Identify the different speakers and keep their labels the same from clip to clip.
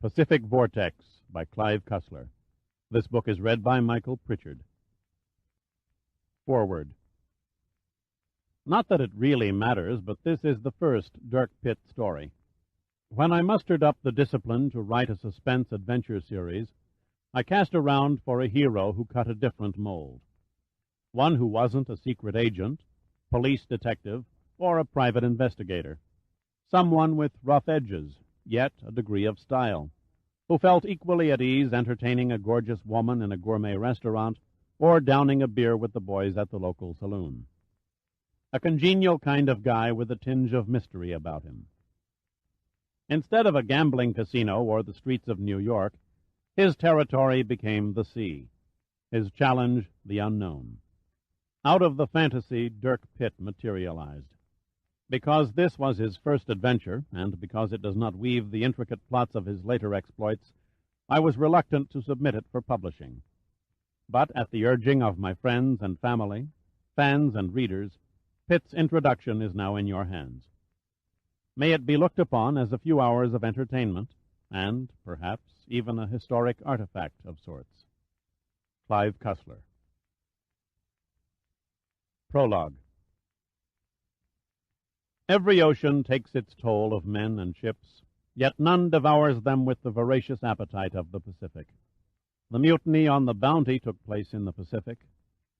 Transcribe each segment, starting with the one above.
Speaker 1: Pacific Vortex by Clive Cussler. This book is read by Michael Pritchard. Foreword. Not that it really matters, but this is the first Dirk Pitt story. When I mustered up the discipline to write a suspense adventure series, I cast around for a hero who cut a different mold. One who wasn't a secret agent, police detective, or a private investigator. Someone with rough edges, yet a degree of style, who felt equally at ease entertaining a gorgeous woman in a gourmet restaurant or downing a beer with the boys at the local saloon. A congenial kind of guy with a tinge of mystery about him. Instead of a gambling casino or the streets of New York, his territory became the sea, his challenge the unknown. Out of the fantasy, Dirk Pitt materialized. Because this was his first adventure, and because it does not weave the intricate plots of his later exploits, I was reluctant to submit it for publishing. But at the urging of my friends and family, fans and readers, Pitt's introduction is now in your hands. May it be looked upon as a few hours of entertainment, and, perhaps, even a historic artifact of sorts. Clive Cussler. Prologue. Every ocean takes its toll of men and ships, yet none devours them with the voracious appetite of the Pacific. The mutiny on the Bounty took place in the Pacific,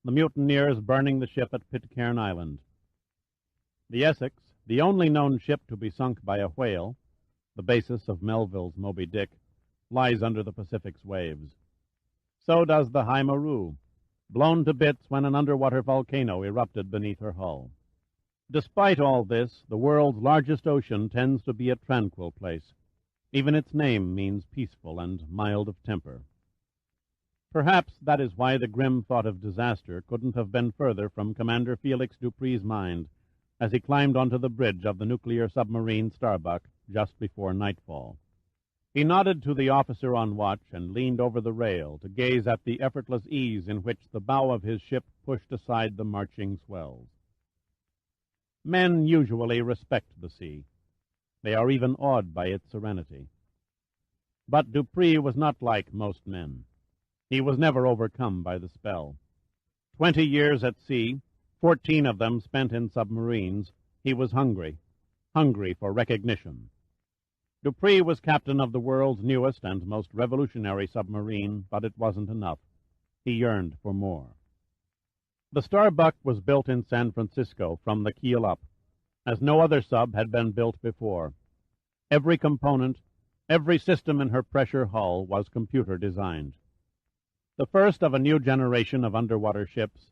Speaker 1: the mutineers burning the ship at Pitcairn Island. The Essex, the only known ship to be sunk by a whale, the basis of Melville's Moby Dick, lies under the Pacific's waves. So does the High Maru, blown to bits when an underwater volcano erupted beneath her hull. Despite all this, the world's largest ocean tends to be a tranquil place. Even its name means peaceful and mild of temper. Perhaps that is why the grim thought of disaster couldn't have been further from Commander Felix Dupree's mind as he climbed onto the bridge of the nuclear submarine Starbuck just before nightfall. He nodded to the officer on watch and leaned over the rail to gaze at the effortless ease in which the bow of his ship pushed aside the marching swells. Men usually respect the sea. They are even awed by its serenity. But Dupree was not like most men. He was never overcome by the spell. 20 years at sea, 14 of them spent in submarines, he was hungry for recognition. Dupree was captain of the world's newest and most revolutionary submarine, but it wasn't enough. He yearned for more. The Starbuck was built in San Francisco from the keel up, as no other sub had been built before. Every component, every system in her pressure hull was computer designed. The first of a new generation of underwater ships,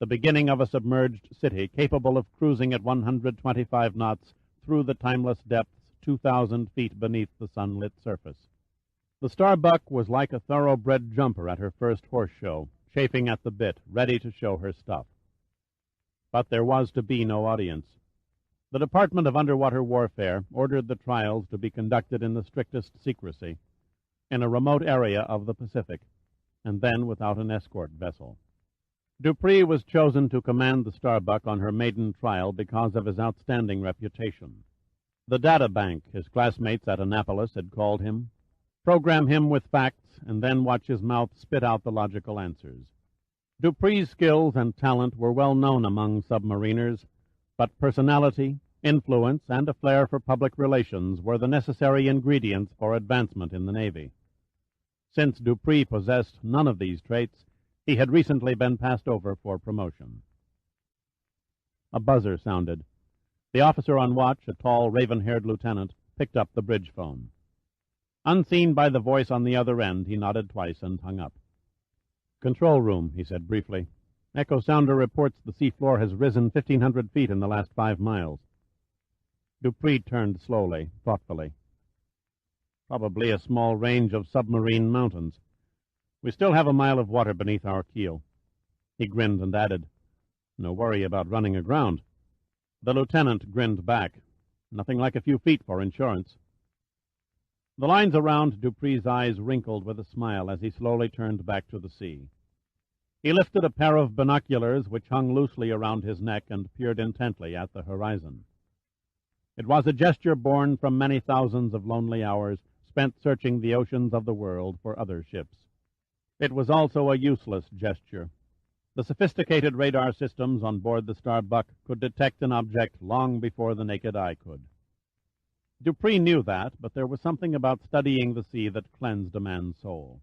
Speaker 1: the beginning of a submerged city capable of cruising at 125 knots through the timeless depths 2,000 feet beneath the sunlit surface. The Starbuck was like a thoroughbred jumper at her first horse show, chafing at the bit, ready to show her stuff. But there was to be no audience. The Department of Underwater Warfare ordered the trials to be conducted in the strictest secrecy, in a remote area of the Pacific, and then without an escort vessel. Dupree was chosen to command the Starbuck on her maiden trial because of his outstanding reputation. The data bank his classmates at Annapolis had called him. Program him with facts, and then watch his mouth spit out the logical answers. Dupree's skills and talent were well known among submariners, but personality, influence, and a flair for public relations were the necessary ingredients for advancement in the Navy. Since Dupree possessed none of these traits, he had recently been passed over for promotion. A buzzer sounded. The officer on watch, a tall, raven-haired lieutenant, picked up the bridge phone. Unseen by the voice on the other end, he nodded twice and hung up. "Control room," he said briefly. "Echo sounder reports the seafloor has risen 1,500 feet in the last 5 miles. Dupree turned slowly, thoughtfully. "Probably a small range of submarine mountains. We still have a mile of water beneath our keel." He grinned and added, "No worry about running aground." The lieutenant grinned back. "Nothing like a few feet for insurance." The lines around Dupree's eyes wrinkled with a smile as he slowly turned back to the sea. He lifted a pair of binoculars which hung loosely around his neck and peered intently at the horizon. It was a gesture born from many thousands of lonely hours spent searching the oceans of the world for other ships. It was also a useless gesture. The sophisticated radar systems on board the Starbuck could detect an object long before the naked eye could. Dupree knew that, but there was something about studying the sea that cleansed a man's soul.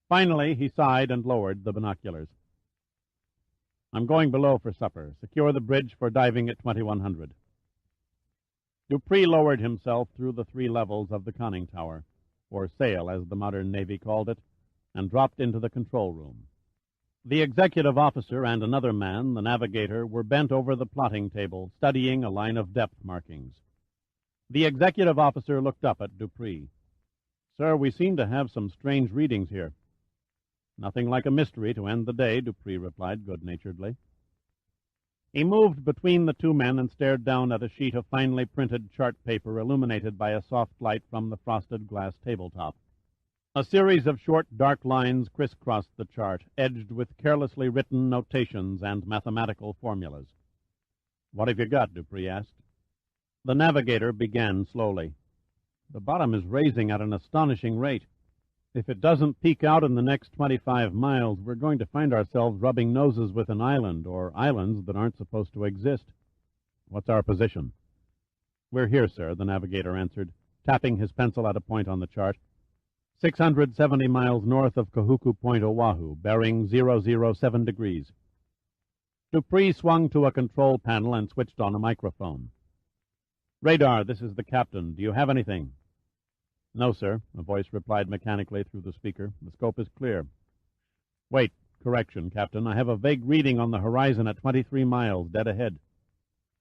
Speaker 1: Finally, he sighed and lowered the binoculars. "I'm going below for supper. Secure the bridge for diving at 2100. Dupree lowered himself through the 3 levels of the conning tower, or sail as the modern Navy called it, and dropped into the control room. The executive officer and another man, the navigator, were bent over the plotting table, studying a line of depth markings. The executive officer looked up at Dupree. "Sir, we seem to have some strange readings here." "Nothing like a mystery to end the day," Dupree replied good-naturedly. He moved between the 2 men and stared down at a sheet of finely printed chart paper illuminated by a soft light from the frosted glass tabletop. A series of short, dark lines crisscrossed the chart, edged with carelessly written notations and mathematical formulas. "What have you got?" Dupree asked. The navigator began slowly. "The bottom is raising at an astonishing rate. If it doesn't peak out in the next 25 miles, we're going to find ourselves rubbing noses with an island, or islands that aren't supposed to exist." "What's our position?" "We're here, sir," the navigator answered, tapping his pencil at a point on the chart. 670 miles north of Kahuku Point, Oahu, bearing 007 degrees. Dupree swung to a control panel and switched on a microphone. "Radar, this is the captain. Do you have anything?" "No, sir," a voice replied mechanically through the speaker. "The scope is clear." "Wait, correction, Captain. I have a vague reading on the horizon at 23 miles, dead ahead."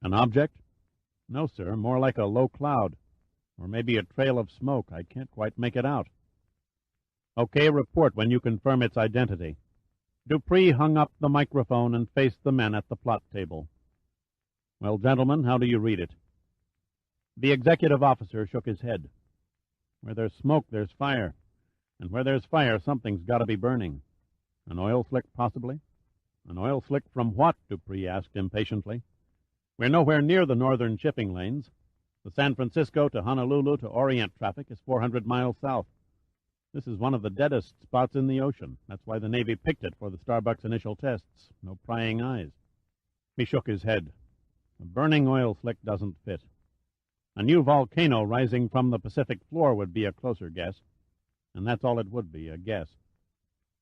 Speaker 1: "An object?" "No, sir, more like a low cloud. Or maybe a trail of smoke. I can't quite make it out." "Okay, report when you confirm its identity." Dupree hung up the microphone and faced the men at the plot table. "Well, gentlemen, how do you read it?" The executive officer shook his head. "Where there's smoke, there's fire. And where there's fire, something's got to be burning. An oil slick, possibly?" "An oil slick from what?" Dupree asked impatiently. "We're nowhere near the northern shipping lanes. The San Francisco to Honolulu to Orient traffic is 400 miles south. This is one of the deadest spots in the ocean. That's why the Navy picked it for the Starbuck's initial tests. No prying eyes." He shook his head. "A burning oil slick doesn't fit. A new volcano rising from the Pacific floor would be a closer guess. And that's all it would be, a guess."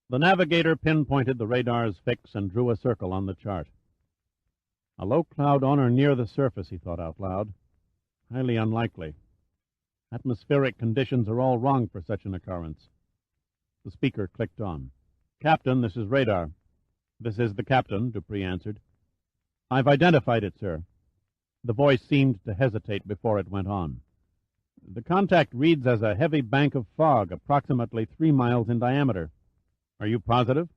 Speaker 1: The navigator pinpointed the radar's fix and drew a circle on the chart. "A low cloud on or near the surface," he thought out loud. "Highly unlikely. Atmospheric conditions are all wrong for such an occurrence." The speaker clicked on. "Captain, this is radar." "This is the captain," Dupree answered. "I've identified it, sir." The voice seemed to hesitate before it went on. "The contact reads as a heavy bank of fog, approximately 3 miles in diameter." "Are you positive?"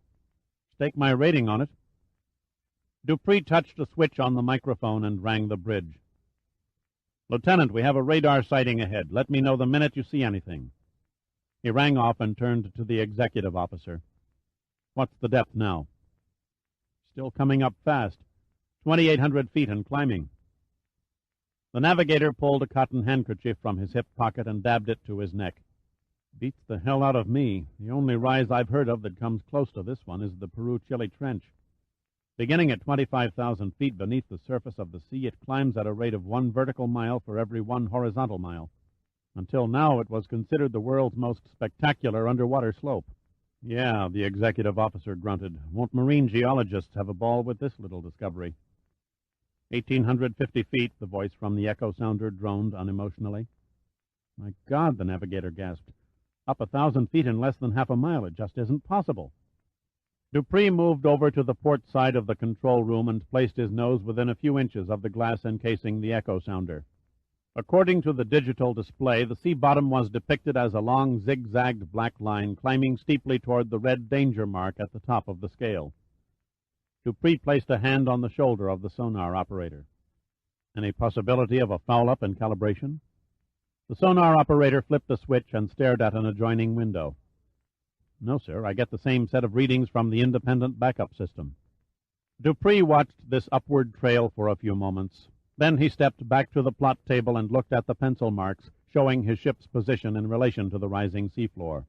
Speaker 1: "Stake my rating on it." Dupree touched a switch on the microphone and rang the bridge. "Lieutenant, we have a radar sighting ahead. Let me know the minute you see anything." He rang off and turned to the executive officer. "What's the depth now?" "Still coming up fast. 2,800 feet and climbing." The navigator pulled a cotton handkerchief from his hip pocket and dabbed it to his neck. "Beats the hell out of me. The only rise I've heard of that comes close to this one is the Peru-Chile Trench. Beginning at 25,000 feet beneath the surface of the sea, it climbs at a rate of 1 vertical mile for every 1 horizontal mile. Until now, it was considered the world's most spectacular underwater slope." "Yeah," the executive officer grunted. "Won't marine geologists have a ball with this little discovery?" 1,850 feet, the voice from the echo sounder droned unemotionally. "My God," the navigator gasped. "Up 1,000 feet in less than half a mile. It just isn't possible." Dupree moved over to the port side of the control room and placed his nose within a few inches of the glass encasing the echo sounder. According to the digital display, the sea bottom was depicted as a long, zigzagged black line climbing steeply toward the red danger mark at the top of the scale. Dupree placed a hand on the shoulder of the sonar operator. "Any possibility of a foul-up in calibration?" The sonar operator flipped the switch and stared at an adjoining window. "No, sir. I get the same set of readings from the independent backup system." Dupree watched this upward trail for a few moments. Then he stepped back to the plot table and looked at the pencil marks showing his ship's position in relation to the rising seafloor.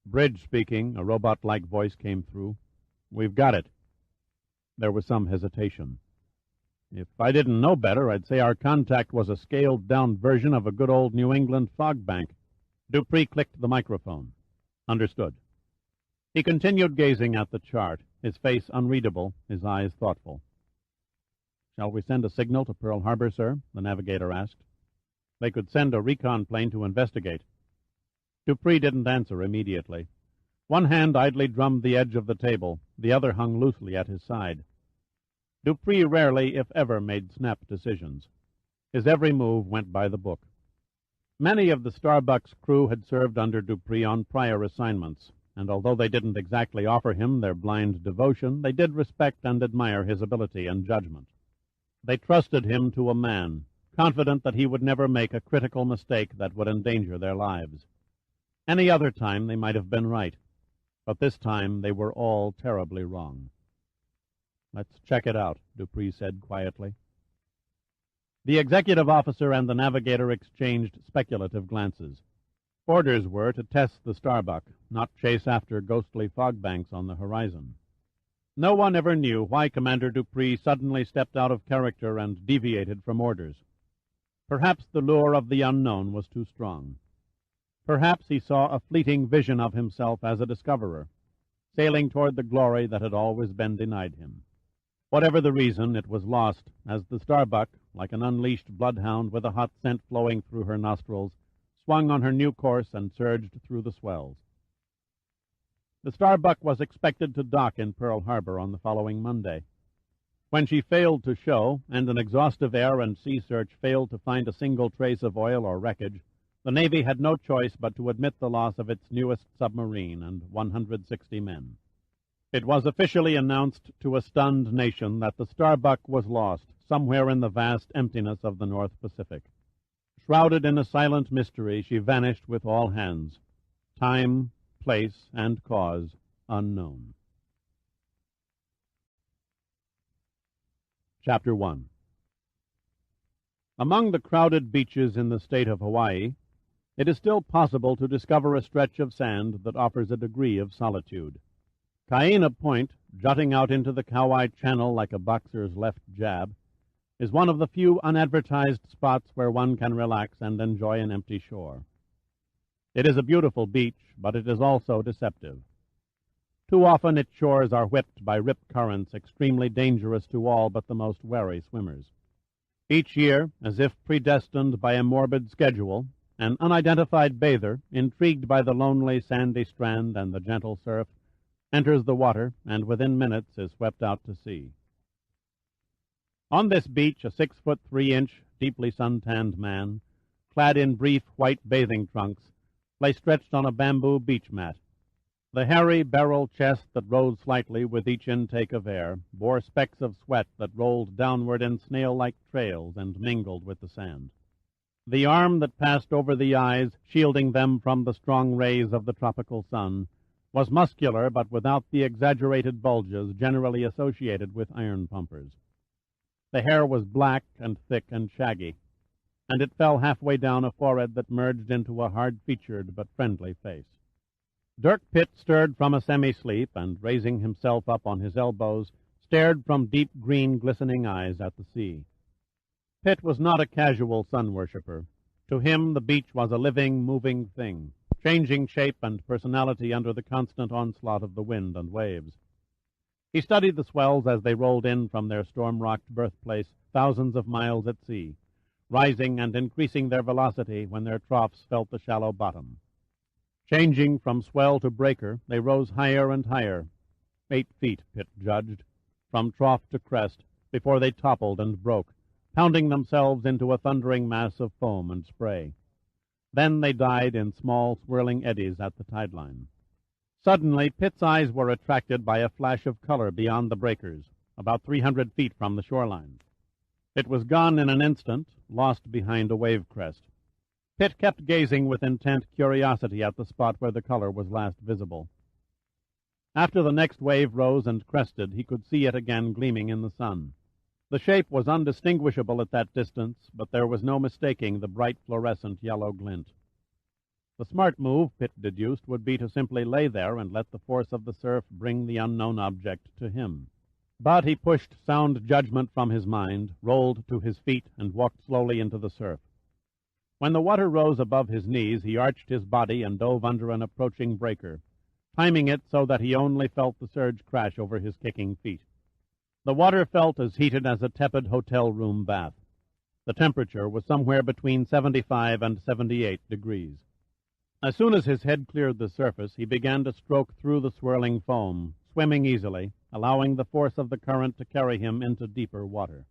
Speaker 1: "Bridge speaking," a robot-like voice came through. "We've got it." There was some hesitation. "If I didn't know better, I'd say our contact was a scaled-down version of a good old New England fog bank." Dupree clicked the microphone. "Understood." He continued gazing at the chart, his face unreadable, his eyes thoughtful. "Shall we send a signal to Pearl Harbor, sir?" the navigator asked. "They could send a recon plane to investigate." Dupree didn't answer immediately. One hand idly drummed the edge of the table, the other hung loosely at his side. Dupree rarely, if ever, made snap decisions. His every move went by the book. Many of the Starbuck's crew had served under Dupree on prior assignments, and although they didn't exactly offer him their blind devotion, they did respect and admire his ability and judgment. They trusted him to a man, confident that he would never make a critical mistake that would endanger their lives. Any other time they might have been right, but this time they were all terribly wrong. "Let's check it out," Dupree said quietly. The executive officer and the navigator exchanged speculative glances. Orders were to test the Starbuck, not chase after ghostly fog banks on the horizon. No one ever knew why Commander Dupree suddenly stepped out of character and deviated from orders. Perhaps the lure of the unknown was too strong. Perhaps he saw a fleeting vision of himself as a discoverer, sailing toward the glory that had always been denied him. Whatever the reason, it was lost as the Starbuck, like an unleashed bloodhound with a hot scent flowing through her nostrils, swung on her new course and surged through the swells. The Starbuck was expected to dock in Pearl Harbor on the following Monday. When she failed to show, and an exhaustive air and sea search failed to find a single trace of oil or wreckage, the Navy had no choice but to admit the loss of its newest submarine and 160 men. It was officially announced to a stunned nation that the Starbuck was lost somewhere in the vast emptiness of the North Pacific. Shrouded in a silent mystery, she vanished with all hands. Time, place, and cause unknown. Chapter 1. Among the crowded beaches in the state of Hawaii, it is still possible to discover a stretch of sand that offers a degree of solitude. Kaena Point, jutting out into the Kauai Channel like a boxer's left jab, is one of the few unadvertised spots where one can relax and enjoy an empty shore. It is a beautiful beach, but it is also deceptive. Too often its shores are whipped by rip currents extremely dangerous to all but the most wary swimmers. Each year, as if predestined by a morbid schedule, an unidentified bather, intrigued by the lonely sandy strand and the gentle surf, enters the water and within minutes is swept out to sea. On this beach, a 6'3" deeply suntanned man, clad in brief white bathing trunks, lay stretched on a bamboo beach mat. The hairy barrel chest that rose slightly with each intake of air bore specks of sweat that rolled downward in snail-like trails and mingled with the sand. The arm that passed over the eyes, shielding them from the strong rays of the tropical sun, was muscular but without the exaggerated bulges generally associated with iron pumpers. The hair was black and thick and shaggy, and it fell halfway down a forehead that merged into a hard-featured but friendly face. Dirk Pitt stirred from a semi-sleep and, raising himself up on his elbows, stared from deep green glistening eyes at the sea. Pitt was not a casual sun-worshipper. To him the beach was a living, moving thing, changing shape and personality under the constant onslaught of the wind and waves. He studied the swells as they rolled in from their storm-rocked birthplace thousands of miles at sea, rising and increasing their velocity when their troughs felt the shallow bottom. Changing from swell to breaker, they rose higher and higher, 8 feet, Pitt judged, from trough to crest, before they toppled and broke, pounding themselves into a thundering mass of foam and spray. Then they died in small, swirling eddies at the tide line. Suddenly, Pitt's eyes were attracted by a flash of color beyond the breakers, about 300 feet from the shoreline. It was gone in an instant, lost behind a wave crest. Pitt kept gazing with intent curiosity at the spot where the color was last visible. After the next wave rose and crested, he could see it again gleaming in the sun. The shape was undistinguishable at that distance, but there was no mistaking the bright fluorescent yellow glint. The smart move, Pitt deduced, would be to simply lay there and let the force of the surf bring the unknown object to him. But he pushed sound judgment from his mind, rolled to his feet, and walked slowly into the surf. When the water rose above his knees, he arched his body and dove under an approaching breaker, timing it so that he only felt the surge crash over his kicking feet. The water felt as heated as a tepid hotel room bath. The temperature was somewhere between 75 and 78 degrees. As soon as his head cleared the surface, he began to stroke through the swirling foam, swimming easily, allowing the force of the current to carry him into deeper water.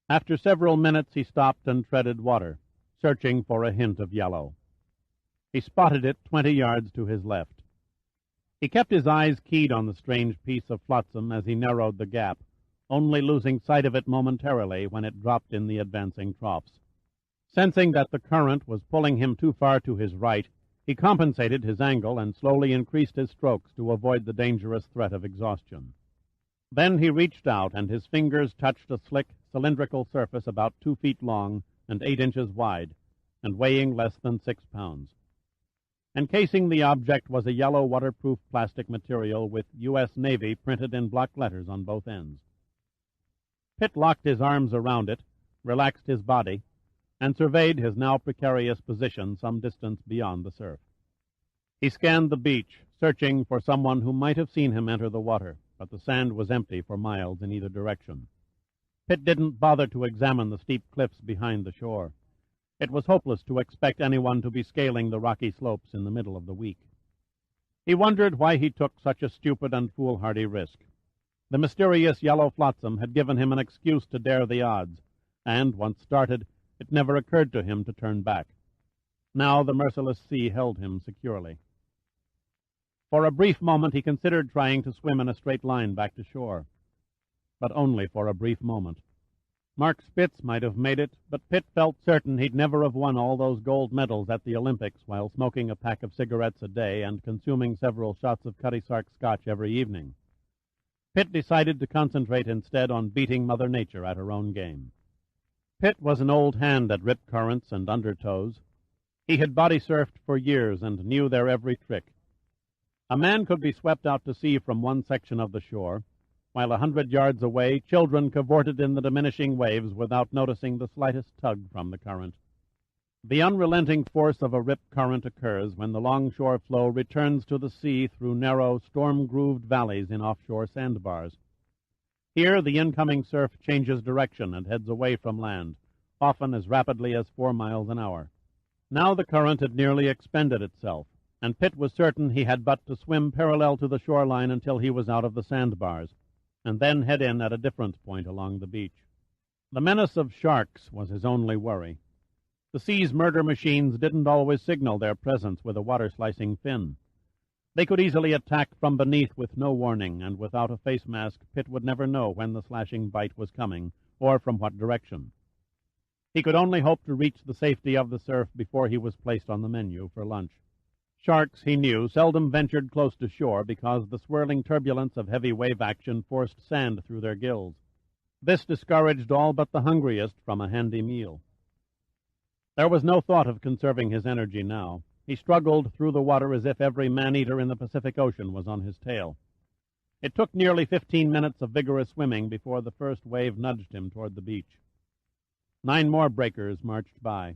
Speaker 1: After several minutes he stopped and treaded water, searching for a hint of yellow. He spotted it 20 yards to his left. He kept his eyes keyed on the strange piece of flotsam as he narrowed the gap, only losing sight of it momentarily when it dropped in the advancing troughs. Sensing that the current was pulling him too far to his right, he compensated his angle and slowly increased his strokes to avoid the dangerous threat of exhaustion. Then he reached out, and his fingers touched a slick, cylindrical surface about 2 feet long and 8 inches wide, and weighing less than 6 pounds. Encasing the object was a yellow waterproof plastic material with U.S. Navy printed in block letters on both ends. Pitt locked his arms around it, relaxed his body, and surveyed his now precarious position some distance beyond the surf. He scanned the beach, searching for someone who might have seen him enter the water, but the sand was empty for miles in either direction. Pitt didn't bother to examine the steep cliffs behind the shore. It was hopeless to expect anyone to be scaling the rocky slopes in the middle of the week. He wondered why he took such a stupid and foolhardy risk. The mysterious yellow flotsam had given him an excuse to dare the odds, and, once started, it never occurred to him to turn back. Now the merciless sea held him securely. For a brief moment he considered trying to swim in a straight line back to shore. But only for a brief moment. Mark Spitz might have made it, but Pitt felt certain he'd never have won all those gold medals at the Olympics while smoking a pack of cigarettes a day and consuming several shots of Cutty Sark scotch every evening. Pitt decided to concentrate instead on beating Mother Nature at her own game. Pitt was an old hand at rip currents and undertows. He had body surfed for years and knew their every trick. A man could be swept out to sea from one section of the shore, while 100 yards away children cavorted in the diminishing waves without noticing the slightest tug from the current. The unrelenting force of a rip current occurs when the longshore flow returns to the sea through narrow, storm-grooved valleys in offshore sandbars. Here the incoming surf changes direction and heads away from land, often as rapidly as 4 miles an hour. Now the current had nearly expended itself, and Pitt was certain he had but to swim parallel to the shoreline until he was out of the sandbars, and then head in at a different point along the beach. The menace of sharks was his only worry. The sea's murder machines didn't always signal their presence with a water-slicing fin. They could easily attack from beneath with no warning, and without a face mask, Pitt would never know when the slashing bite was coming, or from what direction. He could only hope to reach the safety of the surf before he was placed on the menu for lunch. Sharks, he knew, seldom ventured close to shore because the swirling turbulence of heavy wave action forced sand through their gills. This discouraged all but the hungriest from a handy meal. There was no thought of conserving his energy now. He struggled through the water as if every man-eater in the Pacific Ocean was on his tail. It took nearly 15 minutes of vigorous swimming before the first wave nudged him toward the beach. 9 more breakers marched by.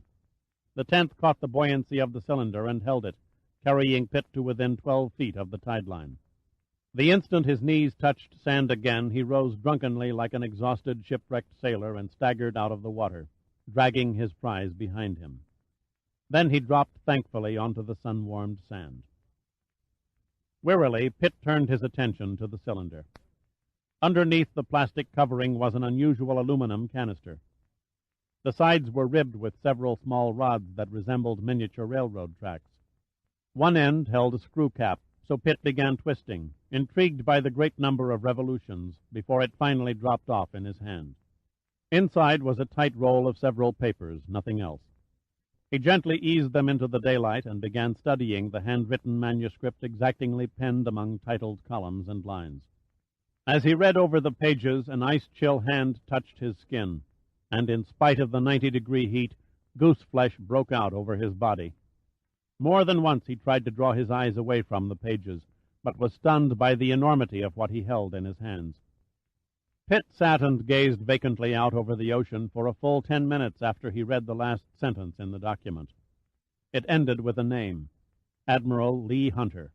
Speaker 1: The 10th caught the buoyancy of the cylinder and held it, carrying Pitt to within 12 feet of the tide line. The instant his knees touched sand again, he rose drunkenly like an exhausted shipwrecked sailor and staggered out of the water, dragging his prize behind him. Then he dropped thankfully onto the sun-warmed sand. Wearily, Pitt turned his attention to the cylinder. Underneath the plastic covering was an unusual aluminum canister. The sides were ribbed with several small rods that resembled miniature railroad tracks. One end held a screw cap, so Pitt began twisting, intrigued by the great number of revolutions, before it finally dropped off in his hand. Inside was a tight roll of several papers, nothing else. He gently eased them into the daylight and began studying the handwritten manuscript exactingly penned among titled columns and lines. As he read over the pages, an ice-chill hand touched his skin, and in spite of the 90-degree heat, goose flesh broke out over his body. More than once he tried to draw his eyes away from the pages, but was stunned by the enormity of what he held in his hands. Pitt sat and gazed vacantly out over the ocean for a full 10 minutes after he read the last sentence in the document. It ended with a name, Admiral Lee Hunter.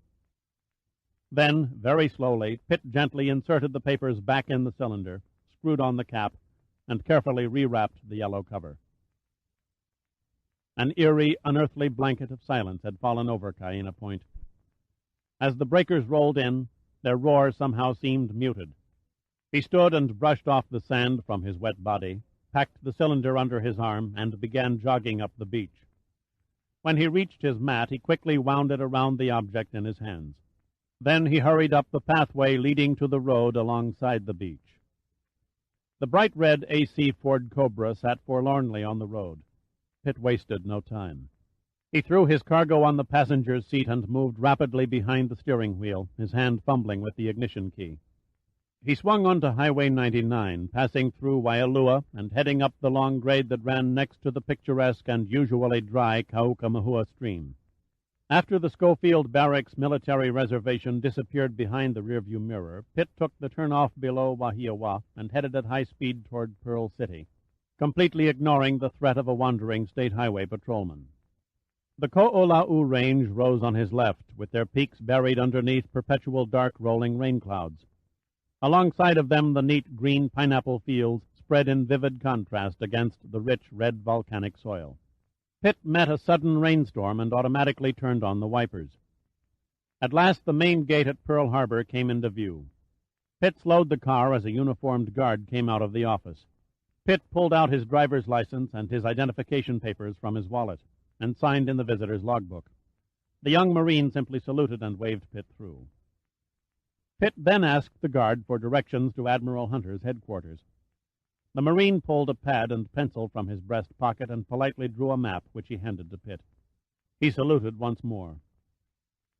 Speaker 1: Then, very slowly, Pitt gently inserted the papers back in the cylinder, screwed on the cap, and carefully rewrapped the yellow cover. An eerie, unearthly blanket of silence had fallen over Cayena Point. As the breakers rolled in, their roar somehow seemed muted. He stood and brushed off the sand from his wet body, packed the cylinder under his arm, and began jogging up the beach. When he reached his mat, he quickly wound it around the object in his hands. Then he hurried up the pathway leading to the road alongside the beach. The bright red AC Ford Cobra sat forlornly on the road. Pitt wasted no time. He threw his cargo on the passenger's seat and moved rapidly behind the steering wheel, his hand fumbling with the ignition key. He swung onto Highway 99, passing through Waialua and heading up the long grade that ran next to the picturesque and usually dry Kaukamahua stream. After the Schofield Barracks military reservation disappeared behind the rearview mirror, Pitt took the turnoff below Wahiawa and headed at high speed toward Pearl City, completely ignoring the threat of a wandering state highway patrolman. The Ko'olau Range rose on his left, with their peaks buried underneath perpetual dark rolling rain clouds. Alongside of them, the neat green pineapple fields spread in vivid contrast against the rich red volcanic soil. Pitt met a sudden rainstorm and automatically turned on the wipers. At last, the main gate at Pearl Harbor came into view. Pitt slowed the car as a uniformed guard came out of the office. Pitt pulled out his driver's license and his identification papers from his wallet and signed in the visitor's logbook. The young Marine simply saluted and waved Pitt through. Pitt then asked the guard for directions to Admiral Hunter's headquarters. The Marine pulled a pad and pencil from his breast pocket and politely drew a map, which he handed to Pitt. He saluted once more.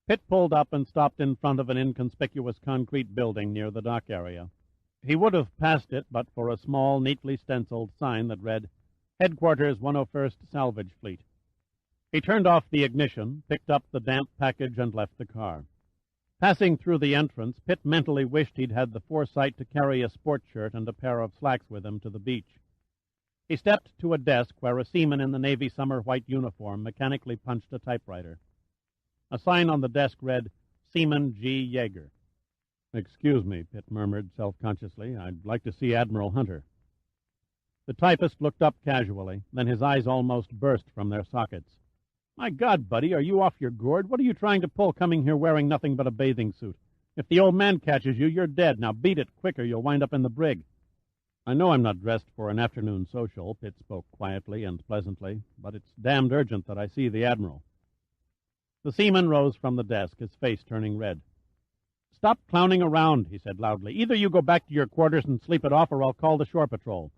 Speaker 1: Pitt pulled up and stopped in front of an inconspicuous concrete building near the dock area. He would have passed it but for a small, neatly stenciled sign that read, Headquarters 101st Salvage Fleet. He turned off the ignition, picked up the damp package, and left the car. Passing through the entrance, Pitt mentally wished he'd had the foresight to carry a sport shirt and a pair of slacks with him to the beach. He stepped to a desk where a seaman in the Navy summer white uniform mechanically punched a typewriter. A sign on the desk read, Seaman G. Yeager. Excuse me, Pitt murmured self-consciously. I'd like to see Admiral Hunter. The typist looked up casually, then his eyes almost burst from their sockets. My God, buddy, are you off your gourd? What are you trying to pull coming here wearing nothing but a bathing suit? If the old man catches you, you're dead. Now beat it quick or you'll wind up in the brig. I know I'm not dressed for an afternoon social, Pitt spoke quietly and pleasantly, but it's damned urgent that I see the Admiral. The seaman rose from the desk, his face turning red. Stop clowning around, he said loudly. Either you go back to your quarters and sleep it off, or I'll call the shore patrol.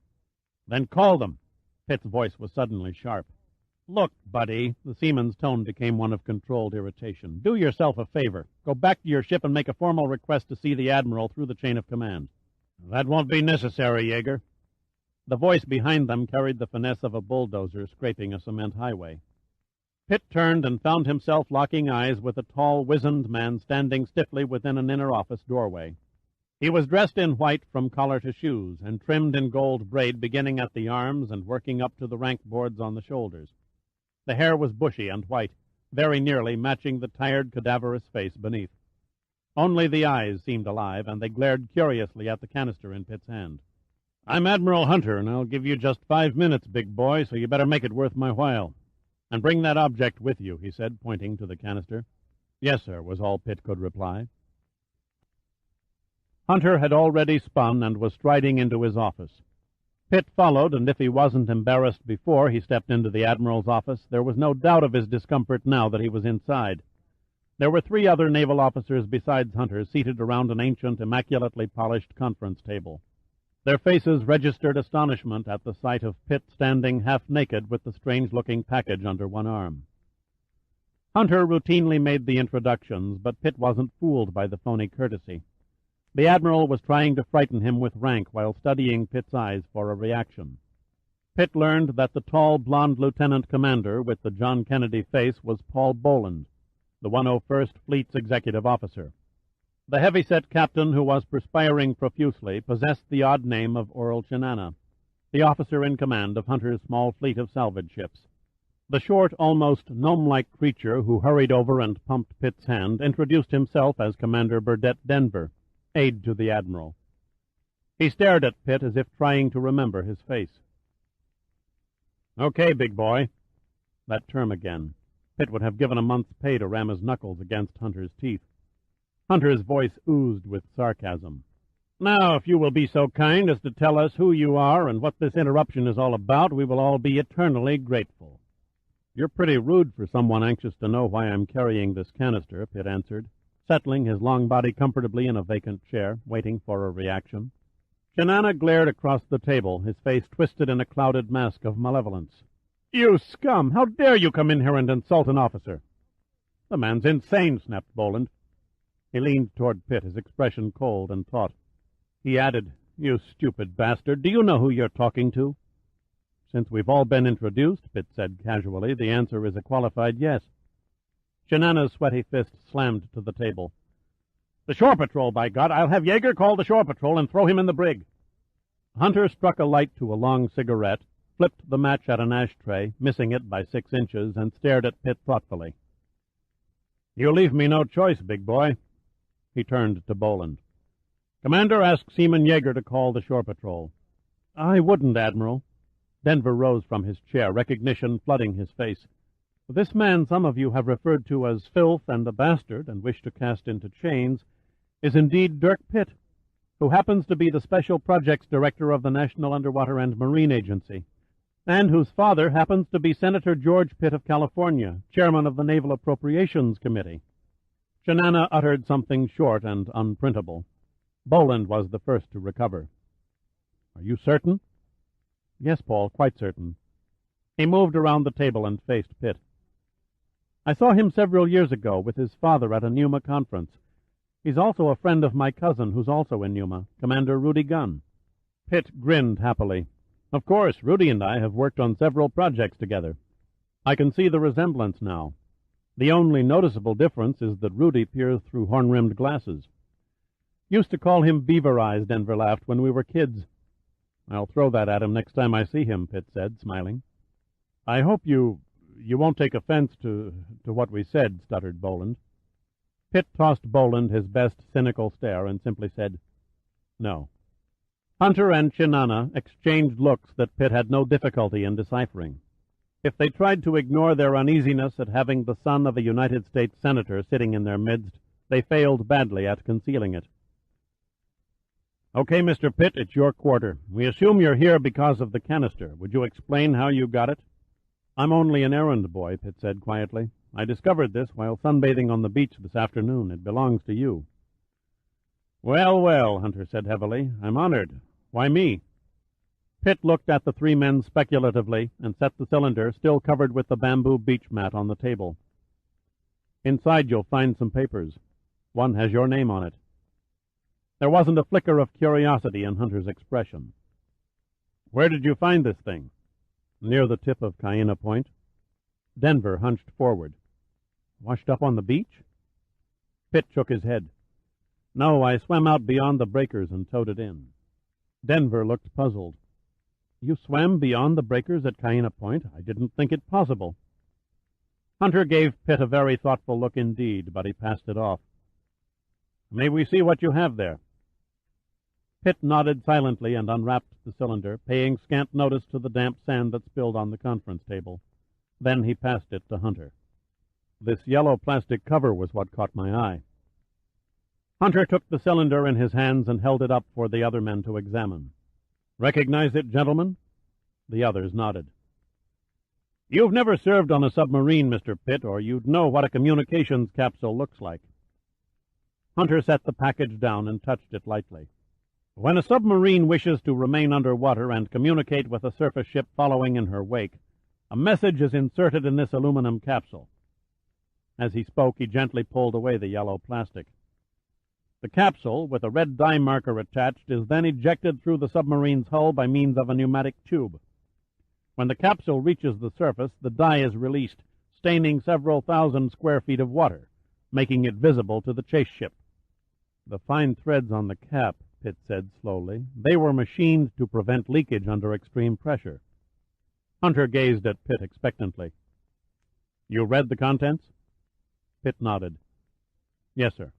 Speaker 1: Then call them. Pitt's voice was suddenly sharp. Look, buddy, the seaman's tone became one of controlled irritation. Do yourself a favor. Go back to your ship and make a formal request to see the Admiral through the chain of command. That won't be necessary, Yeager. The voice behind them carried the finesse of a bulldozer scraping a cement highway. Pitt turned and found himself locking eyes with a tall, wizened man standing stiffly within an inner office doorway. He was dressed in white from collar to shoes and trimmed in gold braid beginning at the arms and working up to the rank boards on the shoulders. The hair was bushy and white, very nearly matching the tired, cadaverous face beneath. Only the eyes seemed alive, and they glared curiously at the canister in Pitt's hand. I'm Admiral Hunter, and I'll give you just 5 minutes, big boy, so you better make it worth my while. And bring that object with you, he said, pointing to the canister. Yes, sir, was all Pitt could reply. Hunter had already spun and was striding into his office. Pitt followed, and if he wasn't embarrassed before he stepped into the Admiral's office, there was no doubt of his discomfort now that he was inside. There were 3 other naval officers besides Hunter seated around an ancient, immaculately polished conference table. Their faces registered astonishment at the sight of Pitt standing half-naked with the strange-looking package under one arm. Hunter routinely made the introductions, but Pitt wasn't fooled by the phony courtesy. The Admiral was trying to frighten him with rank while studying Pitt's eyes for a reaction. Pitt learned that the tall, blond lieutenant commander with the John Kennedy face was Paul Boland, the 101st Fleet's executive officer. The heavy-set captain, who was perspiring profusely, possessed the odd name of Earl Chinana, the officer in command of Hunter's small fleet of salvage ships. The short, almost gnome-like creature who hurried over and pumped Pitt's hand introduced himself as Commander Burdett Denver, aide to the Admiral. He stared at Pitt as if trying to remember his face. "Okay, big boy." That term again. Pitt would have given a month's pay to ram his knuckles against Hunter's teeth. Hunter's voice oozed with sarcasm. "Now, if you will be so kind as to tell us who you are and what this interruption is all about, we will all be eternally grateful." "You're pretty rude for someone anxious to know why I'm carrying this canister," Pitt answered, settling his long body comfortably in a vacant chair, waiting for a reaction. Chinana glared across the table, his face twisted in a clouded mask of malevolence. "You scum! How dare you come in here and insult an officer?" "The man's insane," snapped Boland. He leaned toward Pitt, his expression cold and taut. He added, "You stupid bastard, do you know who you're talking to?" "Since we've all been introduced," Pitt said casually, "the answer is a qualified yes." Chinana's sweaty fist slammed to the table. "The shore patrol, by God! I'll have Yeager call the shore patrol and throw him in the brig." Hunter struck a light to a long cigarette, flipped the match at an ashtray, missing it by 6 inches, and stared at Pitt thoughtfully. "You leave me no choice, big boy." He turned to Boland. "Commander, ask Seaman Yeager to call the shore patrol." "I wouldn't, Admiral." Denver rose from his chair, recognition flooding his face. "This man some of you have referred to as filth and a bastard and wish to cast into chains is indeed Dirk Pitt, who happens to be the Special Projects Director of the National Underwater and Marine Agency, and whose father happens to be Senator George Pitt of California, chairman of the Naval Appropriations Committee." Chinana uttered something short and unprintable. Boland was the first to recover. "Are you certain?" "Yes, Paul, quite certain." He moved around the table and faced Pitt. "I saw him several years ago with his father at a Numa conference. He's also a friend of my cousin, who's also in Numa, Commander Rudy Gunn." Pitt grinned happily. "Of course, Rudy and I have worked on several projects together. I can see the resemblance now. The only noticeable difference is that Rudy peers through horn-rimmed glasses." "Used to call him Beaver-Eyes," Denver laughed, "when we were kids." "I'll throw that at him next time I see him," Pitt said, smiling. "I hope you won't take offense to what we said," stuttered Boland. Pitt tossed Boland his best cynical stare and simply said, "No." Hunter and Chinana exchanged looks that Pitt had no difficulty in deciphering. If they tried to ignore their uneasiness at having the son of a United States senator sitting in their midst, they failed badly at concealing it. "Okay, Mr. Pitt, it's your quarter. We assume you're here because of the canister. Would you explain how you got it?" "I'm only an errand boy," Pitt said quietly. "I discovered this while sunbathing on the beach this afternoon. It belongs to you." "Well, well," Hunter said heavily. "I'm honored. Why me?" Pitt looked at the 3 men speculatively and set the cylinder, still covered with the bamboo beach mat, on the table. "Inside you'll find some papers. One has your name on it." There wasn't a flicker of curiosity in Hunter's expression. "Where did you find this thing?" "Near the tip of Cayena Point." Denver hunched forward. "Washed up on the beach?" Pitt shook his head. "No, I swam out beyond the breakers and towed it in." Denver looked puzzled. "You swam beyond the breakers at Cayena Point? I didn't think it possible." Hunter gave Pitt a very thoughtful look indeed, but he passed it off. "May we see what you have there?" Pitt nodded silently and unwrapped the cylinder, paying scant notice to the damp sand that spilled on the conference table. Then he passed it to Hunter. This yellow plastic cover was what caught my eye. Hunter took the cylinder in his hands and held it up for the other men to examine. "Recognize it, gentlemen?" The others nodded. "You've never served on a submarine, Mr. Pitt, or you'd know what a communications capsule looks like." Hunter set the package down and touched it lightly. "When a submarine wishes to remain underwater and communicate with a surface ship following in her wake, a message is inserted in this aluminum capsule." As he spoke, he gently pulled away the yellow plastic. The capsule, with a red dye marker attached, is then ejected through the submarine's hull by means of a pneumatic tube. When the capsule reaches the surface, the dye is released, staining several thousand square feet of water, making it visible to the chase ship. "The fine threads on the cap," Pitt said slowly. "They were machined to prevent leakage under extreme pressure." Hunter gazed at Pitt expectantly. "You read the contents?" Pitt nodded. "Yes, sir."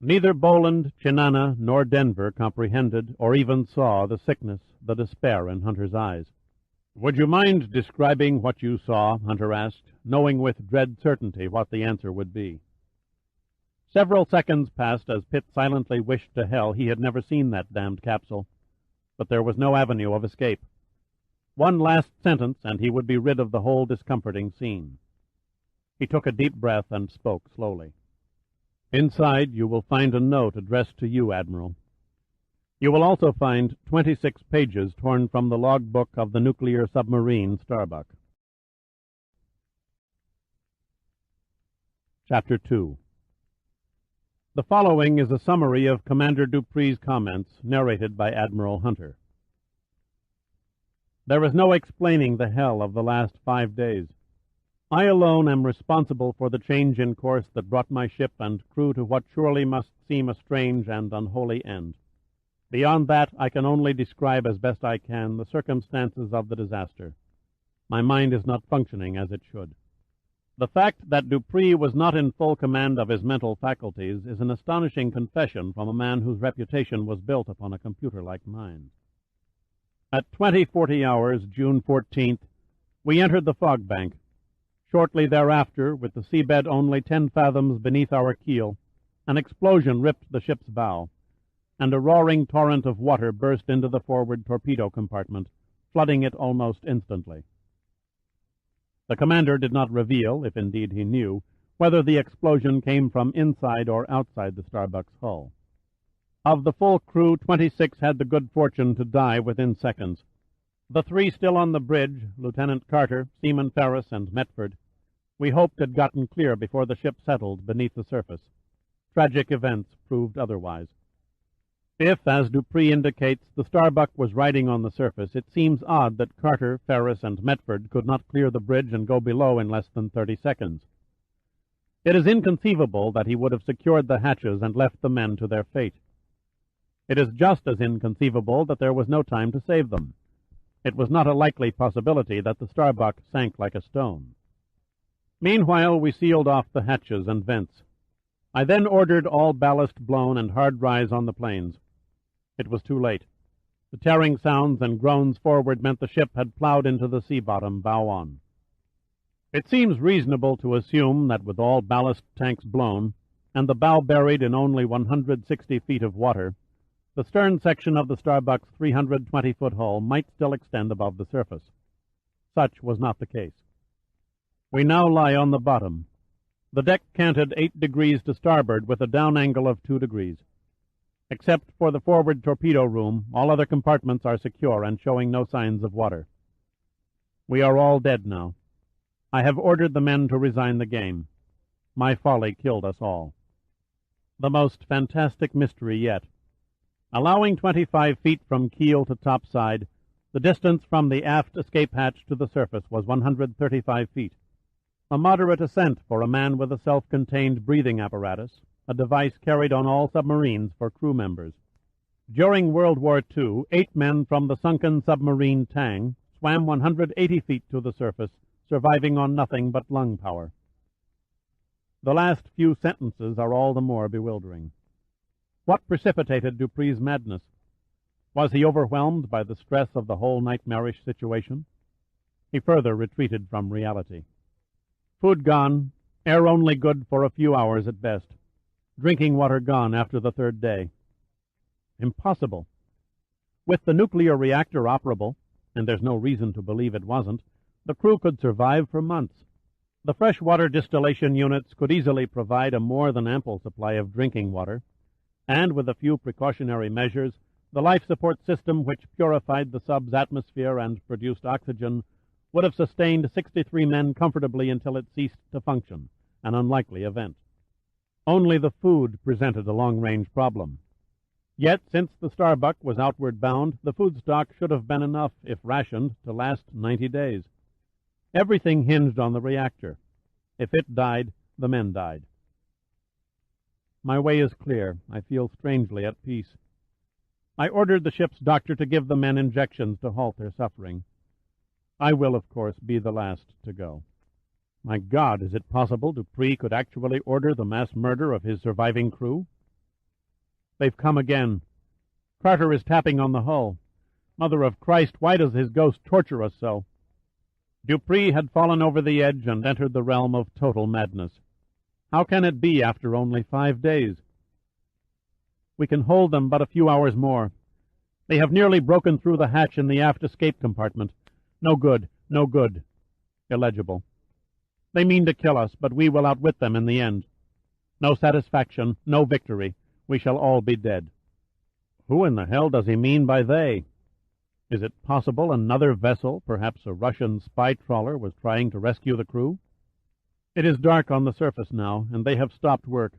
Speaker 1: Neither Boland, Chinana, nor Denver comprehended or even saw the sickness, the despair in Hunter's eyes. "Would you mind describing what you saw?" Hunter asked, knowing with dread certainty what the answer would be. Several seconds passed as Pitt silently wished to hell he had never seen that damned capsule, but there was no avenue of escape. One last sentence, and he would be rid of the whole discomforting scene. He took a deep breath and spoke slowly. "Inside you will find a note addressed to you, Admiral. You will also find 26 pages torn from the logbook of the nuclear submarine Starbuck." Chapter 2. The following is a summary of Commander Dupree's comments, narrated by Admiral Hunter. There is no explaining the hell of the last 5 days. I alone am responsible for the change in course that brought my ship and crew to what surely must seem a strange and unholy end. Beyond that, I can only describe as best I can the circumstances of the disaster. My mind is not functioning as it should. The fact that Dupree was not in full command of his mental faculties is an astonishing confession from a man whose reputation was built upon a computer like mine. At 20:40 hours, June 14th, we entered the fog bank. Shortly thereafter, with the seabed only 10 fathoms beneath our keel, an explosion ripped the ship's bow, and a roaring torrent of water burst into the forward torpedo compartment, flooding it almost instantly. The commander did not reveal, if indeed he knew, whether the explosion came from inside or outside the Starbuck's hull. Of the full crew, 26 had the good fortune to die within seconds. The 3 still on the bridge, Lieutenant Carter, Seaman Ferris, and Metford, we hoped had gotten clear before the ship settled beneath the surface. Tragic events proved otherwise. If, as Dupree indicates, the Starbuck was riding on the surface, it seems odd that Carter, Ferris, and Metford could not clear the bridge and go below in less than 30 seconds. It is inconceivable that he would have secured the hatches and left the men to their fate. It is just as inconceivable that there was no time to save them. It was not a likely possibility that the Starbuck sank like a stone. Meanwhile, we sealed off the hatches and vents. I then ordered all ballast blown and hard rise on the planes. It was too late. The tearing sounds and groans forward meant the ship had plowed into the sea bottom, bow on. It seems reasonable to assume that with all ballast tanks blown, and the bow buried in only 160 feet of water, the stern section of the Starbuck's 320-foot hull might still extend above the surface. Such was not the case. We now lie on the bottom. The deck canted 8 degrees to starboard with a down angle of 2 degrees. Except for the forward torpedo room, all other compartments are secure and showing no signs of water. We are all dead now. I have ordered the men to resign the game. My folly killed us all. The most fantastic mystery yet. Allowing 25 feet from keel to topside, the distance from the aft escape hatch to the surface was 135 feet. A moderate ascent for a man with a self-contained breathing apparatus, a device carried on all submarines for crew members. During World War II, 8 men from the sunken submarine Tang swam 180 feet to the surface, surviving on nothing but lung power. The last few sentences are all the more bewildering. What precipitated Dupree's madness? Was he overwhelmed by the stress of the whole nightmarish situation? He further retreated from reality. Food gone, air only good for a few hours at best. Drinking water gone after the 3rd day. Impossible. With the nuclear reactor operable, and there's no reason to believe it wasn't, the crew could survive for months. The freshwater distillation units could easily provide a more than ample supply of drinking water, and with a few precautionary measures, the life support system which purified the sub's atmosphere and produced oxygen would have sustained 63 men comfortably until it ceased to function, an unlikely event. Only the food presented a long-range problem. Yet, since the Starbuck was outward bound, the food stock should have been enough, if rationed, to last 90 days. Everything hinged on the reactor. If it died, the men died. My way is clear. I feel strangely at peace. I ordered the ship's doctor to give the men injections to halt their suffering. I will, of course, be the last to go. My God, is it possible Dupree could actually order the mass murder of his surviving crew? They've come again. Carter is tapping on the hull. Mother of Christ, why does his ghost torture us so? Dupree had fallen over the edge and entered the realm of total madness. How can it be after only 5 days? We can hold them but a few hours more. They have nearly broken through the hatch in the aft escape compartment. No good, no good. Illegible. They mean to kill us, but we will outwit them in the end. No satisfaction, no victory. We shall all be dead. Who in the hell does he mean by they? Is it possible another vessel, perhaps a Russian spy trawler, was trying to rescue the crew? It is dark on the surface now, and they have stopped work.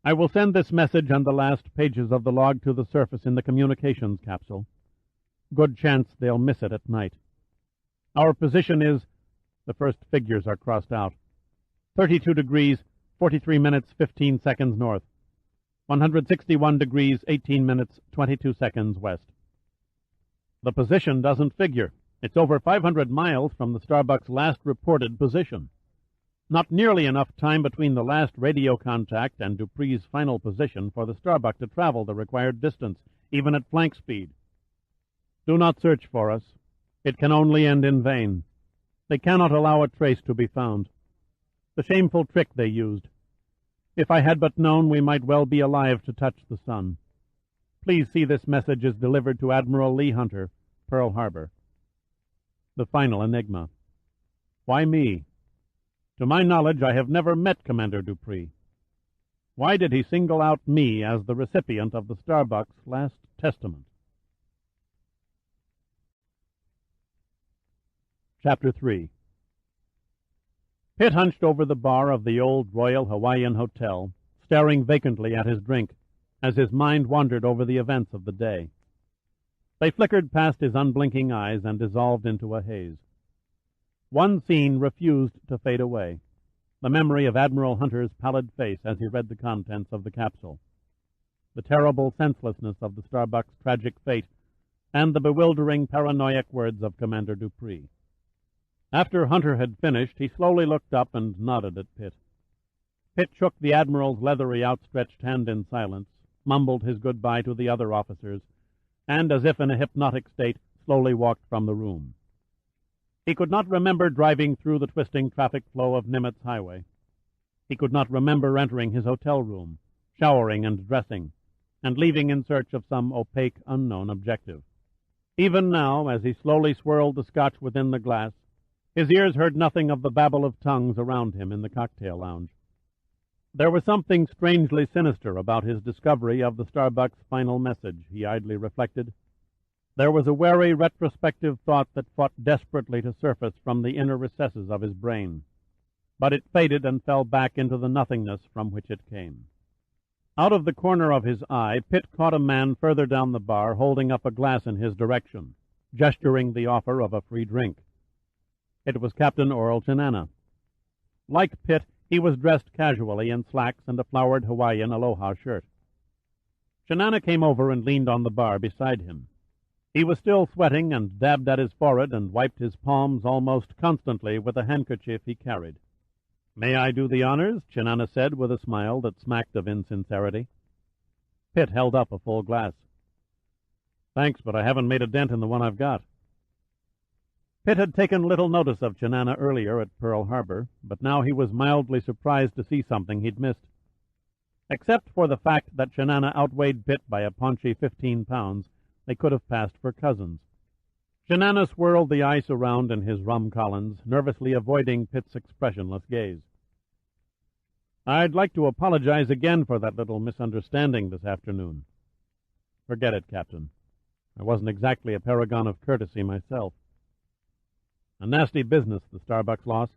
Speaker 1: I will send this message and the last pages of the log to the surface in the communications capsule. Good chance they'll miss it at night. Our position is... The first figures are crossed out. 32 degrees, 43 minutes, 15 seconds north. 161 degrees, 18 minutes, 22 seconds west. The position doesn't figure. It's over 500 miles from the Starbuck's last reported position. Not nearly enough time between the last radio contact and Dupree's final position for the Starbuck to travel the required distance, even at flank speed. Do not search for us. It can only end in vain. They cannot allow a trace to be found. The shameful trick they used. If I had but known, we might well be alive to touch the sun. Please see this message is delivered to Admiral Lee Hunter, Pearl Harbor. The final enigma. Why me? To my knowledge, I have never met Commander Dupree. Why did he single out me as the recipient of the Starbuck's last testament? Chapter 3. Pitt hunched over the bar of the old Royal Hawaiian Hotel, staring vacantly at his drink, as his mind wandered over the events of the day. They flickered past his unblinking eyes and dissolved into a haze. One scene refused to fade away, the memory of Admiral Hunter's pallid face as he read the contents of the capsule, the terrible senselessness of the Starbuck's tragic fate, and the bewildering, paranoiac words of Commander Dupree. After Hunter had finished, he slowly looked up and nodded at Pitt. Pitt shook the Admiral's leathery outstretched hand in silence, mumbled his goodbye to the other officers, and, as if in a hypnotic state, slowly walked from the room. He could not remember driving through the twisting traffic flow of Nimitz Highway. He could not remember entering his hotel room, showering and dressing, and leaving in search of some opaque, unknown objective. Even now, as he slowly swirled the scotch within the glass, his ears heard nothing of the babble of tongues around him in the cocktail lounge. There was something strangely sinister about his discovery of the Starbuck's final message, he idly reflected. There was a wary, retrospective thought that fought desperately to surface from the inner recesses of his brain. But it faded and fell back into the nothingness from which it came. Out of the corner of his eye, Pitt caught a man further down the bar holding up a glass in his direction, gesturing the offer of a free drink. It was Captain Oral Chinana. Like Pitt, he was dressed casually in slacks and a flowered Hawaiian aloha shirt. Chinana came over and leaned on the bar beside him. He was still sweating and dabbed at his forehead and wiped his palms almost constantly with a handkerchief he carried. "May I do the honors?" Chinana said with a smile that smacked of insincerity. Pitt held up a full glass. "Thanks, but I haven't made a dent in the one I've got." Pitt had taken little notice of Chinana earlier at Pearl Harbor, but now he was mildly surprised to see something he'd missed. Except for the fact that Chinana outweighed Pitt by a paunchy 15 pounds, they could have passed for cousins. Chinana swirled the ice around in his rum Collins, nervously avoiding Pitt's expressionless gaze. "I'd like to apologize again for that little misunderstanding this afternoon." "Forget it, Captain. I wasn't exactly a paragon of courtesy myself." "A nasty business, the Starbuck's loss."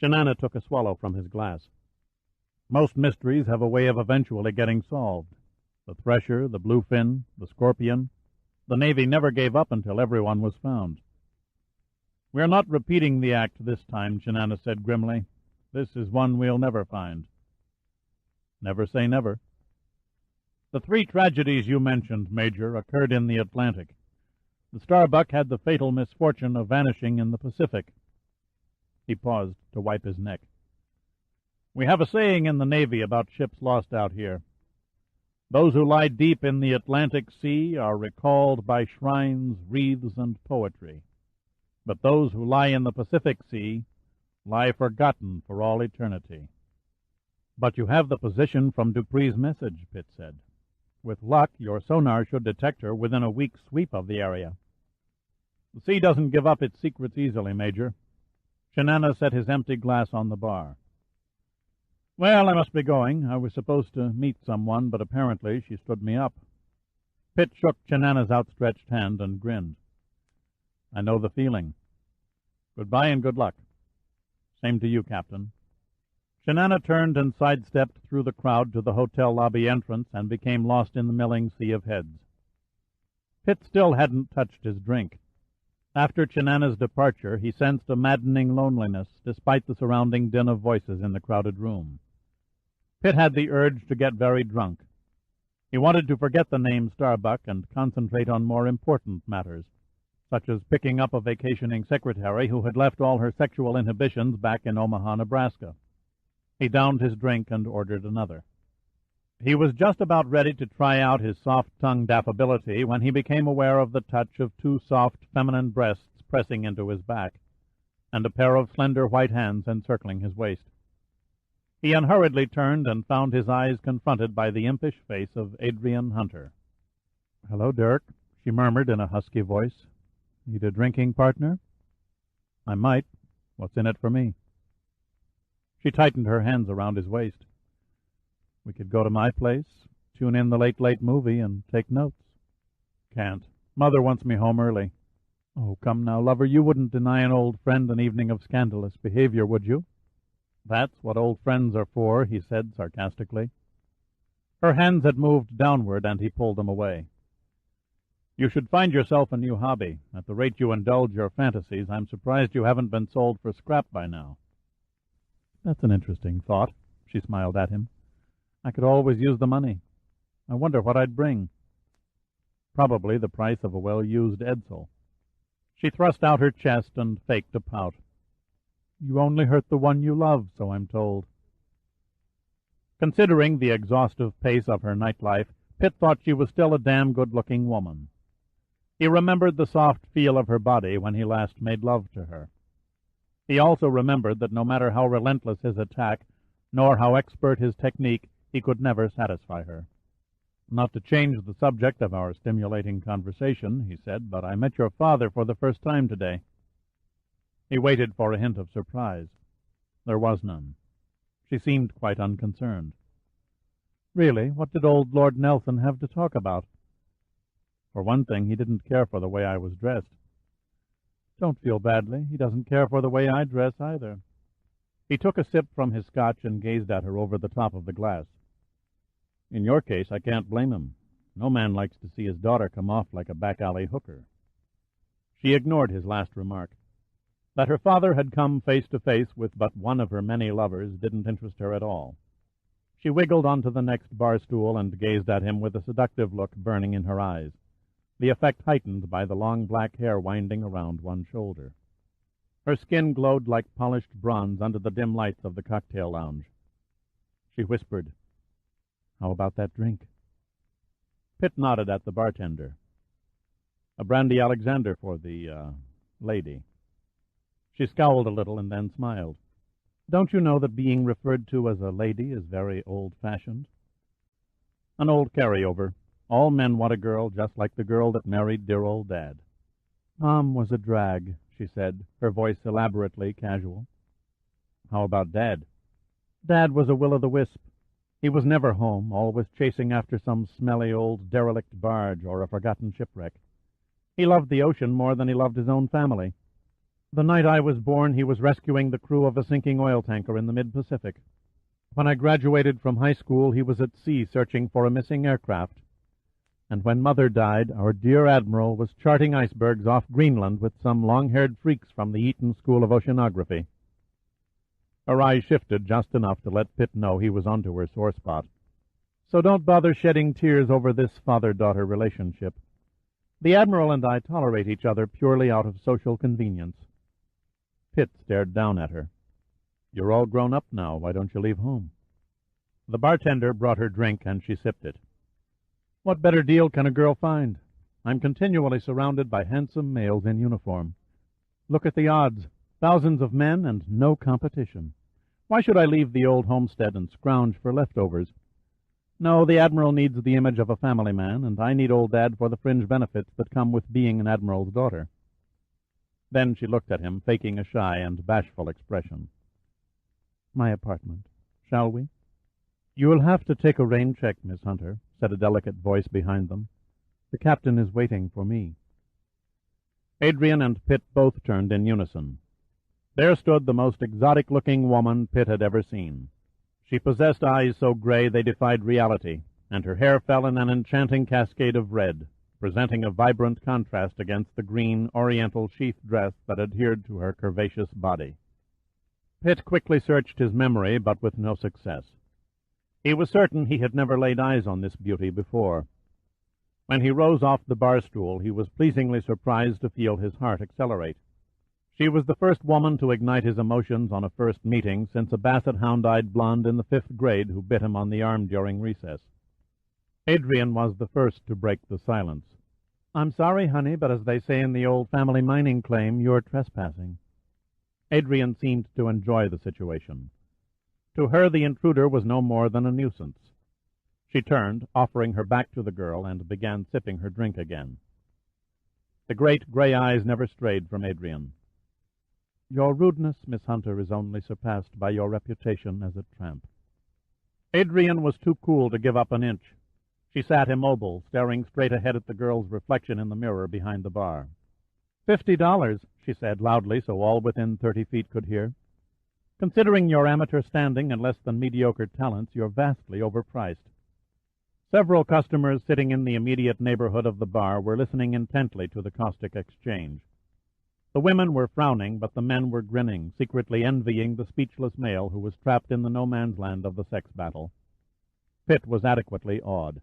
Speaker 1: Chinana took a swallow from his glass. Most mysteries have a way of eventually getting solved. The Thresher, the Bluefin, the Scorpion. The Navy never gave up until everyone was found. "We're not repeating the act this time," Chinana said grimly. "This is one we'll never find." Never say never. "The 3 tragedies you mentioned, Major, occurred in the Atlantic. The Starbuck had the fatal misfortune of vanishing in the Pacific." He paused to wipe his neck. "We have a saying in the Navy about ships lost out here. Those who lie deep in the Atlantic Sea are recalled by shrines, wreaths, and poetry. But those who lie in the Pacific Sea lie forgotten for all eternity." "But you have the position from Dupree's message," Pitt said. "With luck, your sonar should detect her within a week's sweep of the area." "The sea doesn't give up its secrets easily, Major." Chinana set his empty glass on the bar. "Well, I must be going. I was supposed to meet someone, but apparently she stood me up." Pitt shook Chinana's outstretched hand and grinned. "I know the feeling. Goodbye and good luck." "Same to you, Captain." Chinana turned and sidestepped through the crowd to the hotel lobby entrance and became lost in the milling sea of heads. Pitt still hadn't touched his drink. After Chinana's departure, he sensed a maddening loneliness, despite the surrounding din of voices in the crowded room. Pitt had the urge to get very drunk. He wanted to forget the name Starbuck and concentrate on more important matters, such as picking up a vacationing secretary who had left all her sexual inhibitions back in Omaha, Nebraska. He downed his drink and ordered another. He was just about ready to try out his soft-tongued affability when he became aware of the touch of 2 soft, feminine breasts pressing into his back, and a pair of slender white hands encircling his waist. He unhurriedly turned and found his eyes confronted by the impish face of Adrian Hunter. "Hello, Dirk," she murmured in a husky voice. "Need a drinking partner?" "I might. What's in it for me?" She tightened her hands around his waist. "We could go to my place, tune in the late movie, and take notes." "Can't. Mother wants me home early." "Oh, come now, lover, you wouldn't deny an old friend an evening of scandalous behavior, would you?" "That's what old friends are for," he said sarcastically. Her hands had moved downward, and he pulled them away. "You should find yourself a new hobby. At the rate you indulge your fantasies, I'm surprised you haven't been sold for scrap by now." "That's an interesting thought," she smiled at him. "I could always use the money. I wonder what I'd bring." "Probably the price of a well-used Edsel." She thrust out her chest and faked a pout. "You only hurt the one you love, so I'm told." Considering the exhaustive pace of her nightlife, Pitt thought she was still a damn good-looking woman. He remembered the soft feel of her body when he last made love to her. He also remembered that no matter how relentless his attack, nor how expert his technique, he could never satisfy her. "Not to change the subject of our stimulating conversation," he said, "but I met your father for the first time today." He waited for a hint of surprise. There was none. She seemed quite unconcerned. "Really? What did old Lord Nelson have to talk about?" "For one thing, he didn't care for the way I was dressed." "Don't feel badly. He doesn't care for the way I dress either." He took a sip from his scotch and gazed at her over the top of the glass. "In your case, I can't blame him. No man likes to see his daughter come off like a back-alley hooker." She ignored his last remark. That her father had come face to face with but one of her many lovers didn't interest her at all. She wiggled onto the next bar stool and gazed at him with a seductive look burning in her eyes, the effect heightened by the long black hair winding around one shoulder. Her skin glowed like polished bronze under the dim lights of the cocktail lounge. She whispered, "How about that drink?" Pitt nodded at the bartender. "A brandy Alexander for the, lady." She scowled a little and then smiled. "Don't you know that being referred to as a lady is very old-fashioned?" "An old carryover. All men want a girl just like the girl that married dear old Dad." "Mom was a drag," she said, her voice elaborately casual. "How about Dad?" "Dad was a will-o'-the-wisp. He was never home, always chasing after some smelly old derelict barge or a forgotten shipwreck. He loved the ocean more than he loved his own family. The night I was born, he was rescuing the crew of a sinking oil tanker in the mid-Pacific." When I graduated from high school, he was at sea searching for a missing aircraft. And when Mother died, our dear Admiral was charting icebergs off Greenland with some long-haired freaks from the Eton School of Oceanography. Her eyes shifted just enough to let Pitt know he was onto her sore spot. So don't bother shedding tears over this father-daughter relationship. The Admiral and I tolerate each other purely out of social convenience. Pitt stared down at her. You're all grown up now. Why don't you leave home? The bartender brought her drink, and she sipped it. What better deal can a girl find? I'm continually surrounded by handsome males in uniform. Look at the odds. Thousands of men and no competition. Why should I leave the old homestead and scrounge for leftovers? No, the Admiral needs the image of a family man, and I need old Dad for the fringe benefits that come with being an Admiral's daughter. Then she looked at him, faking a shy and bashful expression. My apartment. Shall we? You will have to take a rain check, Miss Hunter, said a delicate voice behind them. The captain is waiting for me. Adrian and Pitt both turned in unison. There stood the most exotic-looking woman Pitt had ever seen. She possessed eyes so gray they defied reality, and her hair fell in an enchanting cascade of red, presenting a vibrant contrast against the green, oriental sheath dress that adhered to her curvaceous body. Pitt quickly searched his memory, but with no success. He was certain he had never laid eyes on this beauty before. When he rose off the bar stool, he was pleasingly surprised to feel his heart accelerate. She was the first woman to ignite his emotions on a first meeting since a basset-hound-eyed blonde in the 5th grade who bit him on the arm during recess. Adrian was the first to break the silence. I'm sorry, honey, but as they say in the old family mining claim, you're trespassing. Adrian seemed to enjoy the situation. To her, the intruder was no more than a nuisance. She turned, offering her back to the girl, and began sipping her drink again. The great gray eyes never strayed from Adrian. Your rudeness, Miss Hunter, is only surpassed by your reputation as a tramp. Adrian was too cool to give up an inch. She sat immobile, staring straight ahead at the girl's reflection in the mirror behind the bar. $50, she said loudly so all within 30 feet could hear. Considering your amateur standing and less than mediocre talents, you're vastly overpriced. Several customers sitting in the immediate neighborhood of the bar were listening intently to the caustic exchange. The women were frowning, but the men were grinning, secretly envying the speechless male who was trapped in the no-man's land of the sex battle. Pitt was adequately awed.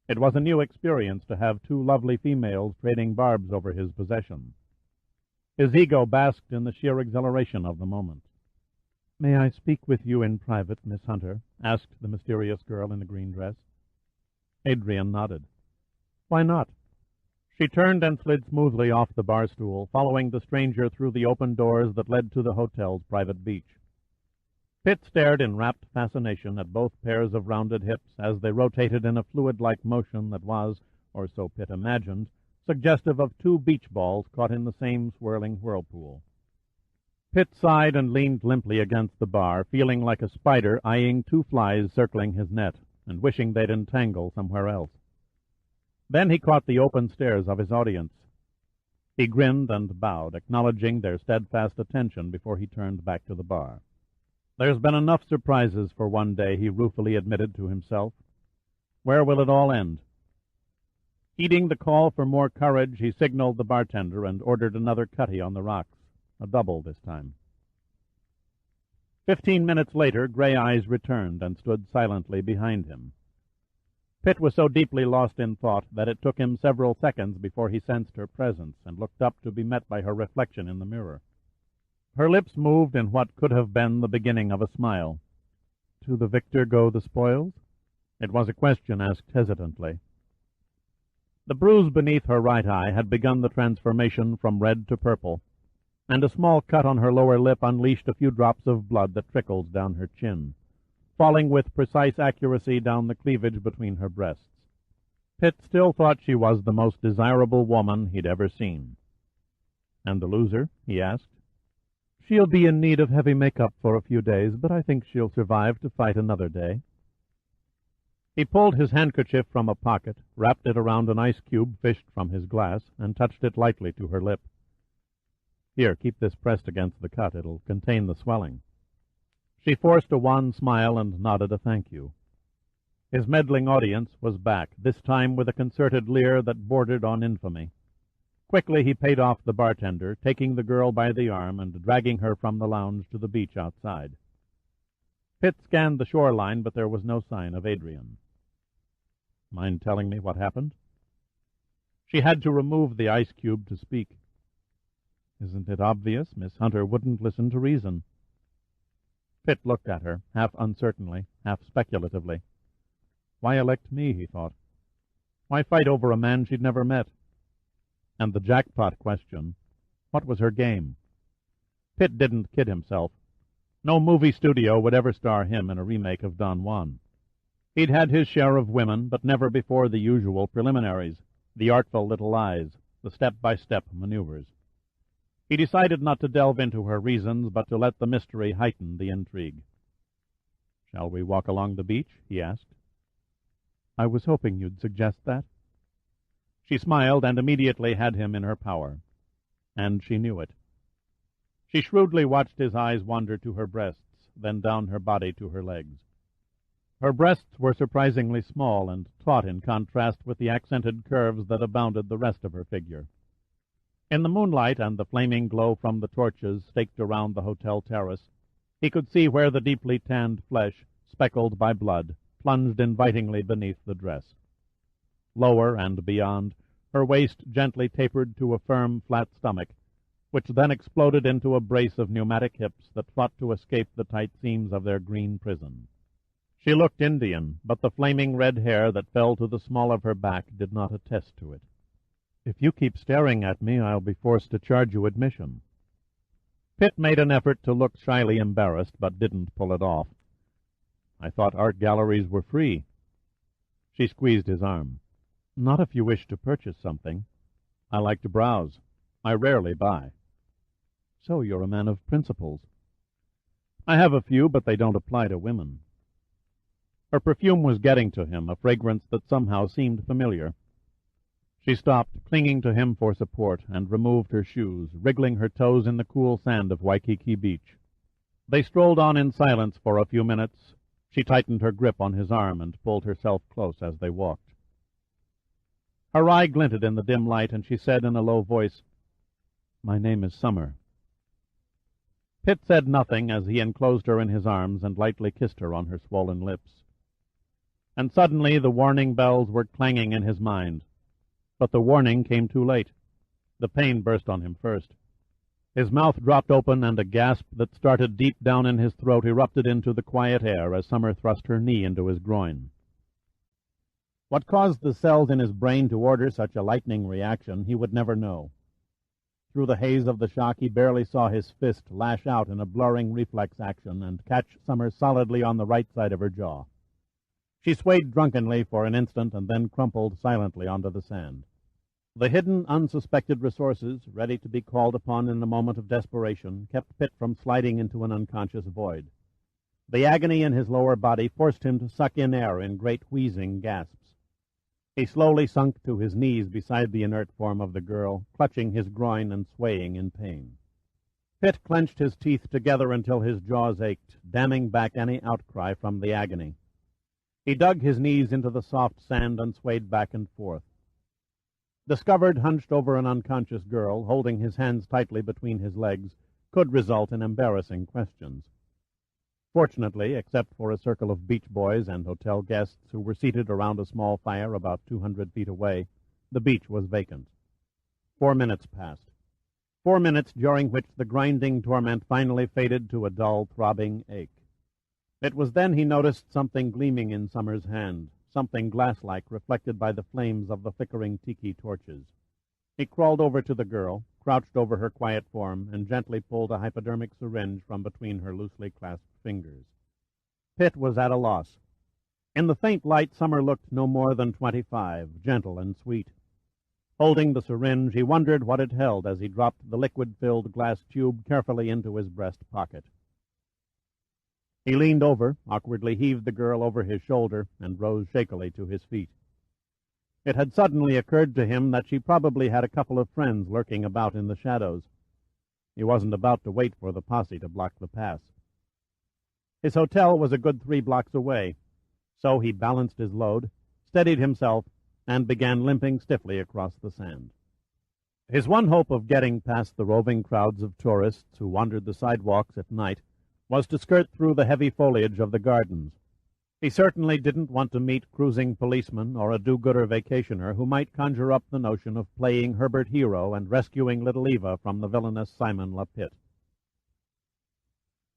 Speaker 1: It was a new experience to have two lovely females trading barbs over his possessions. His ego basked in the sheer exhilaration of the moment. May I speak with you in private, Miss Hunter? Asked the mysterious girl in the green dress. Adrian nodded. Why not? She turned and slid smoothly off the bar stool, following the stranger through the open doors that led to the hotel's private beach. Pitt stared in rapt fascination at both pairs of rounded hips as they rotated in a fluid-like motion that was, or so Pitt imagined, suggestive of two beach balls caught in the same swirling whirlpool. Pitt sighed and leaned limply against the bar, feeling like a spider eyeing two flies circling his net, and wishing they'd entangle somewhere else. Then he caught the open stares of his audience. He grinned and bowed, acknowledging their steadfast attention before he turned back to the bar. There's been enough surprises for one day, he ruefully admitted to himself. Where will it all end? Heeding the call for more courage, he signaled the bartender and ordered another cutty on the rocks, a double this time. 15 minutes later, Gray Eyes returned and stood silently behind him. Pitt was so deeply lost in thought that it took him several seconds before he sensed her presence and looked up to be met by her reflection in the mirror. Her lips moved in what could have been the beginning of a smile. To the victor go the spoils? It was a question asked hesitantly. The bruise beneath her right eye had begun the transformation from red to purple, and a small cut on her lower lip unleashed a few drops of blood that trickled down her chin, falling with precise accuracy down the cleavage between her breasts. Pitt still thought she was the most desirable woman he'd ever seen. And the loser? He asked. She'll be in need of heavy makeup for a few days, but I think she'll survive to fight another day. He pulled his handkerchief from a pocket, wrapped it around an ice cube fished from his glass, and touched it lightly to her lip. Here, keep this pressed against the cut. It'll contain the swelling. She forced a wan smile and nodded a thank you. His meddling audience was back, this time with a concerted leer that bordered on infamy. Quickly he paid off the bartender, taking the girl by the arm and dragging her from the lounge to the beach outside. Pitt scanned the shoreline, but there was no sign of Adrian. "Mind telling me what happened?" She had to remove the ice cube to speak. "Isn't it obvious? Miss Hunter wouldn't listen to reason." Pitt looked at her, half uncertainly, half speculatively. Why elect me, he thought. Why fight over a man she'd never met? And the jackpot question, what was her game? Pitt didn't kid himself. No movie studio would ever star him in a remake of Don Juan. He'd had his share of women, but never before the usual preliminaries, the artful little lies, the step-by-step maneuvers. He decided not to delve into her reasons, but to let the mystery heighten the intrigue. "Shall we walk along the beach?" he asked. "I was hoping you'd suggest that." She smiled and immediately had him in her power. And she knew it. She shrewdly watched his eyes wander to her breasts, then down her body to her legs. Her breasts were surprisingly small and taut in contrast with the accented curves that abounded the rest of her figure. In the moonlight and the flaming glow from the torches staked around the hotel terrace, he could see where the deeply tanned flesh, speckled by blood, plunged invitingly beneath the dress. Lower and beyond, her waist gently tapered to a firm, flat stomach, which then exploded into a brace of pneumatic hips that fought to escape the tight seams of their green prison. She looked Indian, but the flaming red hair that fell to the small of her back did not attest to it. "If you keep staring at me, I'll be forced to charge you admission." Pitt made an effort to look shyly embarrassed, but didn't pull it off. "I thought art galleries were free." She squeezed his arm. "Not if you wish to purchase something. I like to browse. I rarely buy." "So you're a man of principles." "I have a few, but they don't apply to women." Her perfume was getting to him, a fragrance that somehow seemed familiar. She stopped, clinging to him for support, and removed her shoes, wriggling her toes in the cool sand of Waikiki Beach. They strolled on in silence for a few minutes. She tightened her grip on his arm and pulled herself close as they walked. Her eye glinted in the dim light, and she said in a low voice, "My name is Summer." Pitt said nothing as he enclosed her in his arms and lightly kissed her on her swollen lips. And suddenly the warning bells were clanging in his mind. But the warning came too late. The pain burst on him first. His mouth dropped open, and a gasp that started deep down in his throat erupted into the quiet air as Summer thrust her knee into his groin. What caused the cells in his brain to order such a lightning reaction, he would never know. Through the haze of the shock, he barely saw his fist lash out in a blurring reflex action and catch Summer solidly on the right side of her jaw. She swayed drunkenly for an instant and then crumpled silently onto the sand. The hidden, unsuspected resources, ready to be called upon in a moment of desperation, kept Pitt from sliding into an unconscious void. The agony in his lower body forced him to suck in air in great wheezing gasps. He slowly sunk to his knees beside the inert form of the girl, clutching his groin and swaying in pain. Pitt clenched his teeth together until his jaws ached, damming back any outcry from the agony. He dug his knees into the soft sand and swayed back and forth. Discovered hunched over an unconscious girl, holding his hands tightly between his legs, could result in embarrassing questions. Fortunately, except for a circle of beach boys and hotel guests who were seated around a small fire about 200 feet away, the beach was vacant. 4 minutes passed. 4 minutes during which the grinding torment finally faded to a dull, throbbing ache. It was then he noticed something gleaming in Summer's hand, something glass-like reflected by the flames of the flickering tiki torches. He crawled over to the girl, crouched over her quiet form, and gently pulled a hypodermic syringe from between her loosely clasped fingers. Pitt was at a loss. In the faint light, Summer looked no more than 25, gentle and sweet. Holding the syringe, he wondered what it held as he dropped the liquid-filled glass tube carefully into his breast pocket. He leaned over, awkwardly heaved the girl over his shoulder, and rose shakily to his feet. It had suddenly occurred to him that she probably had a couple of friends lurking about in the shadows. He wasn't about to wait for the posse to block the pass. His hotel was a good 3 blocks away, so he balanced his load, steadied himself, and began limping stiffly across the sand. His one hope of getting past the roving crowds of tourists who wandered the sidewalks at night was to skirt through the heavy foliage of the gardens. He certainly didn't want to meet cruising policemen or a do-gooder vacationer who might conjure up the notion of playing Herbert Hero and rescuing little Eva from the villainous Simon Lapitte.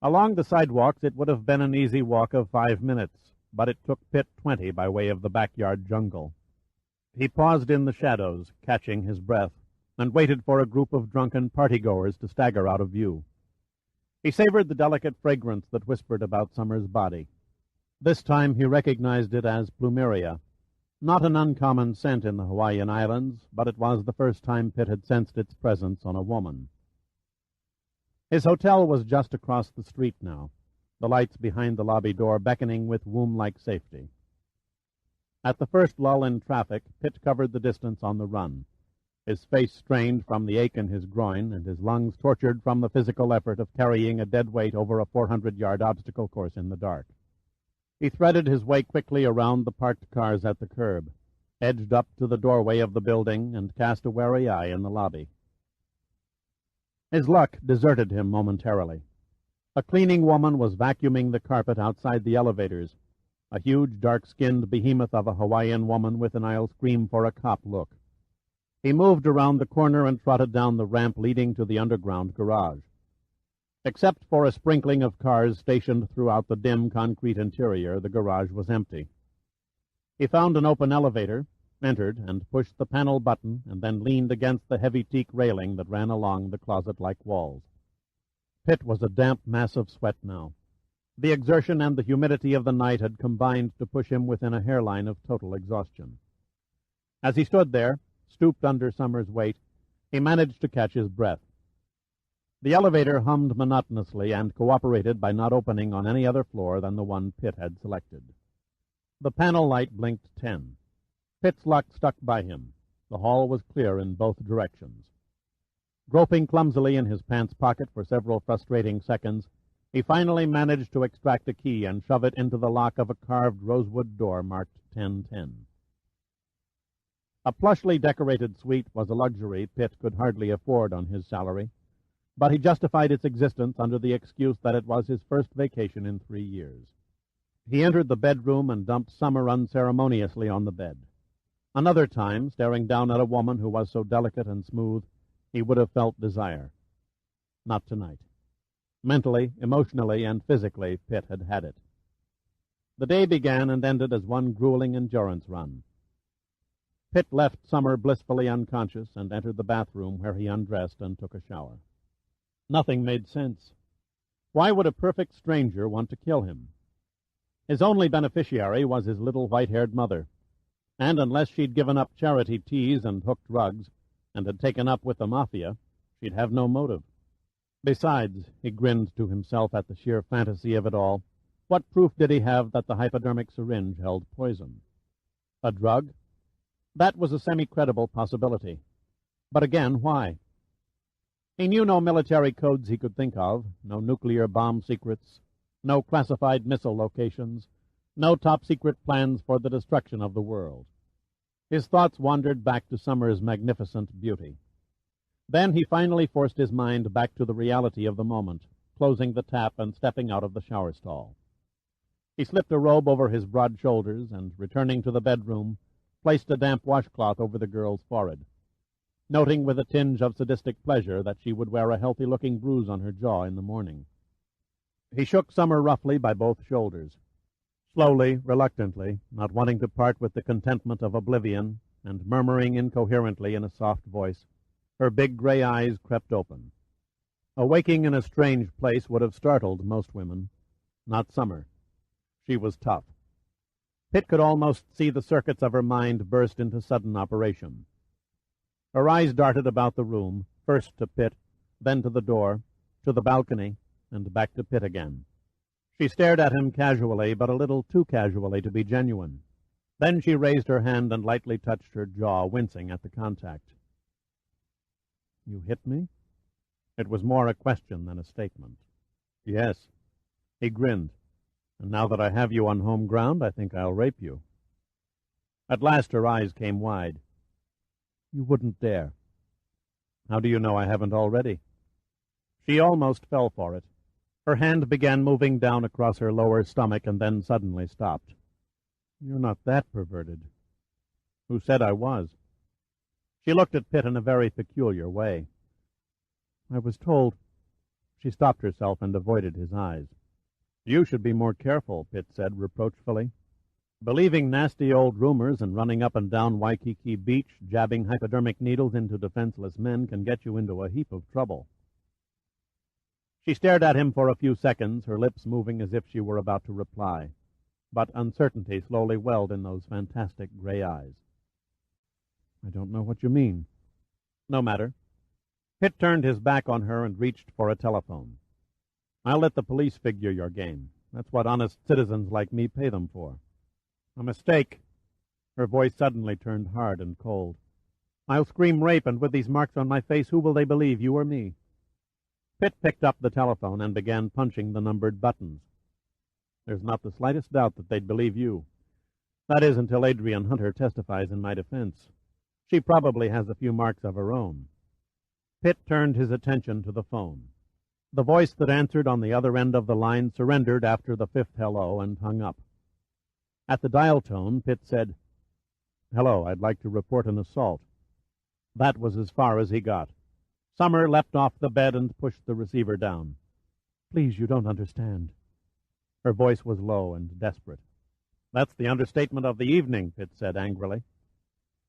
Speaker 1: Along the sidewalks it would have been an easy walk of 5 minutes, but it took Pitt 20 by way of the backyard jungle. He paused in the shadows, catching his breath, and waited for a group of drunken partygoers to stagger out of view. He savored the delicate fragrance that whispered about Summer's body. This time he recognized it as plumeria, not an uncommon scent in the Hawaiian Islands, but it was the first time Pitt had sensed its presence on a woman. His hotel was just across the street now, the lights behind the lobby door beckoning with womb-like safety. At the first lull in traffic, Pitt covered the distance on the run, his face strained from the ache in his groin and his lungs tortured from the physical effort of carrying a dead weight over a 400-yard obstacle course in the dark. He threaded his way quickly around the parked cars at the curb, edged up to the doorway of the building, and cast a wary eye in the lobby. His luck deserted him momentarily. A cleaning woman was vacuuming the carpet outside the elevators, a huge, dark-skinned behemoth of a Hawaiian woman with an I'll scream for a cop look. He moved around the corner and trotted down the ramp leading to the underground garage. Except for a sprinkling of cars stationed throughout the dim concrete interior, the garage was empty. He found an open elevator, entered, and pushed the panel button, and then leaned against the heavy teak railing that ran along the closet-like walls. Pitt was a damp mass of sweat now. The exertion and the humidity of the night had combined to push him within a hairline of total exhaustion. As he stood there, stooped under Summer's weight, he managed to catch his breath. The elevator hummed monotonously and cooperated by not opening on any other floor than the one Pitt had selected. The panel light blinked 10. Pitt's luck stuck by him. The hall was clear in both directions. Groping clumsily in his pants pocket for several frustrating seconds, he finally managed to extract a key and shove it into the lock of a carved rosewood door marked 1010. A plushly decorated suite was a luxury Pitt could hardly afford on his salary, but he justified its existence under the excuse that it was his first vacation in 3 years. He entered the bedroom and dumped Summer unceremoniously on the bed. Another time, staring down at a woman who was so delicate and smooth, he would have felt desire. Not tonight. Mentally, emotionally, and physically, Pitt had had it. The day began and ended as one grueling endurance run. Pitt left Summer blissfully unconscious and entered the bathroom where he undressed and took a shower. Nothing made sense. Why would a perfect stranger want to kill him? His only beneficiary was his little white-haired mother, and unless she'd given up charity teas and hooked rugs and had taken up with the mafia, she'd have no motive. Besides, he grinned to himself at the sheer fantasy of it all. What proof did he have that the hypodermic syringe held poison? A drug? That was a semi-credible possibility. But again, why? He knew no military codes he could think of, no nuclear bomb secrets, no classified missile locations, no top-secret plans for the destruction of the world. His thoughts wandered back to Summer's magnificent beauty. Then he finally forced his mind back to the reality of the moment, closing the tap and stepping out of the shower stall. He slipped a robe over his broad shoulders and, returning to the bedroom, placed a damp washcloth over the girl's forehead, noting with a tinge of sadistic pleasure that she would wear a healthy-looking bruise on her jaw in the morning. He shook Summer roughly by both shoulders. Slowly, reluctantly, not wanting to part with the contentment of oblivion, and murmuring incoherently in a soft voice, her big gray eyes crept open. Awaking in a strange place would have startled most women. Not Summer. She was tough. Pitt could almost see the circuits of her mind burst into sudden operation. Her eyes darted about the room, first to Pitt, then to the door, to the balcony, and back to Pitt again. She stared at him casually, but a little too casually to be genuine. Then she raised her hand and lightly touched her jaw, wincing at the contact. "You hit me?" It was more a question than a statement. "Yes." He grinned. And now that I have you on home ground, I think I'll rape you. At last her eyes came wide. You wouldn't dare. How do you know I haven't already? She almost fell for it. Her hand began moving down across her lower stomach and then suddenly stopped. You're not that perverted. Who said I was? She looked at Pitt in a very peculiar way. I was told... She stopped herself and avoided his eyes. You should be more careful, Pitt said reproachfully. Believing nasty old rumors and running up and down Waikiki Beach, jabbing hypodermic needles into defenseless men can get you into a heap of trouble. She stared at him for a few seconds, her lips moving as if she were about to reply. But uncertainty slowly welled in those fantastic gray eyes. I don't know what you mean. No matter. Pitt turned his back on her and reached for a telephone. I'll let the police figure your game. That's what honest citizens like me pay them for. A mistake. Her voice suddenly turned hard and cold. I'll scream rape, and with these marks on my face, who will they believe, you or me? Pitt picked up the telephone and began punching the numbered buttons. There's not the slightest doubt that they'd believe you. That is, until Adrian Hunter testifies in my defense. She probably has a few marks of her own. Pitt turned his attention to the phone. The voice that answered on the other end of the line surrendered after the fifth hello and hung up. At the dial tone, Pitt said, Hello, I'd like to report an assault. That was as far as he got. Summer leapt off the bed and pushed the receiver down. Please, you don't understand. Her voice was low and desperate. That's the understatement of the evening, Pitt said angrily.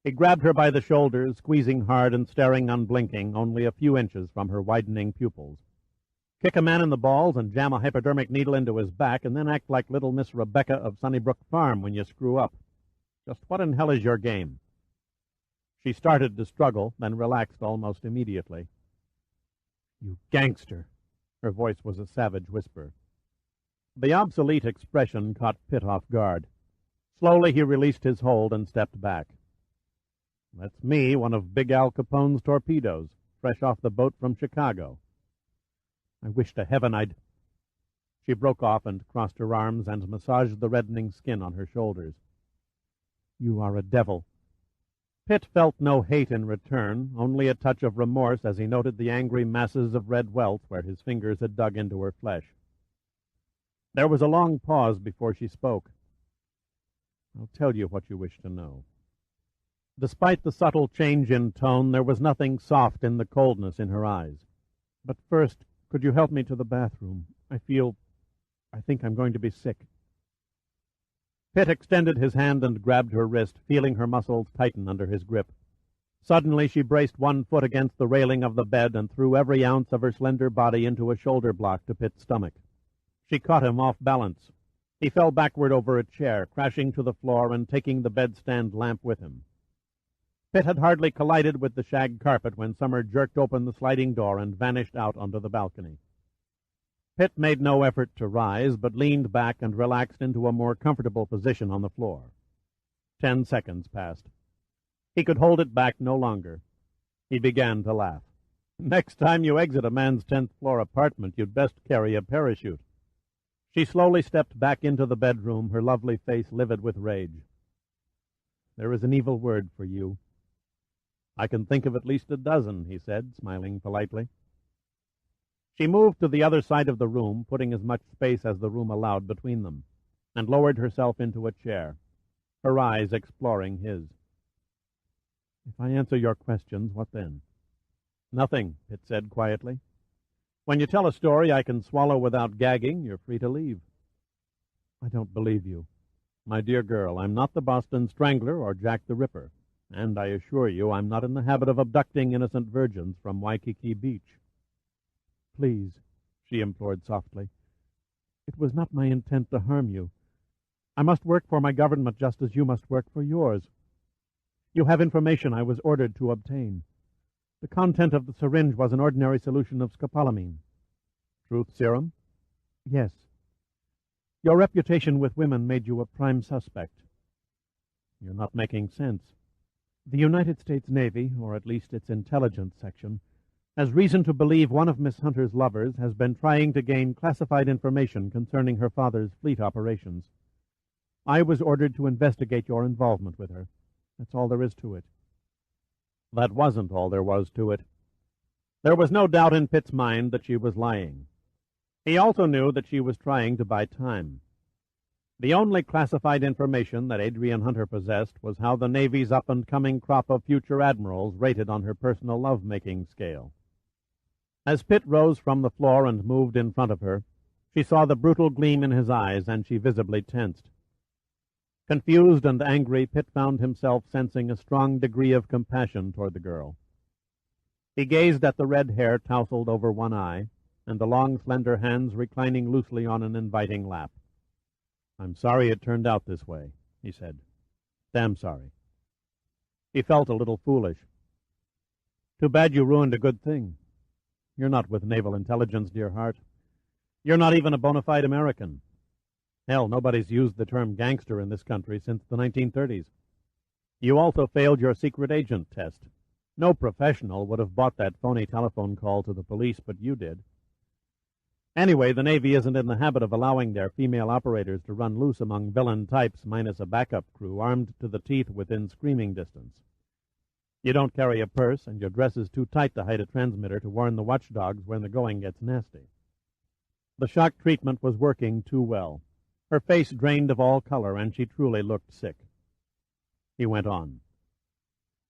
Speaker 1: He grabbed her by the shoulders, squeezing hard and staring unblinking, only a few inches from her widening pupils. Kick a man in the balls and jam a hypodermic needle into his back, and then act like little Miss Rebecca of Sunnybrook Farm when you screw up. Just what in hell is your game? She started to struggle, then relaxed almost immediately. You gangster! Her voice was a savage whisper. The obsolete expression caught Pitt off guard. Slowly he released his hold and stepped back. That's me, one of Big Al Capone's torpedoes, fresh off the boat from Chicago. I wish to heaven I'd... She broke off and crossed her arms and massaged the reddening skin on her shoulders. You are a devil. Pitt felt no hate in return, only a touch of remorse as he noted the angry masses of red welts where his fingers had dug into her flesh. There was a long pause before she spoke. I'll tell you what you wish to know. Despite the subtle change in tone, there was nothing soft in the coldness in her eyes. But first, could you help me to the bathroom? I think I'm going to be sick. Pitt extended his hand and grabbed her wrist, feeling her muscles tighten under his grip. Suddenly she braced one foot against the railing of the bed and threw every ounce of her slender body into a shoulder block to Pitt's stomach. She caught him off balance. He fell backward over a chair, crashing to the floor and taking the bedstand lamp with him. Pitt had hardly collided with the shag carpet when Summer jerked open the sliding door and vanished out onto the balcony. Pitt made no effort to rise, but leaned back and relaxed into a more comfortable position on the floor. 10 seconds passed. He could hold it back no longer. He began to laugh. Next time you exit a man's 10th-floor apartment, you'd best carry a parachute. She slowly stepped back into the bedroom, her lovely face livid with rage. There is an evil word for you. I can think of at least a dozen, he said, smiling politely. She moved to the other side of the room, putting as much space as the room allowed between them, and lowered herself into a chair, her eyes exploring his. If I answer your questions, what then? Nothing, Pitt said quietly. When you tell a story I can swallow without gagging, you're free to leave. I don't believe you. My dear girl, I'm not the Boston Strangler or Jack the Ripper, and I assure you I'm not in the habit of abducting innocent virgins from Waikiki Beach. Please, she implored softly. It was not my intent to harm you. I must work for my government just as you must work for yours. You have information I was ordered to obtain. The content of the syringe was an ordinary solution of scopolamine. Truth serum? Yes. Your reputation with women made you a prime suspect. You're not making sense. The United States Navy, or at least its intelligence section, has reason to believe one of Miss Hunter's lovers has been trying to gain classified information concerning her father's fleet operations. I was ordered to investigate your involvement with her. That's all there is to it." That wasn't all there was to it. There was no doubt in Pitt's mind that she was lying. He also knew that she was trying to buy time. The only classified information that Adrian Hunter possessed was how the Navy's up-and-coming crop of future admirals rated on her personal love-making scale. As Pitt rose from the floor and moved in front of her, she saw the brutal gleam in his eyes, and she visibly tensed. Confused and angry, Pitt found himself sensing a strong degree of compassion toward the girl. He gazed at the red hair tousled over one eye, and the long, slender hands reclining loosely on an inviting lap. "I'm sorry it turned out this way," he said. "Damn sorry." He felt a little foolish. "Too bad you ruined a good thing. You're not with Naval Intelligence, dear heart. You're not even a bona fide American. Hell, nobody's used the term gangster in this country since the 1930s. You also failed your secret agent test. No professional would have bought that phony telephone call to the police, but you did. Anyway, the Navy isn't in the habit of allowing their female operators to run loose among villain types minus a backup crew armed to the teeth within screaming distance. You don't carry a purse, and your dress is too tight to hide a transmitter to warn the watchdogs when the going gets nasty." The shock treatment was working too well. Her face drained of all color, and she truly looked sick. He went on.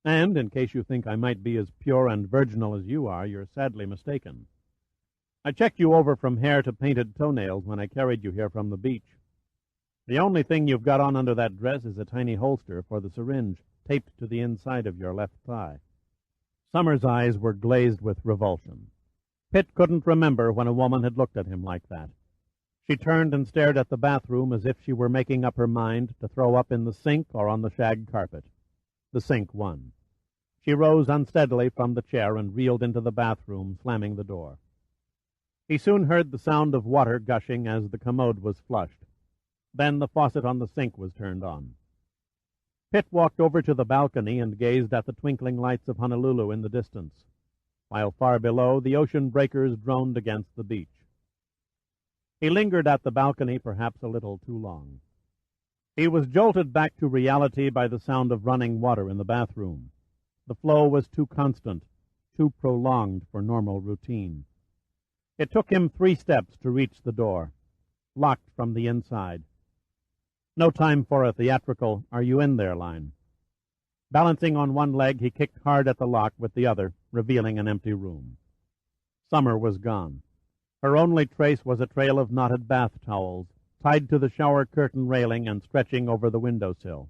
Speaker 1: "And, in case you think I might be as pure and virginal as you are, you're sadly mistaken. I checked you over from hair to painted toenails when I carried you here from the beach. The only thing you've got on under that dress is a tiny holster for the syringe, taped to the inside of your left thigh." Summer's eyes were glazed with revulsion. Pitt couldn't remember when a woman had looked at him like that. She turned and stared at the bathroom as if she were making up her mind to throw up in the sink or on the shag carpet. The sink won. She rose unsteadily from the chair and reeled into the bathroom, slamming the door. He soon heard the sound of water gushing as the commode was flushed. Then the faucet on the sink was turned on. Pitt walked over to the balcony and gazed at the twinkling lights of Honolulu in the distance, while far below the ocean breakers droned against the beach. He lingered at the balcony perhaps a little too long. He was jolted back to reality by the sound of running water in the bathroom. The flow was too constant, too prolonged for normal routine. It took him 3 steps to reach the door, locked from the inside. No time for a theatrical, "Are you in there?" line. Balancing on one leg, he kicked hard at the lock with the other, revealing an empty room. Summer was gone. Her only trace was a trail of knotted bath towels, tied to the shower curtain railing and stretching over the windowsill.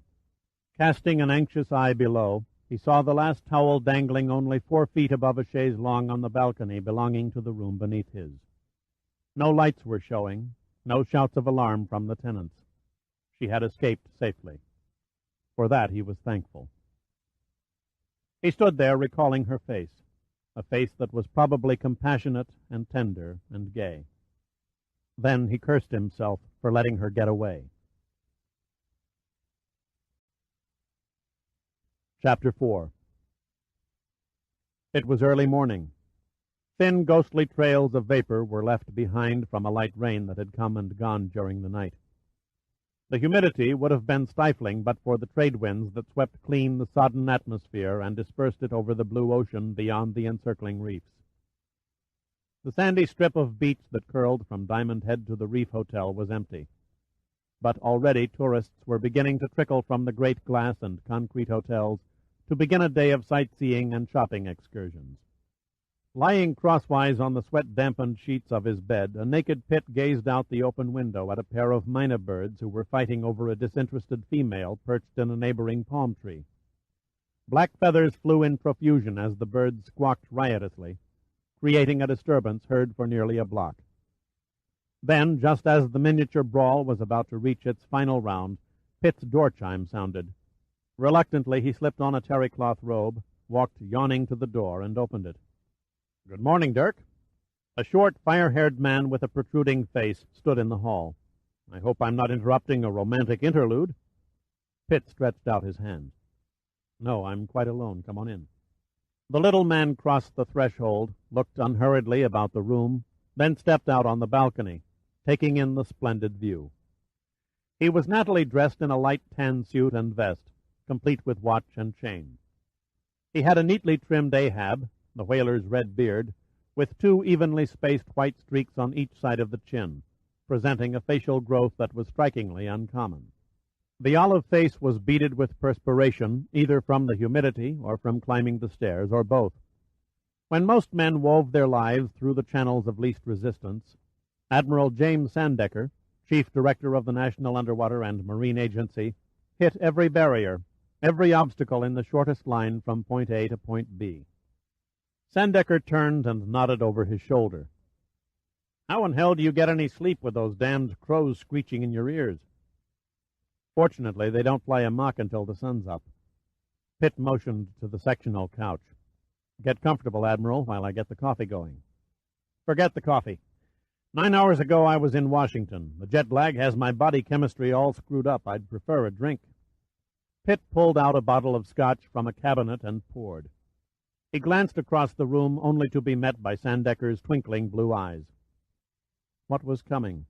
Speaker 1: Casting an anxious eye below, he saw the last towel dangling only 4 feet above a chaise longue on the balcony belonging to the room beneath his. No lights were showing, no shouts of alarm from the tenants. She had escaped safely. For that he was thankful. He stood there recalling her face, a face that was probably compassionate and tender and gay. Then he cursed himself for letting her get away. Chapter 4. It was early morning. Thin, ghostly trails of vapor were left behind from a light rain that had come and gone during the night. The humidity would have been stifling but for the trade winds that swept clean the sodden atmosphere and dispersed it over the blue ocean beyond the encircling reefs. The sandy strip of beach that curled from Diamond Head to the Reef Hotel was empty, but already tourists were beginning to trickle from the great glass and concrete hotels to begin a day of sightseeing and shopping excursions. Lying crosswise on the sweat-dampened sheets of his bed, a naked Pitt gazed out the open window at a pair of mynah birds who were fighting over a disinterested female perched in a neighboring palm tree. Black feathers flew in profusion as the birds squawked riotously, creating a disturbance heard for nearly a block. Then, just as the miniature brawl was about to reach its final round, Pitt's door chime sounded. Reluctantly, he slipped on a terry-cloth robe, walked yawning to the door, and opened it. "Good morning, Dirk." A short, fire-haired man with a protruding face stood in the hall. "I hope I'm not interrupting a romantic interlude." Pitt stretched out his hand. "No, I'm quite alone. Come on in." The little man crossed the threshold, looked unhurriedly about the room, then stepped out on the balcony, taking in the splendid view. He was nattily dressed in a light tan suit and vest, complete with watch and chain. He had a neatly trimmed Ahab, the whaler's red beard, with 2 evenly spaced white streaks on each side of the chin, presenting a facial growth that was strikingly uncommon. The olive face was beaded with perspiration, either from the humidity or from climbing the stairs, or both. When most men wove their lives through the channels of least resistance, Admiral James Sandecker, Chief Director of the National Underwater and Marine Agency, hit every barrier, every obstacle in the shortest line from point A to point B. Sandecker turned and nodded over his shoulder. "How in hell do you get any sleep with those damned crows screeching in your ears?" "Fortunately, they don't fly amok until the sun's up." Pitt motioned to the sectional couch. "Get comfortable, Admiral, while I get the coffee going." "Forget the coffee. 9 hours ago I was in Washington. The jet lag has my body chemistry all screwed up. I'd prefer a drink." Pitt pulled out a bottle of scotch from a cabinet and poured. He glanced across the room, only to be met by Sandecker's twinkling blue eyes. What was coming?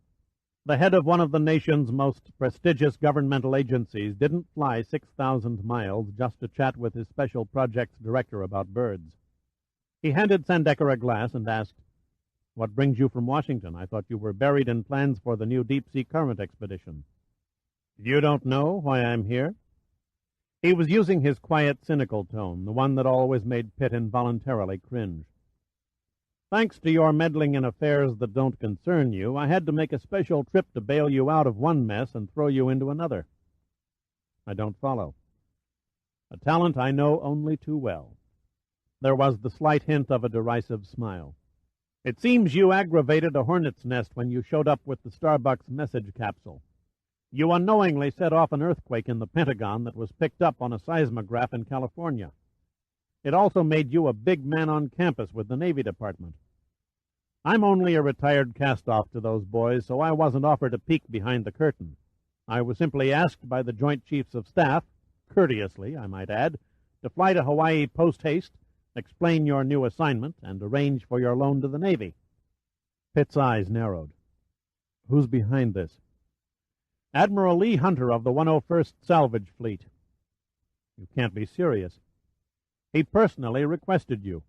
Speaker 1: The head of one of the nation's most prestigious governmental agencies didn't fly 6,000 miles just to chat with his special projects director about birds. He handed Sandecker a glass and asked, "What brings you from Washington? I thought you were buried in plans for the new deep-sea current expedition." "You don't know why I'm here?" He was using his quiet, cynical tone, the one that always made Pitt involuntarily cringe. "Thanks to your meddling in affairs that don't concern you, I had to make a special trip to bail you out of one mess and throw you into another." "I don't follow." "A talent I know only too well." There was the slight hint of a derisive smile. "It seems you aggravated a hornet's nest when you showed up with the Starbucks message capsule. You unknowingly set off an earthquake in the Pentagon that was picked up on a seismograph in California. It also made you a big man on campus with the Navy Department. I'm only a retired cast-off to those boys, so I wasn't offered a peek behind the curtain. I was simply asked by the Joint Chiefs of Staff, courteously, I might add, to fly to Hawaii post-haste, explain your new assignment, and arrange for your loan to the Navy." Pitt's eyes narrowed. "Who's behind this?" "Admiral Lee Hunter of the 101st Salvage Fleet." "You can't be serious." "He personally requested you."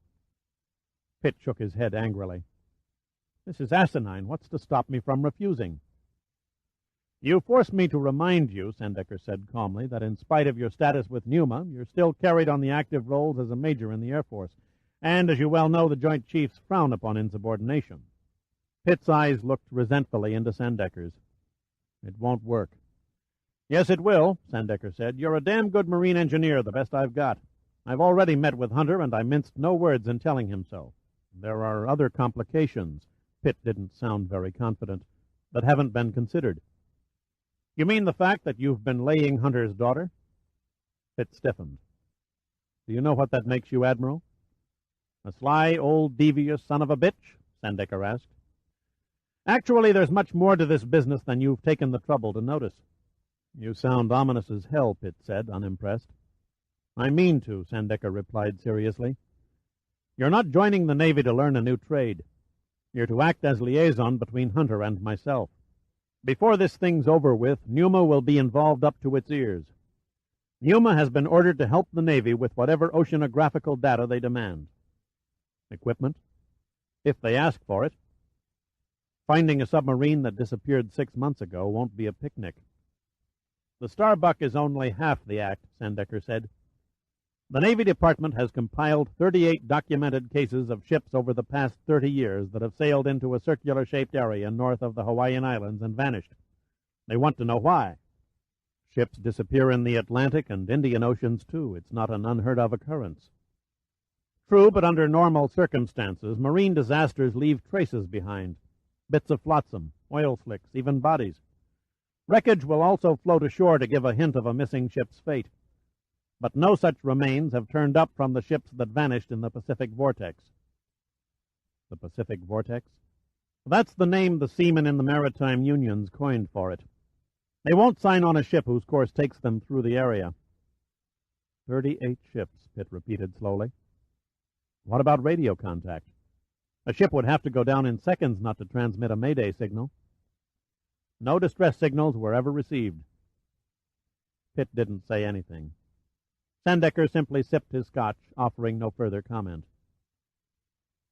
Speaker 1: Pitt shook his head angrily. "This is asinine. What's to stop me from refusing?" "You force me to remind you," Sandecker said calmly, "that in spite of your status with Numa, you're still carried on the active roles as a major in the Air Force. And, as you well know, the Joint Chiefs frown upon insubordination." Pitt's eyes looked resentfully into Sandecker's. "It won't work." "Yes, it will," Sandecker said. "You're a damn good marine engineer, the best I've got. I've already met with Hunter, and I minced no words in telling him so. There are other complications," Pitt didn't sound very confident, "that haven't been considered." "You mean the fact that you've been laying Hunter's daughter?" Pitt stiffened. "Do you know what that makes you, Admiral?" "A sly, old, devious son of a bitch?" Sandecker asked. "Actually, there's much more to this business than you've taken the trouble to notice." "You sound ominous as hell," Pitt said, unimpressed. "I mean to," Sandecker replied seriously. "You're not joining the Navy to learn a new trade. You're to act as liaison between Hunter and myself. Before this thing's over with, Numa will be involved up to its ears. Numa has been ordered to help the Navy with whatever oceanographical data they demand. Equipment? If they ask for it. Finding a submarine that disappeared 6 months ago won't be a picnic." "The Starbuck is only half the act," Sandecker said. "The Navy Department has compiled 38 documented cases of ships over the past 30 years that have sailed into a circular-shaped area north of the Hawaiian Islands and vanished. They want to know why. Ships disappear in the Atlantic and Indian Oceans, too. It's not an unheard-of occurrence. True, but under normal circumstances, marine disasters leave traces behind. Bits of flotsam, oil slicks, even bodies. Wreckage will also float ashore to give a hint of a missing ship's fate. But no such remains have turned up from the ships that vanished in the Pacific Vortex." "The Pacific Vortex?" "That's the name the seamen in the maritime unions coined for it. They won't sign on a ship whose course takes them through the area." 38 ships, Pitt repeated slowly. What about radio contact? A ship would have to go down in seconds not to transmit a mayday signal. No distress signals were ever received. Pitt didn't say anything. Sandecker simply sipped his scotch, offering no further comment.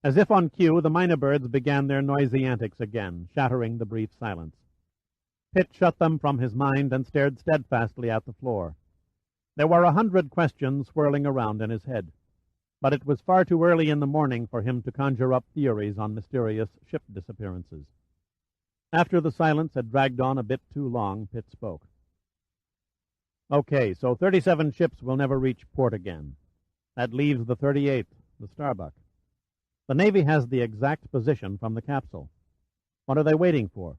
Speaker 1: As if on cue, the mynah birds began their noisy antics again, shattering the brief silence. Pitt shut them from his mind and stared steadfastly at the floor. There were 100 questions swirling around in his head, but it was far too early in the morning for him to conjure up theories on mysterious ship disappearances. After the silence had dragged on a bit too long, Pitt spoke. Okay, so 37 ships will never reach port again. That leaves the 38th, the Starbuck. The Navy has the exact position from the capsule. What are they waiting for?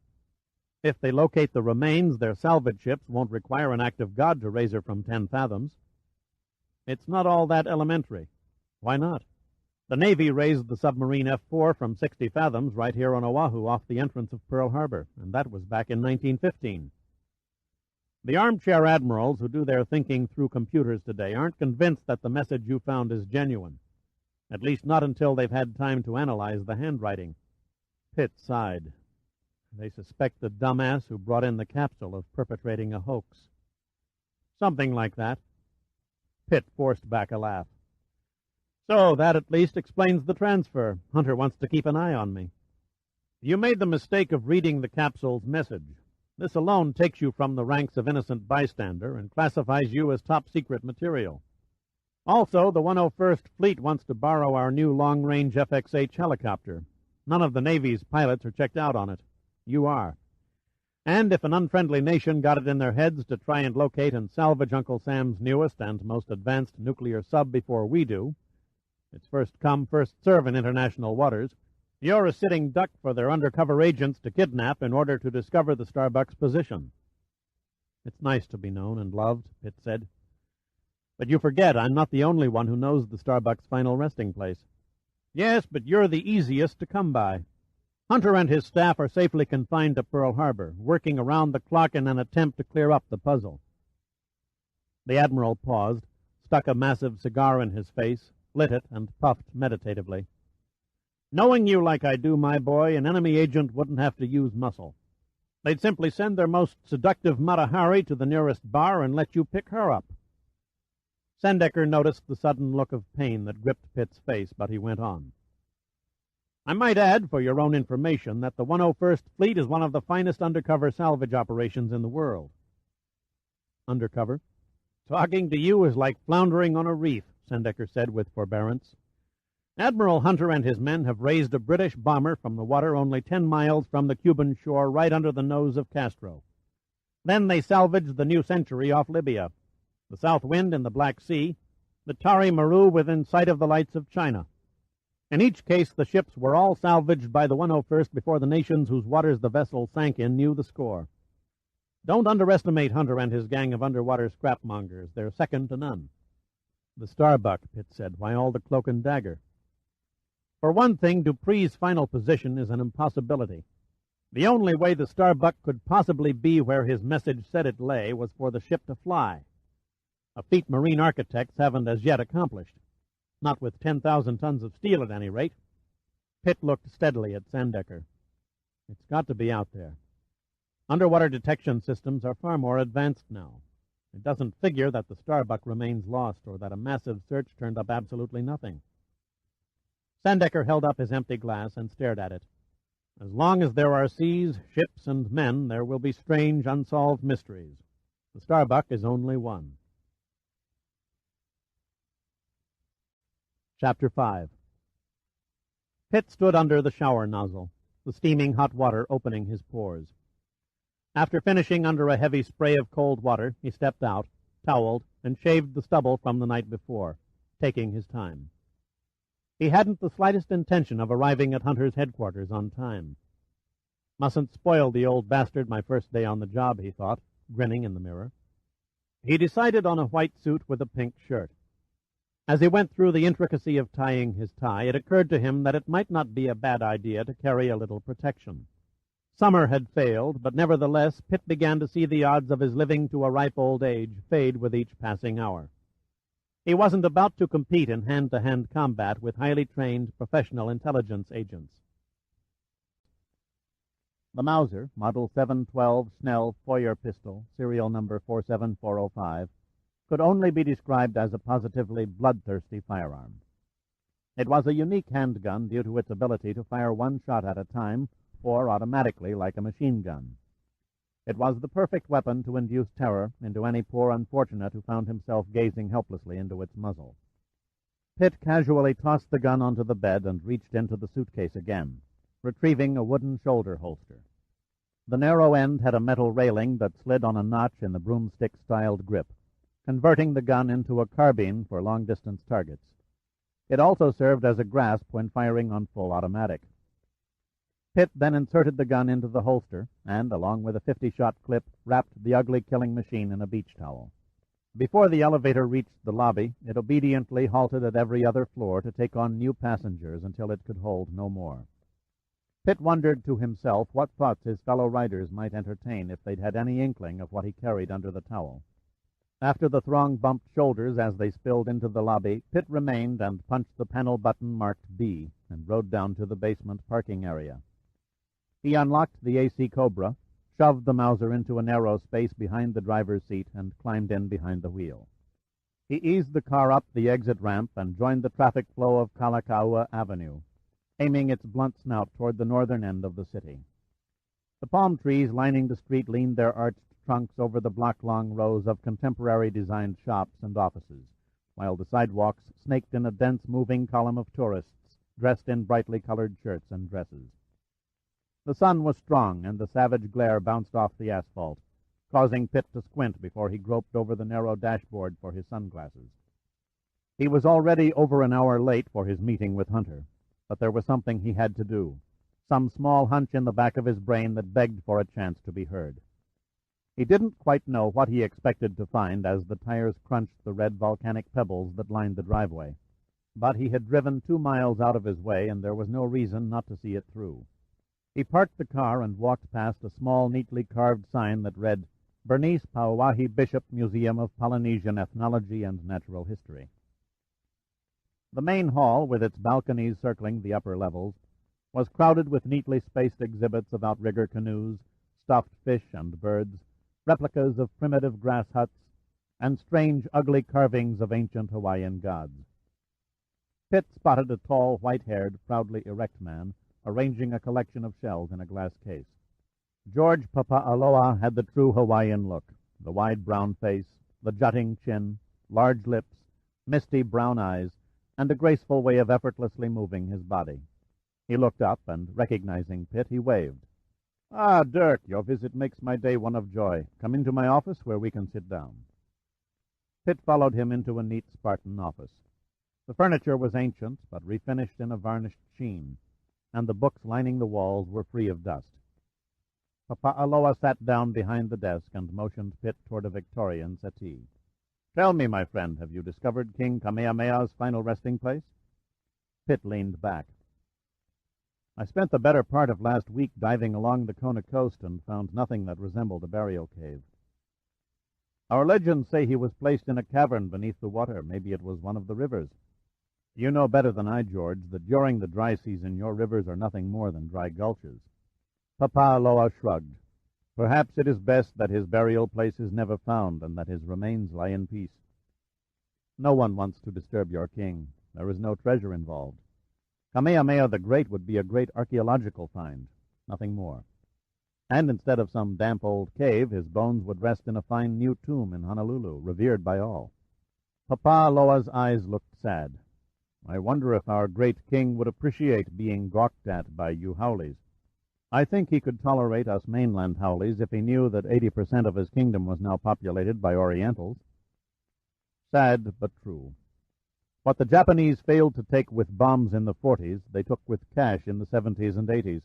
Speaker 1: If they locate the remains, their salvage ships won't require an act of God to raise her from 10 fathoms. It's not all that elementary. Why not? The Navy raised the submarine F-4 from 60 fathoms right here on Oahu off the entrance of Pearl Harbor, and that was back in 1915. The armchair admirals who do their thinking through computers today aren't convinced that the message you found is genuine, at least not until they've had time to analyze the handwriting. Pitt sighed. They suspect the dumbass who brought in the capsule of perpetrating a hoax. Something like that. Pitt forced back a laugh. So that at least explains the transfer. Hunter wants to keep an eye on me. You made the mistake of reading the capsule's message. This alone takes you from the ranks of innocent bystander and classifies you as top-secret material. Also, the 101st Fleet wants to borrow our new long-range FXH helicopter. None of the Navy's pilots are checked out on it. You are. And if an unfriendly nation got it in their heads to try and locate and salvage Uncle Sam's newest and most advanced nuclear sub before we do, it's first come, first serve in international waters, you're a sitting duck for their undercover agents to kidnap in order to discover the Starbuck's position. It's nice to be known and loved, Pitt said. But you forget I'm not the only one who knows the Starbuck's final resting place. Yes, but you're the easiest to come by. Hunter and his staff are safely confined to Pearl Harbor, working around the clock in an attempt to clear up the puzzle. The Admiral paused, stuck a massive cigar in his face, lit it, and puffed meditatively. Knowing you like I do, my boy, an enemy agent wouldn't have to use muscle. They'd simply send their most seductive Matahari to the nearest bar and let you pick her up. Sandecker noticed the sudden look of pain that gripped Pitt's face, but he went on. I might add, for your own information, that the 101st Fleet is one of the finest undercover salvage operations in the world. Undercover? Talking to you is like floundering on a reef, Sandecker said with forbearance. Admiral Hunter and his men have raised a British bomber from the water only 10 miles from the Cuban shore right under the nose of Castro. Then they salvaged the New Century off Libya, the South Wind in the Black Sea, the Tari Maru within sight of the lights of China. In each case, the ships were all salvaged by the 101st before the nations whose waters the vessel sank in knew the score. Don't underestimate Hunter and his gang of underwater scrapmongers. They're second to none. The Starbuck, Pitt said. Why all the cloak and dagger? For one thing, Dupree's final position is an impossibility. The only way the Starbuck could possibly be where his message said it lay was for the ship to fly. A feat marine architects haven't as yet accomplished. Not with 10,000 tons of steel, at any rate. Pitt looked steadily at Sandecker. It's got to be out there. Underwater detection systems are far more advanced now. It doesn't figure that the Starbuck remains lost or that a massive search turned up absolutely nothing. Sandecker held up his empty glass and stared at it. As long as there are seas, ships, and men, there will be strange, unsolved mysteries. The Starbuck is only one. Chapter 5. Pitt stood under the shower nozzle, the steaming hot water opening his pores. After finishing under a heavy spray of cold water, he stepped out, toweled, and shaved the stubble from the night before, taking his time. He hadn't the slightest intention of arriving at Hunter's headquarters on time. Mustn't spoil the old bastard my first day on the job, he thought, grinning in the mirror. He decided on a white suit with a pink shirt. As he went through the intricacy of tying his tie, it occurred to him that it might not be a bad idea to carry a little protection. Summer had failed, but nevertheless Pitt began to see the odds of his living to a ripe old age fade with each passing hour. He wasn't about to compete in hand-to-hand combat with highly trained professional intelligence agents. The Mauser, Model 712 Snell Foyer pistol, serial number 47405, could only be described as a positively bloodthirsty firearm. It was a unique handgun due to its ability to fire one shot at a time or automatically like a machine gun. It was the perfect weapon to induce terror into any poor unfortunate who found himself gazing helplessly into its muzzle. Pitt casually tossed the gun onto the bed and reached into the suitcase again, retrieving a wooden shoulder holster. The narrow end had a metal railing that slid on a notch in the broomstick-styled grip, converting the gun into a carbine for long-distance targets. It also served as a grasp when firing on full automatic. Pitt then inserted the gun into the holster and, along with a 50-shot clip, wrapped the ugly killing machine in a beach towel. Before the elevator reached the lobby, it obediently halted at every other floor to take on new passengers until it could hold no more. Pitt wondered to himself what thoughts his fellow riders might entertain if they'd had any inkling of what he carried under the towel. After the throng bumped shoulders as they spilled into the lobby, Pitt remained and punched the panel button marked B and rode down to the basement parking area. He unlocked the AC Cobra, shoved the Mauser into a narrow space behind the driver's seat, and climbed in behind the wheel. He eased the car up the exit ramp and joined the traffic flow of Kalakaua Avenue, aiming its blunt snout toward the northern end of the city. The palm trees lining the street leaned their arched trunks over the block-long rows of contemporary-designed shops and offices, while the sidewalks snaked in a dense moving column of tourists dressed in brightly colored shirts and dresses. The sun was strong, and the savage glare bounced off the asphalt, causing Pitt to squint before he groped over the narrow dashboard for his sunglasses. He was already over an hour late for his meeting with Hunter, but there was something he had to do, some small hunch in the back of his brain that begged for a chance to be heard. He didn't quite know what he expected to find as the tires crunched the red volcanic pebbles that lined the driveway, but he had driven 2 miles out of his way, and there was no reason not to see it through. He parked the car and walked past a small, neatly carved sign that read, Bernice Pauahi Bishop Museum of Polynesian Ethnology and Natural History. The main hall, with its balconies circling the upper levels, was crowded with neatly spaced exhibits of outrigger canoes, stuffed fish and birds, replicas of primitive grass huts, and strange, ugly carvings of ancient Hawaiian gods. Pitt spotted a tall, white-haired, proudly erect man arranging a collection of shells in a glass case. George Papa'aloa had the true Hawaiian look, the wide brown face, the jutting chin, large lips, misty brown eyes, and a graceful way of effortlessly moving his body. He looked up, and, recognizing Pitt, he waved. "Ah, Dirk, your visit makes my day one of joy. Come into my office where we can sit down." Pitt followed him into a neat Spartan office. The furniture was ancient, but refinished in a varnished sheen, and the books lining the walls were free of dust. Papa'aloa sat down behind the desk and motioned Pitt toward a Victorian settee. "Tell me, my friend, have you discovered King Kamehameha's final resting place?" Pitt leaned back. "I spent the better part of last week diving along the Kona coast and found nothing that resembled a burial cave. Our legends say he was placed in a cavern beneath the water. Maybe it was one of the rivers. You know better than I, George, that during the dry season your rivers are nothing more than dry gulches." Papa'aloa shrugged. "Perhaps it is best that his burial place is never found and that his remains lie in peace. No one wants to disturb your king. There is no treasure involved. Kamehameha the Great would be a great archaeological find, nothing more. And instead of some damp old cave, his bones would rest in a fine new tomb in Honolulu, revered by all." Papa'aloa's eyes looked sad. "I wonder if our great king would appreciate being gawked at by you howlies. I think he could tolerate us mainland howlies if he knew that 80% of his kingdom was now populated by Orientals." Sad, but true. What the Japanese failed to take with bombs in the 40s, they took with cash in the 70s and 80s.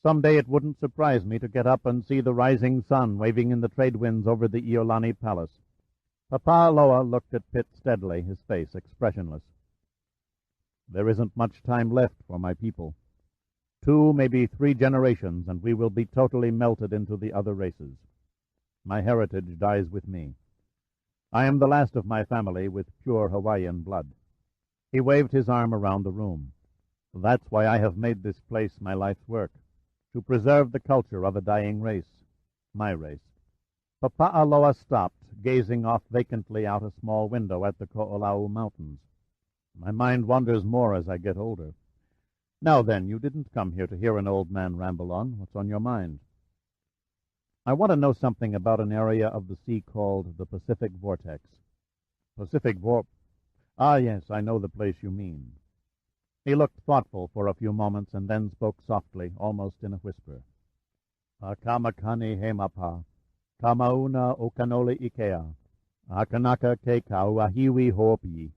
Speaker 1: Someday it wouldn't surprise me to get up and see the rising sun waving in the trade winds over the Iolani Palace. Papa'aloa looked at Pitt steadily, his face expressionless. "There isn't much time left for my people. 2, maybe 3 generations, and we will be totally melted into the other races. My heritage dies with me. I am the last of my family with pure Hawaiian blood. He waved his arm around the room. That's why I have made this place my life's work, to preserve the culture of a dying race, my race. Papa'aloa stopped, gazing off vacantly out a small window at the Ko'olau Mountains. My mind wanders more as I get older. Now then, you didn't come here to hear an old man ramble on. What's on your mind? I want to know something about an area of the sea called the Pacific Vortex. Ah, yes, I know the place you mean. He looked thoughtful for a few moments and then spoke softly, almost in a whisper. Akamakani hemapa, kamauna o kanole ikea, akanaka ke kauahiwi hopi.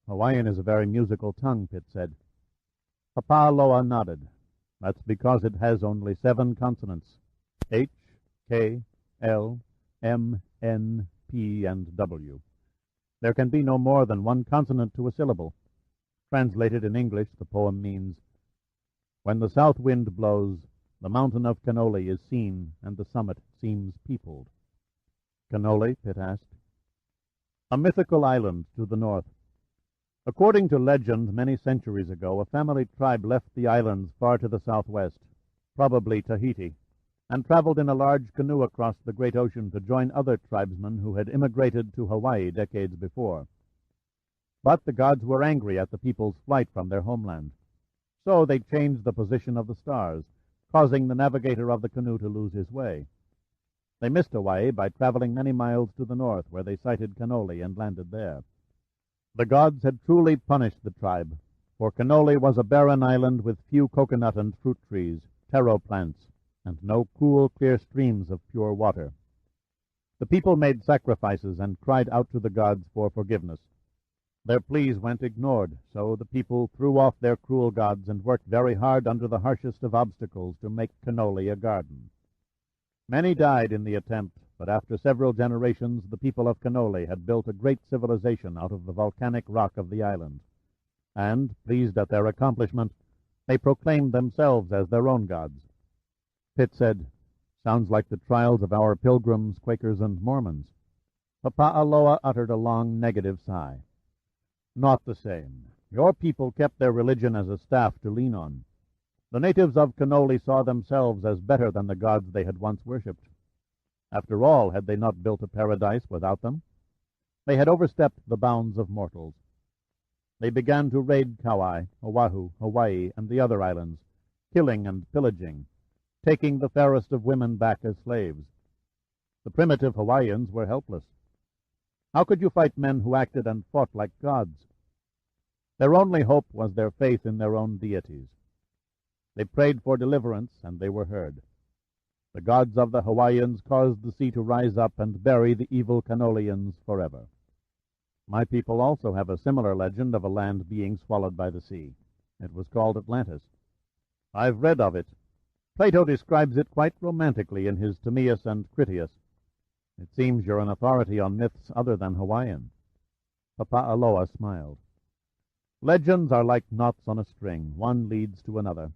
Speaker 1: Hawaiian is a very musical tongue, Pitt said. Papa'aloa nodded. That's because it has only 7 consonants. H, K, L, M, N, P, and W. There can be no more than 1 consonant to a syllable. Translated in English, the poem means, when the south wind blows, the mountain of Kanole is seen, and the summit seems peopled. Kanole, Pitt asked. A mythical island to the north. According to legend, many centuries ago, a family tribe left the islands far to the southwest, probably Tahiti, and traveled in a large canoe across the great ocean to join other tribesmen who had immigrated to Hawaii decades before. But the gods were angry at the people's flight from their homeland. So they changed the position of the stars, causing the navigator of the canoe to lose his way. They missed Hawaii by traveling many miles to the north, where they sighted Kanole and landed there. The gods had truly punished the tribe, for Kanole was a barren island with few coconut and fruit trees, taro plants, and no cool, clear streams of pure water. The people made sacrifices and cried out to the gods for forgiveness. Their pleas went ignored, so the people threw off their cruel gods and worked very hard under the harshest of obstacles to make Kanole a garden. Many died in the attempt, but after several generations the people of Kanole had built a great civilization out of the volcanic rock of the island, and, pleased at their accomplishment, they proclaimed themselves as their own gods. Pitt said, "Sounds like the trials of our pilgrims, Quakers, and Mormons." Papa'aloa uttered a long negative sigh. "Not the same. Your people kept their religion as a staff to lean on. The natives of Kanole saw themselves as better than the gods they had once worshipped. After all, had they not built a paradise without them? They had overstepped the bounds of mortals. They began to raid Kauai, Oahu, Hawaii, and the other islands, killing and pillaging, taking the fairest of women back as slaves. The primitive Hawaiians were helpless. How could you fight men who acted and fought like gods? Their only hope was their faith in their own deities. They prayed for deliverance, and they were heard. The gods of the Hawaiians caused the sea to rise up and bury the evil Kanoleans forever. My people also have a similar legend of a land being swallowed by the sea. It was called Atlantis. I've read of it. Plato describes it quite romantically in his Timaeus and Critias. It seems you're an authority on myths other than Hawaiian. Papa'aloa smiled. Legends are like knots on a string. One leads to another.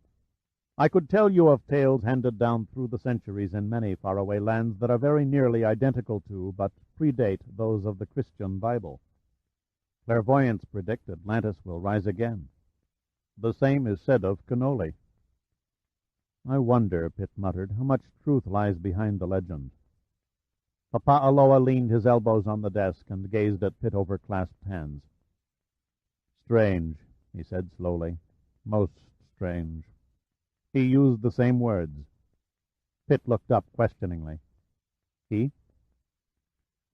Speaker 1: I could tell you of tales handed down through the centuries in many faraway lands that are very nearly identical to, but predate, those of the Christian Bible. Clairvoyants predict Atlantis will rise again. The same is said of Kanole. I wonder, Pitt muttered, how much truth lies behind the legend. Papa'aloa leaned his elbows on the desk and gazed at Pitt over clasped hands. Strange, he said slowly. Most strange. He used the same words. Pitt looked up questioningly. He?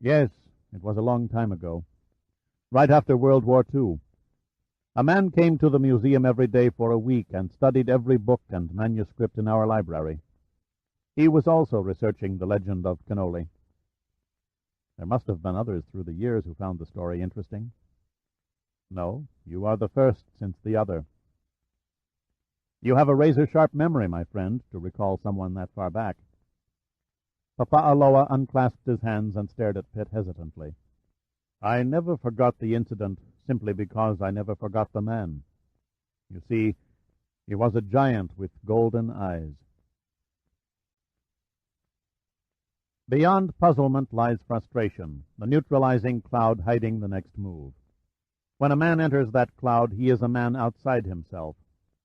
Speaker 1: Yes, it was a long time ago. Right after World War II. A man came to the museum every day for a week and studied every book and manuscript in our library. He was also researching the legend of Kanole. There must have been others through the years who found the story interesting. No, you are the first since the other. You have a razor-sharp memory, my friend, to recall someone that far back. Papa'aloa unclasped his hands and stared at Pitt hesitantly. I never forgot the incident simply because I never forgot the man. You see, he was a giant with golden eyes. Beyond puzzlement lies frustration, the neutralizing cloud hiding the next move. When a man enters that cloud, he is a man outside himself,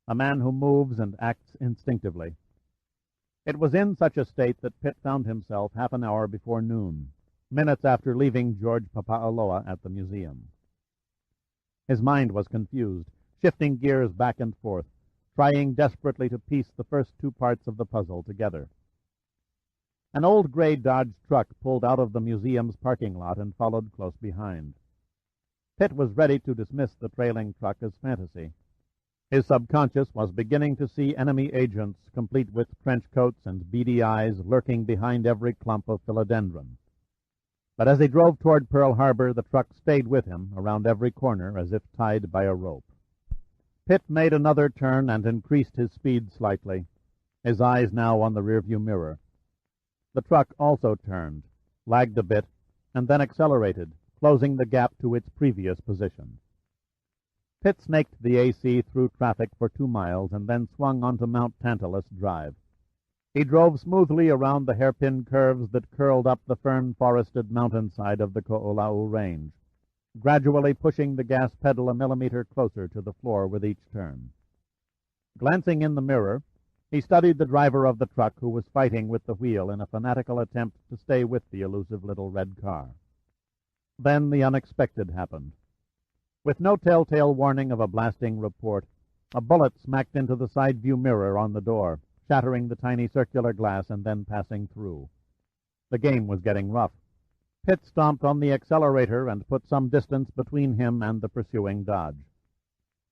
Speaker 1: a man who moves and acts instinctively. It was in such a state that Pitt found himself half an hour before noon, minutes after leaving George Papaaloa at the museum. His mind was confused, shifting gears back and forth, trying desperately to piece the first two parts of the puzzle together. An old gray Dodge truck pulled out of the museum's parking lot and followed close behind. Pitt was ready to dismiss the trailing truck as fantasy. His subconscious was beginning to see enemy agents, complete with trench coats and beady eyes, lurking behind every clump of philodendron. But as he drove toward Pearl Harbor, the truck stayed with him around every corner as if tied by a rope. Pitt made another turn and increased his speed slightly, his eyes now on the rearview mirror. The truck also turned, lagged a bit, and then accelerated, closing the gap to its previous position. Pitt snaked the AC through traffic for 2 miles and then swung onto Mount Tantalus Drive. He drove smoothly around the hairpin curves that curled up the fern-forested mountainside of the Ko'olau Range, gradually pushing the gas pedal a millimeter closer to the floor with each turn. Glancing in the mirror, he studied the driver of the truck who was fighting with the wheel in a fanatical attempt to stay with the elusive little red car. Then the unexpected happened. With no telltale warning of a blasting report, a bullet smacked into the side view mirror on the door, shattering the tiny circular glass and then passing through. The game was getting rough. Pitt stomped on the accelerator and put some distance between him and the pursuing Dodge.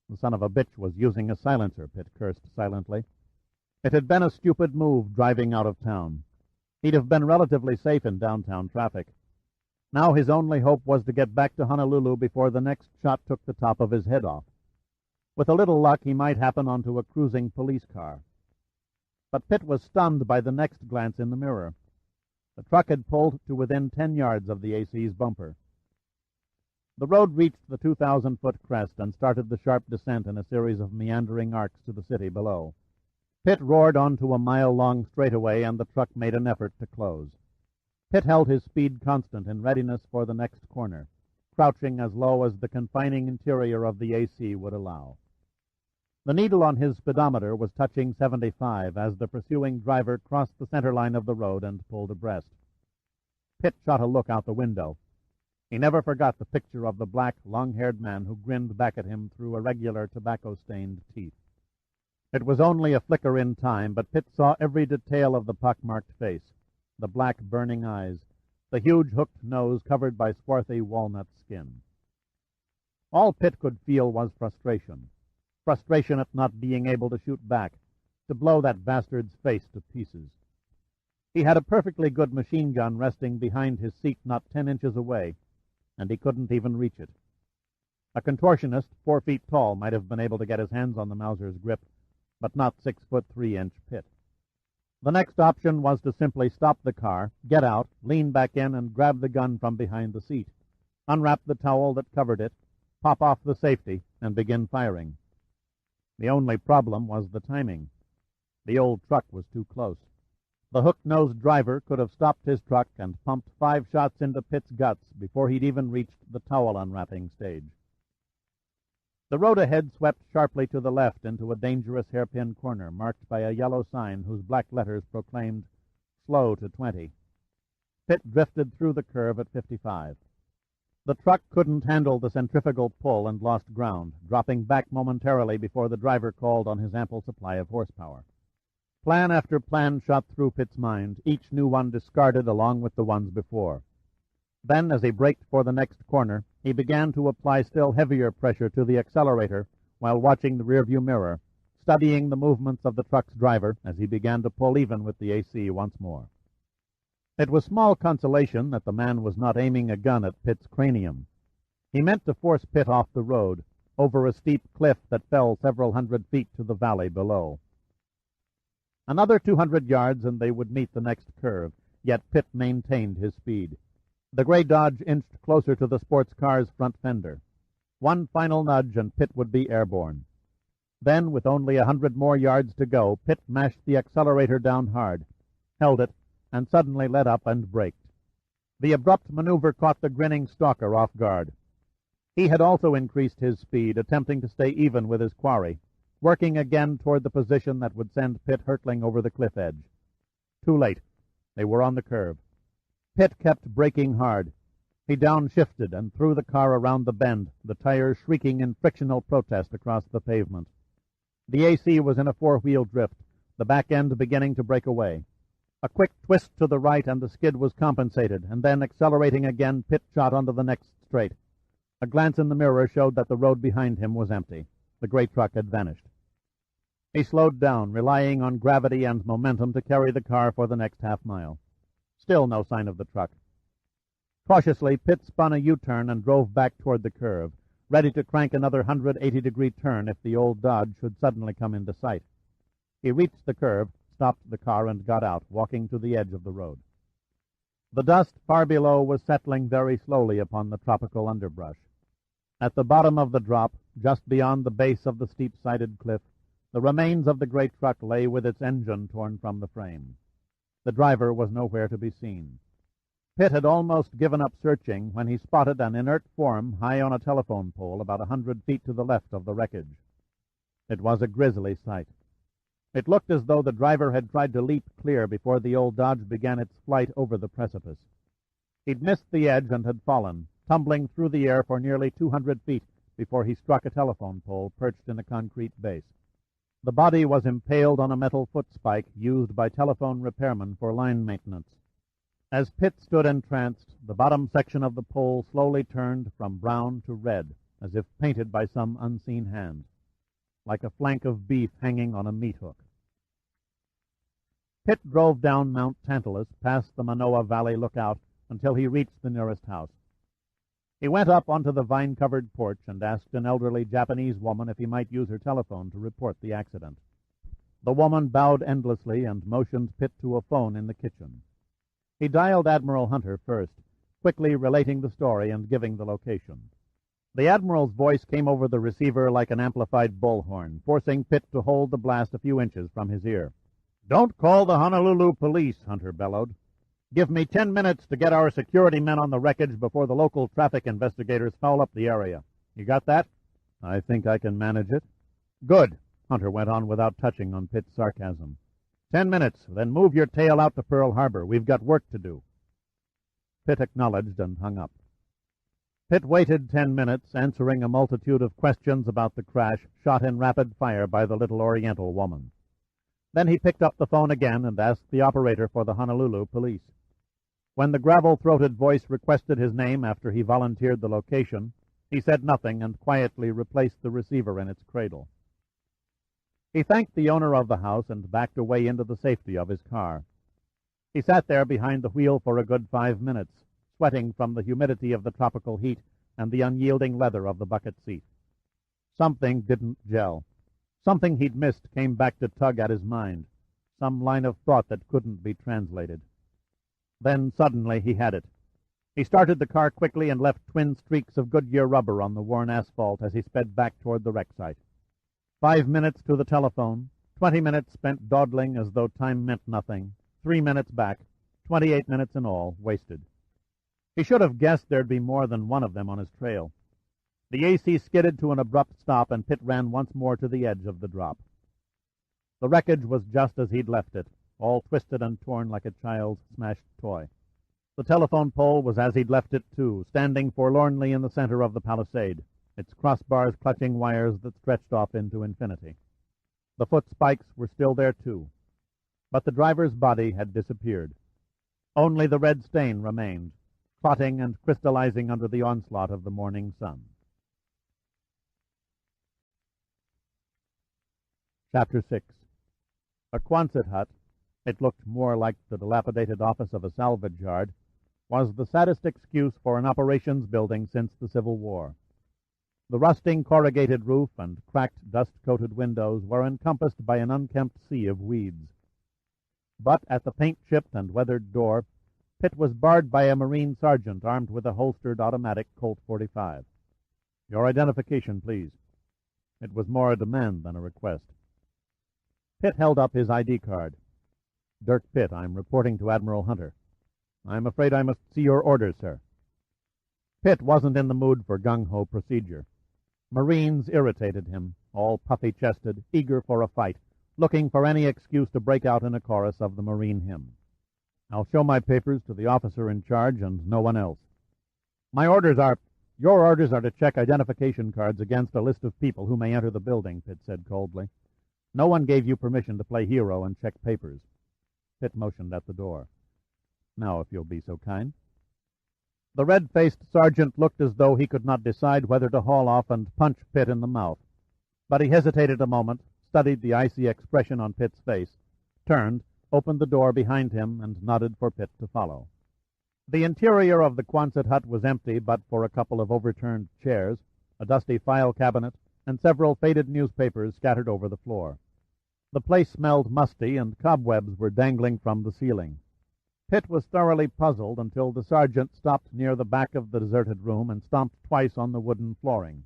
Speaker 1: The son of a bitch was using a silencer, Pitt cursed silently. It had been a stupid move driving out of town. He'd have been relatively safe in downtown traffic. Now his only hope was to get back to Honolulu before the next shot took the top of his head off. With a little luck, he might happen onto a cruising police car. But Pitt was stunned by the next glance in the mirror. The truck had pulled to within 10 yards of the AC's bumper. The road reached the 2,000-foot crest and started the sharp descent in a series of meandering arcs to the city below. Pitt roared onto a mile-long straightaway, and the truck made an effort to close. Pitt held his speed constant in readiness for the next corner, crouching as low as the confining interior of the AC would allow. The needle on his speedometer was touching 75 as the pursuing driver crossed the center line of the road and pulled abreast. Pitt shot a look out the window. He never forgot the picture of the black, long-haired man who grinned back at him through irregular, tobacco-stained teeth. It was only a flicker in time, but Pitt saw every detail of the pock-marked face, the black, burning eyes, the huge hooked nose covered by swarthy walnut skin. All Pitt could feel was frustration. Frustration at not being able to shoot back, to blow that bastard's face to pieces. He had a perfectly good machine gun resting behind his seat not 10 inches away, and he couldn't even reach it. A contortionist 4 feet tall might have been able to get his hands on the Mauser's grip, but not 6'3" Pitt. The next option was to simply stop the car, get out, lean back in, and grab the gun from behind the seat, unwrap the towel that covered it, pop off the safety, and begin firing. The only problem was the timing. The old truck was too close. The hook-nosed driver could have stopped his truck and pumped 5 shots into Pitt's guts before he'd even reached the towel unwrapping stage. The road ahead swept sharply to the left into a dangerous hairpin corner marked by a yellow sign whose black letters proclaimed, "Slow to 20." Pitt drifted through the curve at 55. The truck couldn't handle the centrifugal pull and lost ground, dropping back momentarily before the driver called on his ample supply of horsepower. Plan after plan shot through Pitt's mind, each new one discarded along with the ones before. Then, as he braked for the next corner, he began to apply still heavier pressure to the accelerator while watching the rearview mirror, studying the movements of the truck's driver as he began to pull even with the AC once more. It was small consolation that the man was not aiming a gun at Pitt's cranium. He meant to force Pitt off the road, over a steep cliff that fell several hundred feet to the valley below. Another 200 yards and they would meet the next curve, yet Pitt maintained his speed. The gray Dodge inched closer to the sports car's front fender. One final nudge and Pitt would be airborne. Then, with only 100 more yards to go, Pitt mashed the accelerator down hard, held it, and suddenly let up and braked. The abrupt maneuver caught the grinning stalker off guard. He had also increased his speed, attempting to stay even with his quarry, working again toward the position that would send Pitt hurtling over the cliff edge. Too late. They were on the curve. Pitt kept braking hard. He downshifted and threw the car around the bend, the tires shrieking in frictional protest across the pavement. The AC was in a four-wheel drift, the back end beginning to break away. A quick twist to the right and the skid was compensated, and then, accelerating again, Pitt shot onto the next straight. A glance in the mirror showed that the road behind him was empty. The great truck had vanished. He slowed down, relying on gravity and momentum to carry the car for the next half-mile. Still no sign of the truck. Cautiously, Pitt spun a U-turn and drove back toward the curve, ready to crank another 180-degree turn if the old Dodge should suddenly come into sight. He reached the curve, stopped the car, and got out, walking to the edge of the road. The dust far below was settling very slowly upon the tropical underbrush. At the bottom of the drop, just beyond the base of the steep-sided cliff, the remains of the great truck lay with its engine torn from the frame. The driver was nowhere to be seen. Pitt had almost given up searching when he spotted an inert form high on a telephone pole about 100 feet to the left of the wreckage. It was a grisly sight. It looked as though the driver had tried to leap clear before the old Dodge began its flight over the precipice. He'd missed the edge and had fallen, tumbling through the air for nearly 200 feet before he struck a telephone pole perched in a concrete base. The body was impaled on a metal foot spike used by telephone repairmen for line maintenance. As Pitt stood entranced, the bottom section of the pole slowly turned from brown to red, as if painted by some unseen hand, like a flank of beef hanging on a meat hook. Pitt drove down Mount Tantalus, past the Manoa Valley lookout, until he reached the nearest house. He went up onto the vine-covered porch and asked an elderly Japanese woman if he might use her telephone to report the accident. The woman bowed endlessly and motioned Pitt to a phone in the kitchen. He dialed Admiral Hunter first, quickly relating the story and giving the location. The Admiral's voice came over the receiver like an amplified bullhorn, forcing Pitt to hold the blast a few inches from his ear. "Don't call the Honolulu police," Hunter bellowed. "Give me 10 minutes to get our security men on the wreckage before the local traffic investigators foul up the area. You got that?" "I think I can manage it." "Good," Hunter went on without touching on Pitt's sarcasm. 10 minutes, then move your tail out to Pearl Harbor. We've got work to do." Pitt acknowledged and hung up. Pitt waited 10 minutes, answering a multitude of questions about the crash shot in rapid fire by the little Oriental woman. Then he picked up the phone again and asked the operator for the Honolulu police. When the gravel-throated voice requested his name after he volunteered the location, he said nothing and quietly replaced the receiver in its cradle. He thanked the owner of the house and backed away into the safety of his car. He sat there behind the wheel for a good 5 minutes, sweating from the humidity of the tropical heat and the unyielding leather of the bucket seat. Something didn't gel. Something he'd missed came back to tug at his mind, some line of thought that couldn't be translated. Then suddenly he had it. He started the car quickly and left twin streaks of Goodyear rubber on the worn asphalt as he sped back toward the wreck site. 5 minutes to the telephone, 20 minutes spent dawdling as though time meant nothing, 3 minutes back, 28 minutes in all, wasted. He should have guessed there'd be more than one of them on his trail. The AC skidded to an abrupt stop, and Pitt ran once more to the edge of the drop. The wreckage was just as he'd left it, all twisted and torn like a child's smashed toy. The telephone pole was as he'd left it, too, standing forlornly in the center of the palisade, its crossbars clutching wires that stretched off into infinity. The foot spikes were still there, too, but the driver's body had disappeared. Only the red stain remained, clotting and crystallizing under the onslaught of the morning sun. Chapter 6. A Quonset hut, it looked more like the dilapidated office of a salvage yard, was the saddest excuse for an operations building since the Civil War. The rusting corrugated roof and cracked dust-coated windows were encompassed by an unkempt sea of weeds. But at the paint-chipped and weathered door, Pitt was barred by a Marine sergeant armed with a holstered automatic Colt .45. "Your identification, please." It was more a demand than a request. Pitt held up his ID card. Dirk Pitt. I'm reporting to Admiral Hunter. I'm afraid I must see your orders, sir. Pitt wasn't in the mood for gung-ho procedure. Marines irritated him, all puffy-chested, eager for a fight, looking for any excuse to break out in a chorus of the Marine hymn. I'll show my papers to the officer in charge and no one else. Your orders are to check identification cards against a list of people who may enter the building, Pitt said coldly. No one gave you permission to play hero and check papers. Pitt motioned at the door. Now, if you'll be so kind. The red-faced sergeant looked as though he could not decide whether to haul off and punch Pitt in the mouth. But he hesitated a moment, studied the icy expression on Pitt's face, turned, opened the door behind him, and nodded for Pitt to follow. The interior of the Quonset hut was empty but for a couple of overturned chairs, a dusty file cabinet, and several faded newspapers scattered over the floor. The place smelled musty, and cobwebs were dangling from the ceiling. Pitt was thoroughly puzzled until the sergeant stopped near the back of the deserted room and stomped twice on the wooden flooring.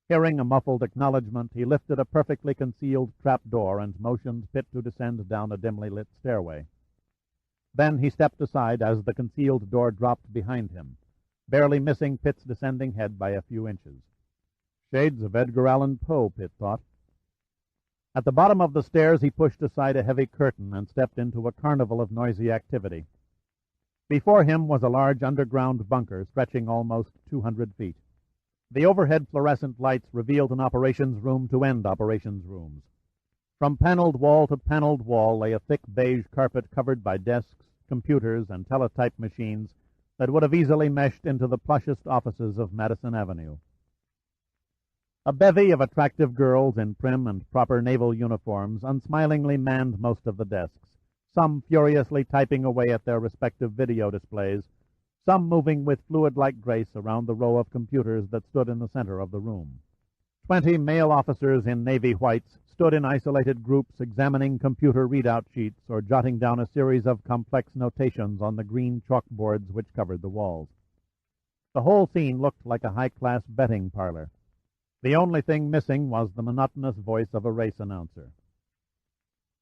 Speaker 1: Hearing a muffled acknowledgment, he lifted a perfectly concealed trap-door and motioned Pitt to descend down a dimly lit stairway. Then he stepped aside as the concealed door dropped behind him, barely missing Pitt's descending head by a few inches. Shades of Edgar Allan Poe, Pitt thought. At the bottom of the stairs he pushed aside a heavy curtain and stepped into a carnival of noisy activity. Before him was a large underground bunker stretching almost 200 feet. The overhead fluorescent lights revealed an operations room to end operations rooms. From paneled wall to paneled wall lay a thick beige carpet covered by desks, computers, and teletype machines that would have easily meshed into the plushest offices of Madison Avenue. A bevy of attractive girls in prim and proper naval uniforms unsmilingly manned most of the desks, some furiously typing away at their respective video displays, some moving with fluid-like grace around the row of computers that stood in the center of the room. 20 male officers in navy whites stood in isolated groups examining computer readout sheets or jotting down a series of complex notations on the green chalkboards which covered the walls. The whole scene looked like a high-class betting parlor. The only thing missing was the monotonous voice of a race announcer.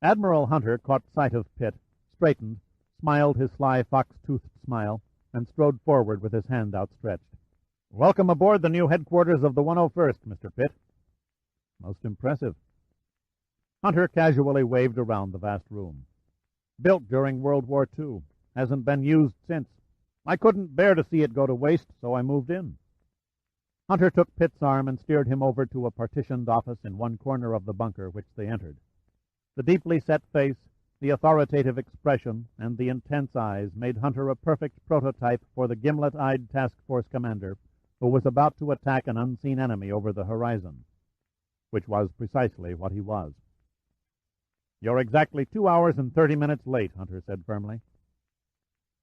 Speaker 1: Admiral Hunter caught sight of Pitt, straightened, smiled his sly fox-toothed smile, and strode forward with his hand outstretched. "Welcome aboard the new headquarters of the 101st, Mr. Pitt." "Most impressive." Hunter casually waved around the vast room. "Built during World War II. Hasn't been used since. I couldn't bear to see it go to waste, so I moved in." Hunter took Pitt's arm and steered him over to a partitioned office in one corner of the bunker which they entered. The deeply set face, the authoritative expression, and the intense eyes made Hunter a perfect prototype for the gimlet-eyed task force commander who was about to attack an unseen enemy over the horizon, which was precisely what he was. "You're exactly 2 hours and 30 minutes late," Hunter said firmly.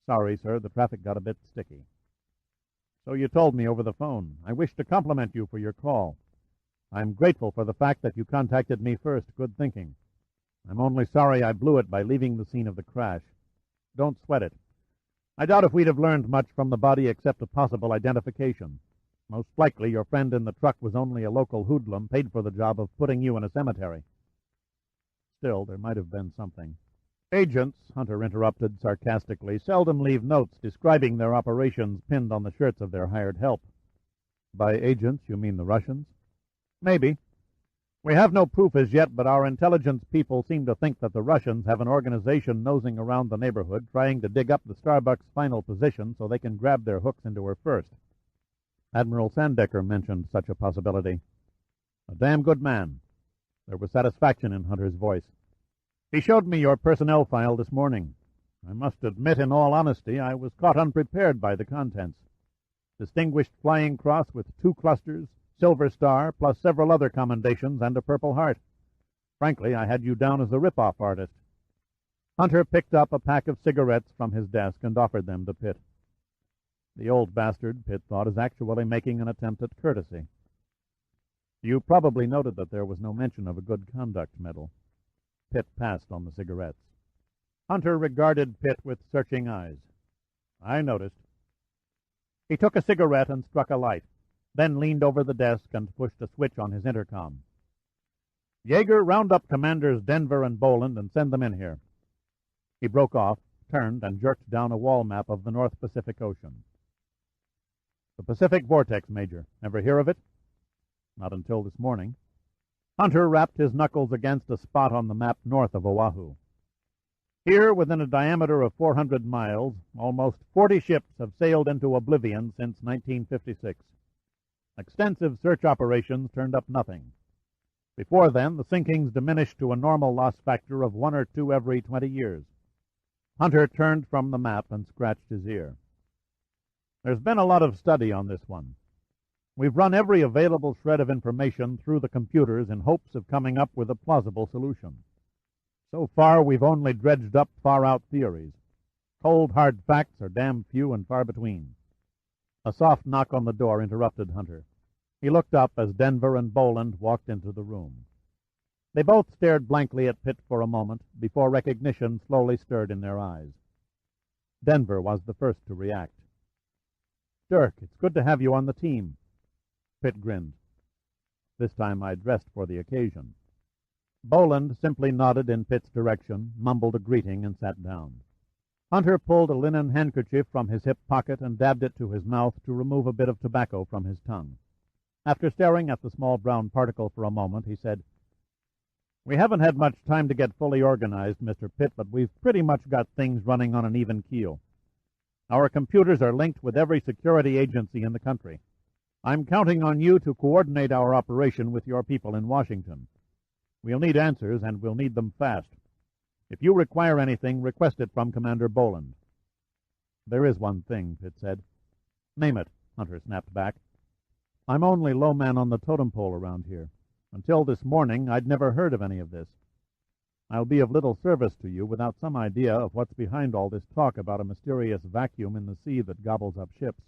Speaker 1: "Sorry, sir, the traffic got a bit sticky." "So you told me over the phone. I wish to compliment you for your call. I'm grateful for the fact that you contacted me first. Good thinking. I'm only sorry I blew it by leaving the scene of the crash. Don't sweat it. I doubt if we'd have learned much from the body except a possible identification. Most likely your friend in the truck was only a local hoodlum paid for the job of putting you in a cemetery. Still, there might have been something." "Agents," Hunter interrupted sarcastically, "seldom leave notes describing their operations pinned on the shirts of their hired help." "By agents, you mean the Russians?" "Maybe. We have no proof as yet, but our intelligence people seem to think that the Russians have an organization nosing around the neighborhood trying to dig up the Starbuck's final position so they can grab their hooks into her first. Admiral Sandecker mentioned such a possibility. A damn good man." There was satisfaction in Hunter's voice. "He showed me your personnel file this morning. I must admit, in all honesty, I was caught unprepared by the contents. Distinguished Flying Cross with 2 clusters, Silver Star, plus several other commendations and a Purple Heart. Frankly, I had you down as a rip-off artist." Hunter picked up a pack of cigarettes from his desk and offered them to Pitt. The old bastard, Pitt thought, is actually making an attempt at courtesy. "You probably noted that there was no mention of a Good Conduct Medal." Pitt passed on the cigarettes. Hunter regarded Pitt with searching eyes. "I noticed." He took a cigarette and struck a light, then leaned over the desk and pushed a switch on his intercom. "Yeager, round up Commanders Denver and Boland and send them in here." He broke off, turned, and jerked down a wall map of the North Pacific Ocean. The Pacific Vortex, Major. Ever hear of it? Not until this morning. Hunter rapped his knuckles against a spot on the map north of Oahu. Here, within a diameter of 400 miles, almost 40 ships have sailed into oblivion since 1956. Extensive search operations turned up nothing. Before then, the sinkings diminished to a normal loss factor of 1 or 2 every 20 years. Hunter turned from the map and scratched his ear. There's been a lot of study on this one. We've run every available shred of information through the computers in hopes of coming up with a plausible solution. So far, we've only dredged up far-out theories. Cold, hard facts are damn few and far between. A soft knock on the door interrupted Hunter. He looked up as Denver and Boland walked into the room. They both stared blankly at Pitt for a moment before recognition slowly stirred in their eyes. Denver was the first to react. "Dirk, it's good to have you on the team." Pitt grinned. This time I dressed for the occasion. Boland simply nodded in Pitt's direction, mumbled a greeting, and sat down. Hunter pulled a linen handkerchief from his hip pocket and dabbed it to his mouth to remove a bit of tobacco from his tongue. After staring at the small brown particle for a moment, he said, "We haven't had much time to get fully organized, Mr. Pitt, but we've pretty much got things running on an even keel. Our computers are linked with every security agency in the country. I'm counting on you to coordinate our operation with your people in Washington. We'll need answers, and we'll need them fast. If you require anything, request it from Commander Boland." "There is one thing," Pitt said. "Name it," Hunter snapped back. "I'm only low man on the totem pole around here. Until this morning, I'd never heard of any of this. I'll be of little service to you without some idea of what's behind all this talk about a mysterious vacuum in the sea that gobbles up ships."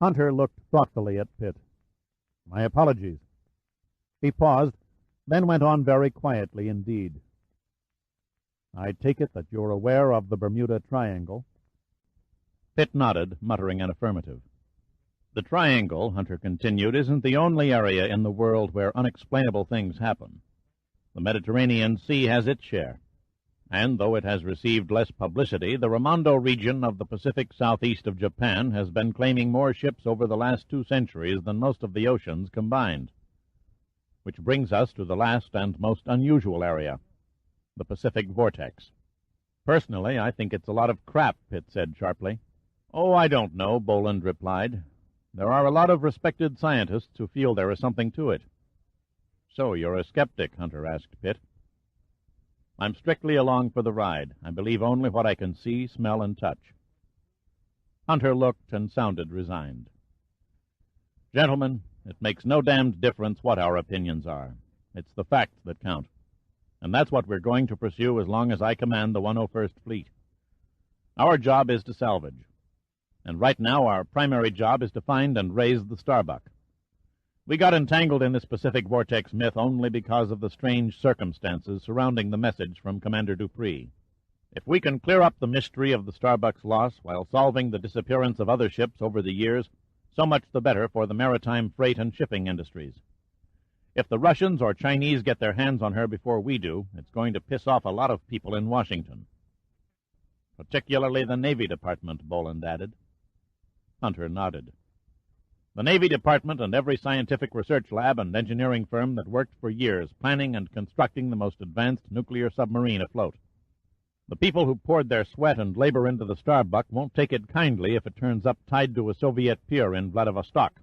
Speaker 1: Hunter looked thoughtfully at Pitt. "My apologies." He paused, then went on very quietly indeed. "I take it that you're aware of the Bermuda Triangle?" Pitt nodded, muttering an affirmative. "The Triangle," Hunter continued, "isn't the only area in the world where unexplainable things happen. The Mediterranean Sea has its share. And though it has received less publicity, the Ramondo region of the Pacific southeast of Japan has been claiming more ships over the last 2 centuries than most of the oceans combined. Which brings us to the last and most unusual area, the Pacific Vortex." "Personally, I think it's a lot of crap," Pitt said sharply. "Oh, I don't know," Boland replied. "There are a lot of respected scientists who feel there is something to it." "So you're a skeptic?" Hunter asked Pitt. "I'm strictly along for the ride. I believe only what I can see, smell, and touch." Hunter looked and sounded resigned. "Gentlemen, it makes no damned difference what our opinions are. It's the facts that count. And that's what we're going to pursue as long as I command the 101st Fleet. Our job is to salvage. And right now our primary job is to find and raise the Starbuck. We got entangled in this Pacific Vortex myth only because of the strange circumstances surrounding the message from Commander Dupree. If we can clear up the mystery of the Starbuck's loss while solving the disappearance of other ships over the years, so much the better for the maritime freight and shipping industries. If the Russians or Chinese get their hands on her before we do, it's going to piss off a lot of people in Washington." "Particularly the Navy Department," Boland added. Hunter nodded. "The Navy Department and every scientific research lab and engineering firm that worked for years planning and constructing the most advanced nuclear submarine afloat. The people who poured their sweat and labor into the Starbuck won't take it kindly if it turns up tied to a Soviet pier in Vladivostok."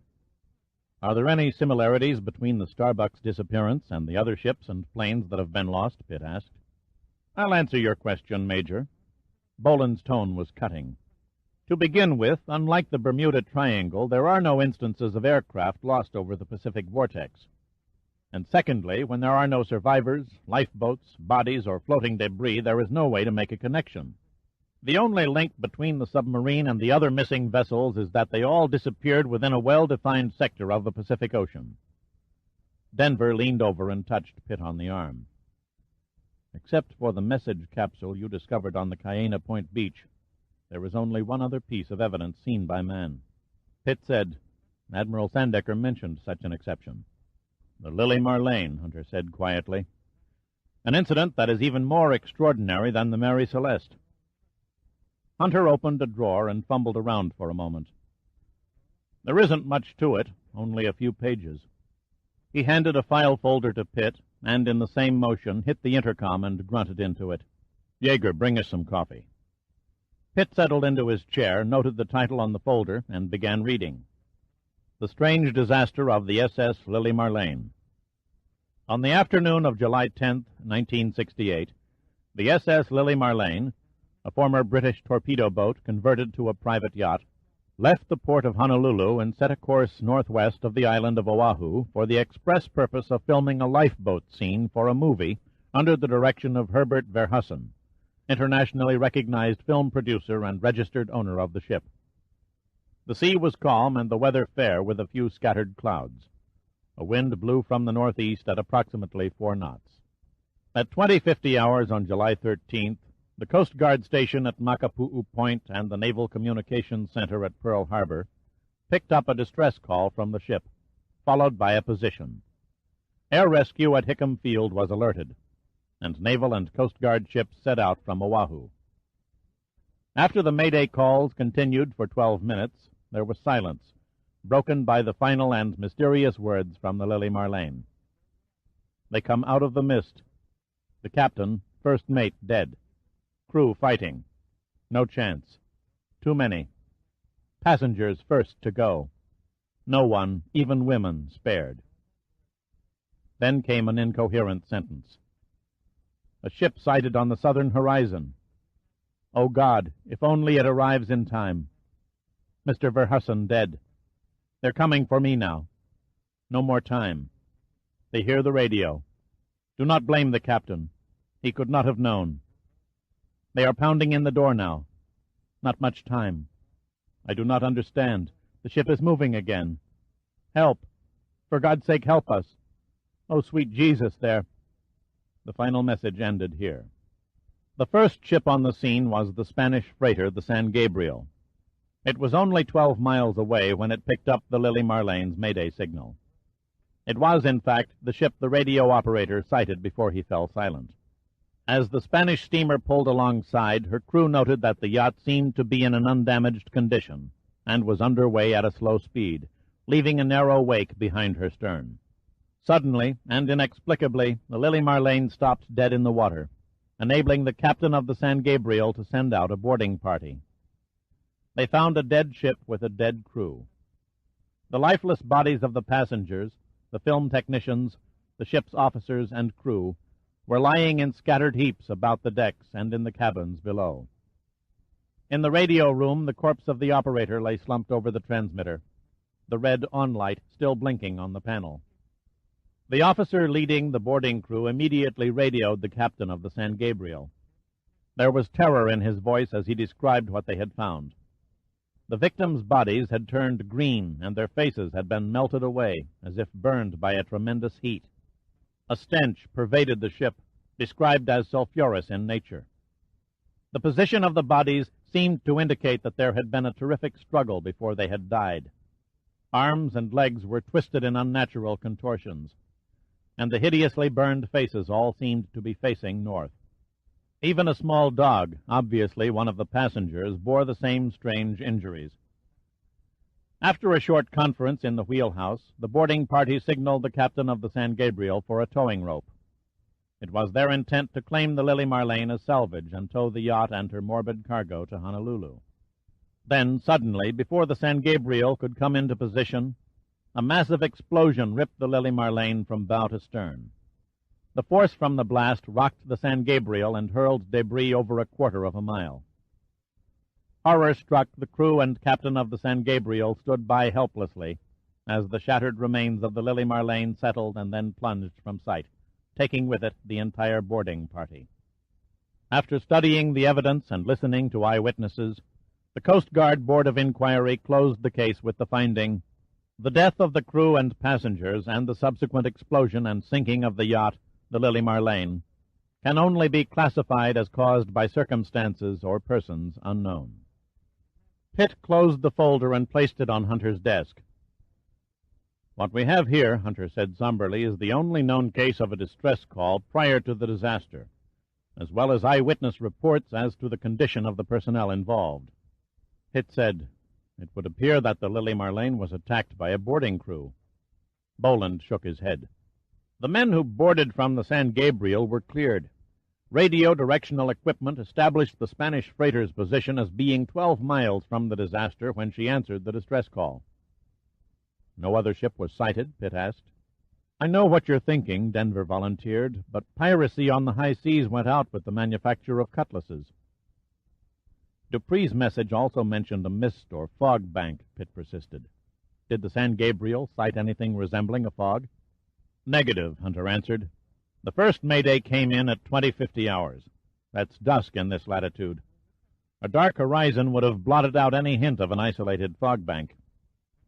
Speaker 1: "Are there any similarities between the Starbuck's disappearance and the other ships and planes that have been lost?" Pitt asked. "I'll answer your question, Major." Boland's tone was cutting. "To begin with, unlike the Bermuda Triangle, there are no instances of aircraft lost over the Pacific Vortex. And secondly, when there are no survivors, lifeboats, bodies, or floating debris, there is no way to make a connection. The only link between the submarine and the other missing vessels is that they all disappeared within a well-defined sector of the Pacific Ocean." Denver leaned over and touched Pitt on the arm. "Except for the message capsule you discovered on the Cayena Point beach, there is only one other piece of evidence seen by man." Pitt said, "Admiral Sandecker mentioned such an exception." "The Lily Marlene," Hunter said quietly. an incident that is even more extraordinary than the Mary Celeste. Hunter opened a drawer and fumbled around for a moment. There isn't much to it, only a few pages. He handed a file folder to Pitt, and in the same motion hit the intercom and grunted into it. "Jaeger, bring us some coffee." Pitt settled into his chair, noted the title on the folder, and began reading. The Strange Disaster of the SS Lily Marlene. On the afternoon of July 10th, 1968, the SS Lily Marlene, a former British torpedo boat converted to a private yacht, left the port of Honolulu and set a course northwest of the island of Oahu for the express purpose of filming a lifeboat scene for a movie under the direction of Herbert Verheusen, internationally recognized film producer and registered owner of the ship. The sea was calm and the weather fair with a few scattered clouds. A wind blew from the northeast at approximately 4 knots. At 20:50 hours on July 13th, the Coast Guard station at Makapu'u Point and the Naval Communications Center at Pearl Harbor picked up a distress call from the ship, followed by a position. Air rescue at Hickam Field was alerted, and Naval and Coast Guard ships set out from Oahu. After the Mayday calls continued for 12 minutes, there was silence, broken by the final and mysterious words from the Lily Marlene. They come out of the mist. The captain, first mate, dead. Crew fighting. No chance. Too many. Passengers first to go. No one, even women, spared. Then came an incoherent sentence. A ship sighted on the southern horizon. Oh God, if only it arrives in time. Mr. Verheusen dead. They're coming for me now. No more time. They hear the radio. Do not blame the captain. He could not have known. They are pounding in the door now. Not much time. I do not understand. The ship is moving again. Help. For God's sake, help us. Oh, sweet Jesus, there. The final message ended here. The first ship on the scene was the Spanish freighter, the San Gabriel. It was only 12 miles away when it picked up the Lily Marlene's Mayday signal. It was, in fact, the ship the radio operator sighted before he fell silent. As the Spanish steamer pulled alongside, her crew noted that the yacht seemed to be in an undamaged condition and was underway at a slow speed, leaving a narrow wake behind her stern. Suddenly and inexplicably, the Lily Marlene stopped dead in the water, enabling the captain of the San Gabriel to send out a boarding party. They found a dead ship with a dead crew. The lifeless bodies of the passengers, the film technicians, the ship's officers and crew, were lying in scattered heaps about the decks and in the cabins below. In the radio room, the corpse of the operator lay slumped over the transmitter, the red on light still blinking on the panel. The officer leading the boarding crew immediately radioed the captain of the San Gabriel. There was terror in his voice as he described what they had found. The victims' bodies had turned green, and their faces had been melted away, as if burned by a tremendous heat. A stench pervaded the ship, described as sulphurous in nature. The position of the bodies seemed to indicate that there had been a terrific struggle before they had died. Arms and legs were twisted in unnatural contortions, and the hideously burned faces all seemed to be facing north. Even a small dog, obviously one of the passengers, bore the same strange injuries. After a short conference in the wheelhouse, the boarding party signaled the captain of the San Gabriel for a towing rope. It was their intent to claim the Lily Marlene as salvage and tow the yacht and her morbid cargo to Honolulu. Then, suddenly, before the San Gabriel could come into position, a massive explosion ripped the Lily Marlene from bow to stern. The force from the blast rocked the San Gabriel and hurled debris over a quarter of a mile. Horror-struck, the crew and captain of the San Gabriel stood by helplessly as the shattered remains of the Lily Marlene settled and then plunged from sight, taking with it the entire boarding party. After studying the evidence and listening to eyewitnesses, the Coast Guard Board of Inquiry closed the case with the finding, the death of the crew and passengers and the subsequent explosion and sinking of the yacht, the Lily Marlene, can only be classified as caused by circumstances or persons unknown. Pitt closed the folder and placed it on Hunter's desk. What we have here, Hunter said somberly, is the only known case of a distress call prior to the disaster, as well as eyewitness reports as to the condition of the personnel involved. Pitt said, "It would appear that the Lily Marlene was attacked by a boarding crew." Boland shook his head. "The men who boarded from the San Gabriel were cleared. Radio directional equipment established the Spanish freighter's position as being 12 miles from the disaster when she answered the distress call." "No other ship was sighted?" Pitt asked. "I know what you're thinking," Denver volunteered, "but piracy on the high seas went out with the manufacture of cutlasses." Dupree's message also mentioned a mist or fog bank, Pitt persisted. "Did the San Gabriel sight anything resembling a fog?" "Negative," Hunter answered. "The first Mayday came in at 2050 hours. That's dusk in this latitude. A dark horizon would have blotted out any hint of an isolated fog bank.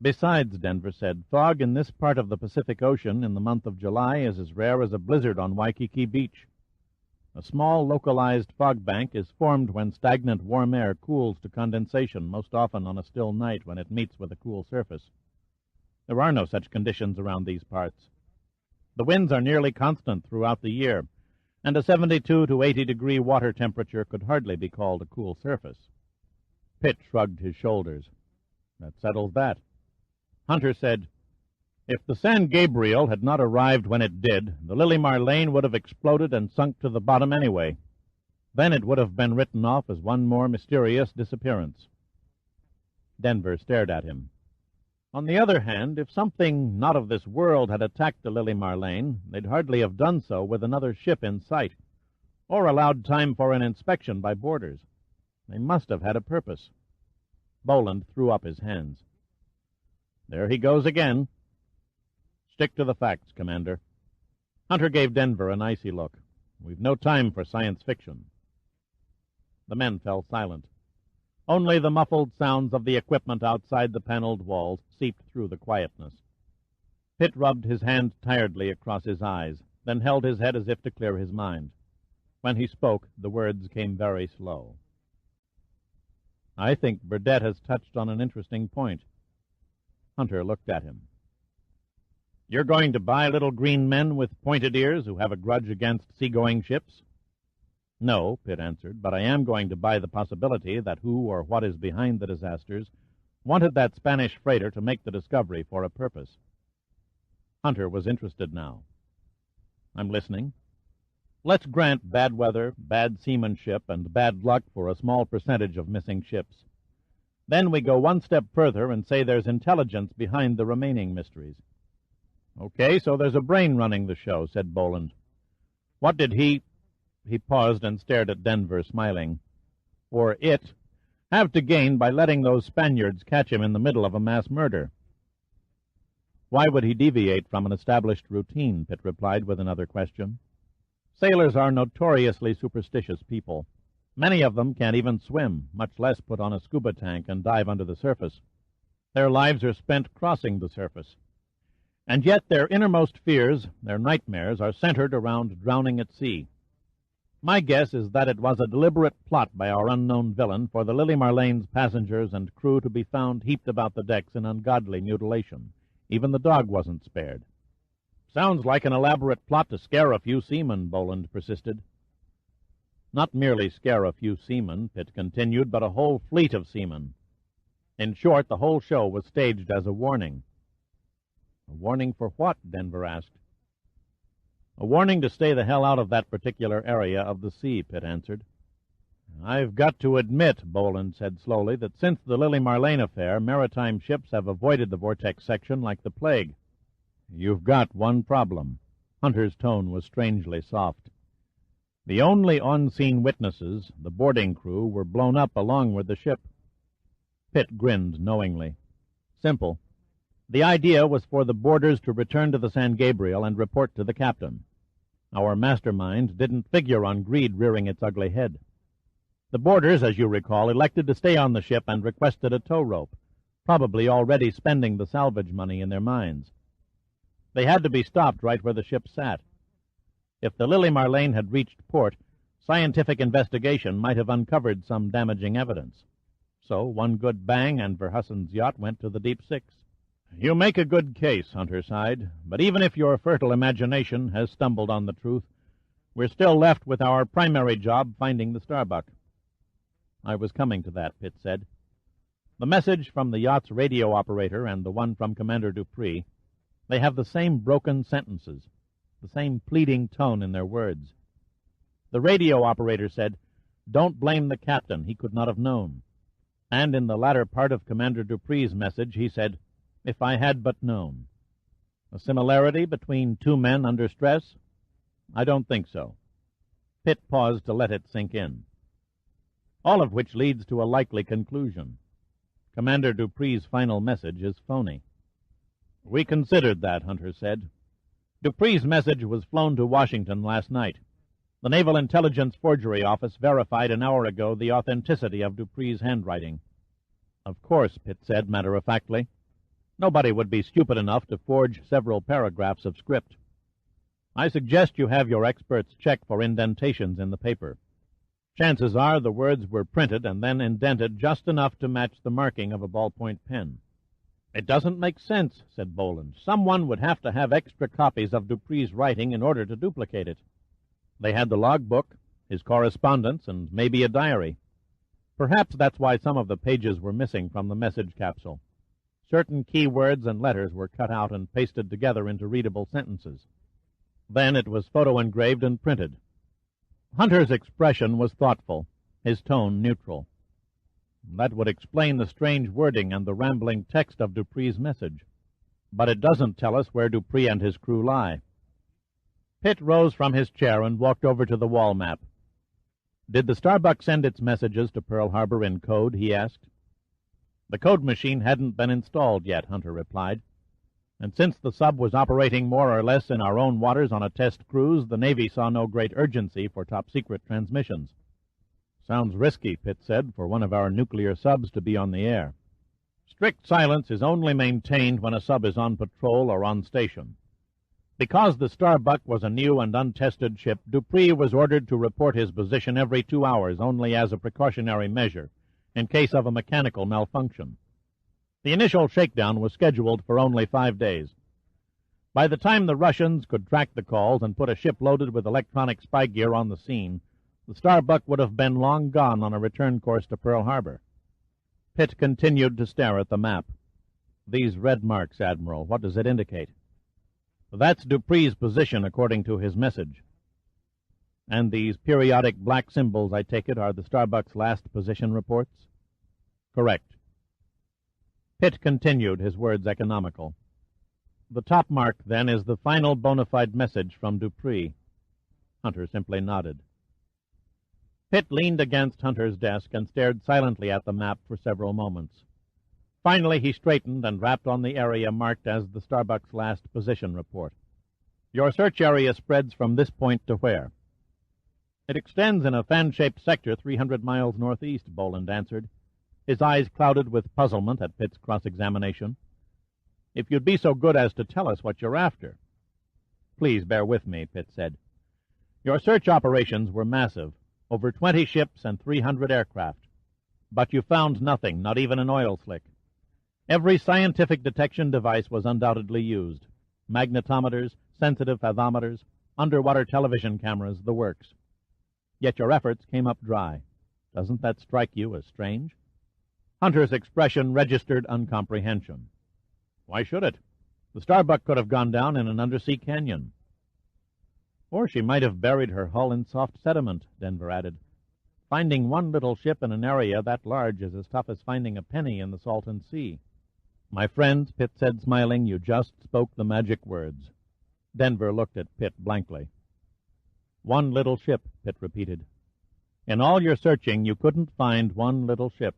Speaker 1: Besides," Denver said, "fog in this part of the Pacific Ocean in the month of July is as rare as a blizzard on Waikiki Beach. A small localized fog bank is formed when stagnant warm air cools to condensation, most often on a still night when it meets with a cool surface. There are no such conditions around these parts. The winds are nearly constant throughout the year, and a 72 to 80-degree water temperature could hardly be called a cool surface." Pitt shrugged his shoulders. "That settles that." Hunter said, "If the San Gabriel had not arrived when it did, the Lily Marlene would have exploded and sunk to the bottom anyway. Then it would have been written off as one more mysterious disappearance." Denver stared at him. "On the other hand, if something not of this world had attacked the Lily Marlene, they'd hardly have done so with another ship in sight, or allowed time for an inspection by boarders. They must have had a purpose." Boland threw up his hands. "There he goes again." "Stick to the facts, Commander." Hunter gave Denver an icy look. "We've no time for science fiction." The men fell silent. Only the muffled sounds of the equipment outside the paneled walls seeped through the quietness. Pitt rubbed his hand tiredly across his eyes, then held his head as if to clear his mind. When he spoke, the words came very slow. "I think Burdett has touched on an interesting point." Hunter looked at him. "You're going to buy little green men with pointed ears who have a grudge against seagoing ships?" "No," Pitt answered, "but I am going to buy the possibility that who or what is behind the disasters wanted that Spanish freighter to make the discovery for a purpose." Hunter was interested now. "I'm listening." "Let's grant bad weather, bad seamanship, and bad luck for a small percentage of missing ships. Then we go one step further and say there's intelligence behind the remaining mysteries." "Okay, so there's a brain running the show," said Boland. "What did he—" He paused and stared at Denver, smiling. "Or it have to gain by letting those Spaniards catch him in the middle of a mass murder?" "Why would he deviate from an established routine?" Pitt replied with another question. "Sailors are notoriously superstitious people. Many of them can't even swim, much less put on a scuba tank and dive under the surface. Their lives are spent crossing the surface. And yet their innermost fears, their nightmares, are centered around drowning at sea. My guess is that it was a deliberate plot by our unknown villain for the Lily Marlene's passengers and crew to be found heaped about the decks in ungodly mutilation. Even the dog wasn't spared." "Sounds like an elaborate plot to scare a few seamen," Boland persisted. "Not merely scare a few seamen," Pitt continued, "but a whole fleet of seamen. In short, the whole show was staged as a warning." "A warning for what?" Denver asked. "A warning to stay the hell out of that particular area of the sea," Pitt answered. "I've got to admit," Boland said slowly, "that since the Lily Marlene affair, maritime ships have avoided the vortex section like the plague." "You've got one problem." Hunter's tone was strangely soft. "The only on-scene witnesses, the boarding crew, were blown up along with the ship." Pitt grinned knowingly. "Simple. The idea was for the boarders to return to the San Gabriel and report to the captain. Our mastermind didn't figure on greed rearing its ugly head. The boarders, as you recall, elected to stay on the ship and requested a tow rope, probably already spending the salvage money in their minds. They had to be stopped right where the ship sat. If the Lily Marlene had reached port, scientific investigation might have uncovered some damaging evidence. So one good bang and Verhussen's yacht went to the deep six. You make a good case, Hunter sighed, but even if your fertile imagination has stumbled on the truth, we're still left with our primary job, finding the Starbuck. I was coming to that, Pitt said. The message from the yacht's radio operator and the one from Commander Dupree, they have the same broken sentences, the same pleading tone in their words. The radio operator said, "Don't blame the captain, he could not have known." And in the latter part of Commander Dupree's message, he said, "If I had but known." A similarity between two men under stress? I don't think so. Pitt paused to let it sink in. All of which leads to a likely conclusion. Commander Dupree's final message is phony. We considered that, Hunter said. Dupree's message was flown to Washington last night. The Naval Intelligence Forgery Office verified an hour ago the authenticity of Dupree's handwriting. Of course, Pitt said matter-of-factly. Nobody would be stupid enough to forge several paragraphs of script. I suggest you have your experts check for indentations in the paper. Chances are the words were printed and then indented just enough to match the marking of a ballpoint pen. It doesn't make sense, said Boland. Someone would have to have extra copies of Dupree's writing in order to duplicate it. They had the logbook, his correspondence, and maybe a diary. Perhaps that's why some of the pages were missing from the message capsule. Certain key words and letters were cut out and pasted together into readable sentences. Then it was photo-engraved and printed. Hunter's expression was thoughtful, his tone neutral. That would explain the strange wording and the rambling text of Dupree's message. But it doesn't tell us where Dupree and his crew lie. Pitt rose from his chair and walked over to the wall map. Did the Starbuck send its messages to Pearl Harbor in code, he asked. The code machine hadn't been installed yet, Hunter replied. And since the sub was operating more or less in our own waters on a test cruise, the Navy saw no great urgency for top-secret transmissions. Sounds risky, Pitt said, for one of our nuclear subs to be on the air. Strict silence is only maintained when a sub is on patrol or on station. Because the Starbuck was a new and untested ship, Dupree was ordered to report his position every 2 hours, only as a precautionary measure, in case of a mechanical malfunction. The initial shakedown was scheduled for only 5 days. By the time the Russians could track the calls and put a ship loaded with electronic spy gear on the scene, the Starbuck would have been long gone on a return course to Pearl Harbor. Pitt continued to stare at the map. These red marks, Admiral, what does it indicate? That's Dupree's position according to his message. And these periodic black symbols, I take it, are the Starbuck's last position reports? Correct. Pitt continued, his words economical. The top mark, then, is the final bona fide message from Dupree. Hunter simply nodded. Pitt leaned against Hunter's desk and stared silently at the map for several moments. Finally, he straightened and rapped on the area marked as the Starbuck's last position report. Your search area spreads from this point to where? It extends in a fan-shaped sector 300 miles northeast, Boland answered, his eyes clouded with puzzlement at Pitt's cross-examination. If you'd be so good as to tell us what you're after. Please bear with me, Pitt said. Your search operations were massive, over 20 ships and 300 aircraft. But you found nothing, not even an oil slick. Every scientific detection device was undoubtedly used. Magnetometers, sensitive fathometers, underwater television cameras, the works. Yet your efforts came up dry. Doesn't that strike you as strange? Hunter's expression registered uncomprehension. Why should it? The Starbuck could have gone down in an undersea canyon. Or she might have buried her hull in soft sediment, Denver added. Finding one little ship in an area that large is as tough as finding a penny in the Salton Sea. My friends, Pitt said, smiling, you just spoke the magic words. Denver looked at Pitt blankly. One little ship, Pitt repeated. In all your searching, you couldn't find one little ship.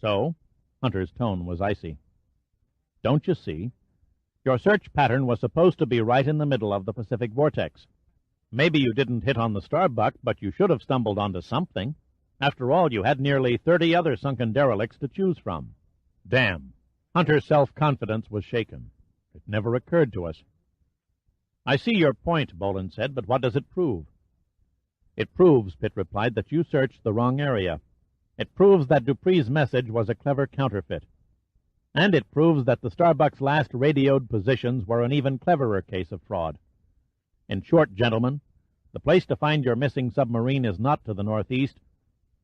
Speaker 1: So? Hunter's tone was icy. Don't you see? Your search pattern was supposed to be right in the middle of the Pacific Vortex. Maybe you didn't hit on the Starbuck, but you should have stumbled onto something. After all, you had nearly 30 other sunken derelicts to choose from. Damn. Hunter's self-confidence was shaken. It never occurred to us. I see your point, Boland said, but what does it prove? It proves, Pitt replied, that you searched the wrong area. It proves that Dupree's message was a clever counterfeit. And it proves that the Starbuck's last radioed positions were an even cleverer case of fraud. In short, gentlemen, the place to find your missing submarine is not to the northeast,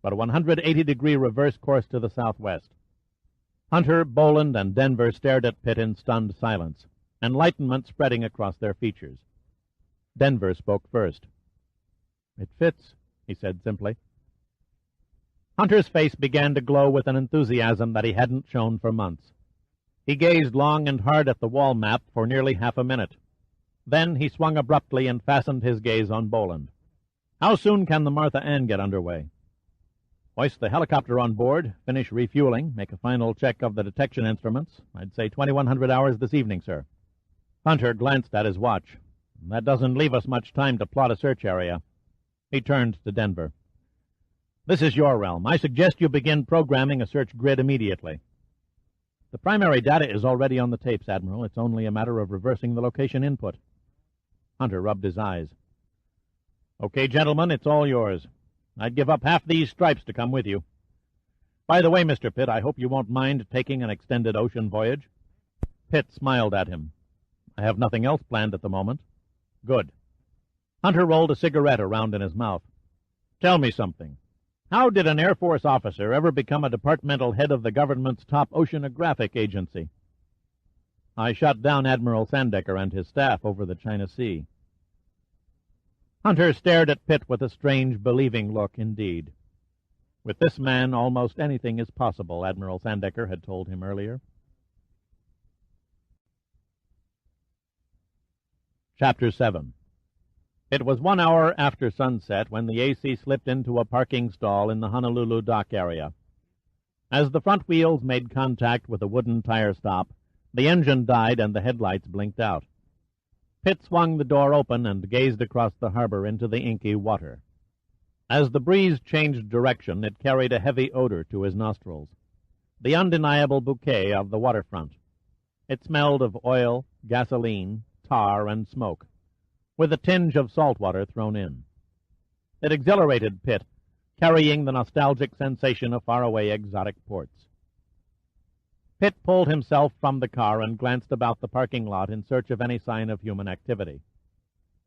Speaker 1: but a 180-degree reverse course to the southwest. Hunter, Boland, and Denver stared at Pitt in stunned silence, enlightenment spreading across their features. Denver spoke first. "It fits," he said simply. Hunter's face began to glow with an enthusiasm that he hadn't shown for months. He gazed long and hard at the wall map for nearly half a minute. Then he swung abruptly and fastened his gaze on Boland. "How soon can the Martha Ann get underway?" "Hoist the helicopter on board, finish refueling, make a final check of the detection instruments. I'd say 2100 hours this evening, sir." Hunter glanced at his watch. "That doesn't leave us much time to plot a search area." He turned to Denver. "This is your realm. I suggest you begin programming a search grid immediately." "The primary data is already on the tapes, Admiral. It's only a matter of reversing the location input." Hunter rubbed his eyes. "Okay, gentlemen, it's all yours. I'd give up half these stripes to come with you. By the way, Mr. Pitt, I hope you won't mind taking an extended ocean voyage." Pitt smiled at him. "I have nothing else planned at the moment." "Good." Hunter rolled a cigarette around in his mouth. "Tell me something. How did an Air Force officer ever become a departmental head of the government's top oceanographic agency?" "I shot down Admiral Sandecker and his staff over the China Sea." Hunter stared at Pitt with a strange, believing look indeed. With this man, almost anything is possible, Admiral Sandecker had told him earlier. Chapter 7. It was 1 hour after sunset when the AC slipped into a parking stall in the Honolulu dock area. As the front wheels made contact with a wooden tire stop, the engine died and the headlights blinked out. Pitt swung the door open and gazed across the harbor into the inky water. As the breeze changed direction, it carried a heavy odor to his nostrils, the undeniable bouquet of the waterfront. It smelled of oil, gasoline, tar, and smoke, with a tinge of salt water thrown in. It exhilarated Pitt, carrying the nostalgic sensation of faraway exotic ports. Pitt pulled himself from the car and glanced about the parking lot in search of any sign of human activity.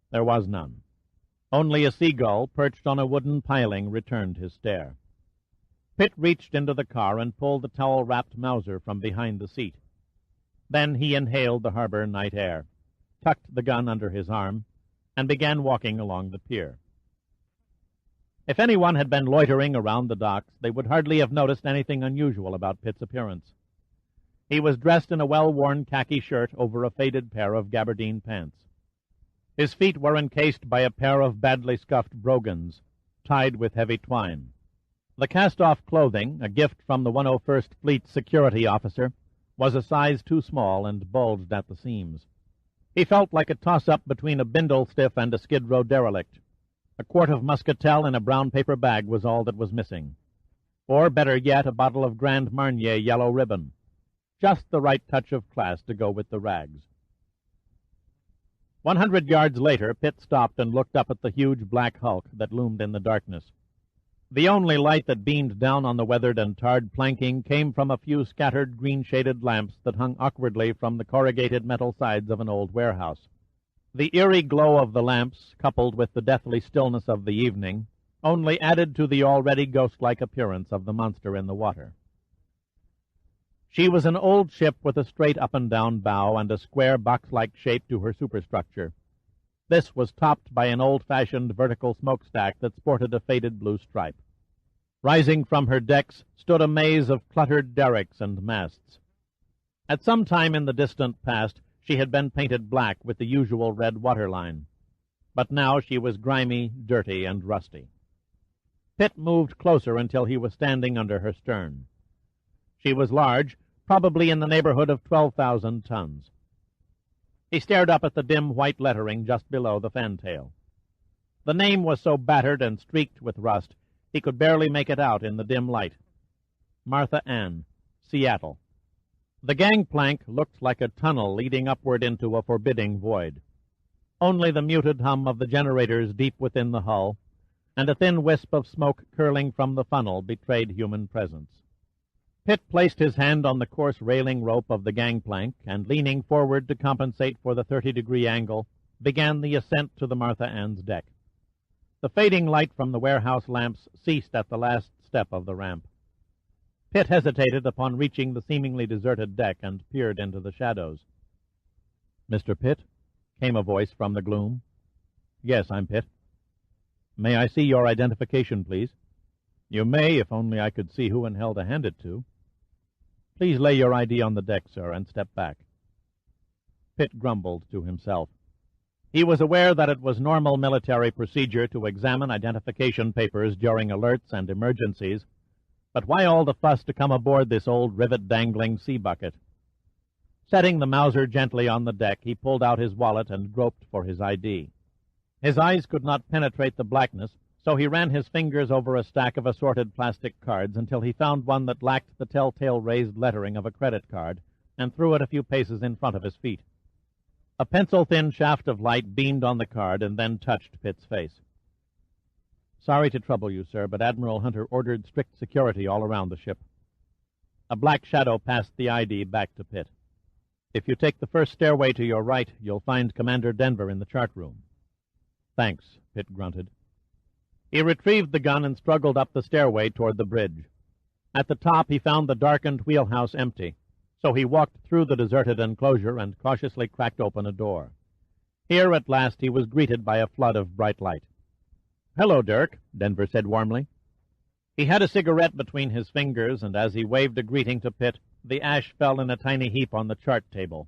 Speaker 1: There was none. Only a seagull perched on a wooden piling returned his stare. Pitt reached into the car and pulled the towel-wrapped Mauser from behind the seat. Then he inhaled the harbor night air, tucked the gun under his arm, and began walking along the pier. If anyone had been loitering around the docks, they would hardly have noticed anything unusual about Pitt's appearance. He was dressed in a well-worn khaki shirt over a faded pair of gabardine pants. His feet were encased by a pair of badly scuffed brogans, tied with heavy twine. The cast-off clothing, a gift from the 101st Fleet security officer, was a size too small and bulged at the seams. He felt like a toss-up between a bindle stiff and a Skid Row derelict. A quart of muscatel in a brown paper bag was all that was missing. Or, better yet, a bottle of Grand Marnier yellow ribbon. Just the right touch of class to go with the rags. 100 yards later, Pitt stopped and looked up at the huge black hulk that loomed in the darkness. The only light that beamed down on the weathered and tarred planking came from a few scattered green-shaded lamps that hung awkwardly from the corrugated metal sides of an old warehouse. The eerie glow of the lamps, coupled with the deathly stillness of the evening, only added to the already ghost-like appearance of the monster in the water. She was an old ship with a straight up-and-down bow and a square box-like shape to her superstructure. This was topped by an old-fashioned vertical smokestack that sported a faded blue stripe. Rising from her decks stood a maze of cluttered derricks and masts. At some time in the distant past, she had been painted black with the usual red waterline, but now she was grimy, dirty, and rusty. Pitt moved closer until he was standing under her stern. She was large, probably in the neighborhood of 12,000 tons. He stared up at the dim white lettering just below the fantail. The name was so battered and streaked with rust, he could barely make it out in the dim light. Martha Ann, Seattle. The gangplank looked like a tunnel leading upward into a forbidding void. Only the muted hum of the generators deep within the hull, and a thin wisp of smoke curling from the funnel betrayed human presence. Pitt placed his hand on the coarse railing rope of the gangplank, and leaning forward to compensate for the 30-degree angle, began the ascent to the Martha Ann's deck. The fading light from the warehouse lamps ceased at the last step of the ramp. Pitt hesitated upon reaching the seemingly deserted deck and peered into the shadows. "Mr. Pitt?" came a voice from the gloom. "Yes, I'm Pitt." "May I see your identification, please?" "You may, if only I could see who in hell to hand it to." "Please lay your ID on the deck, sir, and step back." Pitt grumbled to himself. He was aware that it was normal military procedure to examine identification papers during alerts and emergencies, but why all the fuss to come aboard this old rivet-dangling sea bucket? Setting the Mauser gently on the deck, he pulled out his wallet and groped for his ID. His eyes could not penetrate the blackness, so he ran his fingers over a stack of assorted plastic cards until he found one that lacked the telltale raised lettering of a credit card, and threw it a few paces in front of his feet. A pencil-thin shaft of light beamed on the card and then touched Pitt's face. "Sorry to trouble you, sir, but Admiral Hunter ordered strict security all around the ship." A black shadow passed the ID back to Pitt. "If you take the first stairway to your right, you'll find Commander Denver in the chart room." "Thanks," Pitt grunted. He retrieved the gun and struggled up the stairway toward the bridge. At the top he found the darkened wheelhouse empty, so he walked through the deserted enclosure and cautiously cracked open a door. Here at last he was greeted by a flood of bright light. "Hello, Dirk," Denver said warmly. He had a cigarette between his fingers, and as he waved a greeting to Pitt, the ash fell in a tiny heap on the chart table.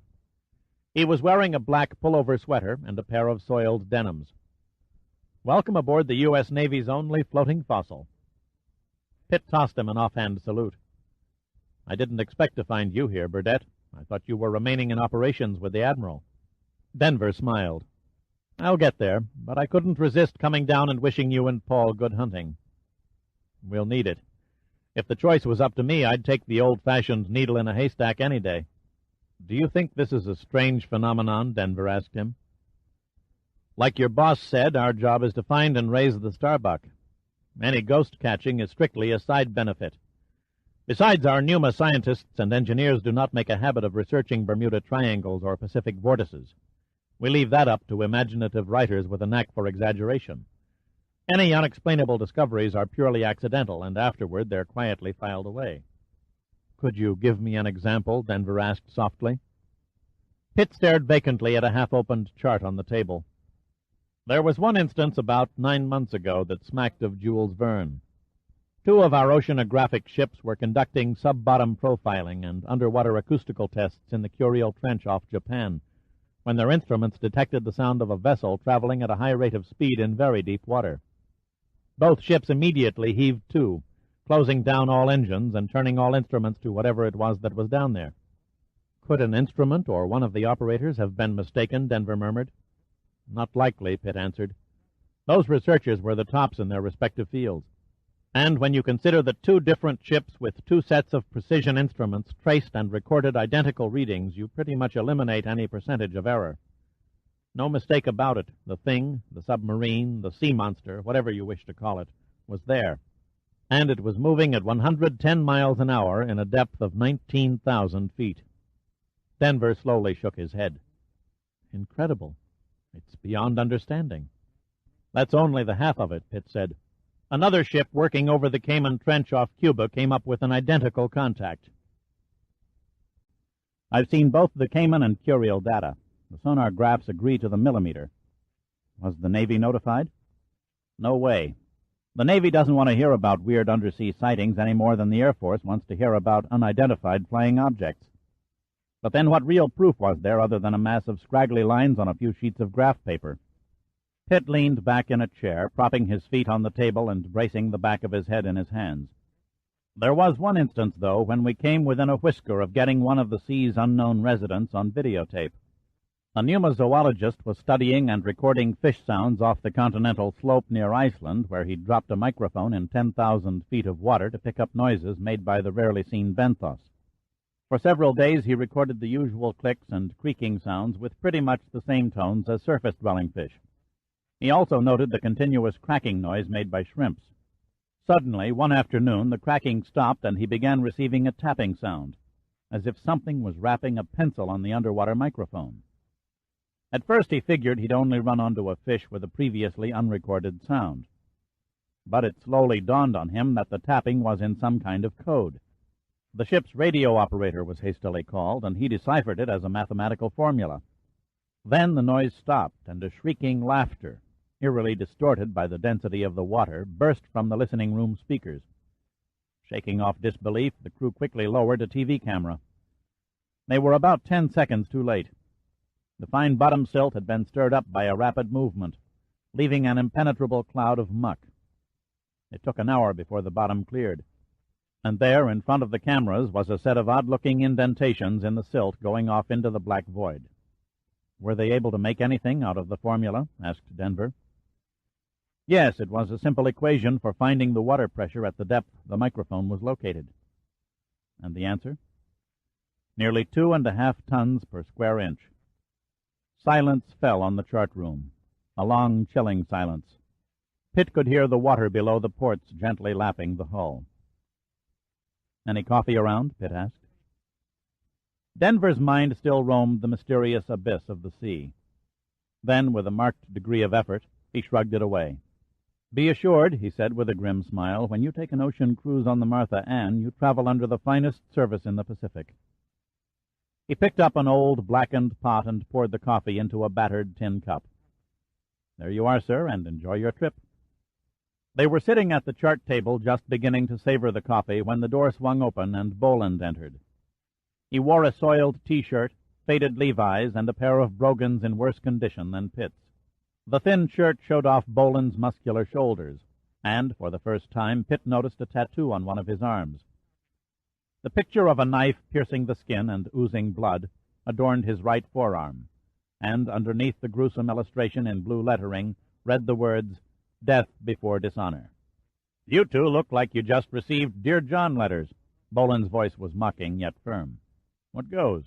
Speaker 1: He was wearing a black pullover sweater and a pair of soiled denims. "Welcome aboard the U.S. Navy's only floating fossil." Pitt tossed him an offhand salute. "I didn't expect to find you here, Burdett. I thought you were remaining in operations with the Admiral." Denver smiled. "I'll get there, but I couldn't resist coming down and wishing you and Paul good hunting." "We'll need it. If the choice was up to me, I'd take the old-fashioned needle in a haystack any day." "Do you think this is a strange phenomenon?" Denver asked him. "Like your boss said, our job is to find and raise the Starbuck. Any ghost catching is strictly a side benefit. Besides, our Pneuma scientists and engineers do not make a habit of researching Bermuda Triangles or Pacific Vortices. We leave that up to imaginative writers with a knack for exaggeration. Any unexplainable discoveries are purely accidental, and afterward they're quietly filed away." "Could you give me an example?" Denver asked softly. Pitt stared vacantly at a half-opened chart on the table. "There was one instance about 9 months ago that smacked of Jules Verne. 2 of our oceanographic ships were conducting sub-bottom profiling and underwater acoustical tests in the Kuriel Trench off Japan, when their instruments detected the sound of a vessel traveling at a high rate of speed in very deep water. Both ships immediately heaved to, closing down all engines and turning all instruments to whatever it was that was down there." "Could an instrument or one of the operators have been mistaken?" Denver murmured. "Not likely," Pitt answered. "Those researchers were the tops in their respective fields. And when you consider that 2 different ships with 2 sets of precision instruments traced and recorded identical readings, you pretty much eliminate any percentage of error. No mistake about it. The thing, the submarine, the sea monster, whatever you wish to call it, was there. And it was moving at 110 miles an hour in a depth of 19,000 feet. Denver slowly shook his head. "Incredible. It's beyond understanding." "That's only the half of it," Pitt said. "Another ship working over the Cayman Trench off Cuba came up with an identical contact. I've seen both the Cayman and Kuriel data. The sonar graphs agree to the millimeter." "Was the Navy notified?" "No way. The Navy doesn't want to hear about weird undersea sightings any more than the Air Force wants to hear about unidentified flying objects. But then what real proof was there other than a mass of scraggly lines on a few sheets of graph paper?" Pitt leaned back in a chair, propping his feet on the table and bracing the back of his head in his hands. "There was one instance, though, when we came within a whisker of getting one of the sea's unknown residents on videotape. A pneumozoologist was studying and recording fish sounds off the continental slope near Iceland, where he'd dropped a microphone in 10,000 feet of water to pick up noises made by the rarely seen benthos. For several days he recorded the usual clicks and creaking sounds with pretty much the same tones as surface-dwelling fish. He also noted the continuous cracking noise made by shrimps.
Speaker 2: Suddenly, one afternoon, the cracking stopped and he began receiving a tapping sound, as if something was rapping a pencil on the underwater microphone. At first he figured he'd only run onto a fish with a previously unrecorded sound. But it slowly dawned on him that the tapping was in some kind of code. The ship's radio operator was hastily called, and he deciphered it as a mathematical formula. Then the noise stopped, and a shrieking laughter, eerily distorted by the density of the water, burst from the listening room speakers. Shaking off disbelief, the crew quickly lowered a TV camera. They were about 10 seconds too late. The fine bottom silt had been stirred up by a rapid movement, leaving an impenetrable cloud of muck. It took an hour before the bottom cleared, and there, in front of the cameras, was a set of odd-looking indentations in the silt going off into the black void. Were they able to make anything out of the formula? Asked Denver. Yes, it was a simple equation for finding the water pressure at the depth the microphone was located. And the answer? Nearly 2.5 tons per square inch. Silence fell on the chart room, a long, chilling silence. Pitt could hear the water below the ports gently lapping the hull. Any coffee around? Pitt asked. Denver's mind still roamed the mysterious abyss of the sea. Then, with a marked degree of effort, he shrugged it away. Be assured, he said with a grim smile, when you take an ocean cruise on the Martha Ann, you travel under the finest service in the Pacific. He picked up an old, blackened pot and poured the coffee into a battered tin cup. There you are, sir, and enjoy your trip. They were sitting at the chart table just beginning to savor the coffee when the door swung open and Boland entered. He wore a soiled T-shirt, faded Levi's, and a pair of brogans in worse condition than Pitt's. The thin shirt showed off Boland's muscular shoulders, and, for the first time, Pitt noticed a tattoo on one of his arms. The picture of a knife piercing the skin and oozing blood adorned his right forearm, and underneath the gruesome illustration in blue lettering read the words, Death Before Dishonor. You two look like you just received Dear John letters. Boland's voice was mocking yet firm. What goes?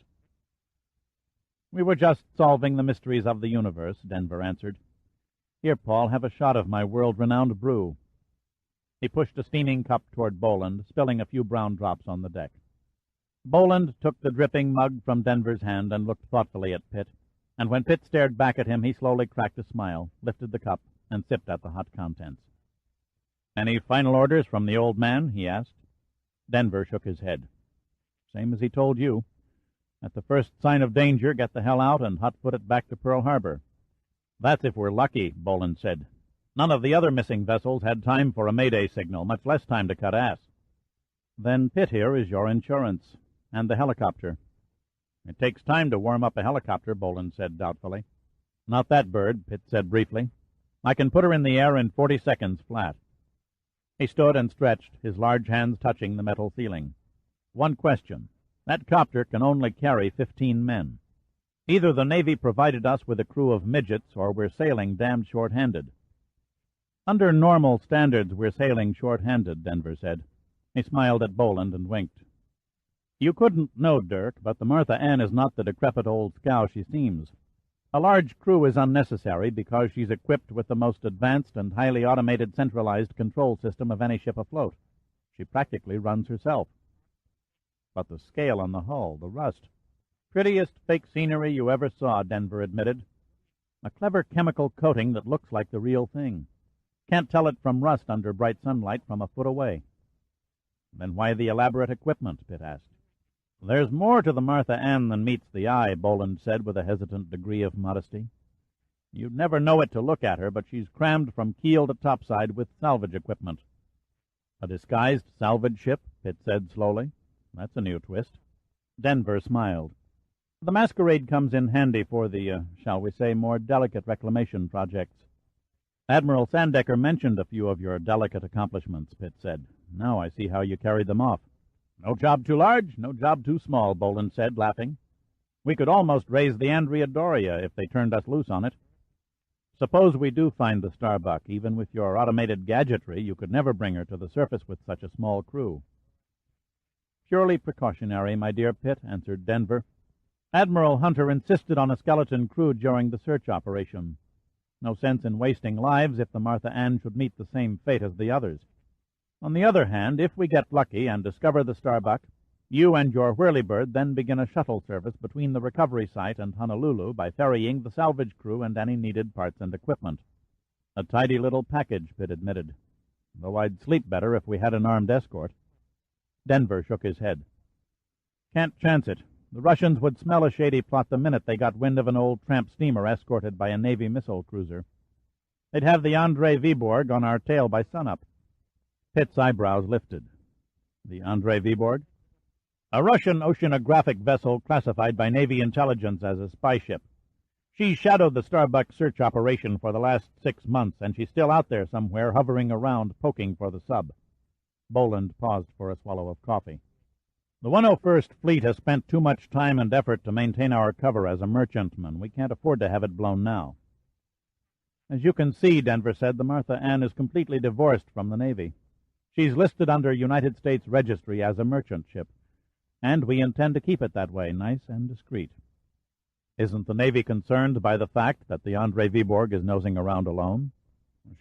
Speaker 2: We were just solving the mysteries of the universe, Denver answered. Here, Paul, have a shot of my world-renowned brew. He pushed a steaming cup toward Boland, spilling a few brown drops on the deck. Boland took the dripping mug from Denver's hand and looked thoughtfully at Pitt, and when Pitt stared back at him, he slowly cracked a smile, lifted the cup, and sipped at the hot contents. Any final orders from the old man? He asked. Denver shook his head. Same as he told you. At the first sign of danger, get the hell out and hot-foot it back to Pearl Harbor. That's if we're lucky, Boland said. None of the other missing vessels had time for a Mayday signal, much less time to cut ass. Then Pitt here is your insurance, and the helicopter. It takes time to warm up a helicopter, Boland said doubtfully. Not that bird, Pitt said briefly. I can put her in the air in 40 seconds flat. He stood and stretched, his large hands touching the metal ceiling. One question. That copter can only carry 15 men. Either the Navy provided us with a crew of midgets, or we're sailing damned short-handed. Under normal standards, we're sailing short-handed, Denver said. He smiled at Boland and winked. You couldn't know, Dirk, but the Martha Ann is not the decrepit old scow she seems. A large crew is unnecessary because she's equipped with the most advanced and highly automated centralized control system of any ship afloat. She practically runs herself. But the scale on the hull, the rust. Prettiest fake scenery you ever saw, Denver admitted. A clever chemical coating that looks like the real thing. Can't tell it from rust under bright sunlight from a foot away. Then why the elaborate equipment? Pitt asked. There's more to the Martha Ann than meets the eye, Boland said with a hesitant degree of modesty. You'd never know it to look at her, but she's crammed from keel to topside with salvage equipment. A disguised salvage ship? Pitt said slowly. That's a new twist. Denver smiled. The masquerade comes in handy for the, shall we say, more delicate reclamation projects. Admiral Sandecker mentioned a few of your delicate accomplishments, Pitt said. Now I see how you carried them off. No job too large, no job too small, Boland said, laughing. We could almost raise the Andrea Doria if they turned us loose on it. Suppose we do find the Starbuck. Even with your automated gadgetry, you could never bring her to the surface with such a small crew. Purely precautionary, my dear Pitt, answered Denver. Admiral Hunter insisted on a skeleton crew during the search operation. No sense in wasting lives if the Martha Ann should meet the same fate as the others. On the other hand, if we get lucky and discover the Starbuck, you and your whirlybird then begin a shuttle service between the recovery site and Honolulu by ferrying the salvage crew and any needed parts and equipment. A tidy little package, Pitt admitted, though I'd sleep better if we had an armed escort. Denver shook his head. Can't chance it. The Russians would smell a shady plot the minute they got wind of an old tramp steamer escorted by a Navy missile cruiser. They'd have the Andrei Viborg on our tail by sunup. Pitt's eyebrows lifted. The Andrei Viborg? A Russian oceanographic vessel classified by Navy intelligence as a spy ship. She shadowed the Starbuck search operation for the last 6 months, and she's still out there somewhere, hovering around, poking for the sub. Boland paused for a swallow of coffee. The 101st Fleet has spent too much time and effort to maintain our cover as a merchantman. We can't afford to have it blown now. As you can see, Denver said, the Martha Ann is completely divorced from the Navy. She's listed under United States Registry as a merchant ship, and we intend to keep it that way, nice and discreet. Isn't the Navy concerned by the fact that the Andrei Viborg is nosing around alone?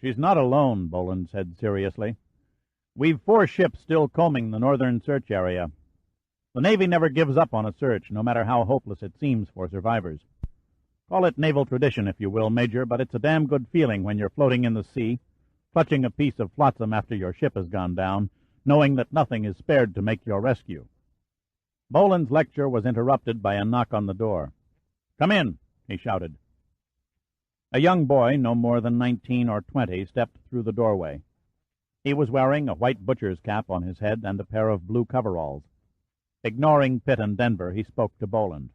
Speaker 2: She's not alone, Boland said seriously. We've 4 ships still combing the northern search area. The Navy never gives up on a search, no matter how hopeless it seems for survivors. Call it naval tradition, if you will, Major, but it's a damn good feeling when you're floating in the sea, clutching a piece of flotsam after your ship has gone down, knowing that nothing is spared to make your rescue. Boland's lecture was interrupted by a knock on the door. "Come in," he shouted. A young boy, no more than 19 or 20, stepped through the doorway. He was wearing a white butcher's cap on his head and a pair of blue coveralls. Ignoring Pitt and Denver, he spoke to Boland.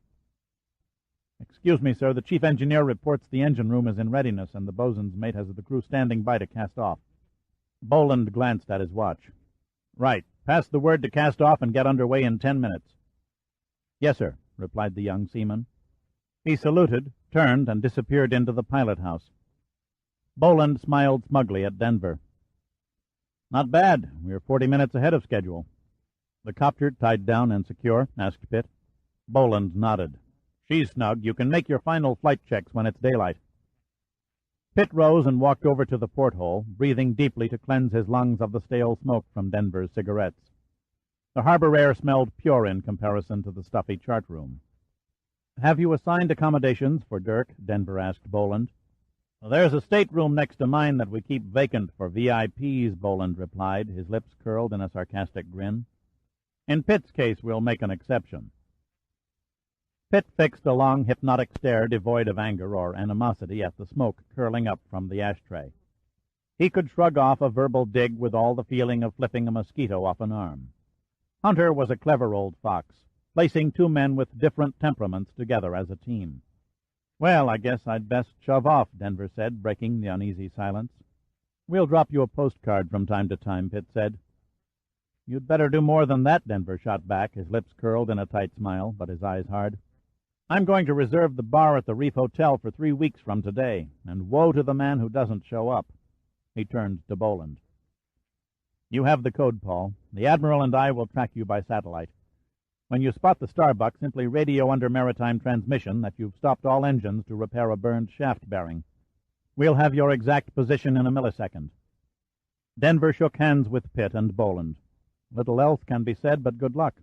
Speaker 2: "Excuse me, sir, the chief engineer reports the engine room is in readiness and the bosun's mate has the crew standing by to cast off." Boland glanced at his watch. "Right. Pass the word to cast off and get underway in 10 minutes. "Yes, sir," replied the young seaman. He saluted, turned, and disappeared into the pilot-house. Boland smiled smugly at Denver. "Not bad. We're 40 minutes ahead of schedule." "The copter tied down and secure?" asked Pitt. Boland nodded. "She's snug. You can make your final flight checks when it's daylight." Pitt rose and walked over to the porthole, breathing deeply to cleanse his lungs of the stale smoke from Denver's cigarettes. The harbor air smelled pure in comparison to the stuffy chart room. "Have you assigned accommodations for Dirk?" Denver asked Boland. "There's a stateroom next to mine that we keep vacant for VIPs," Boland replied, his lips curled in a sarcastic grin. "In Pitt's case, we'll make an exception." Pitt fixed a long, hypnotic stare devoid of anger or animosity at the smoke curling up from the ashtray. He could shrug off a verbal dig with all the feeling of flipping a mosquito off an arm. Hunter was a clever old fox, placing 2 men with different temperaments together as a team. "Well, I guess I'd best shove off," Denver said, breaking the uneasy silence. "We'll drop you a postcard from time to time," Pitt said. "You'd better do more than that," Denver shot back, his lips curled in a tight smile, but his eyes hard. "I'm going to reserve the bar at the Reef Hotel for 3 weeks from today, and woe to the man who doesn't show up." He turned to Boland. "You have the code, Paul. The Admiral and I will track you by satellite. When you spot the Starbuck, simply radio under maritime transmission that you've stopped all engines to repair a burned shaft bearing. We'll have your exact position in a millisecond." Denver shook hands with Pitt and Boland. Little else can be said but good luck.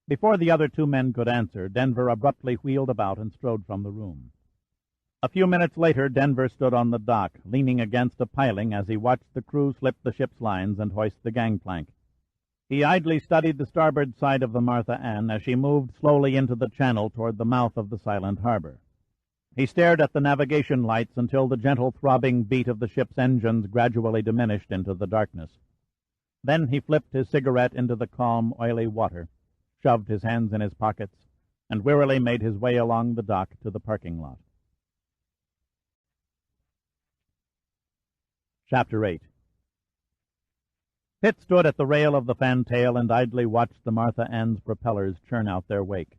Speaker 2: Before the other 2 men could answer, Denver abruptly wheeled about and strode from the room. A few minutes later, Denver stood on the dock, leaning against a piling as he watched the crew slip the ship's lines and hoist the gangplank. He idly studied the starboard side of the Martha Ann as she moved slowly into the channel toward the mouth of the silent harbor. He stared at the navigation lights until the gentle throbbing beat of the ship's engines gradually diminished into the darkness. Then he flipped his cigarette into the calm, oily water, shoved his hands in his pockets, and wearily made his way along the dock to the parking lot. Chapter 8. Pitt stood at the rail of the fantail and idly watched the Martha Ann's propellers churn out their wake.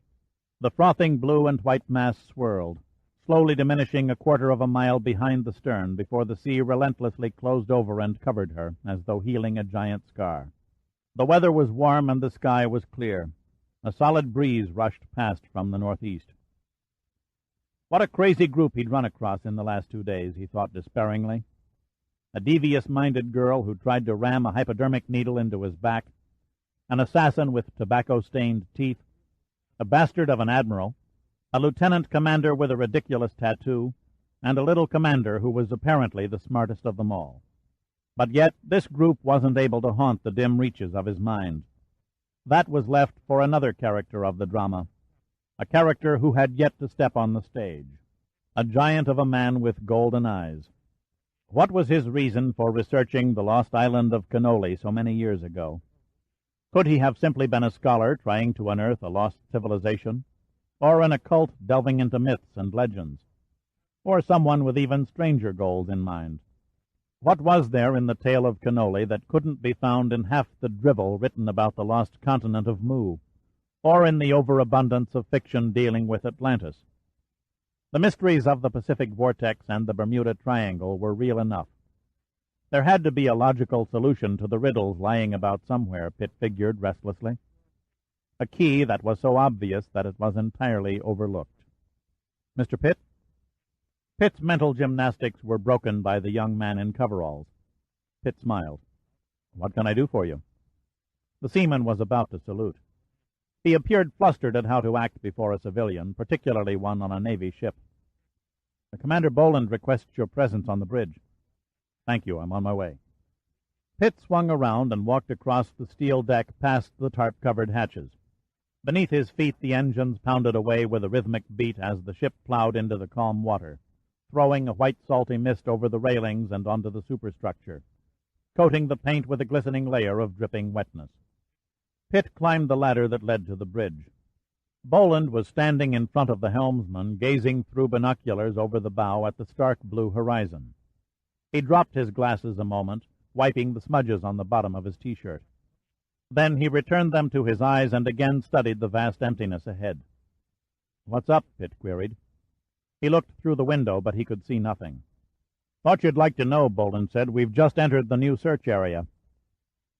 Speaker 2: The frothing blue and white mass swirled, slowly diminishing a quarter of a mile behind the stern before the sea relentlessly closed over and covered her, as though healing a giant scar. The weather was warm and the sky was clear. A solid breeze rushed past from the northeast. What a crazy group he'd run across in the last 2 days, he thought despairingly. a devious-minded girl who tried to ram a hypodermic needle into his back, an assassin with tobacco-stained teeth, a bastard of an admiral, a lieutenant commander with a ridiculous tattoo, and a little commander who was apparently the smartest of them all. But yet this group wasn't able to haunt the dim reaches of his mind. That was left for another character of the drama, a character who had yet to step on the stage, a giant of a man with golden eyes. What was his reason for researching the lost island of Cannoli so many years ago? Could he have simply been a scholar trying to unearth a lost civilization, or an occult delving into myths and legends, or someone with even stranger goals in mind? What was there in the tale of Cannoli that couldn't be found in half the drivel written about the lost continent of Mu, or in the overabundance of fiction dealing with Atlantis? The mysteries of the Pacific Vortex and the Bermuda Triangle were real enough. There had to be a logical solution to the riddles lying about somewhere, Pitt figured restlessly. A key that was so obvious that it was entirely overlooked. Mr. Pitt? Pitt's mental gymnastics were broken by the young man in coveralls. Pitt smiled. What can I do for you? The seaman was about to salute. He appeared flustered at how to act before a civilian, particularly one on a Navy ship. Commander Boland requests your presence on the bridge. Thank you, I'm on my way. Pitt swung around and walked across the steel deck past the tarp-covered hatches. Beneath his feet the engines pounded away with a rhythmic beat as the ship plowed into the calm water, throwing a white salty mist over the railings and onto the superstructure, coating the paint with a glistening layer of dripping wetness. Pitt climbed the ladder that led to the bridge. Boland was standing in front of the helmsman, gazing through binoculars over the bow at the stark blue horizon. He dropped his glasses a moment, wiping the smudges on the bottom of his T-shirt. Then he returned them to his eyes and again studied the vast emptiness ahead. "What's up?" Pitt queried. He looked through the window, but he could see nothing. "Thought you'd like to know," Boland said. "We've just entered the new search area."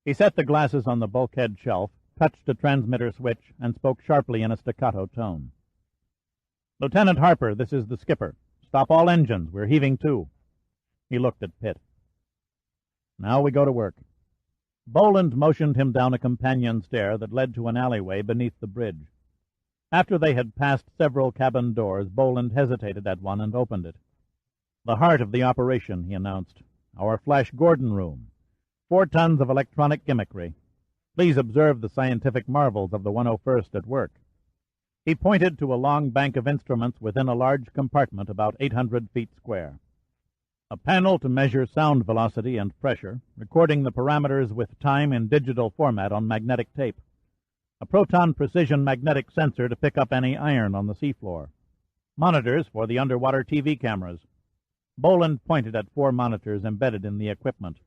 Speaker 2: He set the glasses on the bulkhead shelf, touched a transmitter switch, and spoke sharply in a staccato tone. "Lieutenant Harper, this is the skipper. Stop all engines. We're heaving to." He looked at Pitt. "Now we go to work." Boland motioned him down a companion stair that led to an alleyway beneath the bridge. After they had passed several cabin doors, Boland hesitated at one and opened it. "The heart of the operation," he announced. "Our Flash Gordon room. 4 tons of electronic gimmickry. Please observe the scientific marvels of the 101st at work." He pointed to a long bank of instruments within a large compartment about 800 feet square. A panel to measure sound velocity and pressure, recording the parameters with time in digital format on magnetic tape. A proton precision magnetic sensor to pick up any iron on the seafloor. Monitors for the underwater TV cameras. Boland pointed at 4 monitors embedded in the equipment.